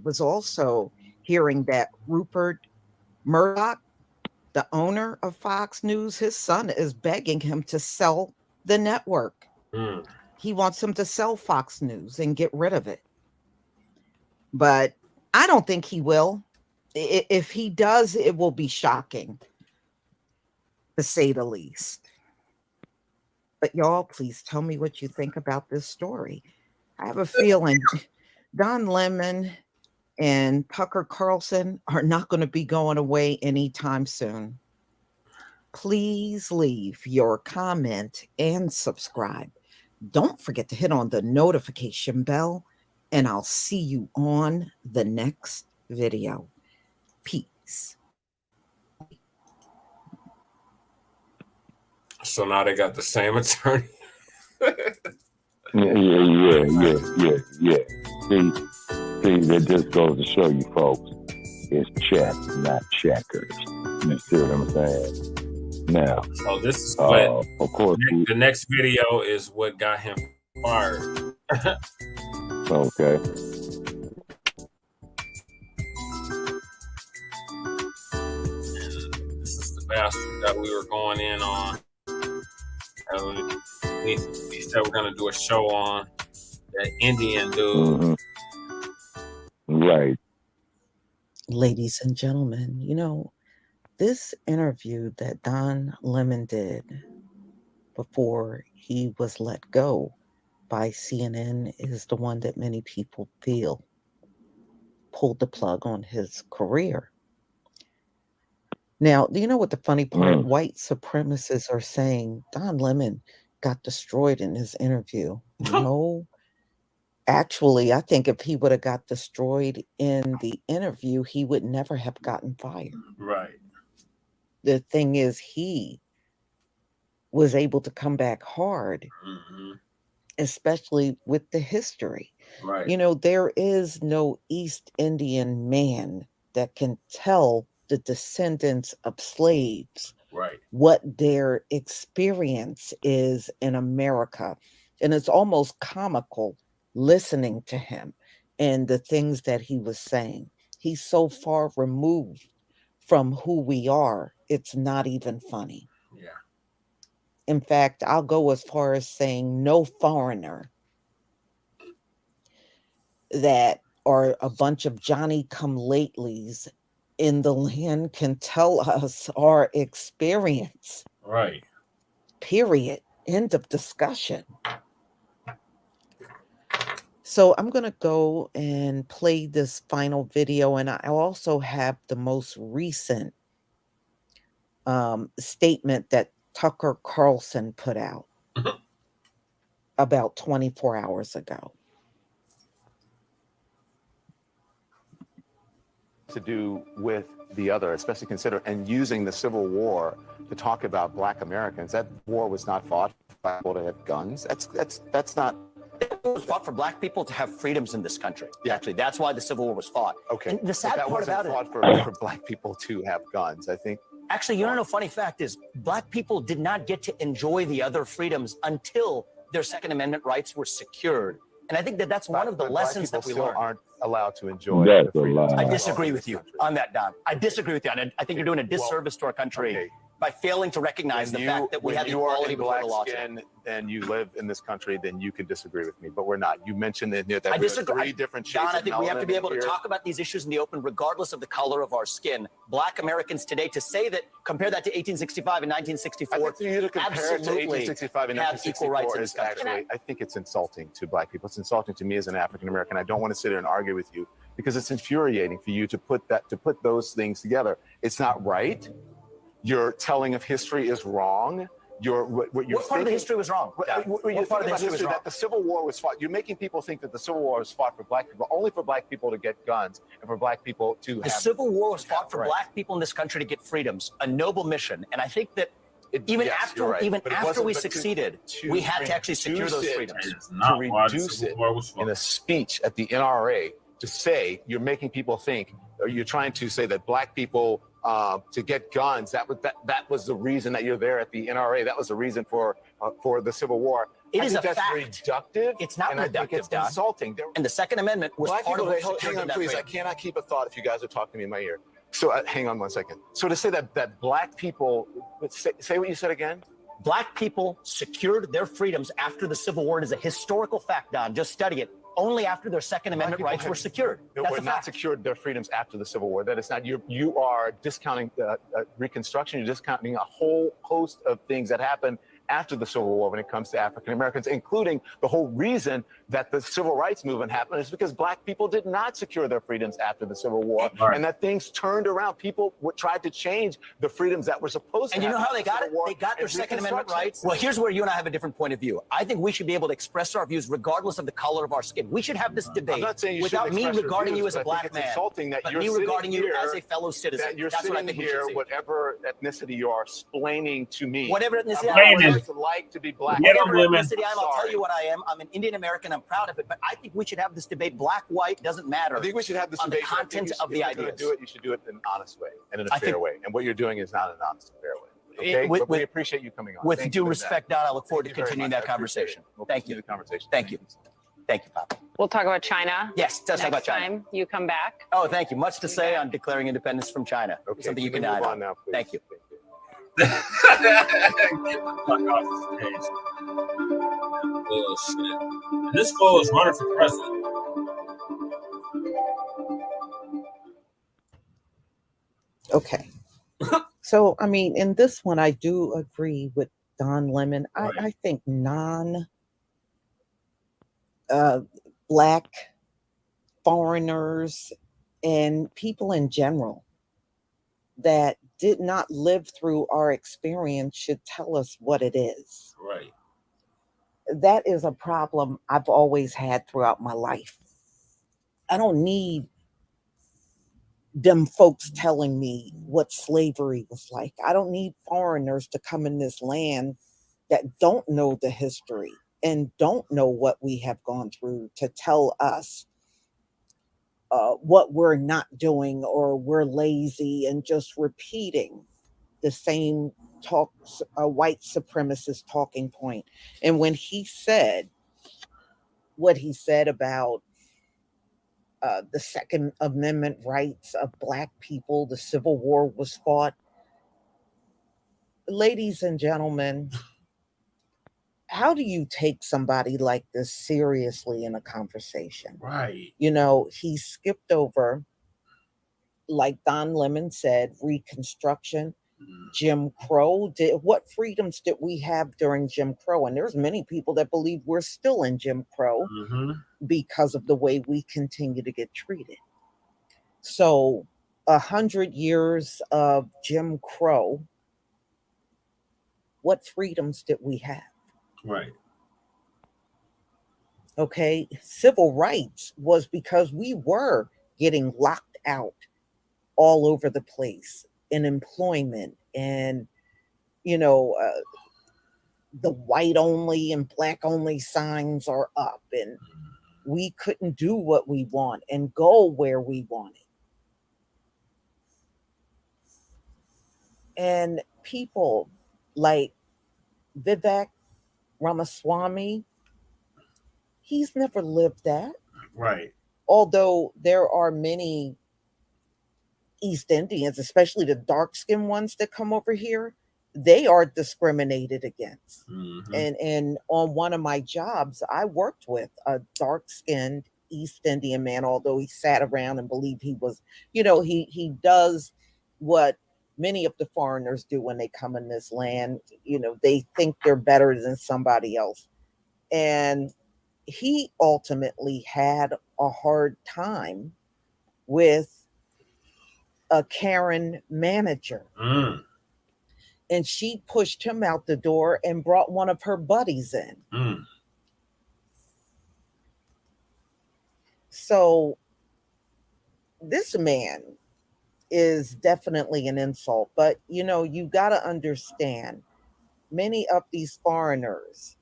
was also hearing that Rupert Murdoch, the owner of Fox News, his son is begging him to sell the network. He wants him to sell Fox News and get rid of it. But I don't think he will. If he does, it will be shocking, to say the least. But y'all, please tell me what you think about this story. I have a feeling Don Lemon and Tucker Carlson are not going to be going away anytime soon. Please leave your comment and subscribe. Don't forget to hit on the notification bell, and I'll see you on the next video. Peace. So now they got the same attorney. Yeah. See, that just goes to show you folks, it's check, not checkers. You see what I'm saying? Now, so this is what, of course, the next video is what got him fired. Okay. This is the bastard that we were going in on. We said we're going to do a show on that Indian dude. Mm-hmm. Right. Ladies and gentlemen, you know, this interview that Don Lemon did before he was let go by CNN is the one that many people feel pulled the plug on his career. Now, do you know what the funny part? White supremacists are saying Don Lemon got destroyed in his interview. No. Actually, I think if he would have got destroyed in the interview, he would never have gotten fired. Right. The thing is, he was able to come back hard, especially with the history. Right. You know, there is no East Indian man that can tell the descendants of slaves what their experience is in America. And it's almost comical listening to him and the things that he was saying. He's so far removed from who we are, it's not even funny. Yeah. In fact, I'll go as far as saying no foreigner that are a bunch of Johnny-come-latelys in the land can tell us our experience. Right. Period. End of discussion. So I'm going to go and play this final video, and I also have the most recent statement that Tucker Carlson put out about 24 hours ago. To do with the other, especially consider and using the Civil War to talk about Black Americans. That war was not fought by people to have guns. That's not. It was fought for Black people to have freedoms in this country. Yeah. Actually, that's why the Civil War was fought. Okay. And the sad part about fought for Black people to have guns, I think. Actually, you know, funny fact is Black people did not get to enjoy the other freedoms until their Second Amendment rights were secured. And I think that that's one of the lessons that we learned. Aren't allowed to enjoy That's the freedoms. I disagree with you on that, Don. I disagree with you. And I think you're doing a disservice to our country by failing to recognize the fact that we have equality before the law. And you live in this country, then you can disagree with me. But we're not. You mentioned that I we disagree. have 3 different shades. Don, I think we have to be able to here. talk about these issues in the open, regardless of the color of our skin. Black Americans today, to say that, compare that to 1865 and 1964, I think for you to compare it to absolutely 1865 and have equal rights in 1964 this is country. actually, I think it's insulting to Black people. It's insulting to me as an African American. I don't want to sit here and argue with you because it's infuriating for you to put those things together. It's not right. Your telling of history is wrong. What part of the history was wrong? What part of the history was wrong? That the Civil War was fought. You're making people think that the Civil War was fought for Black people, only for Black people to get guns and for Black people to have. The Civil War was fought for Black people in this country to get freedoms, a noble mission. And I think that even after we succeeded, we had to actually secure those freedoms. To reduce it in a speech at the NRA to say you're making people think, or you're trying to say that Black people to get guns, that was the reason that you're there at the NRA. That was the reason for the Civil War. It is a that's fact. reductive. It's not and reductive, I think it's Don. insulting. And the Second Amendment was Black part people, of hang on, please. I cannot keep a thought if you guys are talking to me in my ear. So hang on one second. So to say that Black people, say what you said again. Black people secured their freedoms after the Civil War. It is a historical fact, Don. Just study it. Only after their Second Amendment rights were secured. No, That's we're a not fact. secured their freedoms after the Civil War. That is not. You are discounting Reconstruction. You're discounting a whole host of things that happened after the Civil War when it comes to African Americans, including the whole reason that the civil rights movement happened is because Black people did not secure their freedoms after the Civil War, and that things turned around. People tried to change the freedoms that were supposed to And you know happen how they after the got it? Civil War They got their and Second Amendment Reconstruction. rights. Well, here's where you and I have a different point of view. I think we should be able to express our views regardless of the color of our skin. We should have this debate I'm not saying you without shouldn't me express your regarding you views, as a but I think Black it's man, insulting that but you're me sitting regarding you here, as a fellow citizen. that you're That's what I sitting think we should here, see. whatever ethnicity you are, explaining to me Whatever ethnicity about I am. what it's like to be Black. Whatever ethnicity I am, I'll tell you what I am. I'm an Indian American. I'm proud of it. But I think we should have this debate. Black, white, doesn't matter. I think we should have this on debate. the content of the If you're ideas. going to do it, you should do it in an honest way and in a I fair think- way. And what you're doing is not an honest and fair way. Okay? With- But we with- appreciate you coming on. With Thank due you for respect, that. Don, I look forward to Thank you very continuing much. that I appreciate conversation. it. We'll Thank continue you. the conversation. Thank you. Thank you, Papa. We'll talk about China. Yes, let's talk about next China. time you come back. Oh, thank you. Much to say on declaring independence from China. Okay, Something you can can we add move on. on now, please? Thank you. Get the fuck off the stage. Bullshit. And this fool is running for president. Okay. So, I mean, in this one, I do agree with Don Lemon. I think Black foreigners and people in general that did not live through our experience should tell us what it is. Right. That is a problem I've always had throughout my life. I don't need them folks telling me what slavery was like. I don't need foreigners to come in this land that don't know the history and don't know what we have gone through to tell us what we're not doing, or we're lazy and just repeating the same talks, a white supremacist talking point. And when he said what he said about the Second Amendment rights of Black people, the Civil War was fought. Ladies and gentlemen, how do you take somebody like this seriously in a conversation? Right. You know, he skipped over, like Don Lemon said, Reconstruction, Jim Crow. What freedoms did we have during Jim Crow? And there's many people that believe we're still in Jim Crow because of the way we continue to get treated. So 100 years of Jim Crow, what freedoms did we have? Right. Okay, civil rights was because we were getting locked out all over the place in employment, and you know, the white only and Black only signs are up, and we couldn't do what we want and go where we wanted. And people like Vivek Ramaswamy, he's never lived that. Right. Although there are many East Indians, especially the dark-skinned ones that come over here, they are discriminated against. And on one of my jobs, I worked with a dark-skinned East Indian man, although he sat around and believed he was, you know, he does what many of the foreigners do when they come in this land. You know, they think they're better than somebody else. And he ultimately had a hard time with a Karen manager. And she pushed him out the door and brought one of her buddies in. So this man is definitely an insult, but you know, you got to understand, many of these foreigners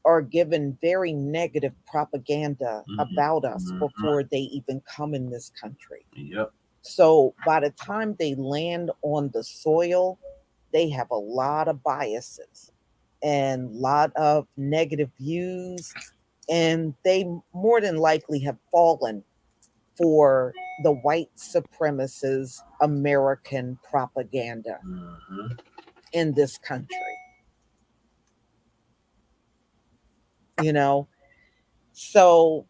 are given very negative propaganda about us before they even come in this country. Yep. So by the time they land on the soil, they have a lot of biases and a lot of negative views, and they more than likely have fallen for the white supremacist American propaganda in this country. You know, so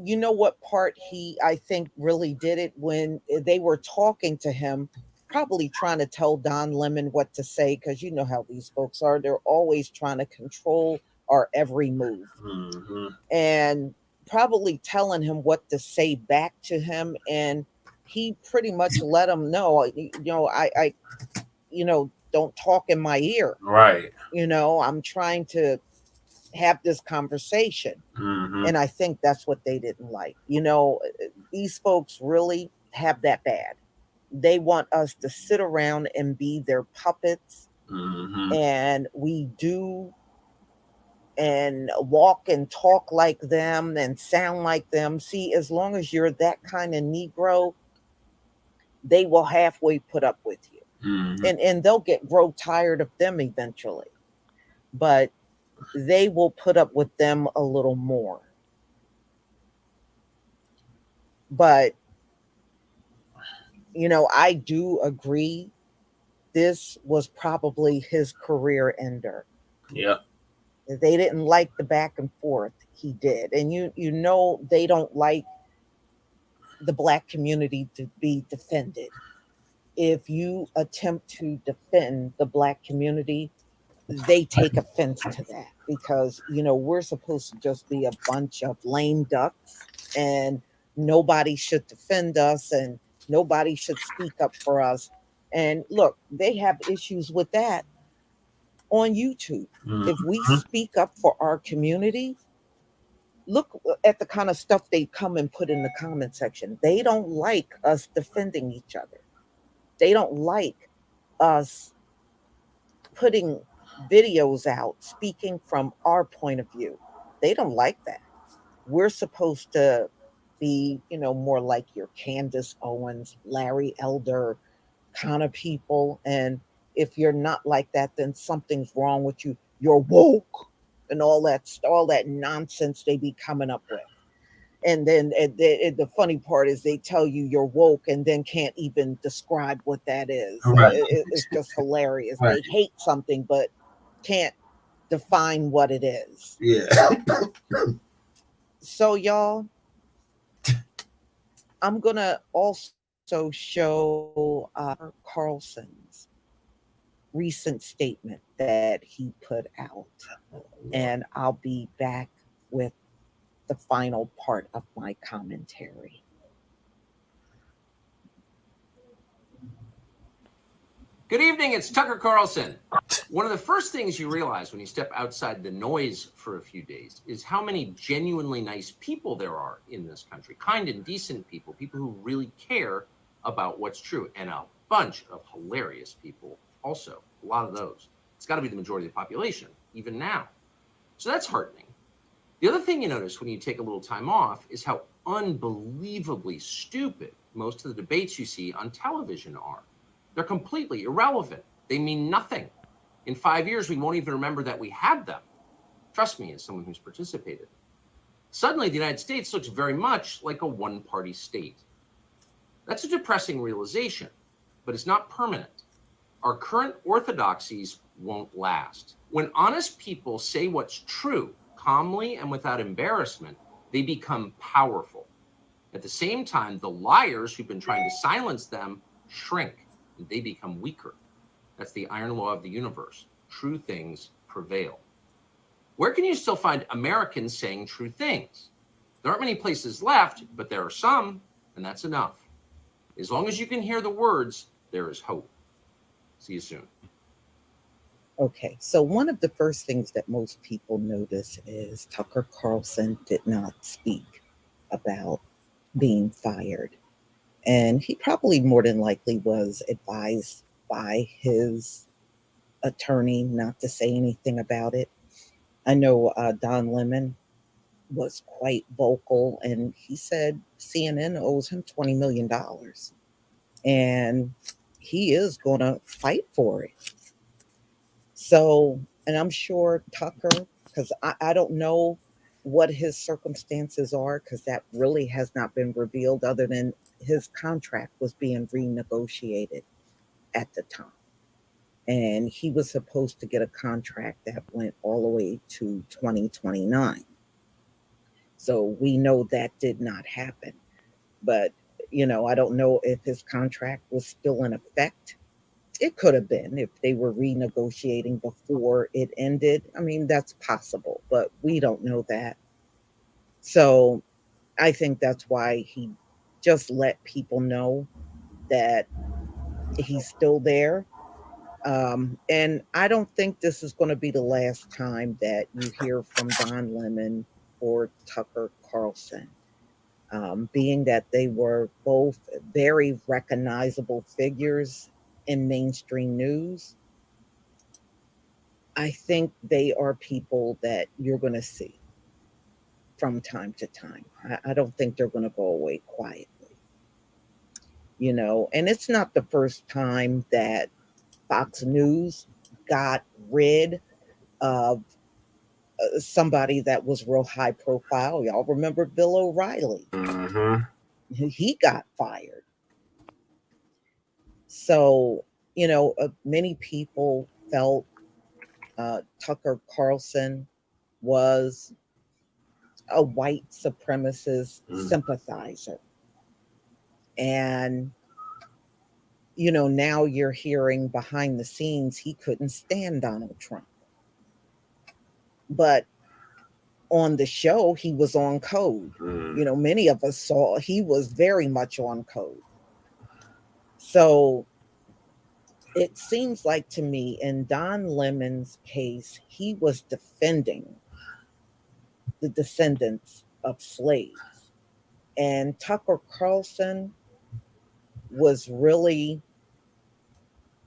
you know what part he, I think, really did it when they were talking to him probably trying to tell Don Lemon what to say, because you know how these folks are. They're always trying to control our every move. And probably telling him what to say back to him. And he pretty much let him know, I don't talk in my ear. Right. I'm trying to have this conversation. And I think that's what they didn't like. These folks really have that bad. They want us to sit around and be their puppets. And we do and walk and talk like them and sound like them. See, as long as you're that kind of Negro, they will halfway put up with you. And they'll grow tired of them eventually. But they will put up with them a little more. But, I do agree this was probably his career ender. Yeah. They didn't like the back and forth he did. And they don't like the Black community to be defended. If you attempt to defend the Black community, they take offense to that, because we're supposed to just be a bunch of lame ducks, and nobody should defend us, and nobody should speak up for us. And look, they have issues with that on YouTube. If we speak up for our community, look at the kind of stuff they come and put in the comment section. They don't like us defending each other. They don't like us putting videos out speaking from our point of view. They don't like that. We're supposed to be, more like your Candace Owens, Larry Elder kind of people. And if you're not like that, then something's wrong with you. You're woke and all that nonsense they be coming up with. And then the funny part is they tell you you're woke and then can't even describe what that is. Right. It's just hilarious. Right. They hate something but can't define what it is. Yeah. So y'all, I'm gonna also show Carlson's recent statement that he put out, and I'll be back with the final part of my commentary. Good evening, it's Tucker Carlson. One of the first things you realize when you step outside the noise for a few days is how many genuinely nice people there are in this country. Kind and decent people, people who really care about what's true, and a bunch of hilarious people also, a lot of those. It's got to be the majority of the population, even now. So that's heartening. The other thing you notice when you take a little time off is how unbelievably stupid most of the debates you see on television are. They're completely irrelevant. They mean nothing. In 5 years, we won't even remember that we had them. Trust me, as someone who's participated. Suddenly, the United States looks very much like a one-party state. That's a depressing realization, but it's not permanent. Our current orthodoxies won't last. When honest people say what's true, calmly and without embarrassment, they become powerful. At the same time, the liars who've been trying to silence them shrink, and they become weaker. That's the iron law of the universe. True things prevail. Where can you still find Americans saying true things? There aren't many places left, but there are some, and that's enough. As long as you can hear the words, there is hope. See you soon. Okay, so one of the first things that most people notice is Tucker Carlson did not speak about being fired. And he probably more than likely was advised by his attorney not to say anything about it. I know Don Lemon was quite vocal, and he said CNN owes him $20 million. And he is going to fight for it. So, and I'm sure Tucker, because I don't know what his circumstances are, because that really has not been revealed, other than his contract was being renegotiated at the time. And he was supposed to get a contract that went all the way to 2029. So we know that did not happen. But I don't know if his contract was still in effect. It could have been if they were renegotiating before it ended. I mean, that's possible, but we don't know that. So I think that's why he just let people know that he's still there. And I don't think this is going to be the last time that you hear from Don Lemon or Tucker Carlson. Being that they were both very recognizable figures in mainstream news, I think they are people that you're going to see from time to time. I don't think they're going to go away quietly. And it's not the first time that Fox News got rid of somebody that was real high profile. Y'all remember Bill O'Reilly? Mm-hmm. He got fired. So, many people felt Tucker Carlson was a white supremacist sympathizer. And, now you're hearing behind the scenes he couldn't stand Donald Trump. But on the show, he was on code. Many of us saw he was very much on code. So it seems like to me in Don Lemon's case, he was defending the descendants of slaves. And Tucker Carlson was really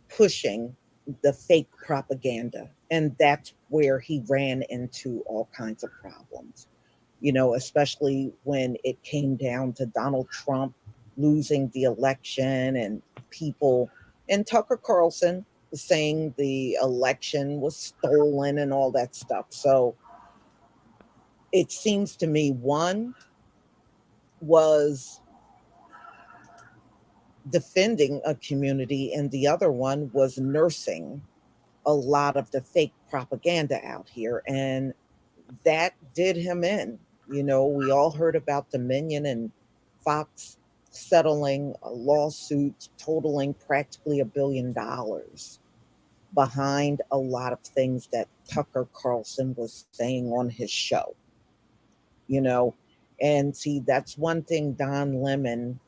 pushing the fake propaganda. And that's where he ran into all kinds of problems, especially when it came down to Donald Trump losing the election and people, and Tucker Carlson saying the election was stolen and all that stuff. So it seems to me one was defending a community and the other one was nursing a lot of the fake propaganda out here, and that did him in. We all heard about Dominion and Fox settling a lawsuit totaling practically $1 billion behind a lot of things that Tucker Carlson was saying on his show. And see, that's one thing Don Lemon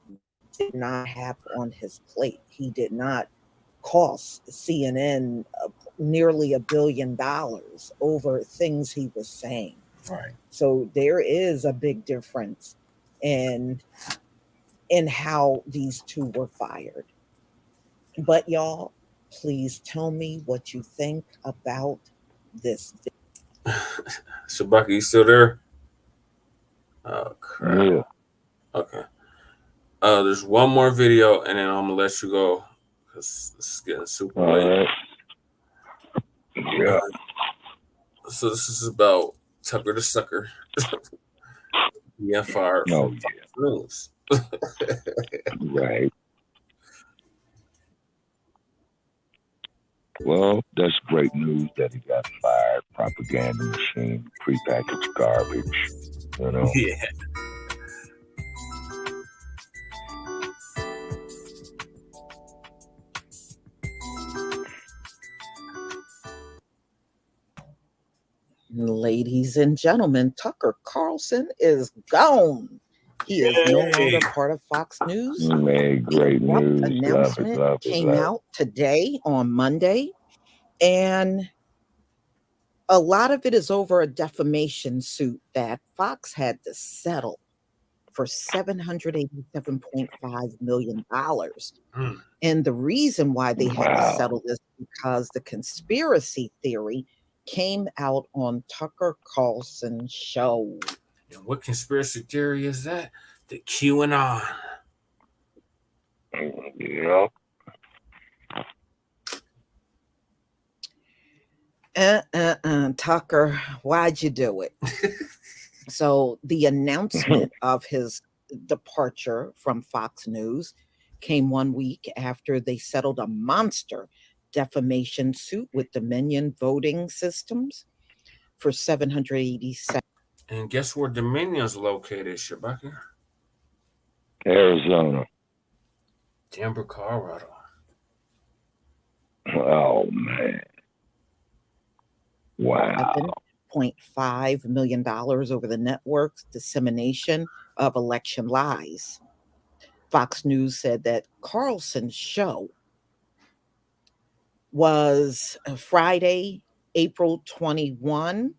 did not have on his plate. He did not cost CNN nearly $1 billion over things he was saying. Right. So there is a big difference in how these two were fired. But y'all, please tell me what you think about this. Shabaka, you still there? Oh, crap. Yeah. Okay. There's one more video, and then I'm gonna let you go because this is getting super late. All right. Yeah. So this is about Tucker the Sucker. fired from Fox News. Right. Well, that's great news that he got fired. Propaganda machine, prepackaged garbage. Yeah. Ladies and gentlemen, Tucker Carlson is gone. He is no longer part of Fox News. Man, great news. Announcement came out today on Monday, and a lot of it is over a defamation suit that Fox had to settle for $787.5 million. And the reason why they had to settle this because the conspiracy theory came out on Tucker Carlson's show. And what conspiracy theory is that? The QAnon. Yeah. Tucker, why'd you do it? So the announcement of his departure from Fox News came 1 week after they settled a monster defamation suit with Dominion Voting Systems for $787. And guess where Dominion's located, Shabaka? Arizona. Denver, Colorado. Oh man. Wow. $7.5 million over the network's dissemination of election lies. Fox News said that Carlson's show was Friday, April 21.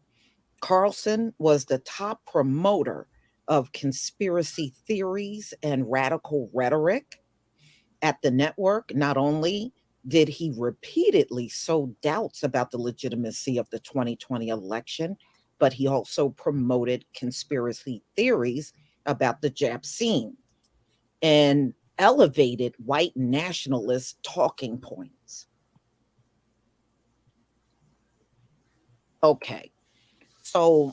Carlson was the top promoter of conspiracy theories and radical rhetoric at the network. Not only did he repeatedly sow doubts about the legitimacy of the 2020 election, but he also promoted conspiracy theories about the Jap-scene and elevated white nationalist talking points. Okay, so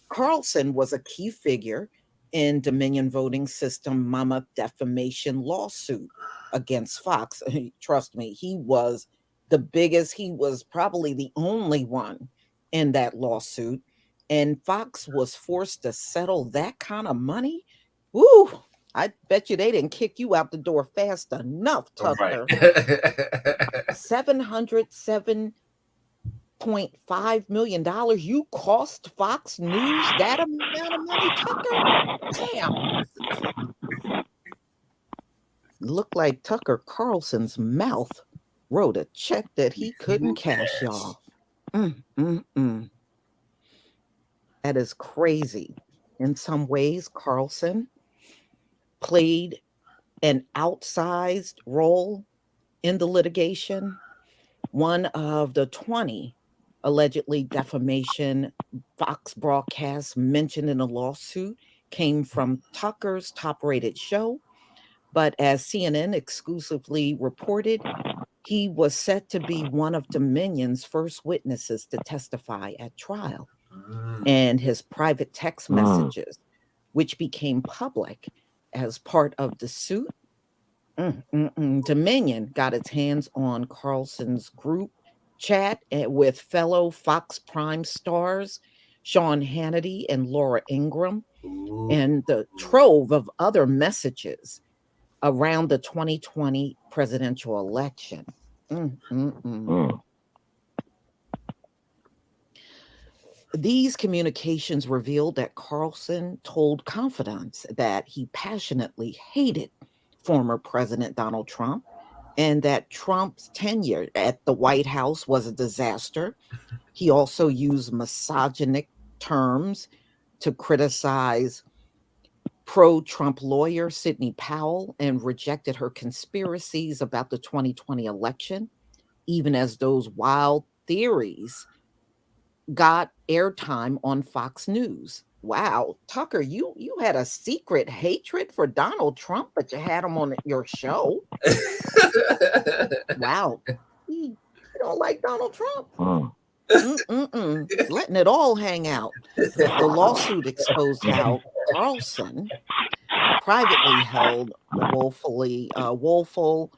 Carlson was a key figure in Dominion voting system mama defamation lawsuit against Fox. Trust me, he was the biggest. He was probably the only one in that lawsuit. And Fox was forced to settle that kind of money. Woo! I bet you they didn't kick you out the door fast enough, Tucker. Right. $707.5 million. You cost Fox News that amount of money, Tucker? Damn. Looked like Tucker Carlson's mouth wrote a check that he couldn't cash, y'all. That is crazy. In some ways, Carlson played an outsized role in the litigation. One of the 20 allegedly defamation Fox broadcasts mentioned in the lawsuit came from Tucker's top-rated show. But as CNN exclusively reported, he was set to be one of Dominion's first witnesses to testify at trial. And his private text messages, which became public as part of the suit, Dominion got its hands on Carlson's group chat with fellow Fox Prime stars Sean Hannity and Laura Ingraham, and the trove of other messages around the 2020 presidential election. These communications revealed that Carlson told confidants that he passionately hated former President Donald Trump and that Trump's tenure at the White House was a disaster. He also used misogynic terms to criticize pro-Trump lawyer Sidney Powell and rejected her conspiracies about the 2020 election, even as those wild theories got airtime on Fox News. Wow, Tucker, you had a secret hatred for Donald Trump, but you had him on your show. Wow, you don't like Donald Trump. Letting it all hang out. The lawsuit exposed how Carlson privately held woeful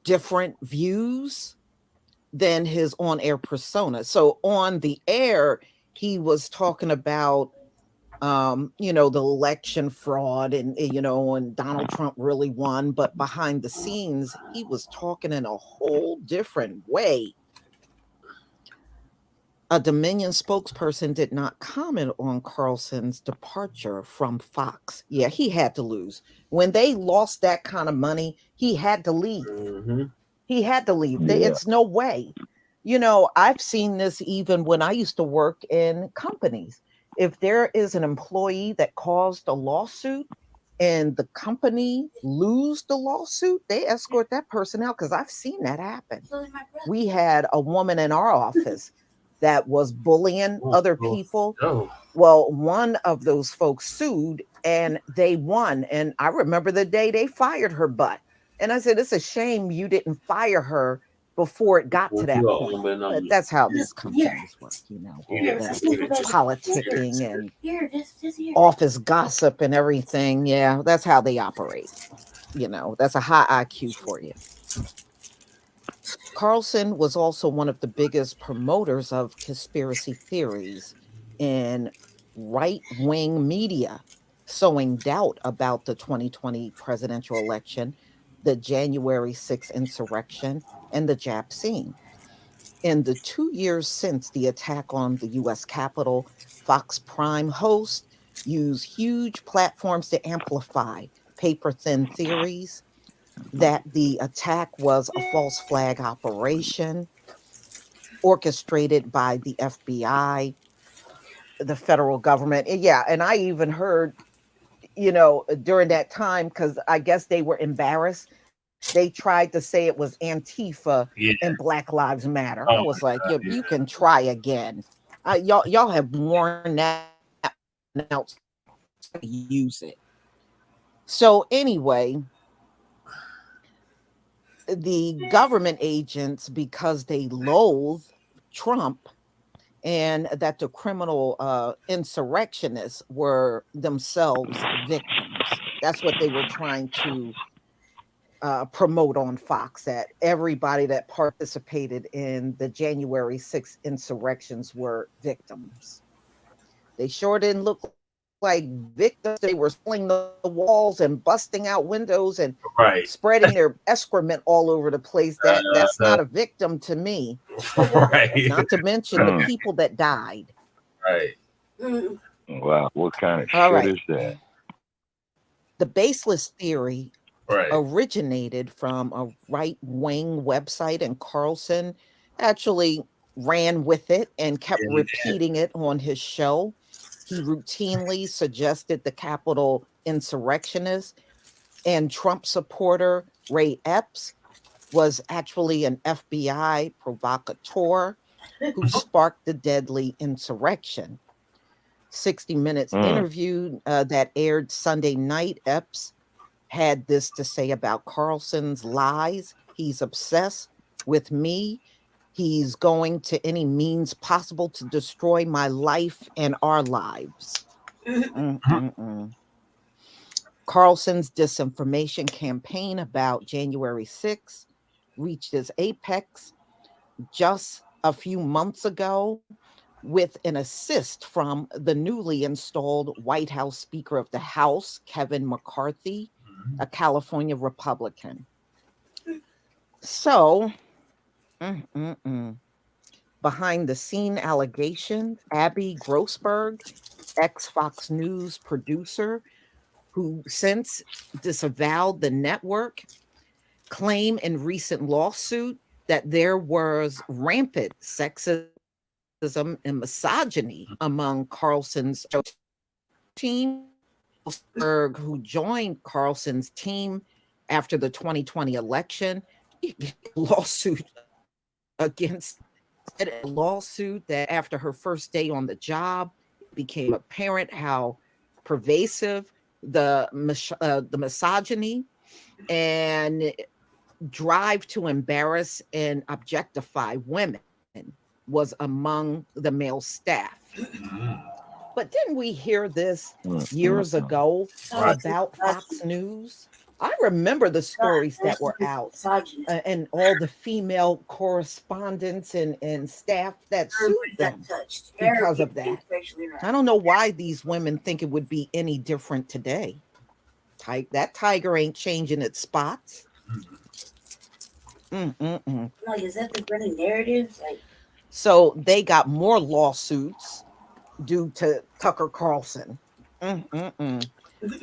different views than his on-air persona. So on the air, he was talking about, the election fraud and Donald Trump really won. But behind the scenes, he was talking in a whole different way. A Dominion spokesperson did not comment on Carlson's departure from Fox. Yeah, he had to lose. When they lost that kind of money, he had to leave. He had to leave. Yeah. It's no way. I've seen this even when I used to work in companies. If there is an employee that caused a lawsuit and the company lose the lawsuit, they escort that person out, because I've seen that happen. We had a woman in our office that was bullying other people. Well, one of those folks sued and they won. And I remember the day they fired her butt. And I said, it's a shame you didn't fire her before it got to that point. But that's how these companies work, politicking and office gossip and everything. Yeah, that's how they operate. That's a high IQ for you. Carlson was also one of the biggest promoters of conspiracy theories in right-wing media, sowing doubt about the 2020 presidential election, the January 6th insurrection, and the Jap scene. In the 2 years since the attack on the U.S. Capitol, Fox Prime hosts use huge platforms to amplify paper-thin theories that the attack was a false flag operation orchestrated by the FBI, the federal government. Yeah, and I even heard, during that time, because I guess they were embarrassed, they tried to say it was Antifa and Black Lives Matter. I was like, you can try again. Y'all have worn that out to use it. So anyway, the government agents, because they loathe Trump and that the criminal insurrectionists were themselves victims. That's what they were trying to promote on Fox, that everybody that participated in the January 6th insurrections were victims. They sure didn't look like victims. They were scaling the walls and busting out windows and spreading their excrement all over the place. That's not a victim to me. Not to mention the people that died. Wow, what kind of shit is that? The baseless theory originated from a right-wing website, and Carlson actually ran with it and kept repeating it on his show. He routinely suggested the Capitol insurrectionist and Trump supporter Ray Epps was actually an FBI provocateur who sparked the deadly insurrection. 60 Minutes interview that aired Sunday night, Epps had this to say about Carlson's lies. He's obsessed with me. He's going to any means possible to destroy my life and our lives. Carlson's disinformation campaign about January 6th reached its apex just a few months ago with an assist from the newly installed White House Speaker of the House, Kevin McCarthy, a California Republican. So, behind the scene allegations, Abby Grossberg, ex-Fox News producer, who since disavowed the network, claimed in recent lawsuit that there was rampant sexism and misogyny among Carlson's team. Grossberg, who joined Carlson's team after the 2020 election, lawsuit that after her first day on the job, it became apparent how pervasive the misogyny and drive to embarrass and objectify women was among the male staff. But didn't we hear this years ago about Fox News? I remember the stories that were out and all the female correspondents and staff that sued them because of that. I don't know why these women think it would be any different today. That tiger ain't changing its spots. Like, is that the running narrative? So they got more lawsuits due to Tucker Carlson.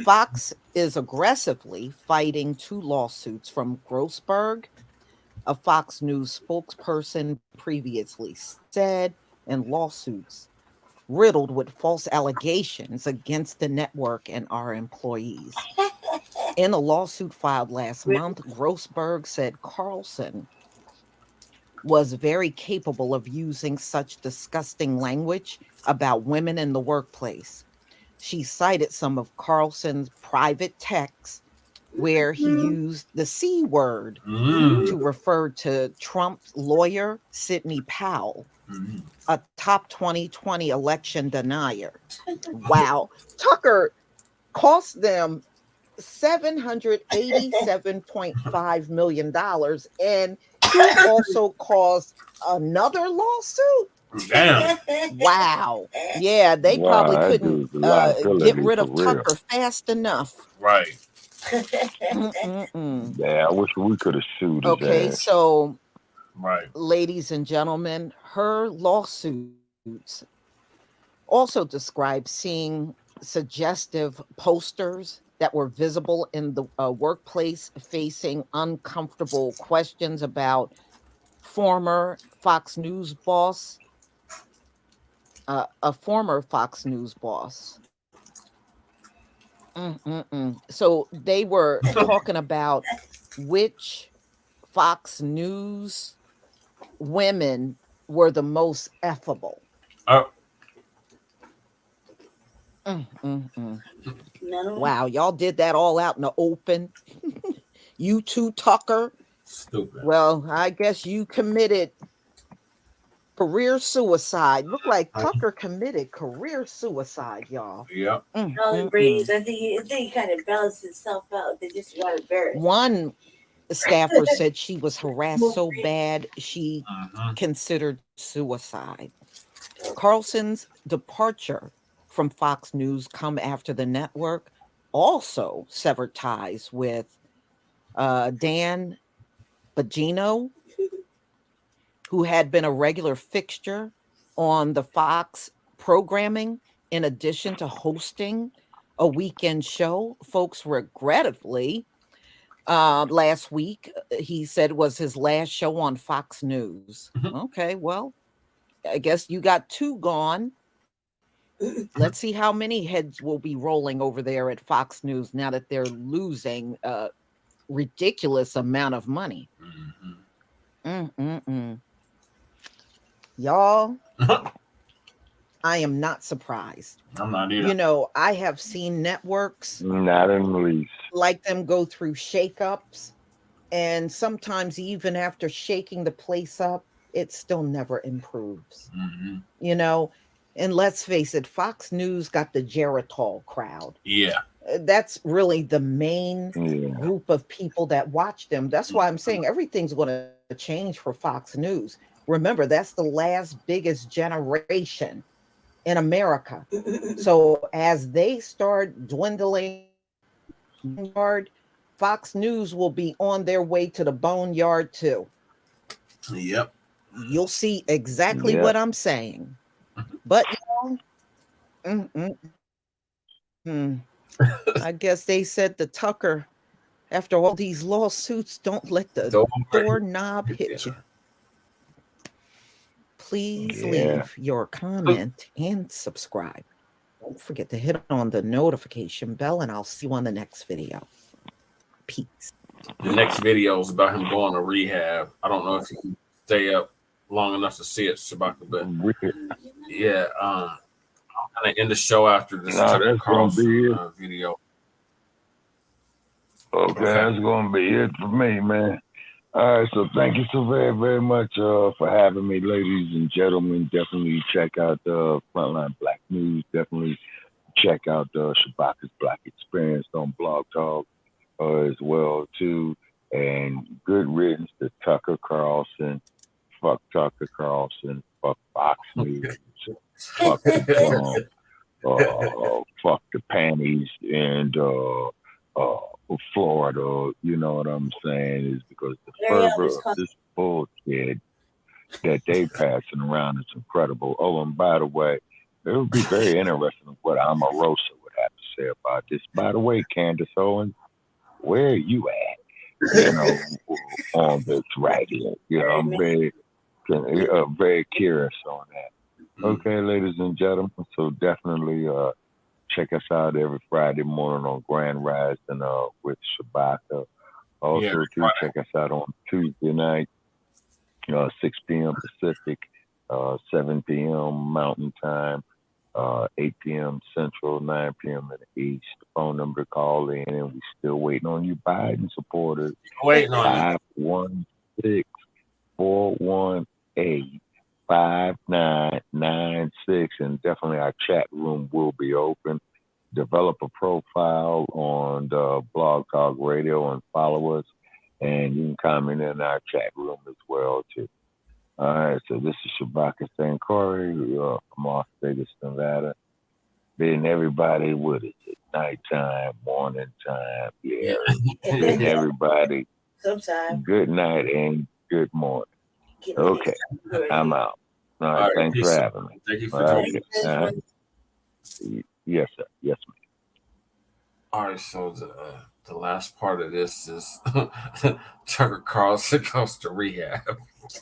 Fox is aggressively fighting 2 lawsuits from Grossberg, a Fox News spokesperson previously said, and lawsuits riddled with false allegations against the network and our employees. In a lawsuit filed last month, Grossberg said Carlson was very capable of using such disgusting language about women in the workplace. She cited some of Carlson's private texts where he used the C word to refer to Trump's lawyer, Sidney Powell, a top 2020 election denier. Wow. Tucker cost them $787.5 million, and he also caused another lawsuit. Damn. Wow. Yeah, they probably Wow, that couldn't dude's a liability get rid for of real. Tucker fast enough. Right. Yeah, I wish we could have sued his Okay, ass. so Right. ladies and gentlemen, her lawsuits also describe seeing suggestive posters that were visible in the workplace facing uncomfortable questions about former Fox News boss, a former Fox News boss. So they were talking about which Fox News women were the most effable. Oh. Wow, y'all did that all out in the open. You too, Tucker. Stupid. Well, I guess you committed career suicide. Look like Tucker committed career suicide, y'all. Yep. Carolyn Bryant, I think he kind of balanced himself out. They just got embarrassed. One staffer said she was harassed so bad she considered suicide. Carlson's departure from Fox News come after the network also severed ties with Dan Bongino, who had been a regular fixture on the Fox programming in addition to hosting a weekend show. Folks, regrettably, last week, he said was his last show on Fox News. Okay, well, I guess you got two gone. Let's see how many heads will be rolling over there at Fox News now that they're losing a ridiculous amount of money. Y'all, I am not surprised. I'm not either. You know, I have seen networks Not in the least. like them go through shakeups, and sometimes even after shaking the place up, it still never improves. You know, and let's face it, Fox News got the Geritol crowd. Yeah. That's really the main group of people that watch them. That's why I'm saying everything's going to change for Fox News. Remember, that's the last biggest generation in America. So as they start dwindling, Fox News will be on their way to the boneyard too. Yep. You'll see exactly what I'm saying. But I guess they said the Tucker, after all these lawsuits, don't let the doorknob hit you. Please leave your comment and subscribe. Don't forget to hit on the notification bell, and I'll see you on the next video. Peace. The next video is about him going to rehab. I don't know if you can stay up long enough to see it, Shabaka, but yeah, I'm gonna end the show after this That's gonna be it. video. Okay, that's gonna be it for me, man. All right, so thank you so very, very much for having me, ladies and gentlemen. Definitely check out the Frontline Black News. Definitely check out Shabaka's Black Experience on Blog Talk as well too. And good riddance to Tucker Carlson. Fuck Tucker Carlson. Fuck Fox News. Fuck the fuck the panties and Florida. You know what I'm saying? Is because the fervor of this bullshit that they passing around is incredible. Oh, and by the way, it would be very interesting what Omarosa would have to say about this. By the way, Candace Owens, where are you at? You know, on this right here. You know, I'm very curious on that. Okay, ladies and gentlemen, so definitely check us out every Friday morning on Grand Rising with Shabaka. Also, check us out on Tuesday night, 6 p.m. Pacific, 7 p.m. Mountain Time, 8 p.m. Central, 9 p.m. in the East. Phone number to call in, and we still waiting on you Biden supporters. Waiting on you. 516-418-5996, and definitely our chat room will be open. Develop a profile on the Blog Talk Radio and follow us, and you can comment in our chat room as well too. All right, so this is Shabaka St. Corey from Las Vegas, Nevada. Being everybody, what is it? Nighttime, morning time, yeah. Bidding everybody Sometimes. good night and good morning. Okay, I'm out. All right, thanks for having me. Thank you for joining. Yes, sir. Yes, ma'am. All right, so the last part of this is Tucker Carlson goes to rehab.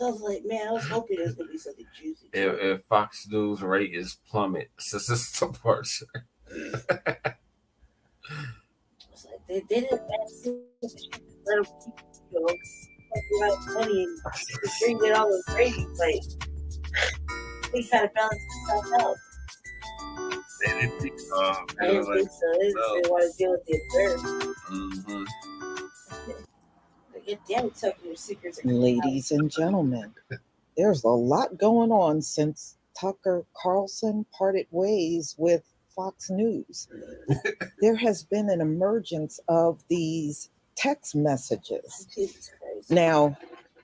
I was like, man, I was hoping there's gonna be something juicy. If Fox News ratings plummet, this is the part. It's like they didn't let them money and bring it all those crazy like they kind of balanced themselves out. They didn't think so. I didn't think so. They didn't want to deal with the observers. Like, damn it, Tucker, your secrets are Ladies and gentlemen, there's a lot going on since Tucker Carlson parted ways with Fox News. There has been an emergence of these text messages. Now,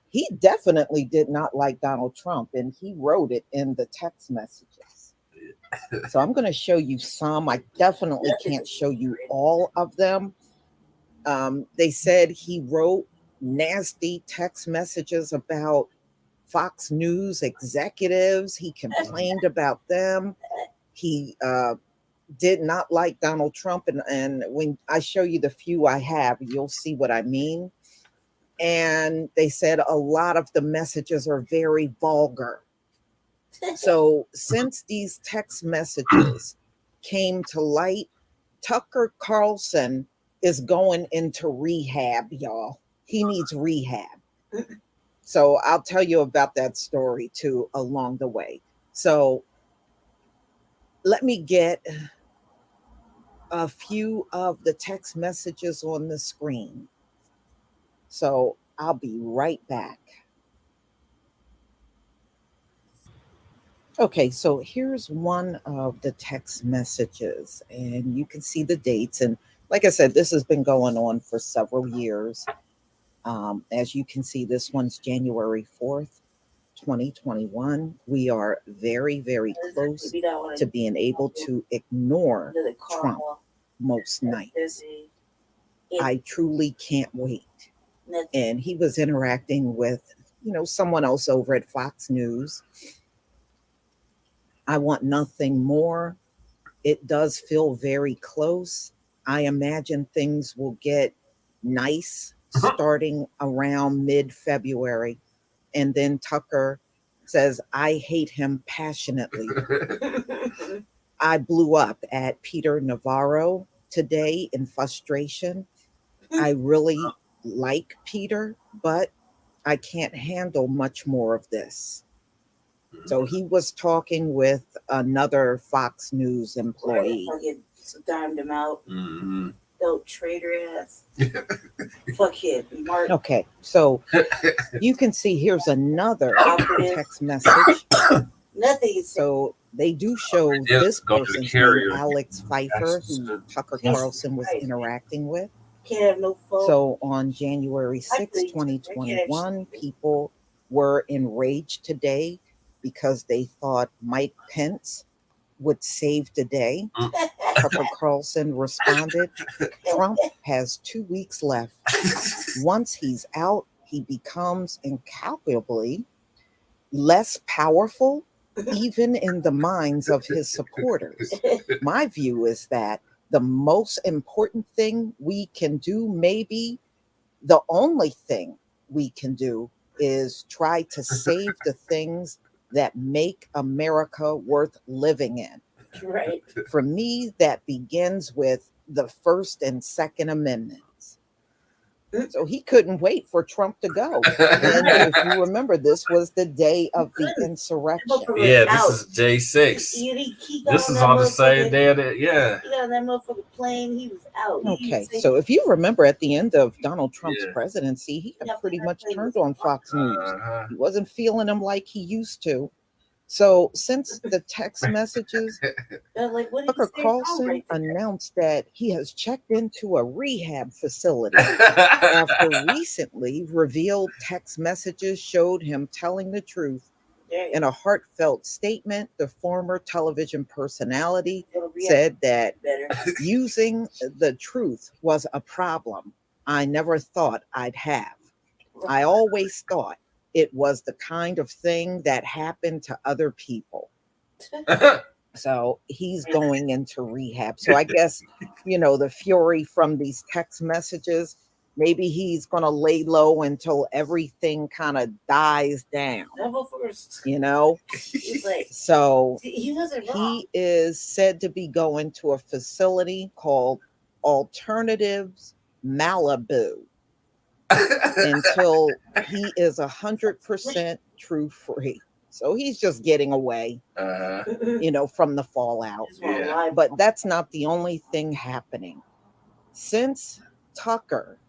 he definitely did not like Donald Trump, and he wrote it in the text messages. So I'm going to show you some. I definitely can't show you all of them. They said he wrote nasty text messages about Fox News executives. He complained about them. He did not like Donald Trump. And when I show you the few I have, you'll see what I mean. And they said a lot of the messages are very vulgar. So since these text messages came to light, Tucker Carlson is going into rehab, y'all. He needs rehab. So I'll tell you about that story too along the way. So let me get a few of the text messages on the screen. So I'll be right back. Okay, so here's one of the text messages, and you can see the dates. And like I said, this has been going on for several years. As you can see, this one's January 4th, 2021. We are very, very close to being able to ignore Trump most nights. I truly can't wait. And he was interacting with, someone else over at Fox News. I want nothing more. It does feel very close. I imagine things will get nice starting around mid-February. And then Tucker says, I hate him passionately. I blew up at Peter Navarro today in frustration. I really like Peter, but I can't handle much more of this. So he was talking with another Fox News employee. Dimed him out. Mm-hmm. Don't traitor ass. Fuck him. Mark. Okay, so you can see here's another text message. Nothing. So they do show this person's name, Alex Pfeiffer, who Tucker Carlson was interacting with. Can't have no phone. So on January 6, 2021, people were enraged today because they thought Mike Pence would save the day. Tucker Carlson responded, Trump has 2 weeks left. Once he's out, he becomes incalculably less powerful, even in the minds of his supporters. My view is that the most important thing we can do, maybe the only thing we can do, is try to save the things that make America worth living in. Right. For me, that begins with the First and Second Amendments. So he couldn't wait for Trump to go. And if you remember, this was the day of the insurrection. Yeah, this is day 6. This is on the same day of it. Yeah. He got on that motherfucking plane. He was out. Okay, so if you remember at the end of Donald Trump's presidency, he had pretty much turned on Fox News. He wasn't feeling them like he used to. So since the text messages, Like, what did Tucker he say wrong Carlson right there? announced that he has checked into a rehab facility after recently revealed text messages showed him telling the truth. In a heartfelt statement, the former television personality said that using the truth was a problem I never thought I'd have. I always thought it was the kind of thing that happened to other people. So he's going into rehab. So I guess, the fury from these text messages, maybe he's going to lay low until everything kind of dies down. So he is said to be going to a facility called Alternatives Malibu until he is 100% truth free. So he's just getting away, from the fallout. Yeah. But that's not the only thing happening. Since Tucker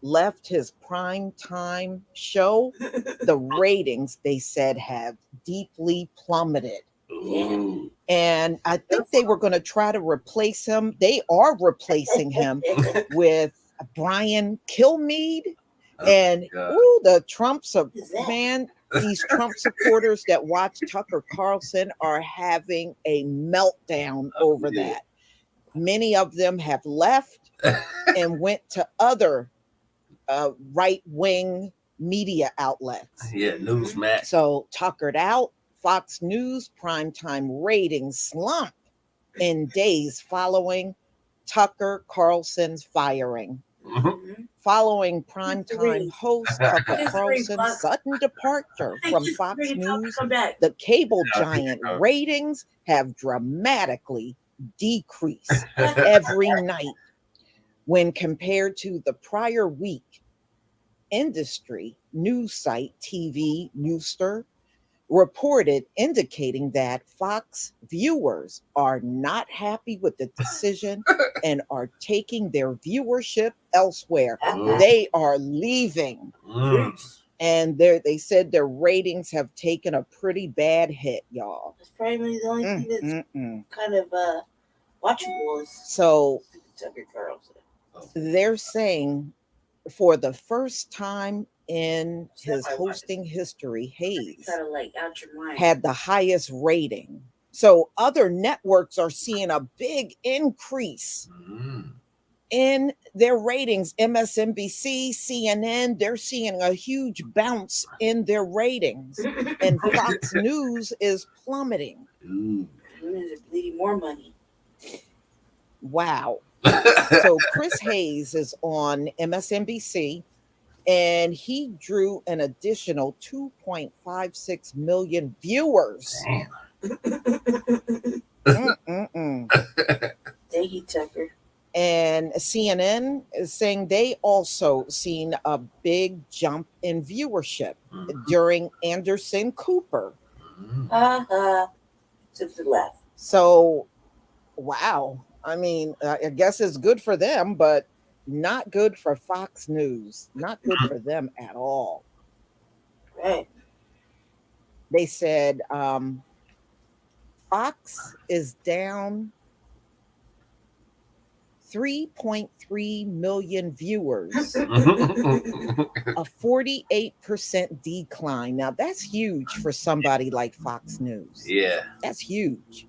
left his prime time show, the ratings, they said, have deeply plummeted. Ooh. And I think they were going to try to replace him. They are replacing him with Brian Kilmeade. And the Trumps of these Trump supporters that watch Tucker Carlson are having a meltdown over that. Many of them have left and went to other right-wing media outlets. Yeah, Newsmax. So Tuckered out, Fox News primetime ratings slump in days following Tucker Carlson's firing. Following primetime host Tucker Carlson's sudden departure from Fox News, the cable giant ratings have dramatically decreased every night when compared to the prior week. Industry news site TV Newster reported indicating that Fox viewers are not happy with the decision and are taking their viewership elsewhere. They are leaving. And they said their ratings have taken a pretty bad hit, y'all. That's probably the only thing that's kind of watchable is so Tucker Carlson. They're saying for the first time in his hosting history, Hayes kind of like out your mind. had the highest rating. So other networks are seeing a big increase in their ratings. MSNBC, CNN, they're seeing a huge bounce in their ratings. And Fox News is plummeting. They're bleeding more money. Wow. So Chris Hayes is on MSNBC, and he drew an additional 2.56 million viewers. Thank you, Tucker. And CNN is saying they also seen a big jump in viewership during Anderson Cooper. To the left. So, wow. I mean, I guess it's good for them, but not good for Fox News. Not good for them at all. Right. They said Fox is down 3.3 million viewers, a 48% decline. Now, that's huge for somebody like Fox News. Yeah. That's huge.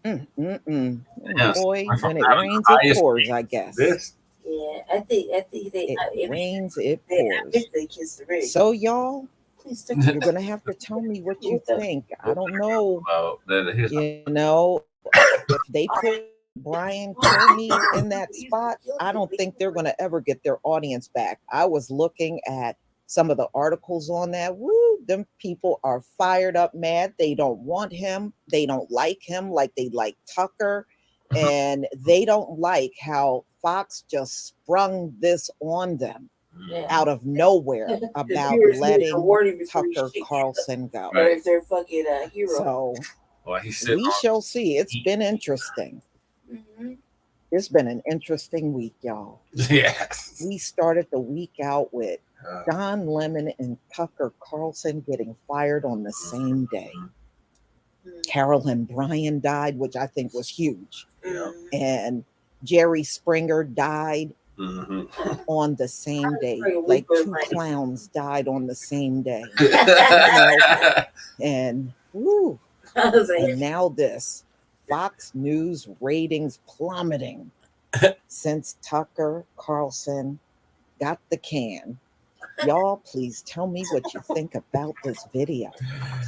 Yes. Boy, when it rains, it pours, I guess. Yeah, I think they it rains, it pours. They kiss the ring. So, y'all, please you're gonna have to tell me what you think. I don't know. You know, if they put Brian Kilmeade in that spot, I don't think they're gonna ever get their audience back. I was looking at some of the articles on that. Woo, them people are fired up, mad. They don't want him. They don't like him like they like Tucker. And they don't like how Fox just sprung this on them out of nowhere about letting Tucker Carlson go. Or if they're fucking hero. So we shall see. It's been interesting. It's been an interesting week, y'all. Yes. We started the week out with Don Lemon and Tucker Carlson getting fired on the same day. Carolyn Bryant died, which I think was huge. And Jerry Springer died on the same day. Like two clowns died on the same day. You know? And woo. And now this. Fox News ratings plummeting since Tucker Carlson got the can. Y'all, please tell me what you think about this video.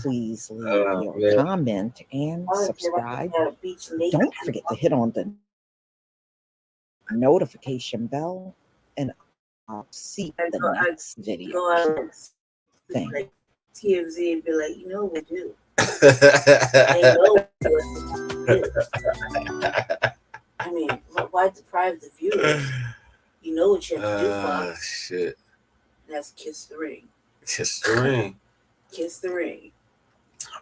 Please leave your comment and subscribe. Don't forget to hit on the notification bell, and I'll see the next video. Thank you. TMZ and be like, you know what to do. They know what to do. I mean, why deprive the viewers? You know what you have to do, Fox. Shit. That's kiss the ring. Kiss the ring. Kiss the ring.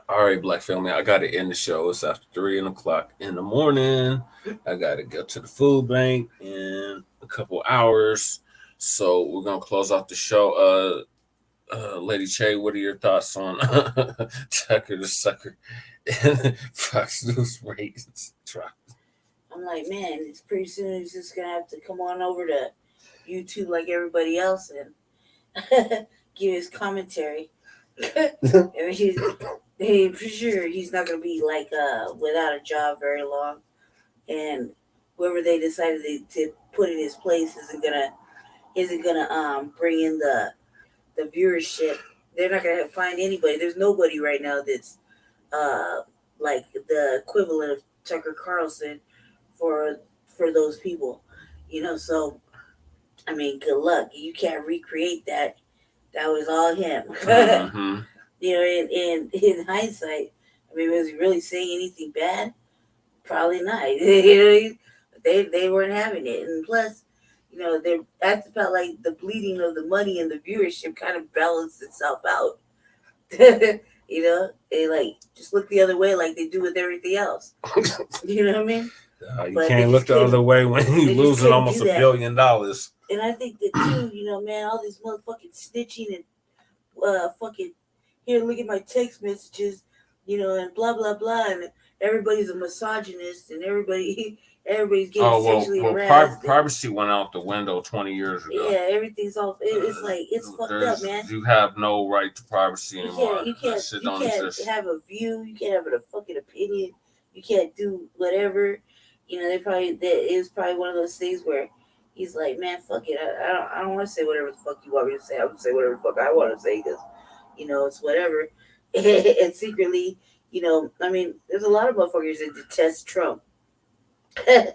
All right, Black family, I got to end the show. It's after 3 o'clock in the morning. I got to go to the food bank in a couple hours. So we're going to close off the show. Lady Che, what are your thoughts on Tucker the Sucker and Fox News ratings drop? I'm like, man, it's pretty soon he's just going to have to come on over to YouTube like everybody else and give his commentary. I mean, for sure he's not going to be like without a job very long. And whoever they decided to put in his place isn't gonna bring in the viewership. They're not gonna find anybody. There's nobody right now that's like the equivalent of Tucker Carlson for those people, you know. So I mean, good luck. You can't recreate that. That was all him. Mm-hmm. You know, and in hindsight, I mean, was he really saying anything bad? Probably not. You know, they weren't having it, and plus, you know, I felt like the bleeding of the money and the viewership kind of balanced itself out. You know, they like just look the other way like they do with everything else. You know what I mean? You can't look the other way when you're losing almost $1 billion. And I think that too, you know, man, all this motherfucking snitching and fucking here, look at my text messages, you know, and blah blah blah, and everybody's a misogynist, and everybody's getting sexually harassed. Privacy went out the window 20 years ago. Yeah, everything's off. It's like it's fucked up, man. You have no right to privacy anymore. You can't have a view. You can't have a fucking opinion. You can't do whatever. You know, that is probably one of those things where he's like, man, fuck it. I don't want to say whatever the fuck you want me to say. I'm gonna say whatever the fuck I want to say because, you know, it's whatever. And secretly, you know, I mean, there's a lot of motherfuckers that detest Trump. There's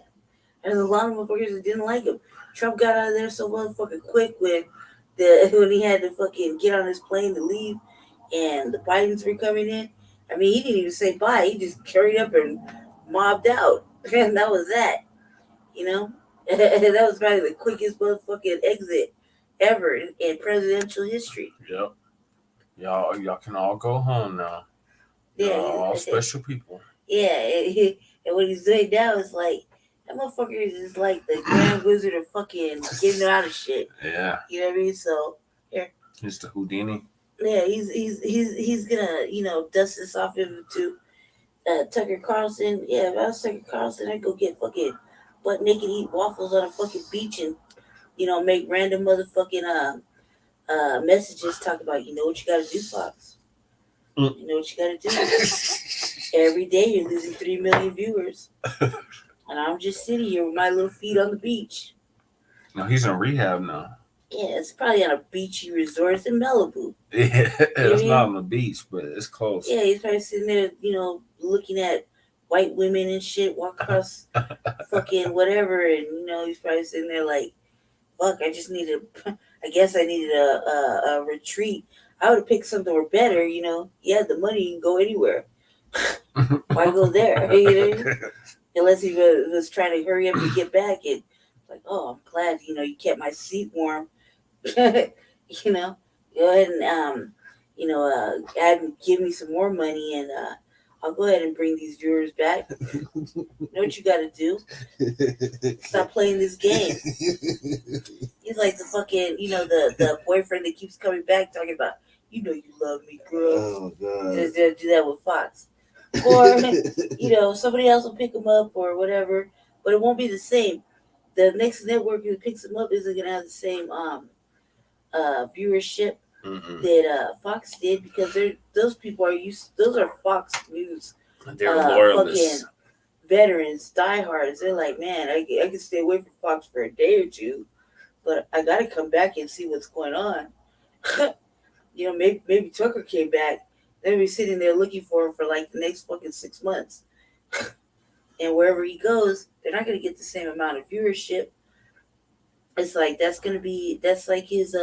a lot of motherfuckers that didn't like him. Trump got out of there so motherfucking quick when he had to fucking get on his plane to leave and the Bidens were coming in. I mean, he didn't even say bye. He just carried up and mobbed out. And that was that. You know? That was probably the quickest motherfucking exit ever in presidential history. Yep. Y'all can all go home now. Yeah. All special people. Yeah. And what he's doing now is like, that motherfucker is just like the Grand Wizard of fucking getting out of shit. Yeah. You know what I mean? So, here. He's the Houdini. Yeah, he's gonna, you know, dust this off into Tucker Carlson. Yeah, if I was Tucker Carlson, I'd go get fucking butt naked, eat waffles on a fucking beach and, you know, make random motherfucking messages talk about, you know what you gotta do, Fox. You know what you gotta do. Every day you're losing 3 million viewers. And I'm just sitting here with my little feet on the beach. No, he's in rehab now. Yeah, it's probably on a beachy resort in Malibu. Yeah, it's mean? not on the beach, but it's close. Yeah, he's probably sitting there, you know, looking at white women and shit walk across fucking whatever. And, you know, he's probably sitting there like, fuck, I guess I needed a retreat. I would have picked something more better, you know. Yeah, the money, you can go anywhere. Why go there? You know? Unless he was trying to hurry up and get back. And like, oh, I'm glad, you know, you kept my seat warm. You know, go ahead and, you know, give me some more money and I'll go ahead and bring these viewers back. Know what you got to do? Stop playing this game. He's like the fucking, the boyfriend that keeps coming back talking about, you love me, girl. Oh, God. Just do that with Fox. Or, somebody else will pick him up or whatever, but it won't be the same. The next network that picks him up isn't going to have the same viewership that Fox did, because those people are those are Fox News They're loyalists. fucking veterans, diehards. They're like, man, I can stay away from Fox for a day or two, but I got to come back and see what's going on. Maybe Tucker came back. They'll be sitting there looking for him for like the next fucking 6 months. And wherever he goes, they're not going to get the same amount of viewership. It's like that's like his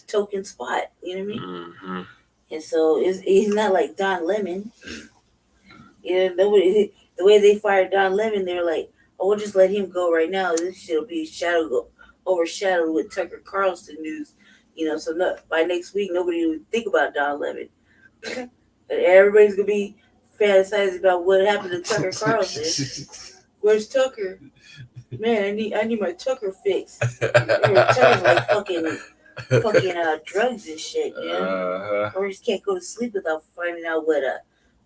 token spot. You know what I mean? Mm-hmm. And so he's not like Don Lemon. The way they fired Don Lemon, they were like, "Oh, we'll just let him go right now. This shit will be overshadowed with Tucker Carlson news." So by next week, nobody would think about Don Lemon. Everybody's gonna be fantasizing about what happened to Tucker Carlson. Where's Tucker? Man, I need my Tucker fix. Tucker's like fucking drugs and shit, man. Or just can't go to sleep without finding out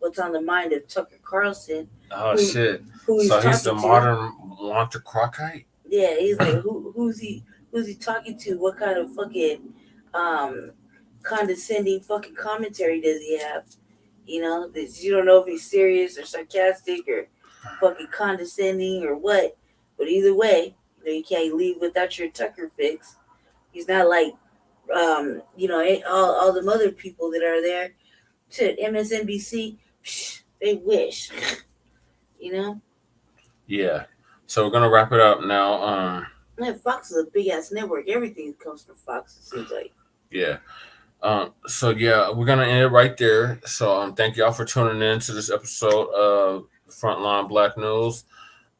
what's on the mind of Tucker Carlson. Oh shit! Who so he's the modern Walter Cronkite. Yeah, he's like, who's he talking to? What kind of fucking condescending fucking commentary does he have? You don't know if he's serious or sarcastic or fucking condescending or what. But either way, you can't leave without your Tucker fix. He's not like, all the other people that are there. Shit, MSNBC, they wish, Yeah. So we're gonna wrap it up now. Man, Fox is a big ass network. Everything comes from Fox. It seems like. Yeah. So yeah, we're gonna end it right there. So thank y'all for tuning in to this episode of Frontline Black News.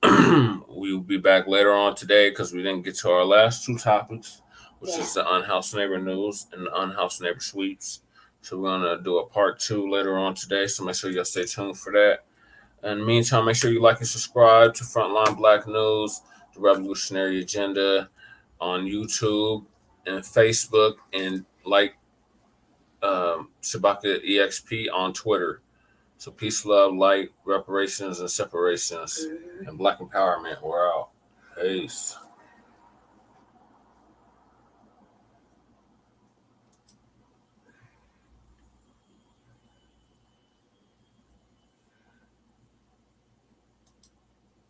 We will be back later on today because we didn't get to our last two topics, which is the Unhoused Neighbor News and the Unhoused Neighbor Sweeps. So we're gonna do a part 2 later on today. So make sure y'all stay tuned for that. In the meantime, make sure you like and subscribe to Frontline Black News, the Revolutionary Agenda on YouTube and Facebook, and like Shabaka EXP on Twitter. So peace, love, light, reparations, and separations, and Black empowerment. We're out. Peace.